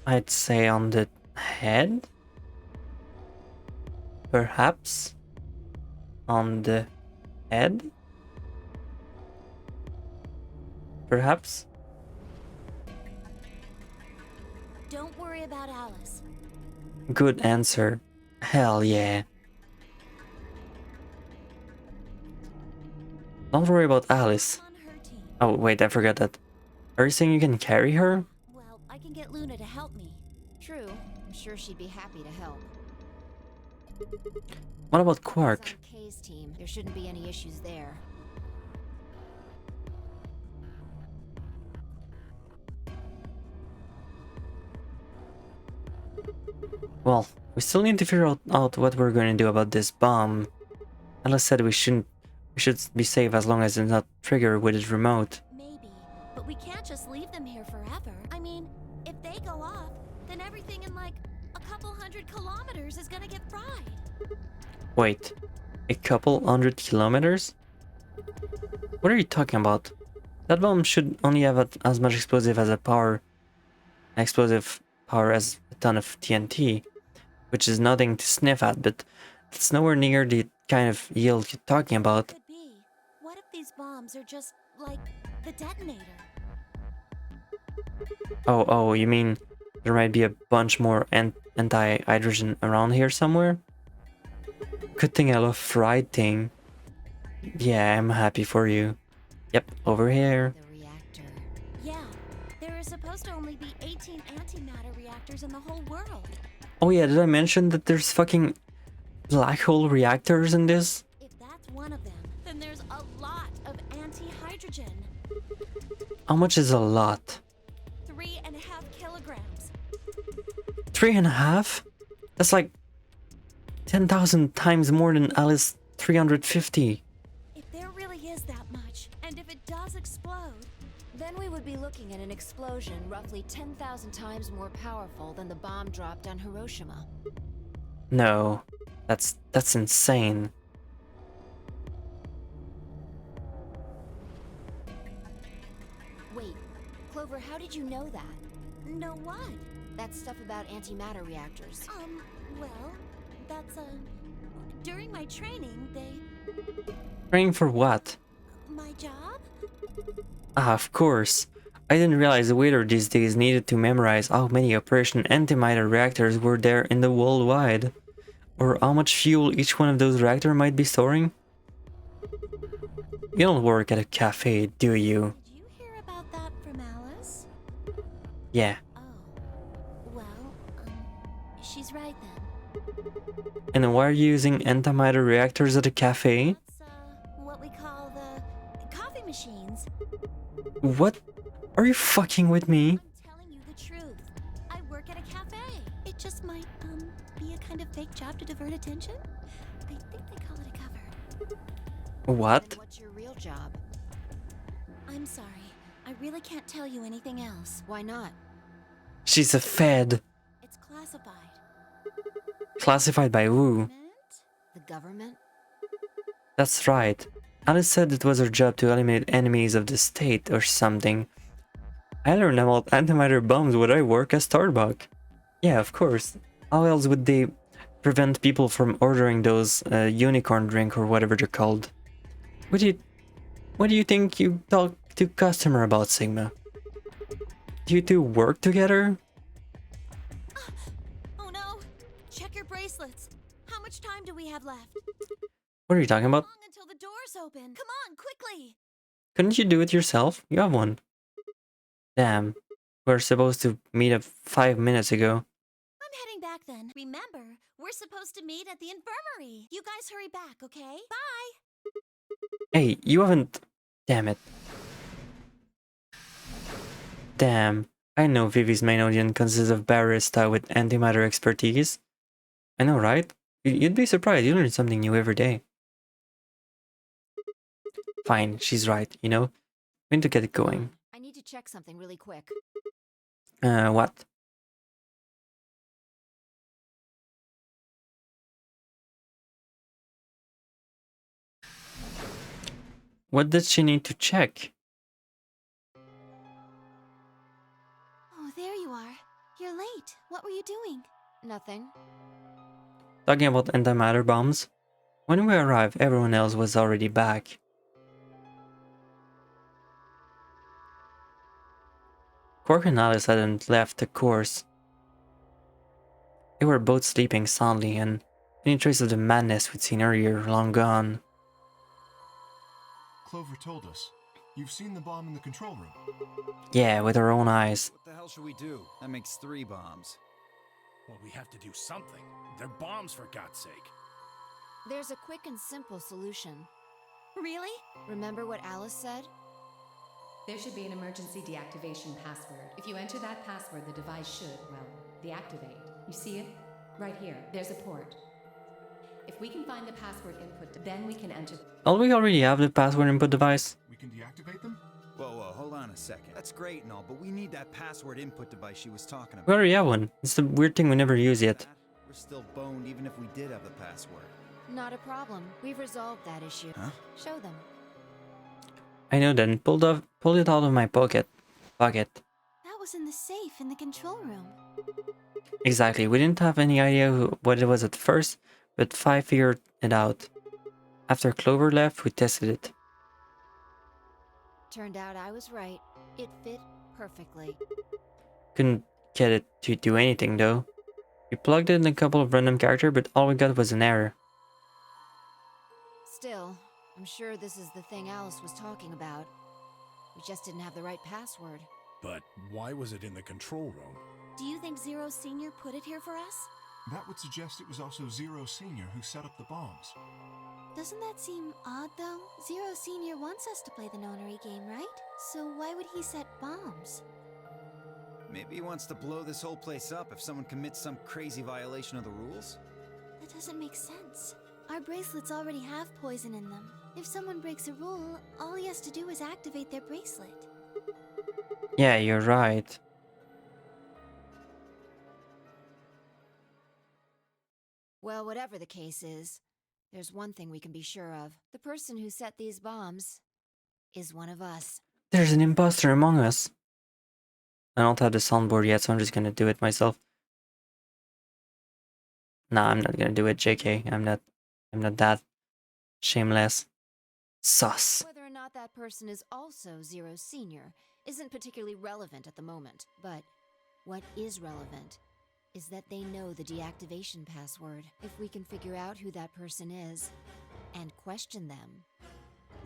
I'd say on the head? Perhaps? On the head? Perhaps? Don't worry about Alice. Good answer. Hell yeah. Don't worry about Alice. On her team. Oh wait, I forgot that. Are you saying you can carry her? Well, I can get Luna to help me. True. I'm sure she'd be happy to help. What about It's Quark? on Kay's team. There shouldn't be any issues there. Well, we still need to figure out what we're going to do about this bomb. Alice said we should be safe as long as it's not triggered with its remote. Maybe, but we can't just leave them here forever. I mean, if they go off, then everything in like a couple 100 kilometers is gonna get fried. Wait, a couple 100 kilometers? What are you talking about? That bomb should only have as much explosive as explosive power as a ton of TNT, which is nothing to sniff at, but it's nowhere near the kind of yield you're talking about. Could be. What if these bombs are just like the detonator? Oh, you mean there might be a bunch more anti-hydrogen around here somewhere? Good thing I love fried thing. Yeah, I'm happy for you. Yep, over here. The reactor. Yeah, there are supposed to only be 18 antimatter reactors in the whole world. Oh yeah, did I mention that there's fucking black hole reactors in this? If that's one of them, then there's a lot of anti-hydrogen. How much is a lot? 3.5 kilograms. 3.5? That's like 10,000 times more than Alice 350. looking at an explosion roughly 10,000 times more powerful than the bomb dropped on Hiroshima. No, that's insane. Wait, Clover, how did you know that? Know what? That stuff about antimatter reactors. Well, that's, during my training, Praying for what? my job? Ah, of course. I didn't realize the waiter these days needed to memorize how many Operation Antimatter reactors were there in the worldwide, or how much fuel each one of those reactors might be storing. You don't work at a cafe, do you? Did you hear about that from Alice? Yeah. Oh. Well, she's right then. And why are you using antimatter reactors at a cafe? That's, what we call the coffee machines. What? Are you fucking with me? I'm telling you the truth. I work at a cafe. It just might, be a kind of fake job to divert attention. I think they call it a cover. What? Then what's your real job? I'm sorry. I really can't tell you anything else. Why not? She's a Fed. It's classified. Classified by who? The government? That's right. Alice said it was her job to eliminate enemies of the state or something. I learned about antimatter bombs when I work at Starbucks. Yeah, of course. How else would they prevent people from ordering those unicorn drink or whatever they're called? What do you think you talk to customer about, Sigma? Do you two work together? Oh no! Check your bracelets. How much time do we have left? What are you talking about? Long until the doors open. Come on, quickly! Couldn't you do it yourself? You have one. Damn. We're supposed to meet up 5 minutes ago. I'm heading back then. Remember, we're supposed to meet at the infirmary. You guys hurry back, okay? Bye! Hey, you haven't... Damn it. Damn. I know Vivi's main audience consists of barista with antimatter expertise. I know, right? You'd be surprised, you learn something new every day. Fine, she's right, you know? We need to get it going. I need to check something really quick. What? What did she need to check? Oh, there you are. You're late. What were you doing? Nothing. Talking about antimatter bombs? When we arrived, everyone else was already back. Quark and Alice hadn't left the course. They were both sleeping soundly, and any trace of the madness we'd seen earlier long gone. Clover told us. You've seen the bomb in the control room. Yeah, with our own eyes. What the hell should we do? That makes 3 bombs. Well, we have to do something. They're bombs, for God's sake. There's a quick and simple solution. Really? Remember what Alice said? There should be an emergency deactivation password. If you enter that password, the device should, well, deactivate. You see it? Right here. There's a port. If we can find the password input, then we can enter... Don't we already have the password input device? We can deactivate them? Whoa, hold on a second. That's great and all, but we need that password input device she was talking about. We already have one. It's the weird thing we never use yet. We're still boned even if we did have the password. Not a problem. We've resolved that issue. Huh? Show them. I know then. Pulled it out of my pocket. That was in the safe in the control room. Exactly. We didn't have any idea what it was at first, but Five figured it out. After Clover left, we tested it. Turned out I was right. It fit perfectly. Couldn't get it to do anything though. We plugged in a couple of random characters, but all we got was an error. Still, I'm sure this is the thing Alice was talking about. We just didn't have the right password. But why was it in the control room? Do you think Zero Senior put it here for us? That would suggest it was also Zero Senior who set up the bombs. Doesn't that seem odd, though? Zero Senior wants us to play the nonary game, right? So why would he set bombs? Maybe he wants to blow this whole place up if someone commits some crazy violation of the rules? That doesn't make sense. Our bracelets already have poison in them. If someone breaks a rule, all he has to do is activate their bracelet. Yeah, you're right. Well, whatever the case is, there's one thing we can be sure of. The person who set these bombs is one of us. There's an imposter among us. I don't have the soundboard yet, so I'm just gonna do it myself. Nah, I'm not gonna do it, JK. I'm not that shameless. Sus. Whether or not that person is also Zero Senior isn't particularly relevant at the moment, but what is relevant is that they know the deactivation password. If we can figure out who that person is and question them.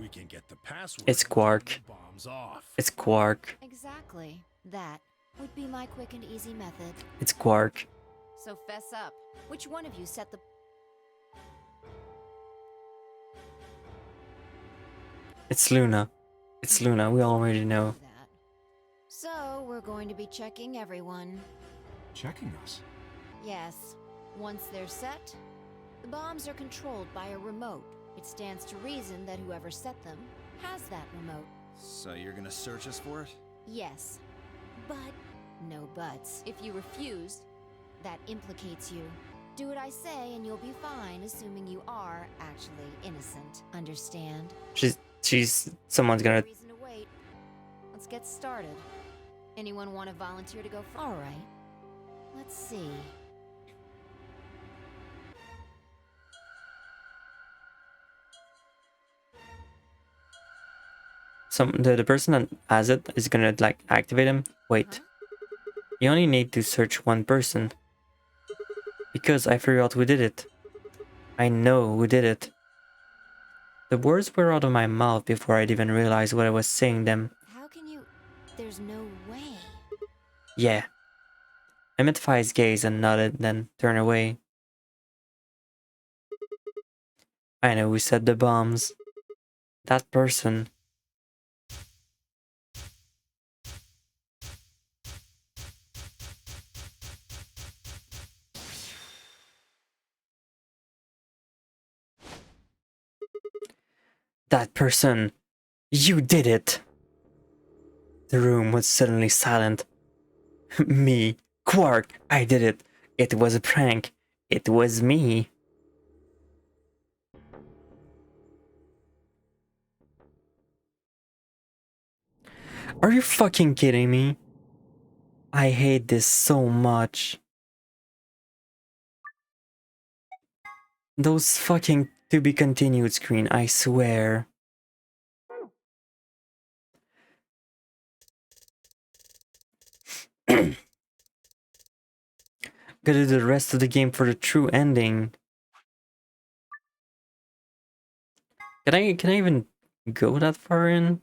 We can get the password. It's Quark. Bombs off. It's Quark. Exactly. That would be my quick and easy method. It's Quark. So fess up. Which one of you set the... It's Luna. It's Luna, we already know. that? So, we're going to be checking everyone. Checking us? Yes. Once they're set, the bombs are controlled by a remote. It stands to reason that whoever set them has that remote. So you're gonna search us for it? Yes. But no buts. If you refuse, that implicates you. Do what I say and you'll be fine, assuming you are actually innocent. Understand? Someone's gonna... Reason to wait. Let's get started. Anyone want to volunteer to go first? All right. Let's see. The person that has it is gonna like activate him. Wait. You only need to search one person. Because I figured out who did it. I know who did it. The words were out of my mouth before I'd even realized what I was saying them. How can you... There's no way. Yeah. I met Fi's gaze and nodded, then turned away. I know who set the bombs. That person. That person. You did it. The room was suddenly silent. Me. Quark. I did it. It was a prank. It was me. Are you fucking kidding me? I hate this so much. Those fucking to be continued screen, I swear. Gotta do the rest of the game for the true ending. Can I even go that far in?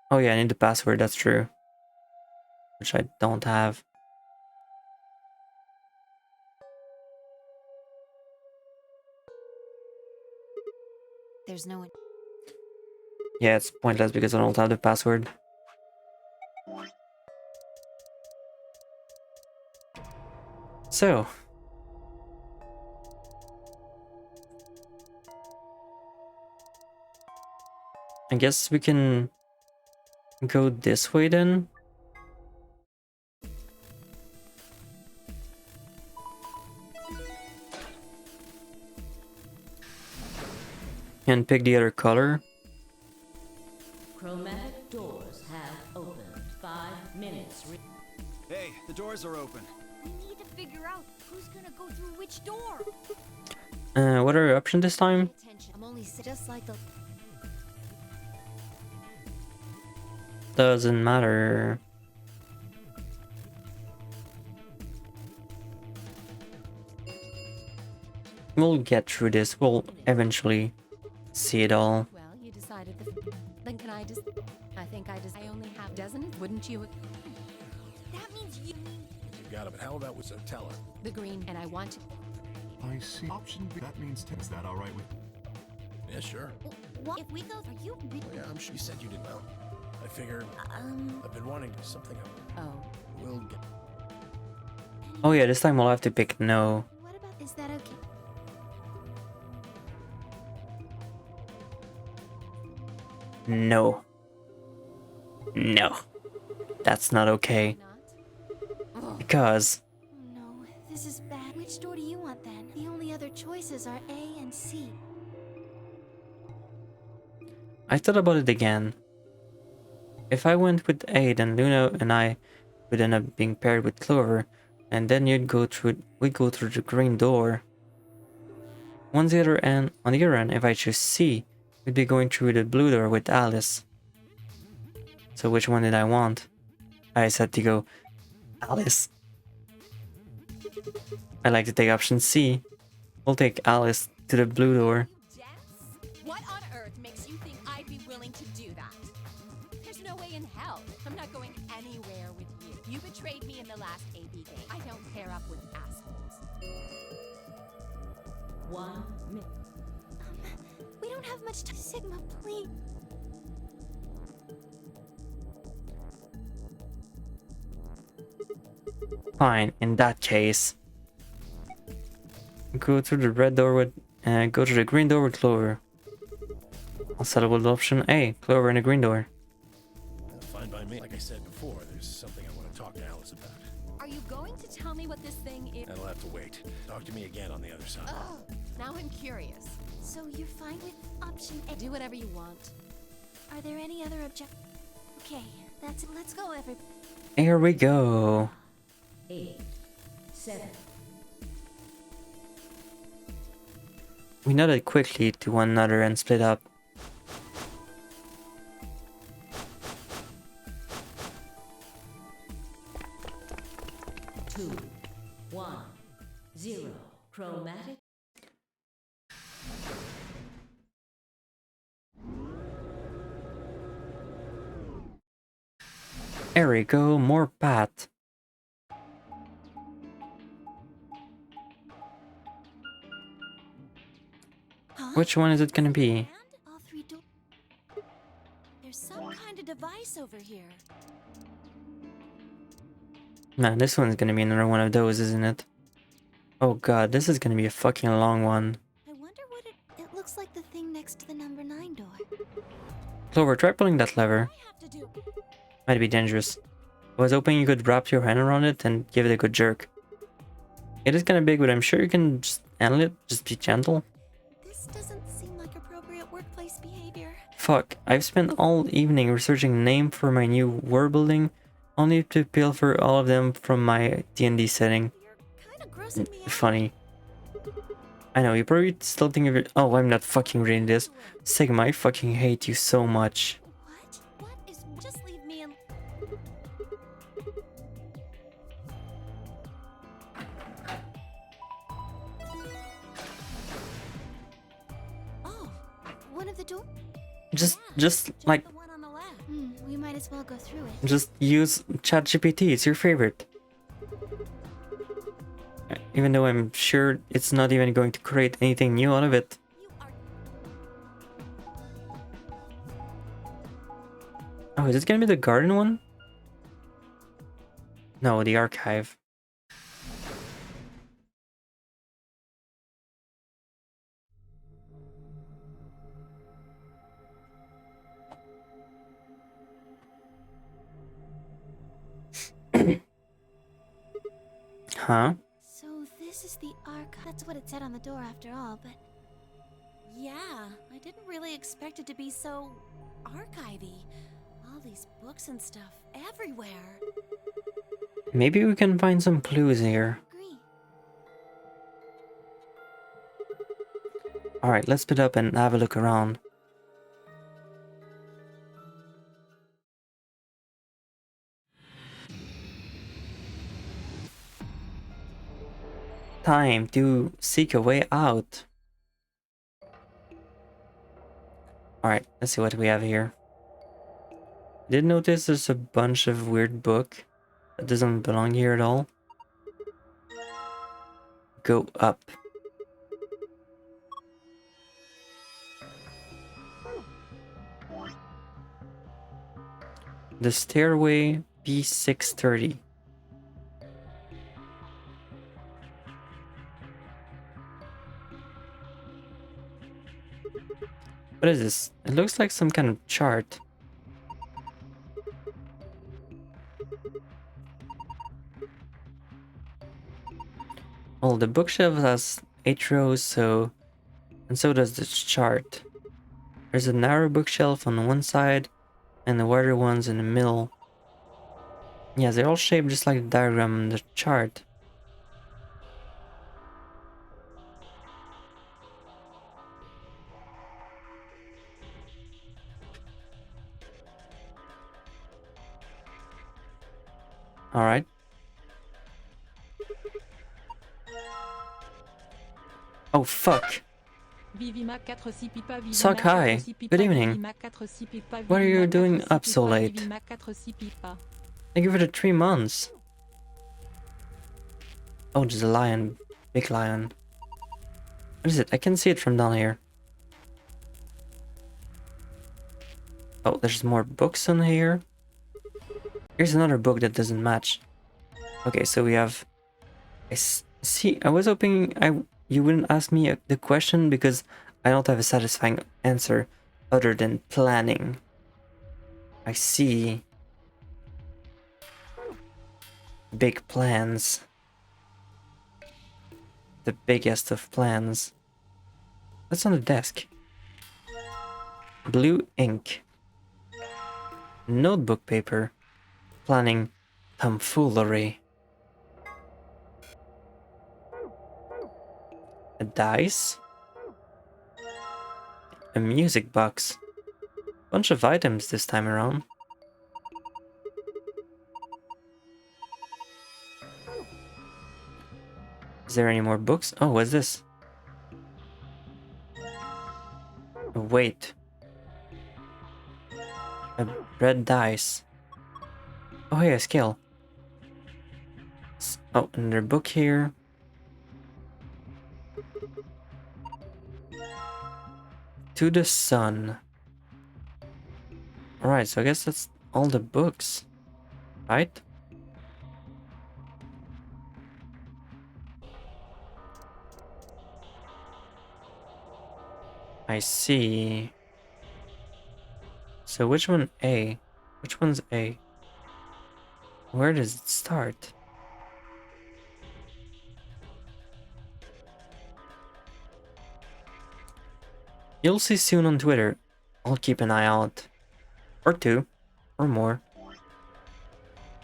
Oh yeah, I need the password, that's true. Which I don't have. There's no one... Yeah, it's pointless because I don't have the password. So. I guess we can go this way then. And pick the other color. Chromatic doors have opened. 5 minutes. Hey, the doors are open. We need to figure out who's gonna go through which door. What are your options this time? Attention. I'm only just like the... Doesn't matter. We'll get through this. We'll eventually see it all. Well, you decided then can I just... I think I only have dozen, wouldn't you? That means you mean You got it, but how about with a teller? The green, and I want to... I see. Option B. That means 10. Is that all right with... Yeah, sure. what if we go? Are you? Oh, yeah, I'm sure you said you didn't know. I figure I've been wanting to do something. Oh. We'll get. Oh yeah, this time we'll have to pick no. What about... Is that okay? No. No, that's not okay. Not? Because Oh no, this is bad. Which door do you want then? The only other choices are A and C. I thought about it again. If I went with A, then Luna and I would end up being paired with Clover, and then we'd go through the green door. On the other end, if I choose C, we'd be going through the blue door with Alice. So which one did I want? I said to go Alice. I like to take option C. We'll take Alice to the blue door. What on earth makes you think I'd be willing to do that? There's no way in hell. I'm not going anywhere with you. You betrayed me in the last AB game. I don't pair up with assholes. 1 minute. We don't have much time. Sigma, please. Fine, in that case. Go through the red door with go to the green door with Clover. I'll settle with option A, Clover in the green door. Fine by me. Like I said before, there's something I want to talk to Alice about. Are you going to tell me what this thing is? That'll have to wait. Talk to me again on the other side. Ugh, now I'm curious. So you're fine with option A? Do whatever you want. Are there any other Okay, that's it. Let's go, everybody. Here we go. 8, 7. We nodded quickly to one another and split up. Two, 1, 0. Chromatic. Here we go, more Pat. Huh? Which one is it gonna be? All three doors. There's some kind of device over here. Man, this one's gonna be another one of those, isn't it? Oh god, this is gonna be a fucking long one. I wonder what it looks like the thing next to the number 9 door. Clover, try pulling that lever. I have to do. Might be dangerous. I was hoping you could wrap your hand around it and give it a good jerk. It is kinda big, but I'm sure you can just handle it. Just be gentle. This doesn't seem like appropriate workplace behavior. Fuck, I've spent all evening researching a name for my new war building, only to pilfer all of them from my D&D setting. You're kind of grossing me out. Funny. I know, you probably still think of it. Oh, I'm not fucking reading this. Sigma, I fucking hate you so much. What? What is? Just leave me in. Oh, one of the doors. Just like, The one on the left. We might as well go through it. just use ChatGPT. It's your favorite. Even though I'm sure it's not even going to create anything new out of it. You are. Oh, is it gonna be the garden one? No, the archive. Huh? So this is the archive. That's what it said on the door after all, but... Yeah, I didn't really expect it to be so... archivy. All these books and stuff everywhere. Maybe we can find some clues here. Agree. Alright, let's split up and have a look around. Time to seek a way out. Alright, let's see what we have here. Did notice there's a bunch of weird book that doesn't belong here at all. Go up. The stairway B630. What is this? It looks like some kind of chart. Well, the bookshelf has 8 rows, and so does the chart. There's a narrow bookshelf on one side and the wider ones in the middle. Yeah, they're all shaped just like the diagram on the chart. Alright. Oh, fuck. Suck hi. Good evening. What are you doing up so late? Thank you for the 3 months. Oh, there's a lion. Big lion. What is it? I can see it from down here. Oh, there's more books on here. Here's another book that doesn't match. Okay, so we have... See, I was hoping you wouldn't ask me the question because I don't have a satisfying answer other than planning. I see. Big plans. The biggest of plans. What's on the desk? Blue ink. Notebook paper. Planning tomfoolery. A dice. A music box. Bunch of items this time around. Is there any more books? Oh, what's this? Oh, wait. A red dice. Oh, hey, a skill. Oh, another book here. To the sun. Alright, so I guess that's all the books. Right? I see. So which one A? Which one's A? Where does it start? You'll see soon on Twitter. I'll keep an eye out. Or 2. Or more.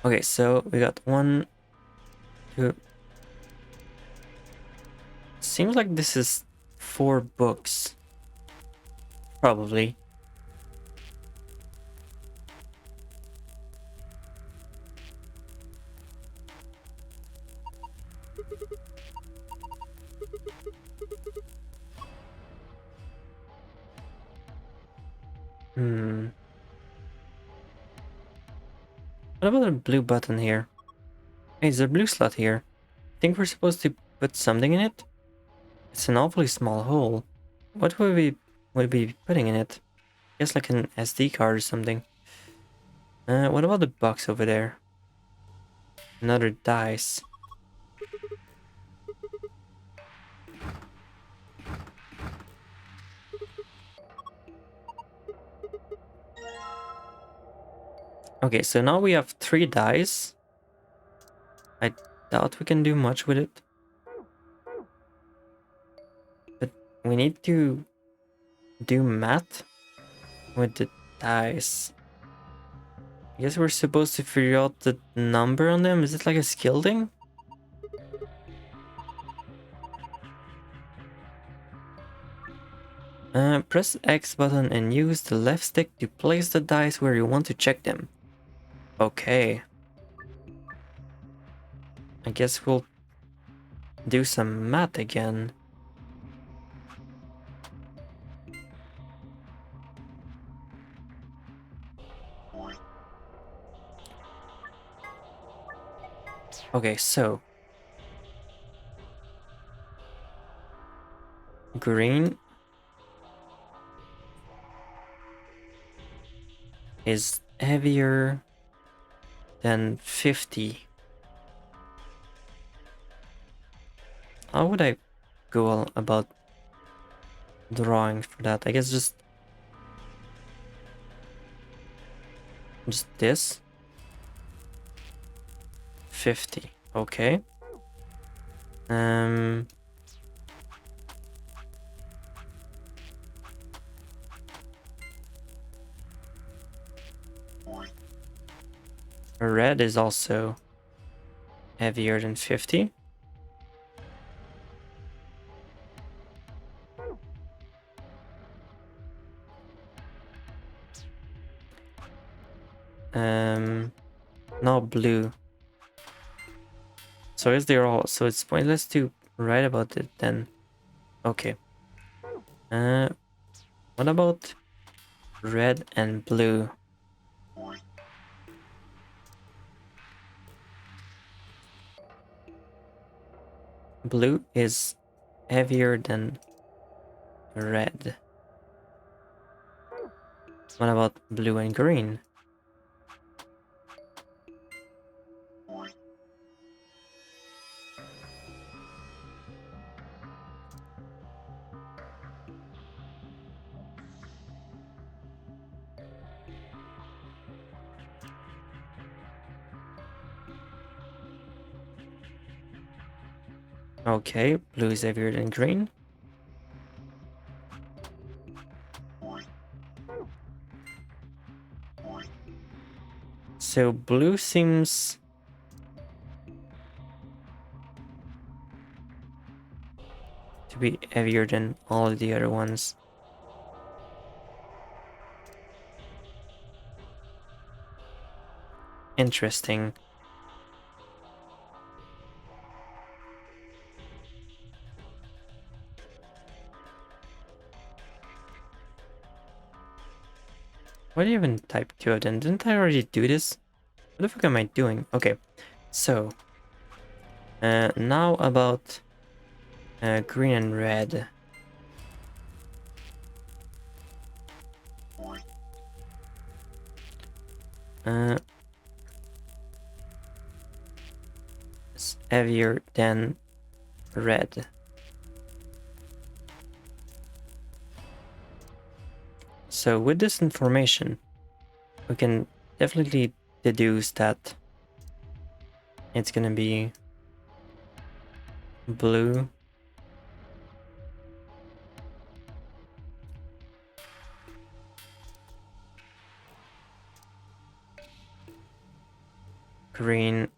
Okay, so we got 1, 2. Seems like this is 4 books. Probably. What about the blue button here? Hey, is there a blue slot here? Think we're supposed to put something in it? It's an awfully small hole. What would we be putting in it? Guess like an SD card or something. What about the box over there? Another dice. Okay, so now we have 3 dice. I doubt we can do much with it. But we need to do math with the dice. I guess we're supposed to figure out the number on them. Is it like a skill thing? Press X button and use the left stick to place the dice where you want to check them. Okay. I guess we'll do some math again. Okay, so green is heavier than 50. How would I go about drawing for that? I guess just this. 50. Okay. Um, red is also heavier than 50. Now blue. So is there all? So it's pointless to write about it then. Okay. What about red and blue? Blue is heavier than red. What about blue and green? Okay, blue is heavier than green. So blue seems to be heavier than all the other ones. Interesting. Why do you even type 2 of them? Didn't I already do this? What the fuck am I doing? Okay, so now about green and red. It's heavier than red. So with this information, we can definitely deduce that it's gonna be blue, green.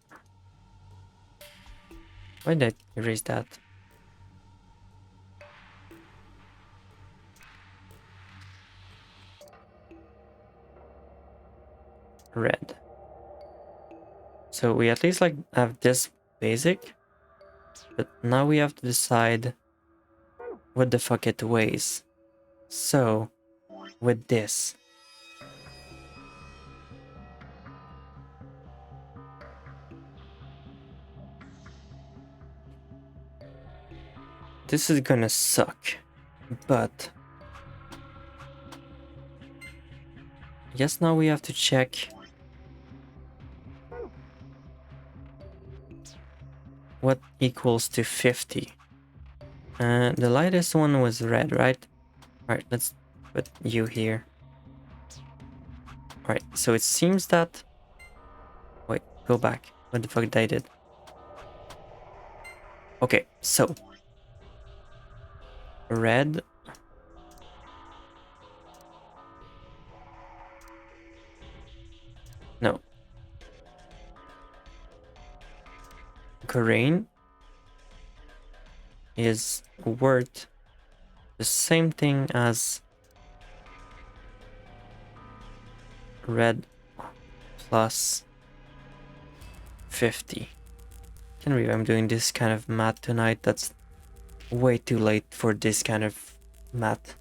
Why did I erase that? Red. So we at least like have this basic, but now we have to decide what the fuck it weighs. So with this, this is gonna suck, but I guess now we have to check what equals to 50. The lightest one was red, right? Alright, let's put you here. Alright, so it seems that... Wait, go back. What the fuck did I did? Okay, so... Red... No. Green is worth the same thing as red plus 50. Can't believe I'm doing this kind of math tonight. That's way too late for this kind of math.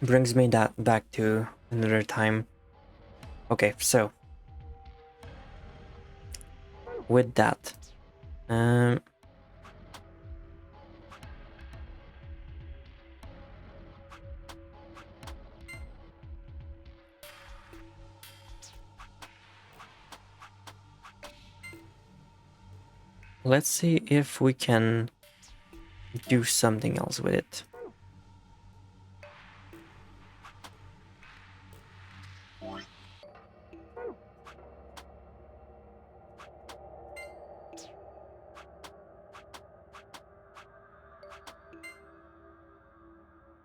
Brings me that back to another time. Okay, so with that, let's see if we can do something else with it.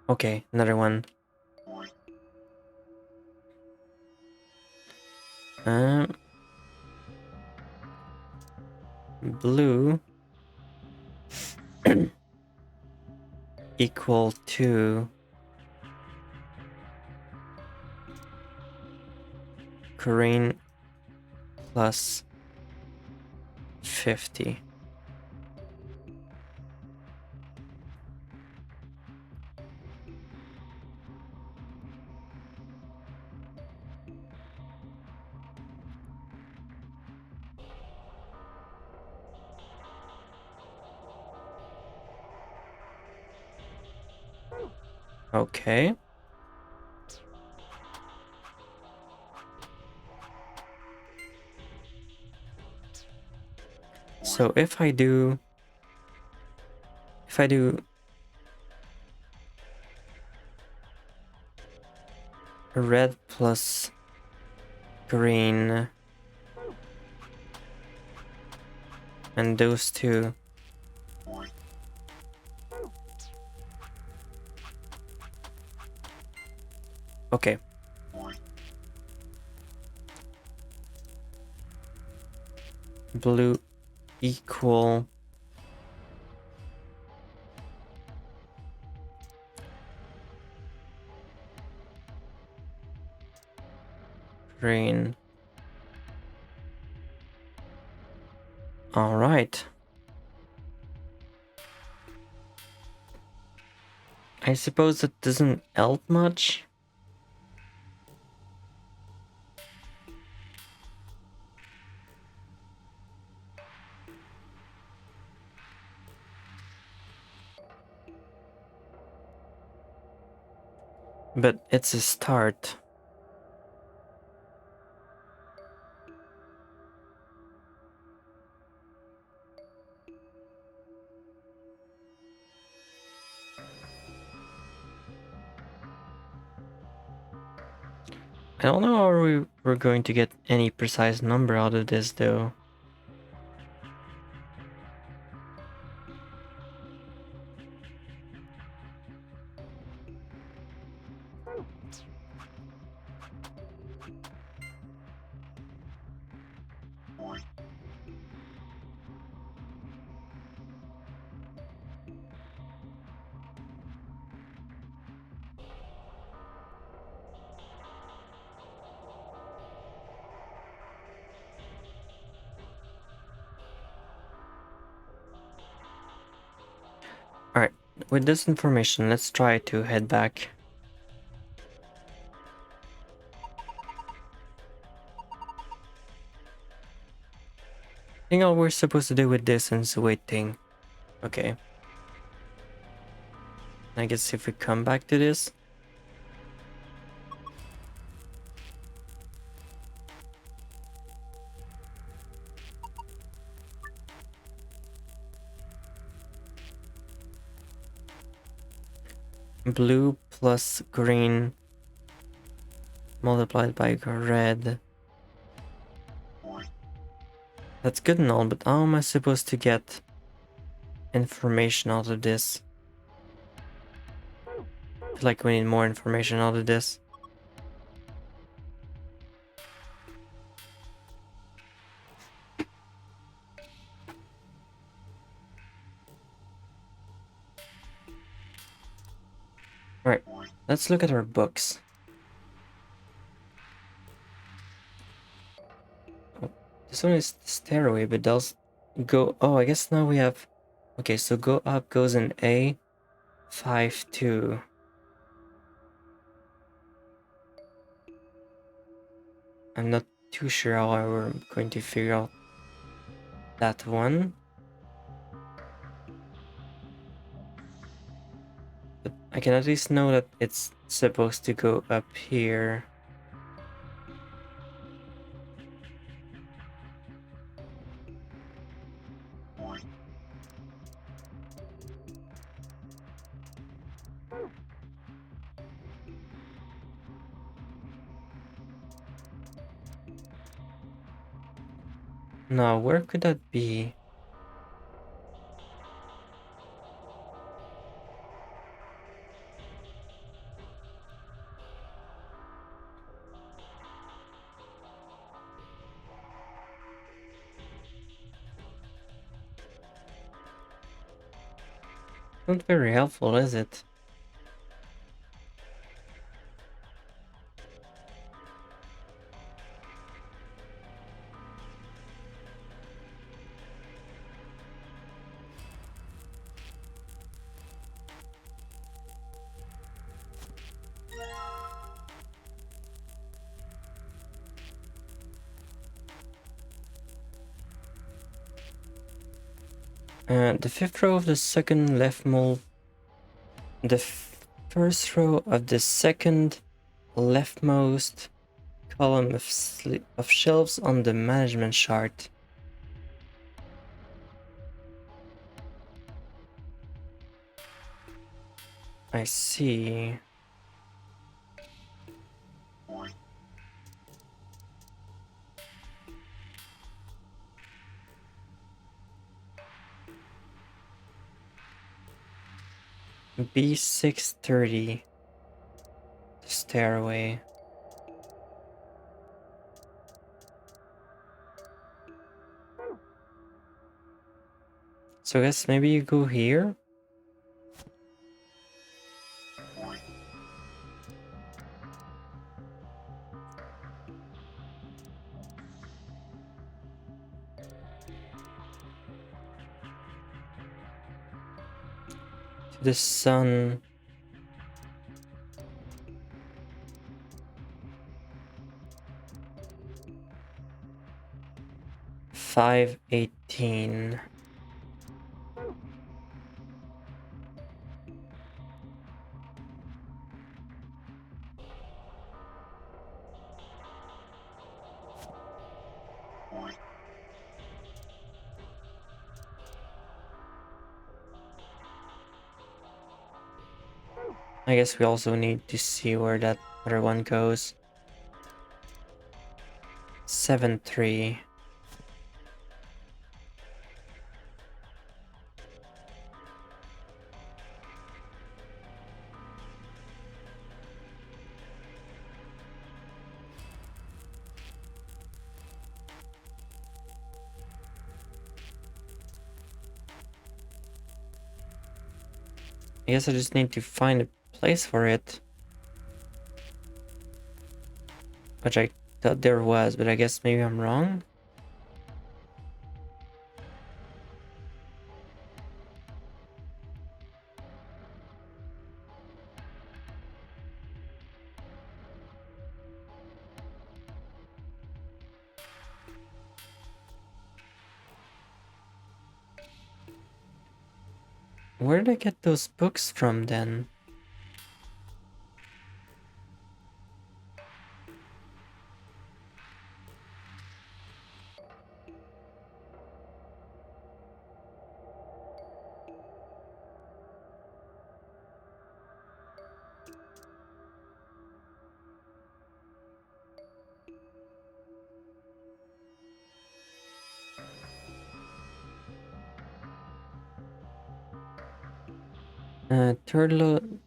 Okay, another one. Blue equal to green plus 50. Okay. So if I do red plus green and those two, okay. Blue equal green. All right. I suppose it doesn't help much. But it's a start. I don't know how we're going to get any precise number out of this though. Alright, with this information, let's try to head back. I think all we're supposed to do with this is waiting. Okay. I guess if we come back to this. Blue plus green multiplied by red. That's good and all, but how am I supposed to get information out of this? I feel like we need more information out of this. Alright, let's look at our books. Oh, this one is stairway, but does go... Oh, I guess now we have... Okay, so go up goes in A, 5, 2. I'm not too sure how we're going to figure out that one. But I can at least know that it's supposed to go up here. Now, where could that be? Not very helpful, is it? The fifth row of the second leftmost, the first row of the second leftmost column of shelves on the management chart. I see. B630. The stairway. So I guess maybe you go here? To the sun. $5.18. I guess we also need to see where that other one goes. 7.3. I guess I just need to find a place for it. Which I thought there was, but I guess maybe I'm wrong. Where did I get those books from then?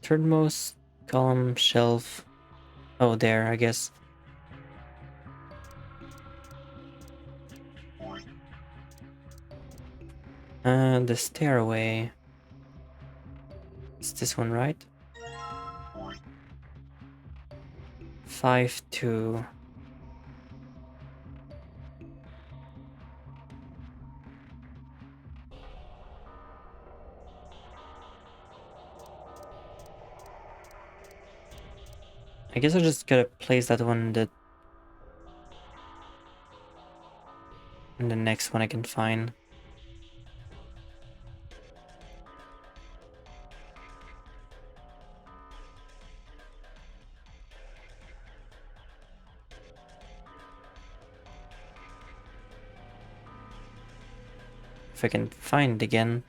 Thirdmost column shelf. Oh, there, I guess. The stairway. It's this one, right? 5.2. I guess I just gotta place that one in the next one I can find. If I can find it again.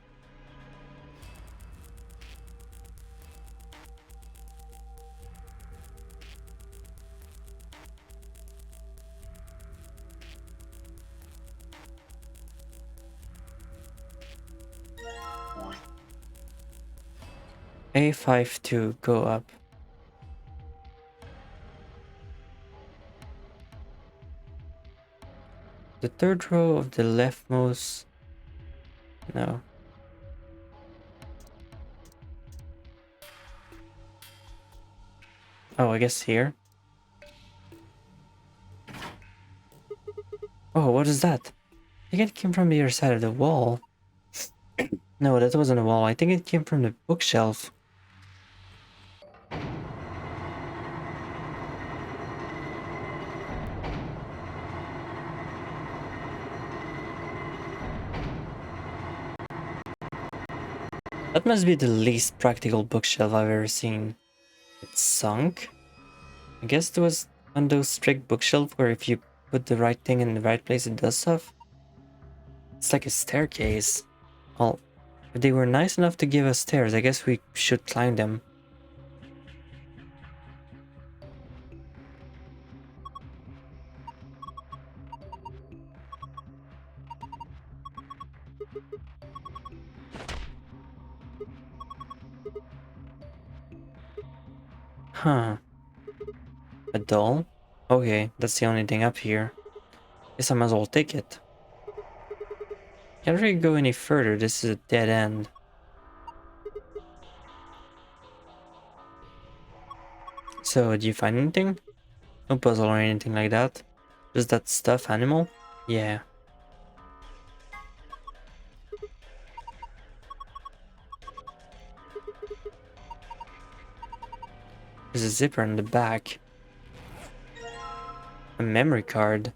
A5.2, go up. The third row of the leftmost. No. Oh, I guess here. Oh, what is that? I think it came from the other side of the wall. No, that wasn't a wall. I think it came from the bookshelf. That must be the least practical bookshelf I've ever seen. It's sunk? I guess it was one of those strict bookshelves where if you put the right thing in the right place, it does stuff. It's like a staircase. Well, if they were nice enough to give us stairs, I guess we should climb them. Huh. A doll? Okay, that's the only thing up here. Guess I might as well take it. Can't really go any further, this is a dead end. So, did you find anything? No puzzle or anything like that? Just that stuffed animal? Yeah. There's a zipper in the back. A memory card.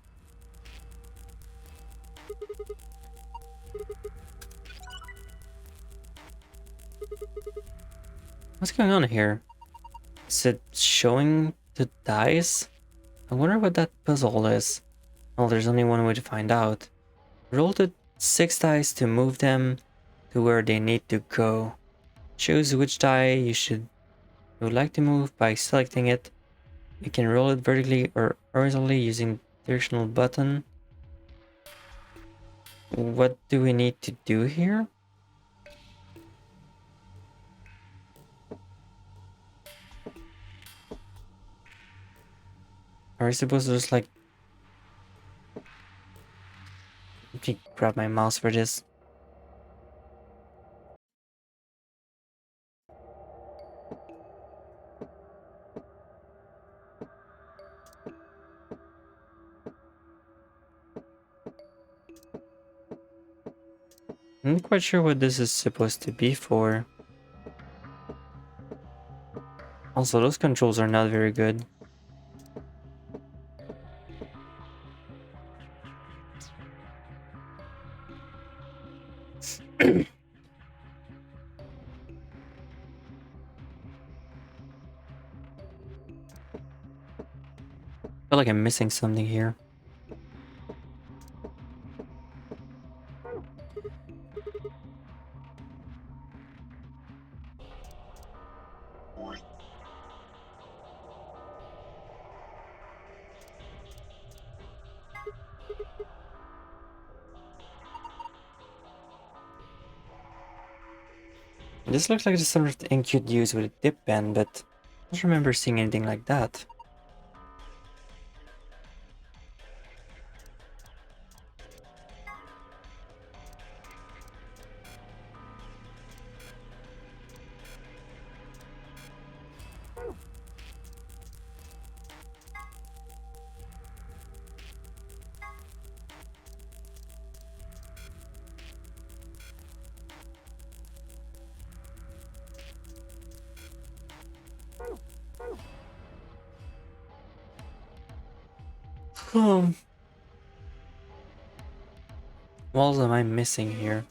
What's going on here? Is it showing the dice? I wonder what that puzzle is. Well, there's only one way to find out. Roll the 6 dice to move them to where they need to go. Choose which die you would like to move by selecting it. You can roll it vertically or horizontally using the directional button. What do we need to do here? Are we supposed to just like... Let me grab my mouse for this. I'm not quite sure what this is supposed to be for. Also, those controls are not very good. I feel like I'm missing something here. This looks like the sort of thing you'd use with a dip pen, but I don't remember seeing anything like that. What else am I missing here?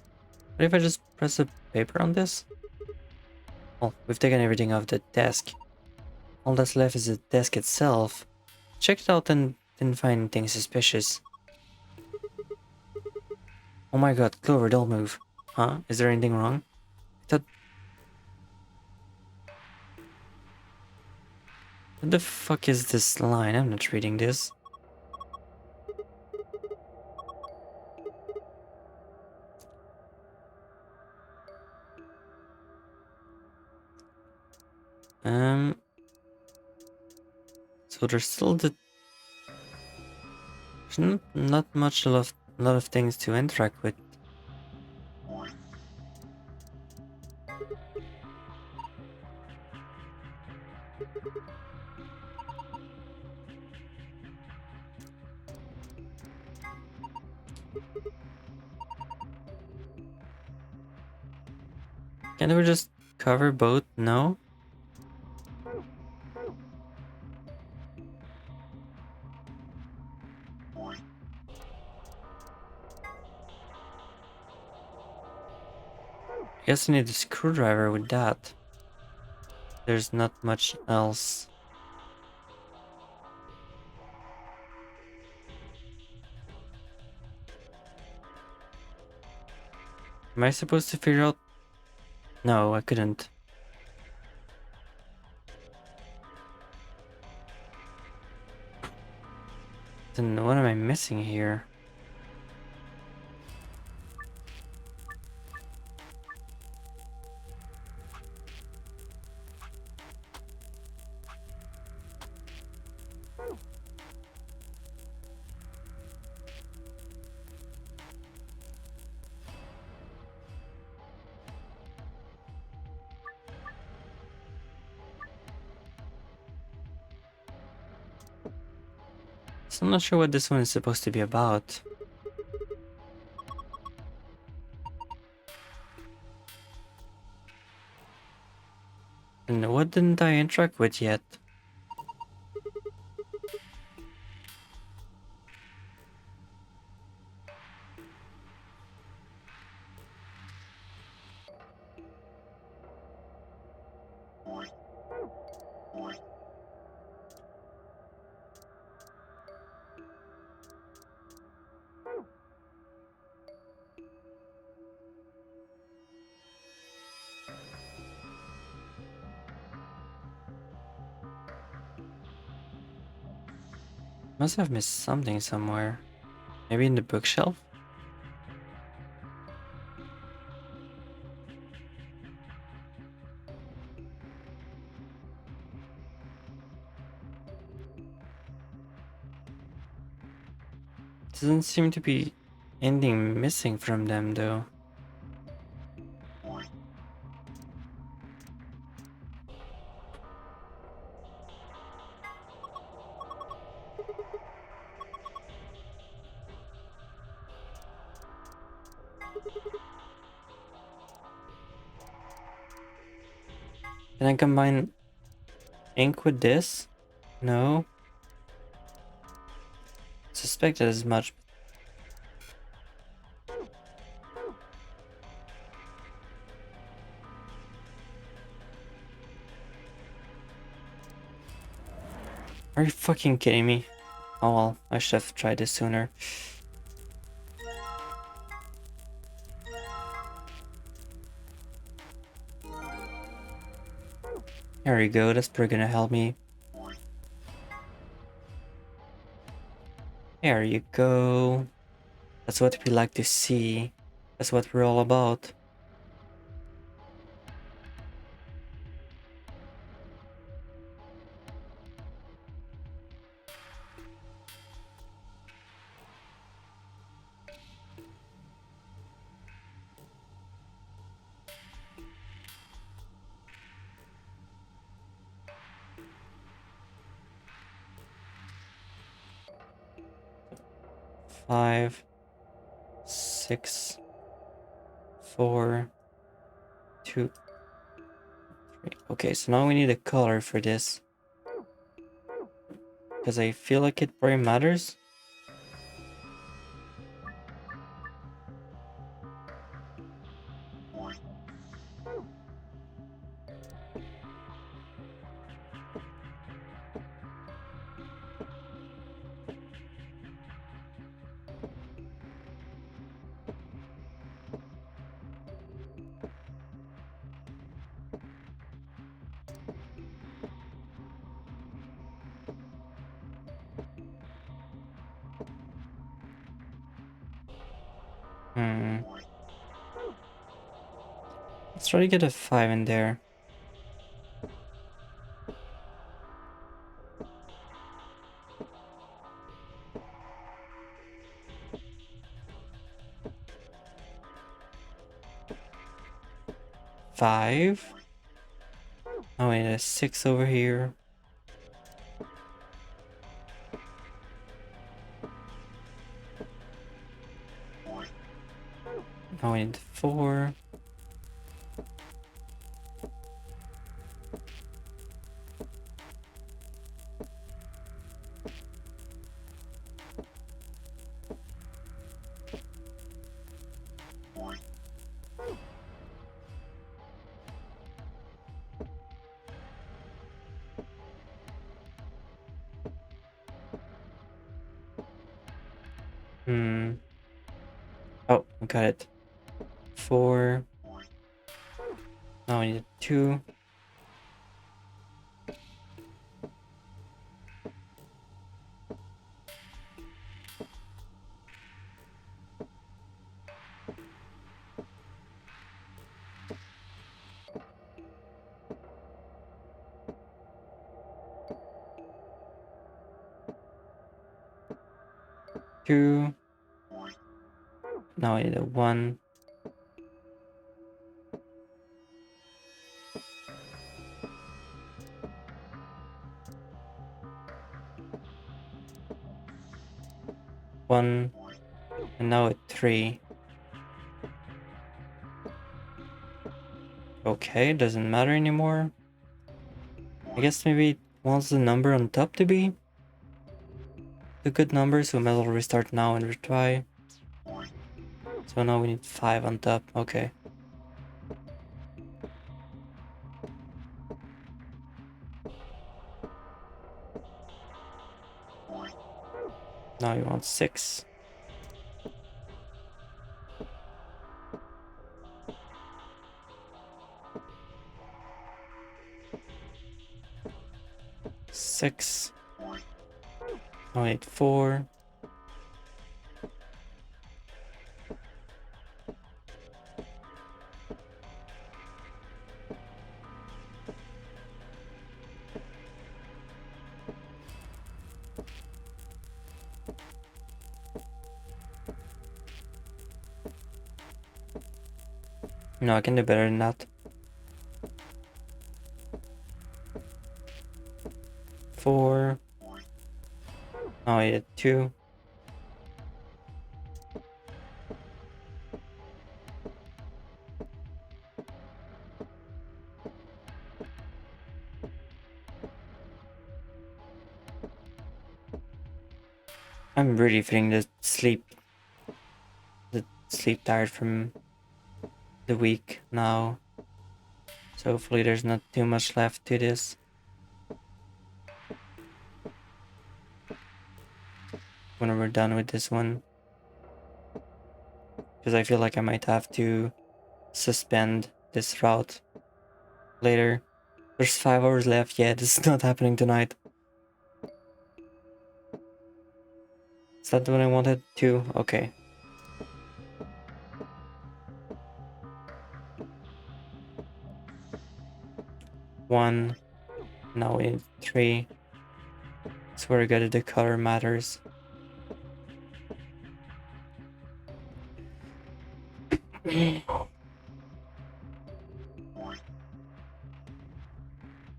What if I just press the paper on this? Oh, we've taken everything off the desk. All that's left is the desk itself. Checked it out and didn't find anything suspicious. Oh my god, Clover, don't move. Huh? Is there anything wrong? I thought... What the fuck is this line? I'm not reading this. So there's still there's not much lot of things to interact with. Can't we just cover both? No? I guess I need a screwdriver with that. There's not much else. Am I supposed to figure out? No, I couldn't. Then what am I missing here? So I'm not sure what this one is supposed to be about. And what didn't I interact with yet? Must have missed something somewhere. Maybe in the bookshelf? Doesn't seem to be anything missing from them though. Can I combine ink with this? No. Suspected as much. Are you fucking kidding me? Oh well, I should have tried this sooner. There we go, that's probably gonna help me. There you go. That's what we like to see. That's what we're all about. Five, 6, 4, 2, 3. Okay, so now we need a color for this. Because I feel like it very matters. Let's try to get a 5 in there. Five. Oh wait, a 6 over here. Now we need 4. Oh, got it. 4. Now I need 2. Two. Now I need a 1. One, and now a 3. Okay, doesn't matter anymore. I guess maybe it wants the number on top to be the good number, so we might as well restart now and retry. So now we need 5 on top. Okay. Now you want 6. Six. Now I need 4. No, I can do better than that. 4. Now I need 2. I'm really feeling the sleep tired from the week now. So hopefully there's not too much left to this. When we're done with this one. Because I feel like I might have to suspend this route later. There's 5 hours left. Yeah, this is not happening tonight. Is that what I wanted? 2? Okay. One. Now we need 3. Swear to God, the color matters.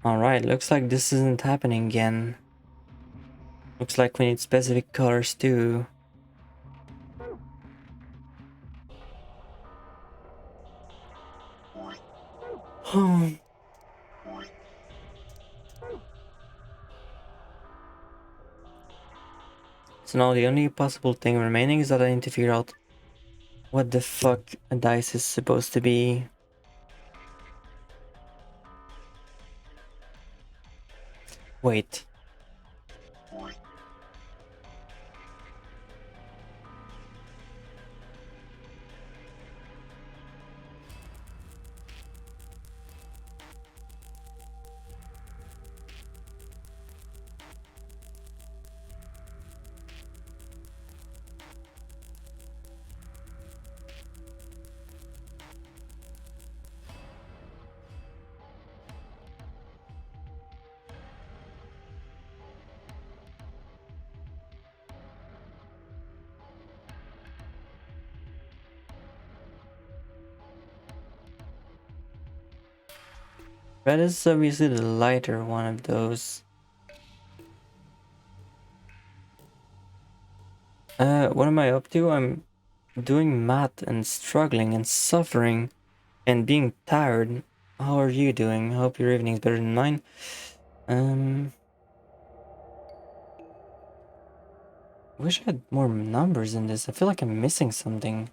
Alright, looks like this isn't happening again. Looks like we need specific colors too. So now the only possible thing remaining is that I need to figure out what the fuck a dice is supposed to be. Wait. Red is obviously the lighter one of those. What am I up to? I'm doing math and struggling and suffering and being tired. How are you doing? I hope your evening is better than mine. Wish I had more numbers in this. I feel like I'm missing something.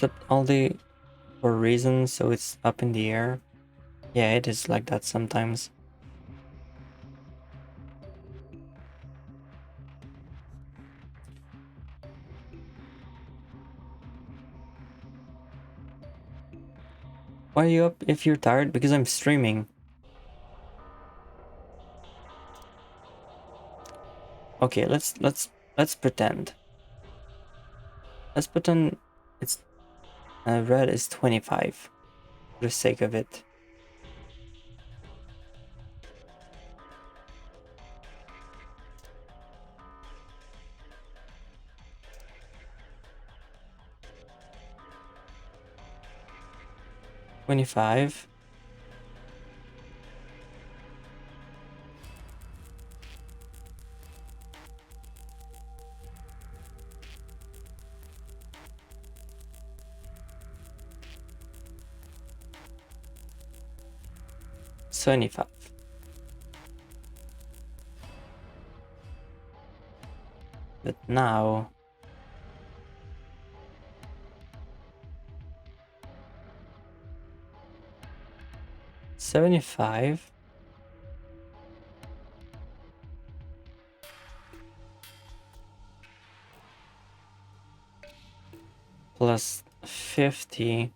set all the for reasons so it's up in the air. Yeah, it is like that sometimes. Why are you up if you're tired? Because I'm streaming. Okay, let's pretend. Let's pretend it's red is 25 for the sake of it. $25. $75. But now 75 plus 50 .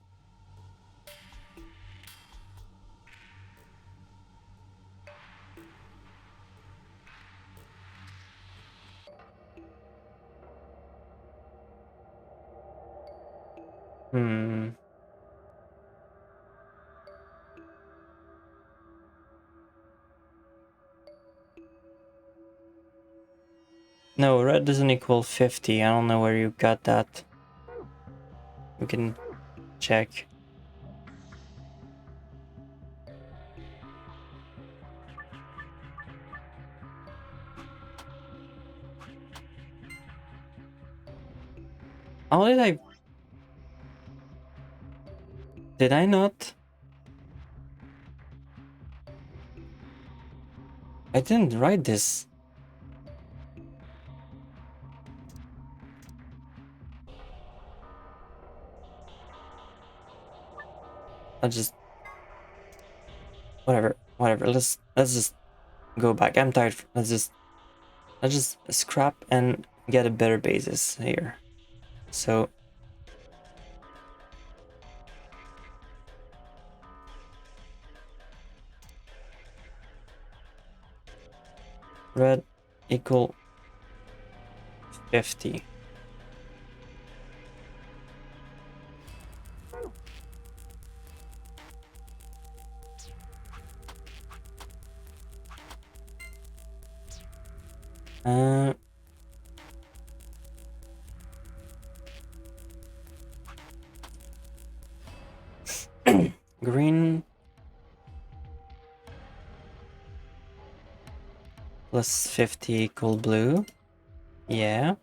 No, red doesn't equal 50. I don't know where you got that. We can check. How did I... Did I not? I didn't write this. I'll just... Whatever. Let's just go back. I'm tired. Let's just scrap and get a better basis here. So red equal 50. Green plus 50 equal blue. Yeah.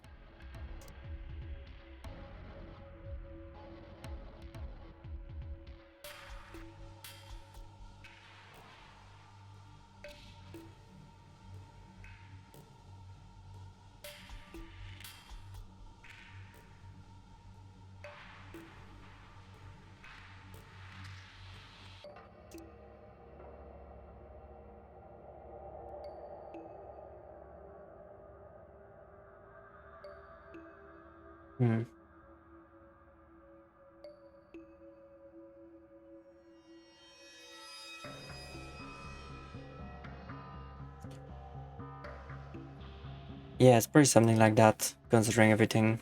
Yeah, it's probably something like that, considering everything.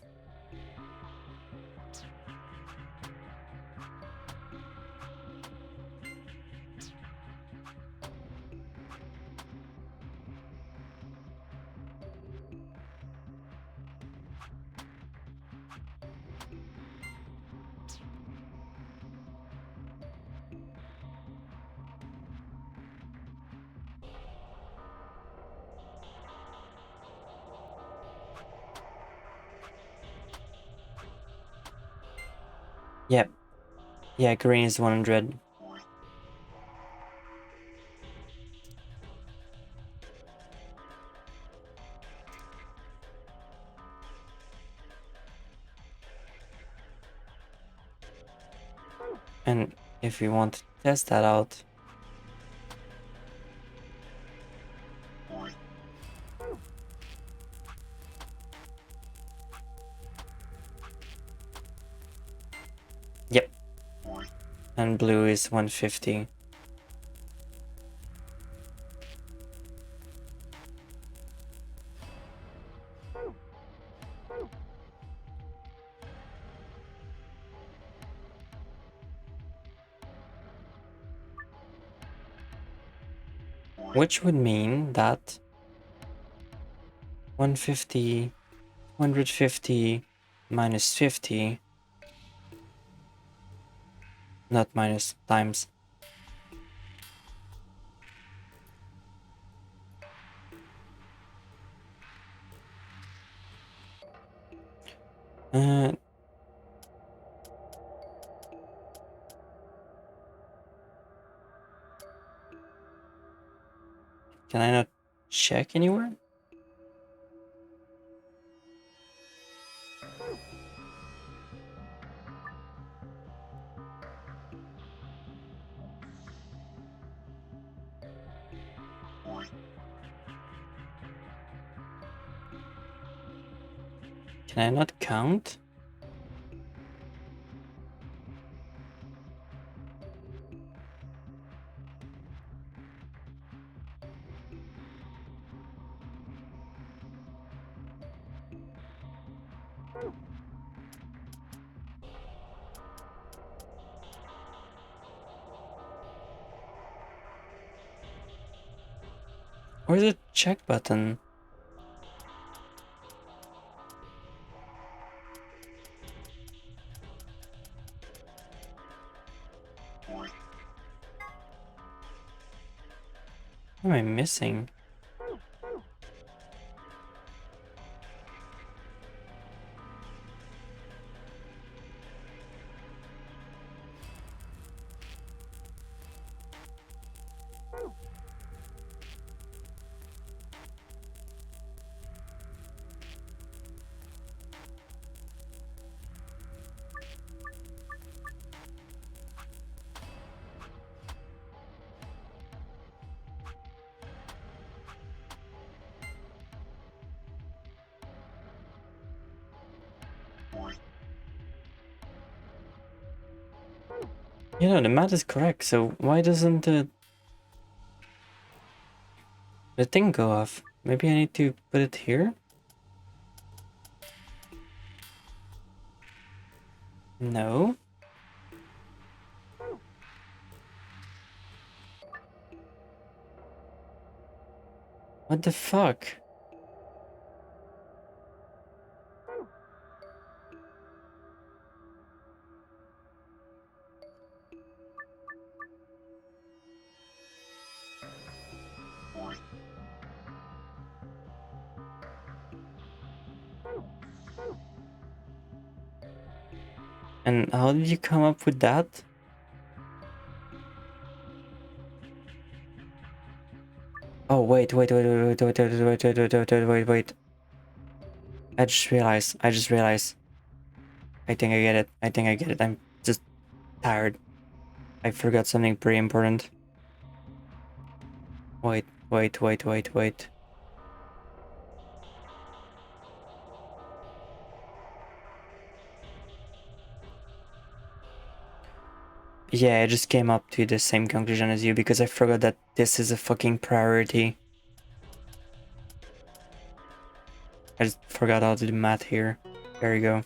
Yep. Yeah, green is 100. And if we want to test that out, yep, and blue is 150. Which would mean that 150, 150 minus 50, not minus, times. Uh, can I not check anywhere? Can I not count? Where's the check button? What am I missing? You know, the math is correct, so why doesn't the thing go off? Maybe I need to put it here? No. What the fuck? And how did you come up with that? Oh wait. I just realized. I think I get it. I'm just tired. I forgot something pretty important. Wait. Yeah, I just came up to the same conclusion as you because I forgot that this is a fucking priority. I just forgot how to do math here. There you go.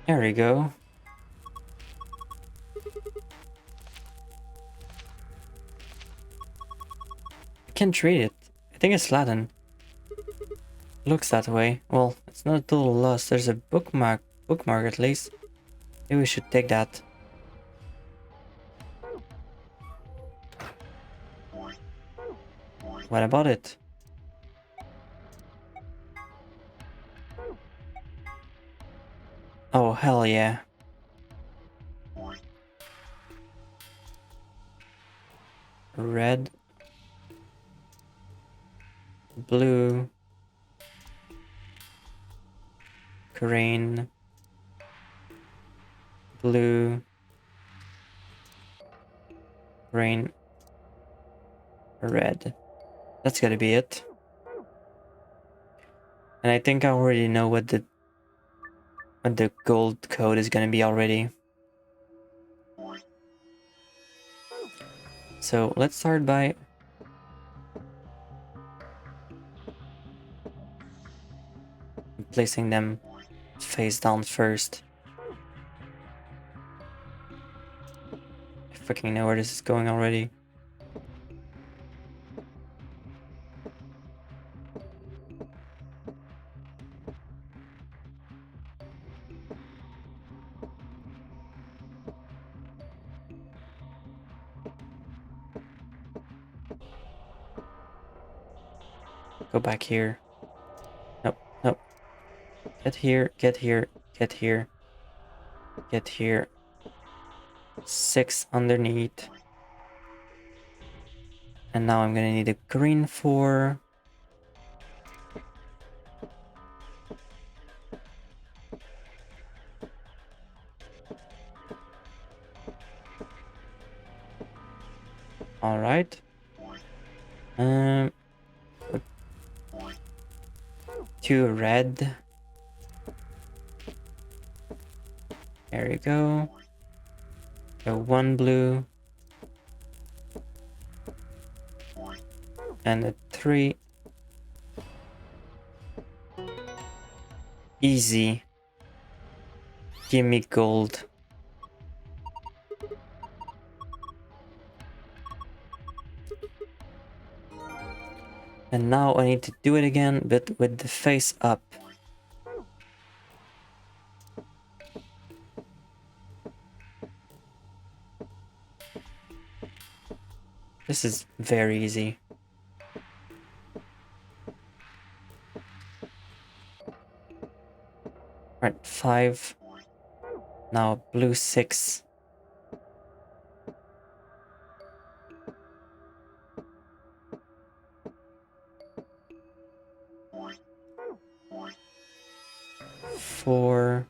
There we go. I can't read it. I think it's Latin. Looks that way. Well, it's not a total loss. There's a bookmark at least. Maybe we should take that. What about it? Oh, hell yeah. Red. blue, green, blue, green, red. That's gotta be it. And I think I already know what the gold code is gonna be already. So let's start by placing them face down first. I fucking know where this is going already. Go back here. Nope, nope. Get here, get here, get here. Get here. 6 underneath. And now I'm gonna need a green 4. Alright. 2 red. There you go. So 1 blue. And a 3. Easy. Give me gold. And now I need to do it again, but with the face up. This is very easy. Right, 5. Now blue 6. Four.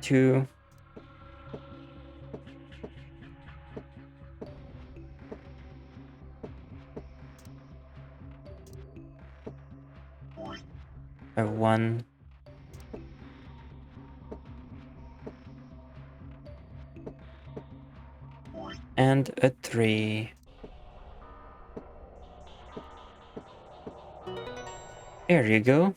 Two. A 1. And a 3. There you go.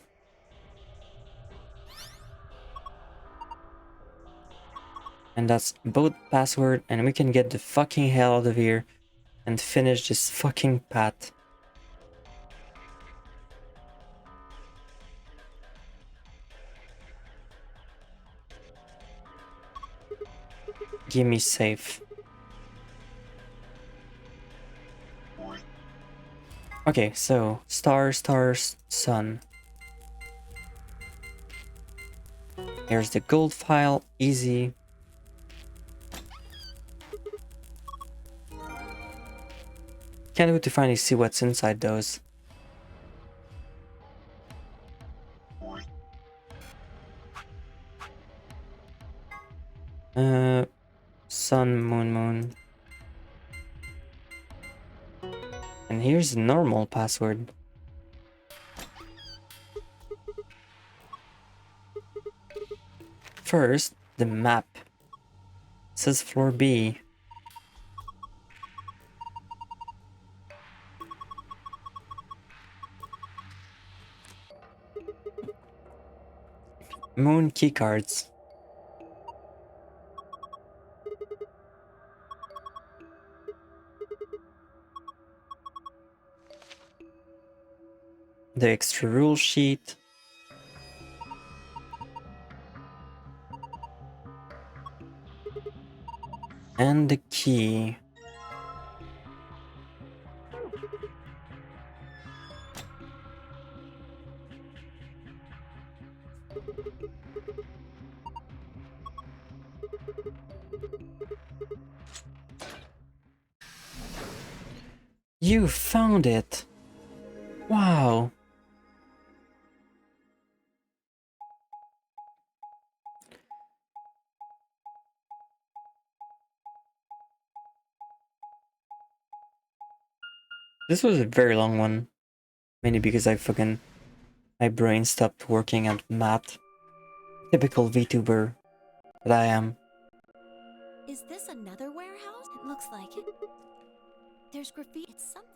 And that's both password, and we can get the fucking hell out of here and finish this fucking path. Give me safe. Okay, so star, stars, sun. Here's the gold file, easy. Can't wait to finally see what's inside those. Sun, moon, moon. And here's the normal password. First, the map. It says floor B. Moon keycards. The extra rule sheet. And the key. You found it! Wow! This was a very long one. Mainly because my brain stopped working at math. Typical VTuber that I am. Is this another warehouse? It looks like it. There's graffiti. It's something.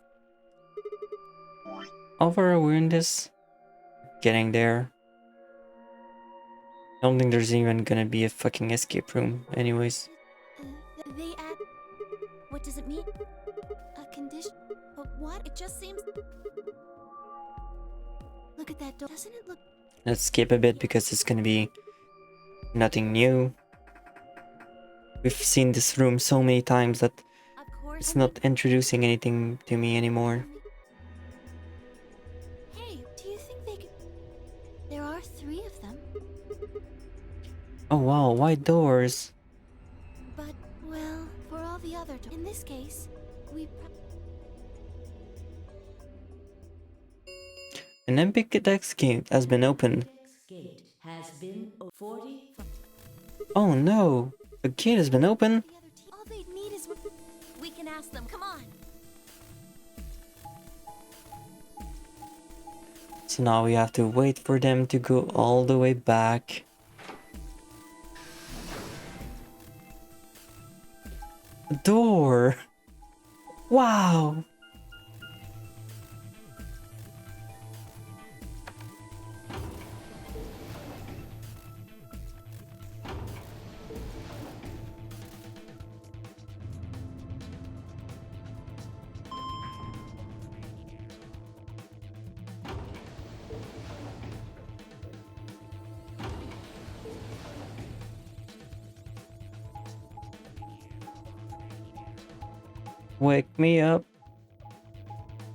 Overall, we're in this. Getting there. I don't think there's even gonna be a fucking escape room, anyways. They add. What does it mean? A condition? But what? It just seems. Look at that door. Doesn't it look? Let's skip a bit because it's gonna be nothing new. We've seen this room so many times that Of course. it's not introducing anything to me anymore. Hey, do you think they could? There are 3 of them. Oh wow, wide doors. But, well, for all the other in this case, we An Ambidex gate has been opened. Gate has been 40. Oh no! A gate has been opened? the other team. All they need is we can ask them. Come on. So now we have to wait for them to go all the way back. A door! Wow! Wake me up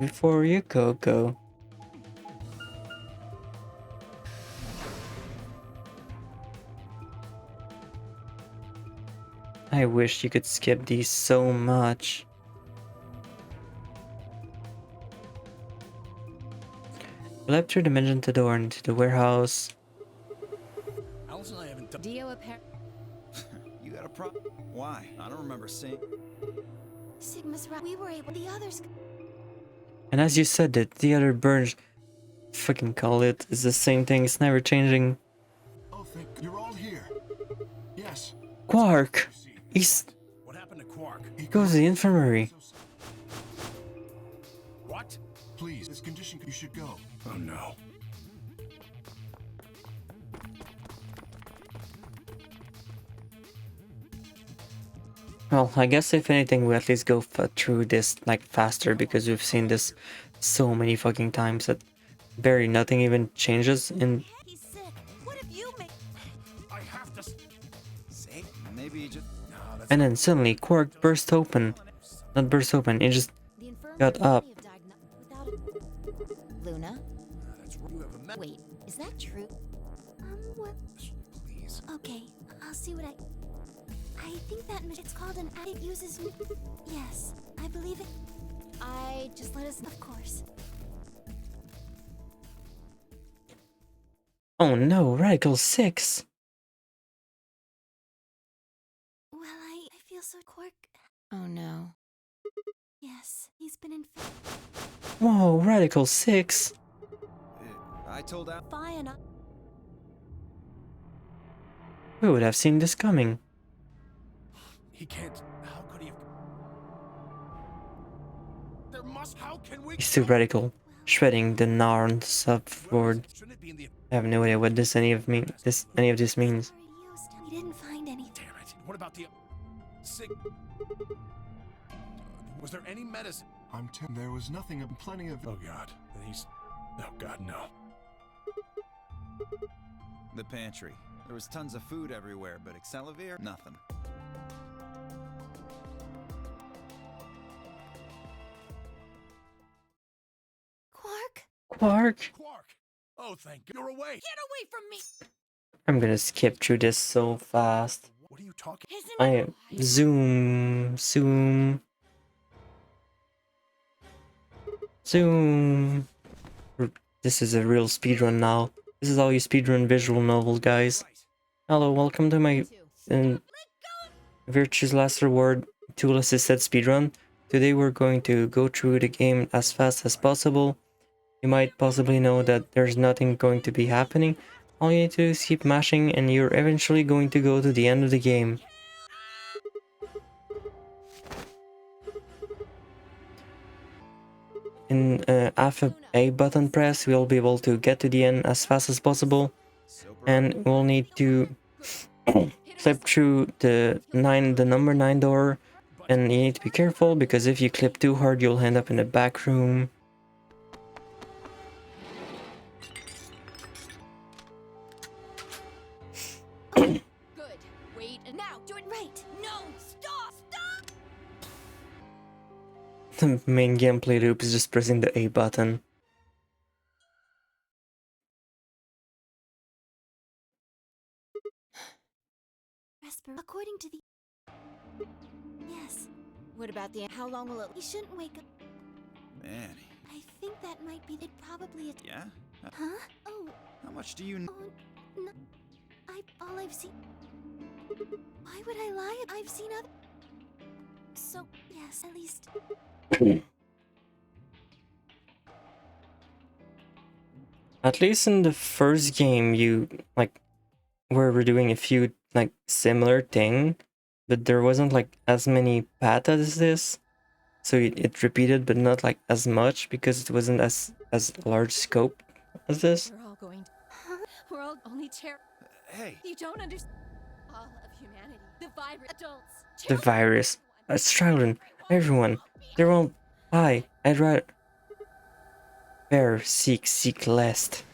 before you go. I wish you could skip these so much. We left through the magenta door into the warehouse. Alice and I haven't done. Dio apparently. You got a problem? Why? I don't remember seeing. Sigma's right. We were able. The others. And as you said that the other bird, fucking call it, is the same thing, it's never changing. Oh, thank you're all here. Yes. Quark! He's What happened to Quark? He goes to the infirmary. What? Please, this condition, you should go. Oh no. Well, I guess if anything, we at least go through this like faster because we've seen this so many fucking times that barely nothing even changes in. He's sick. What if you make? I have to. See? Maybe you just. No, that's And then suddenly Quark burst open. Not burst open, it just The infirmary got up. may have died without it. Luna. that's you have a me- Wait, is that true? What? Please. Okay, I'll see what I think that it's called an. It uses. Yes, I believe it. I just let us. Of course. Oh no, Radical 6! Well, I feel so Quark. Oh no. Yes, he's been infected. Whoa, Radical 6! I told Al. Fine. We would have seen this coming. He can't. How could he have? There must. How can we? He's too radical. Shredding the Narn subboard. Shouldn't it be in the? I have no idea what any of this means. We didn't find any. Damn it! What about the? Sig. Was there any medicine? There was nothing of plenty of. Oh God. Then he's. Oh God, no. The pantry. There was tons of food everywhere, but Excelivir, nothing. Quark? Quark? Quark. Oh, thank God. You're awake. Get away from me! I'm gonna skip through this so fast. What are you talking? I zoom. This is a real speedrun now. This is how you speedrun visual novels, guys. Hello, welcome to my Virtue's Last Reward tool assisted speedrun. Today we're going to go through the game as fast as possible. You might possibly know that there's nothing going to be happening. All you need to do is keep mashing and you're eventually going to go to the end of the game. In after a button press, we'll be able to get to the end as fast as possible. And we'll need to clip through the number 9 door. And you need to be careful because if you clip too hard, you'll end up in the back room. Good. Wait, and now do it right. No, stop. The main gameplay loop is just pressing the A button. According to the... Yes. What about the... How long will it... He shouldn't wake up. Man. I think that might be... It probably is... Yeah? Huh? Oh. How much do you know? Oh, no. All I've seen... Why would I lie? I've seen other... So, yes, at least... At least in the first game, you, like, were doing a few, like, similar thing, but there wasn't, like, as many paths as this. So it repeated, but not, like, as much, because it wasn't as large scope as this. We're all going to... We're all only Hey. You don't understand. All of humanity. The virus. Adults. The virus. It's children. Everyone. They're all... Hi. I'd rather... Bear, seek lest.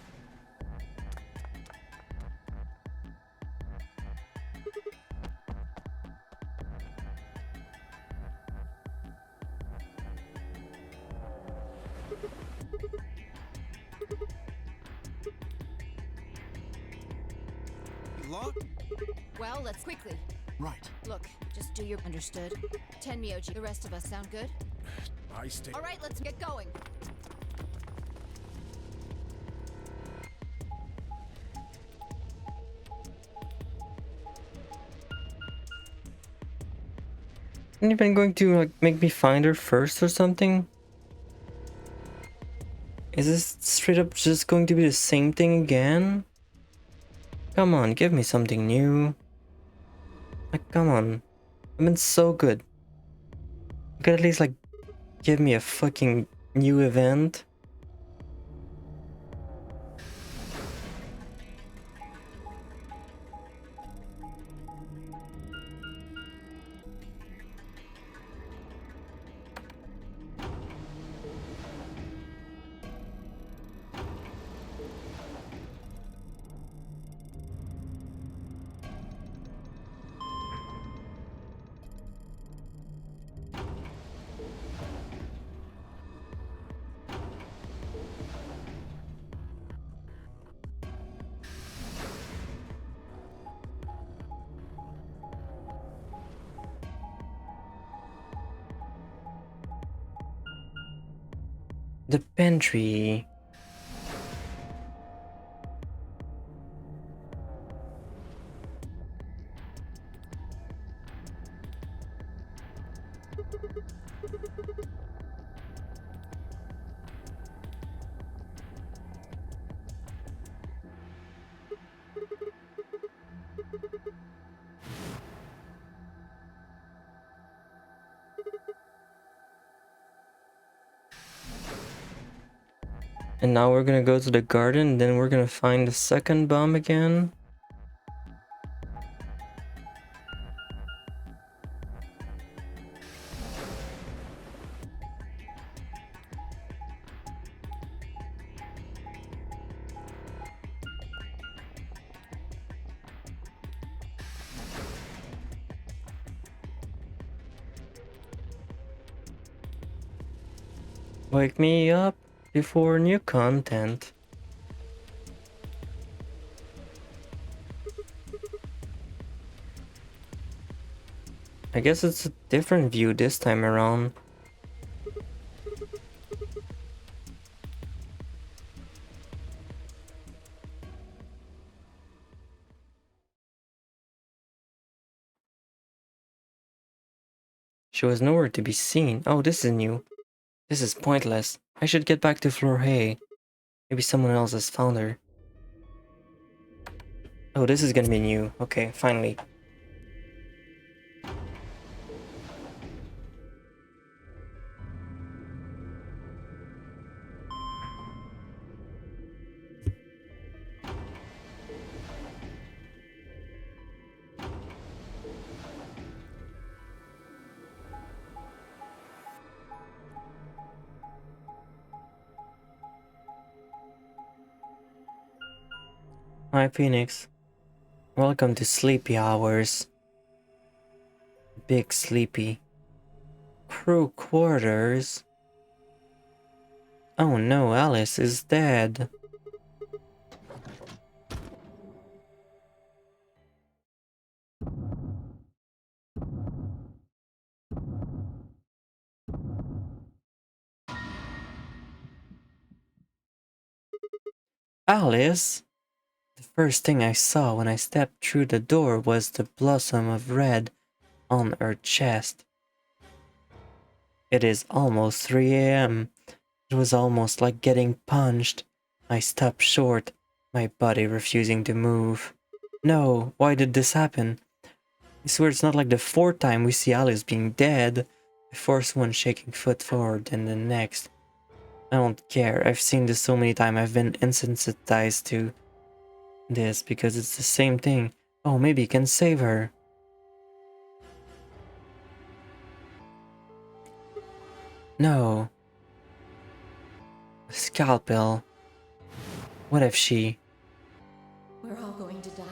Well, let's quickly. Right. Look, just do your... Understood? 10 Mioji. The rest of us sound good? I stay. All right, let's get going. Isn't even going to, like, make me find her first or something? Is this straight up just going to be the same thing again? Come on, give me something new. Like, come on. I've been so good. You could at least, like, give me a fucking new event. The pantry. And now we're gonna go to the garden, then we're gonna find the second bomb again. Wake me up before new content. I guess it's a different view this time around. She was nowhere to be seen. Oh, this is new. This is pointless. I should get back to floor A. Maybe someone else has found her. Oh, this is gonna be new. Okay, finally. Hi, Phoenix. Welcome to Sleepy Hours. Big Sleepy. Crew quarters. Oh no, Alice is dead. Alice? The first thing I saw when I stepped through the door was the blossom of red on her chest. It is almost 3 a.m. It was almost like getting punched. I stopped short, my body refusing to move. No, why did this happen? I swear it's not like the fourth time we see Alice being dead. I force one shaking foot forward, then the next. I don't care, I've seen this so many times, I've been insensitized to this because it's the same thing. Oh, maybe he can save her. No. Scalpel. What if she... We're all going to die.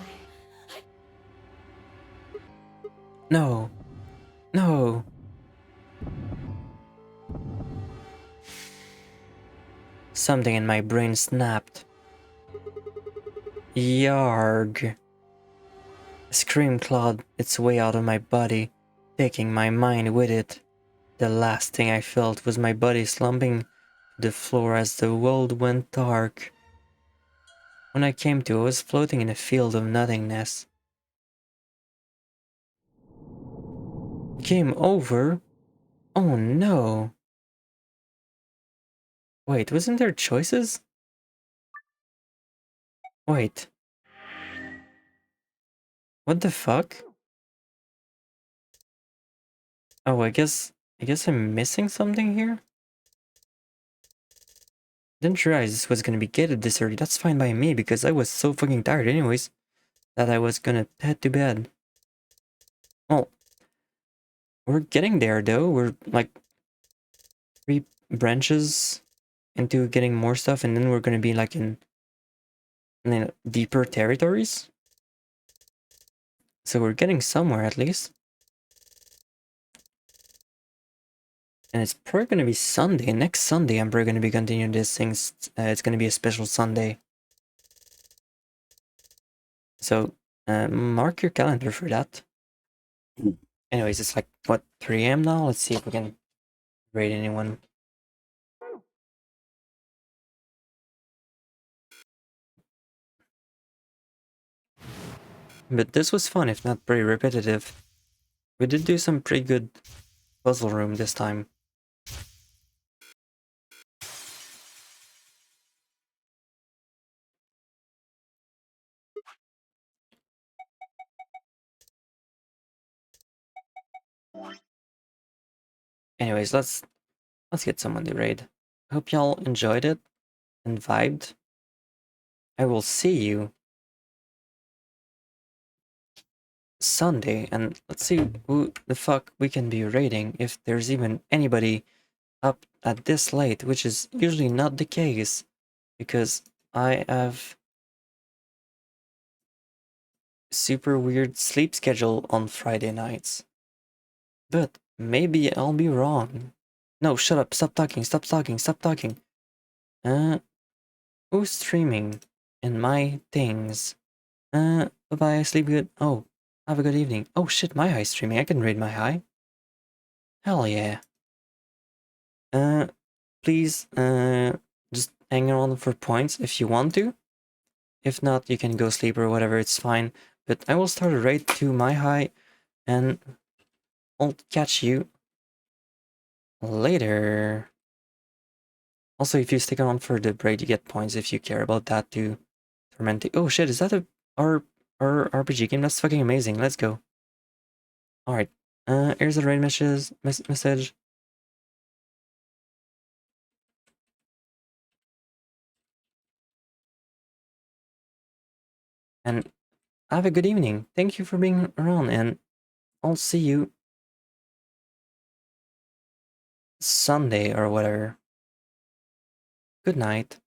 No. No. Something in my brain snapped. Yarg. A scream clawed its way out of my body, taking my mind with it. The last thing I felt was my body slumping to the floor as the world went dark. When I came to, I was floating in a field of nothingness. Game over? Oh no. Wait, wasn't there choices? Wait. What the fuck? Oh, I guess I'm missing something here? Didn't realize this was gonna be gated this early. That's fine by me because I was so fucking tired anyways that I was gonna head to bed. Well, we're getting there though. We're like 3 branches into getting more stuff, and then we're gonna be like in deeper territories. So we're getting somewhere at least. And it's probably gonna be Sunday. Next Sunday, I'm probably gonna be continuing this thing. It's gonna be a special Sunday. So mark your calendar for that. Anyways, it's like what, 3 a.m. now? Let's see if we can raid anyone. But this was fun, if not pretty repetitive. We did do some pretty good puzzle room this time. Anyways, let's get someone to raid. Hope y'all enjoyed it and vibed. I will see you Sunday, and let's see who the fuck we can be raiding, if there's even anybody up at this late, which is usually not the case, because I have super weird sleep schedule on Friday nights. But maybe I'll be wrong. No, shut up, stop talking, stop talking, stop talking. Who's streaming in my things? Bye-bye, sleep good. Oh, Have a good evening. Oh shit, my high streaming. I can read my high. Hell yeah. Please, just hang around for points if you want to. If not, you can go sleep or whatever, it's fine. But I will start a raid to my high, and I'll catch you later. Also, if you stick around for the raid, you get points if you care about that too. Tormenting. Oh shit, is that our RPG game? That's fucking amazing. Let's go. Alright. Here's the raid message. And have a good evening. Thank you for being around, and I'll see you Sunday or whatever. Good night.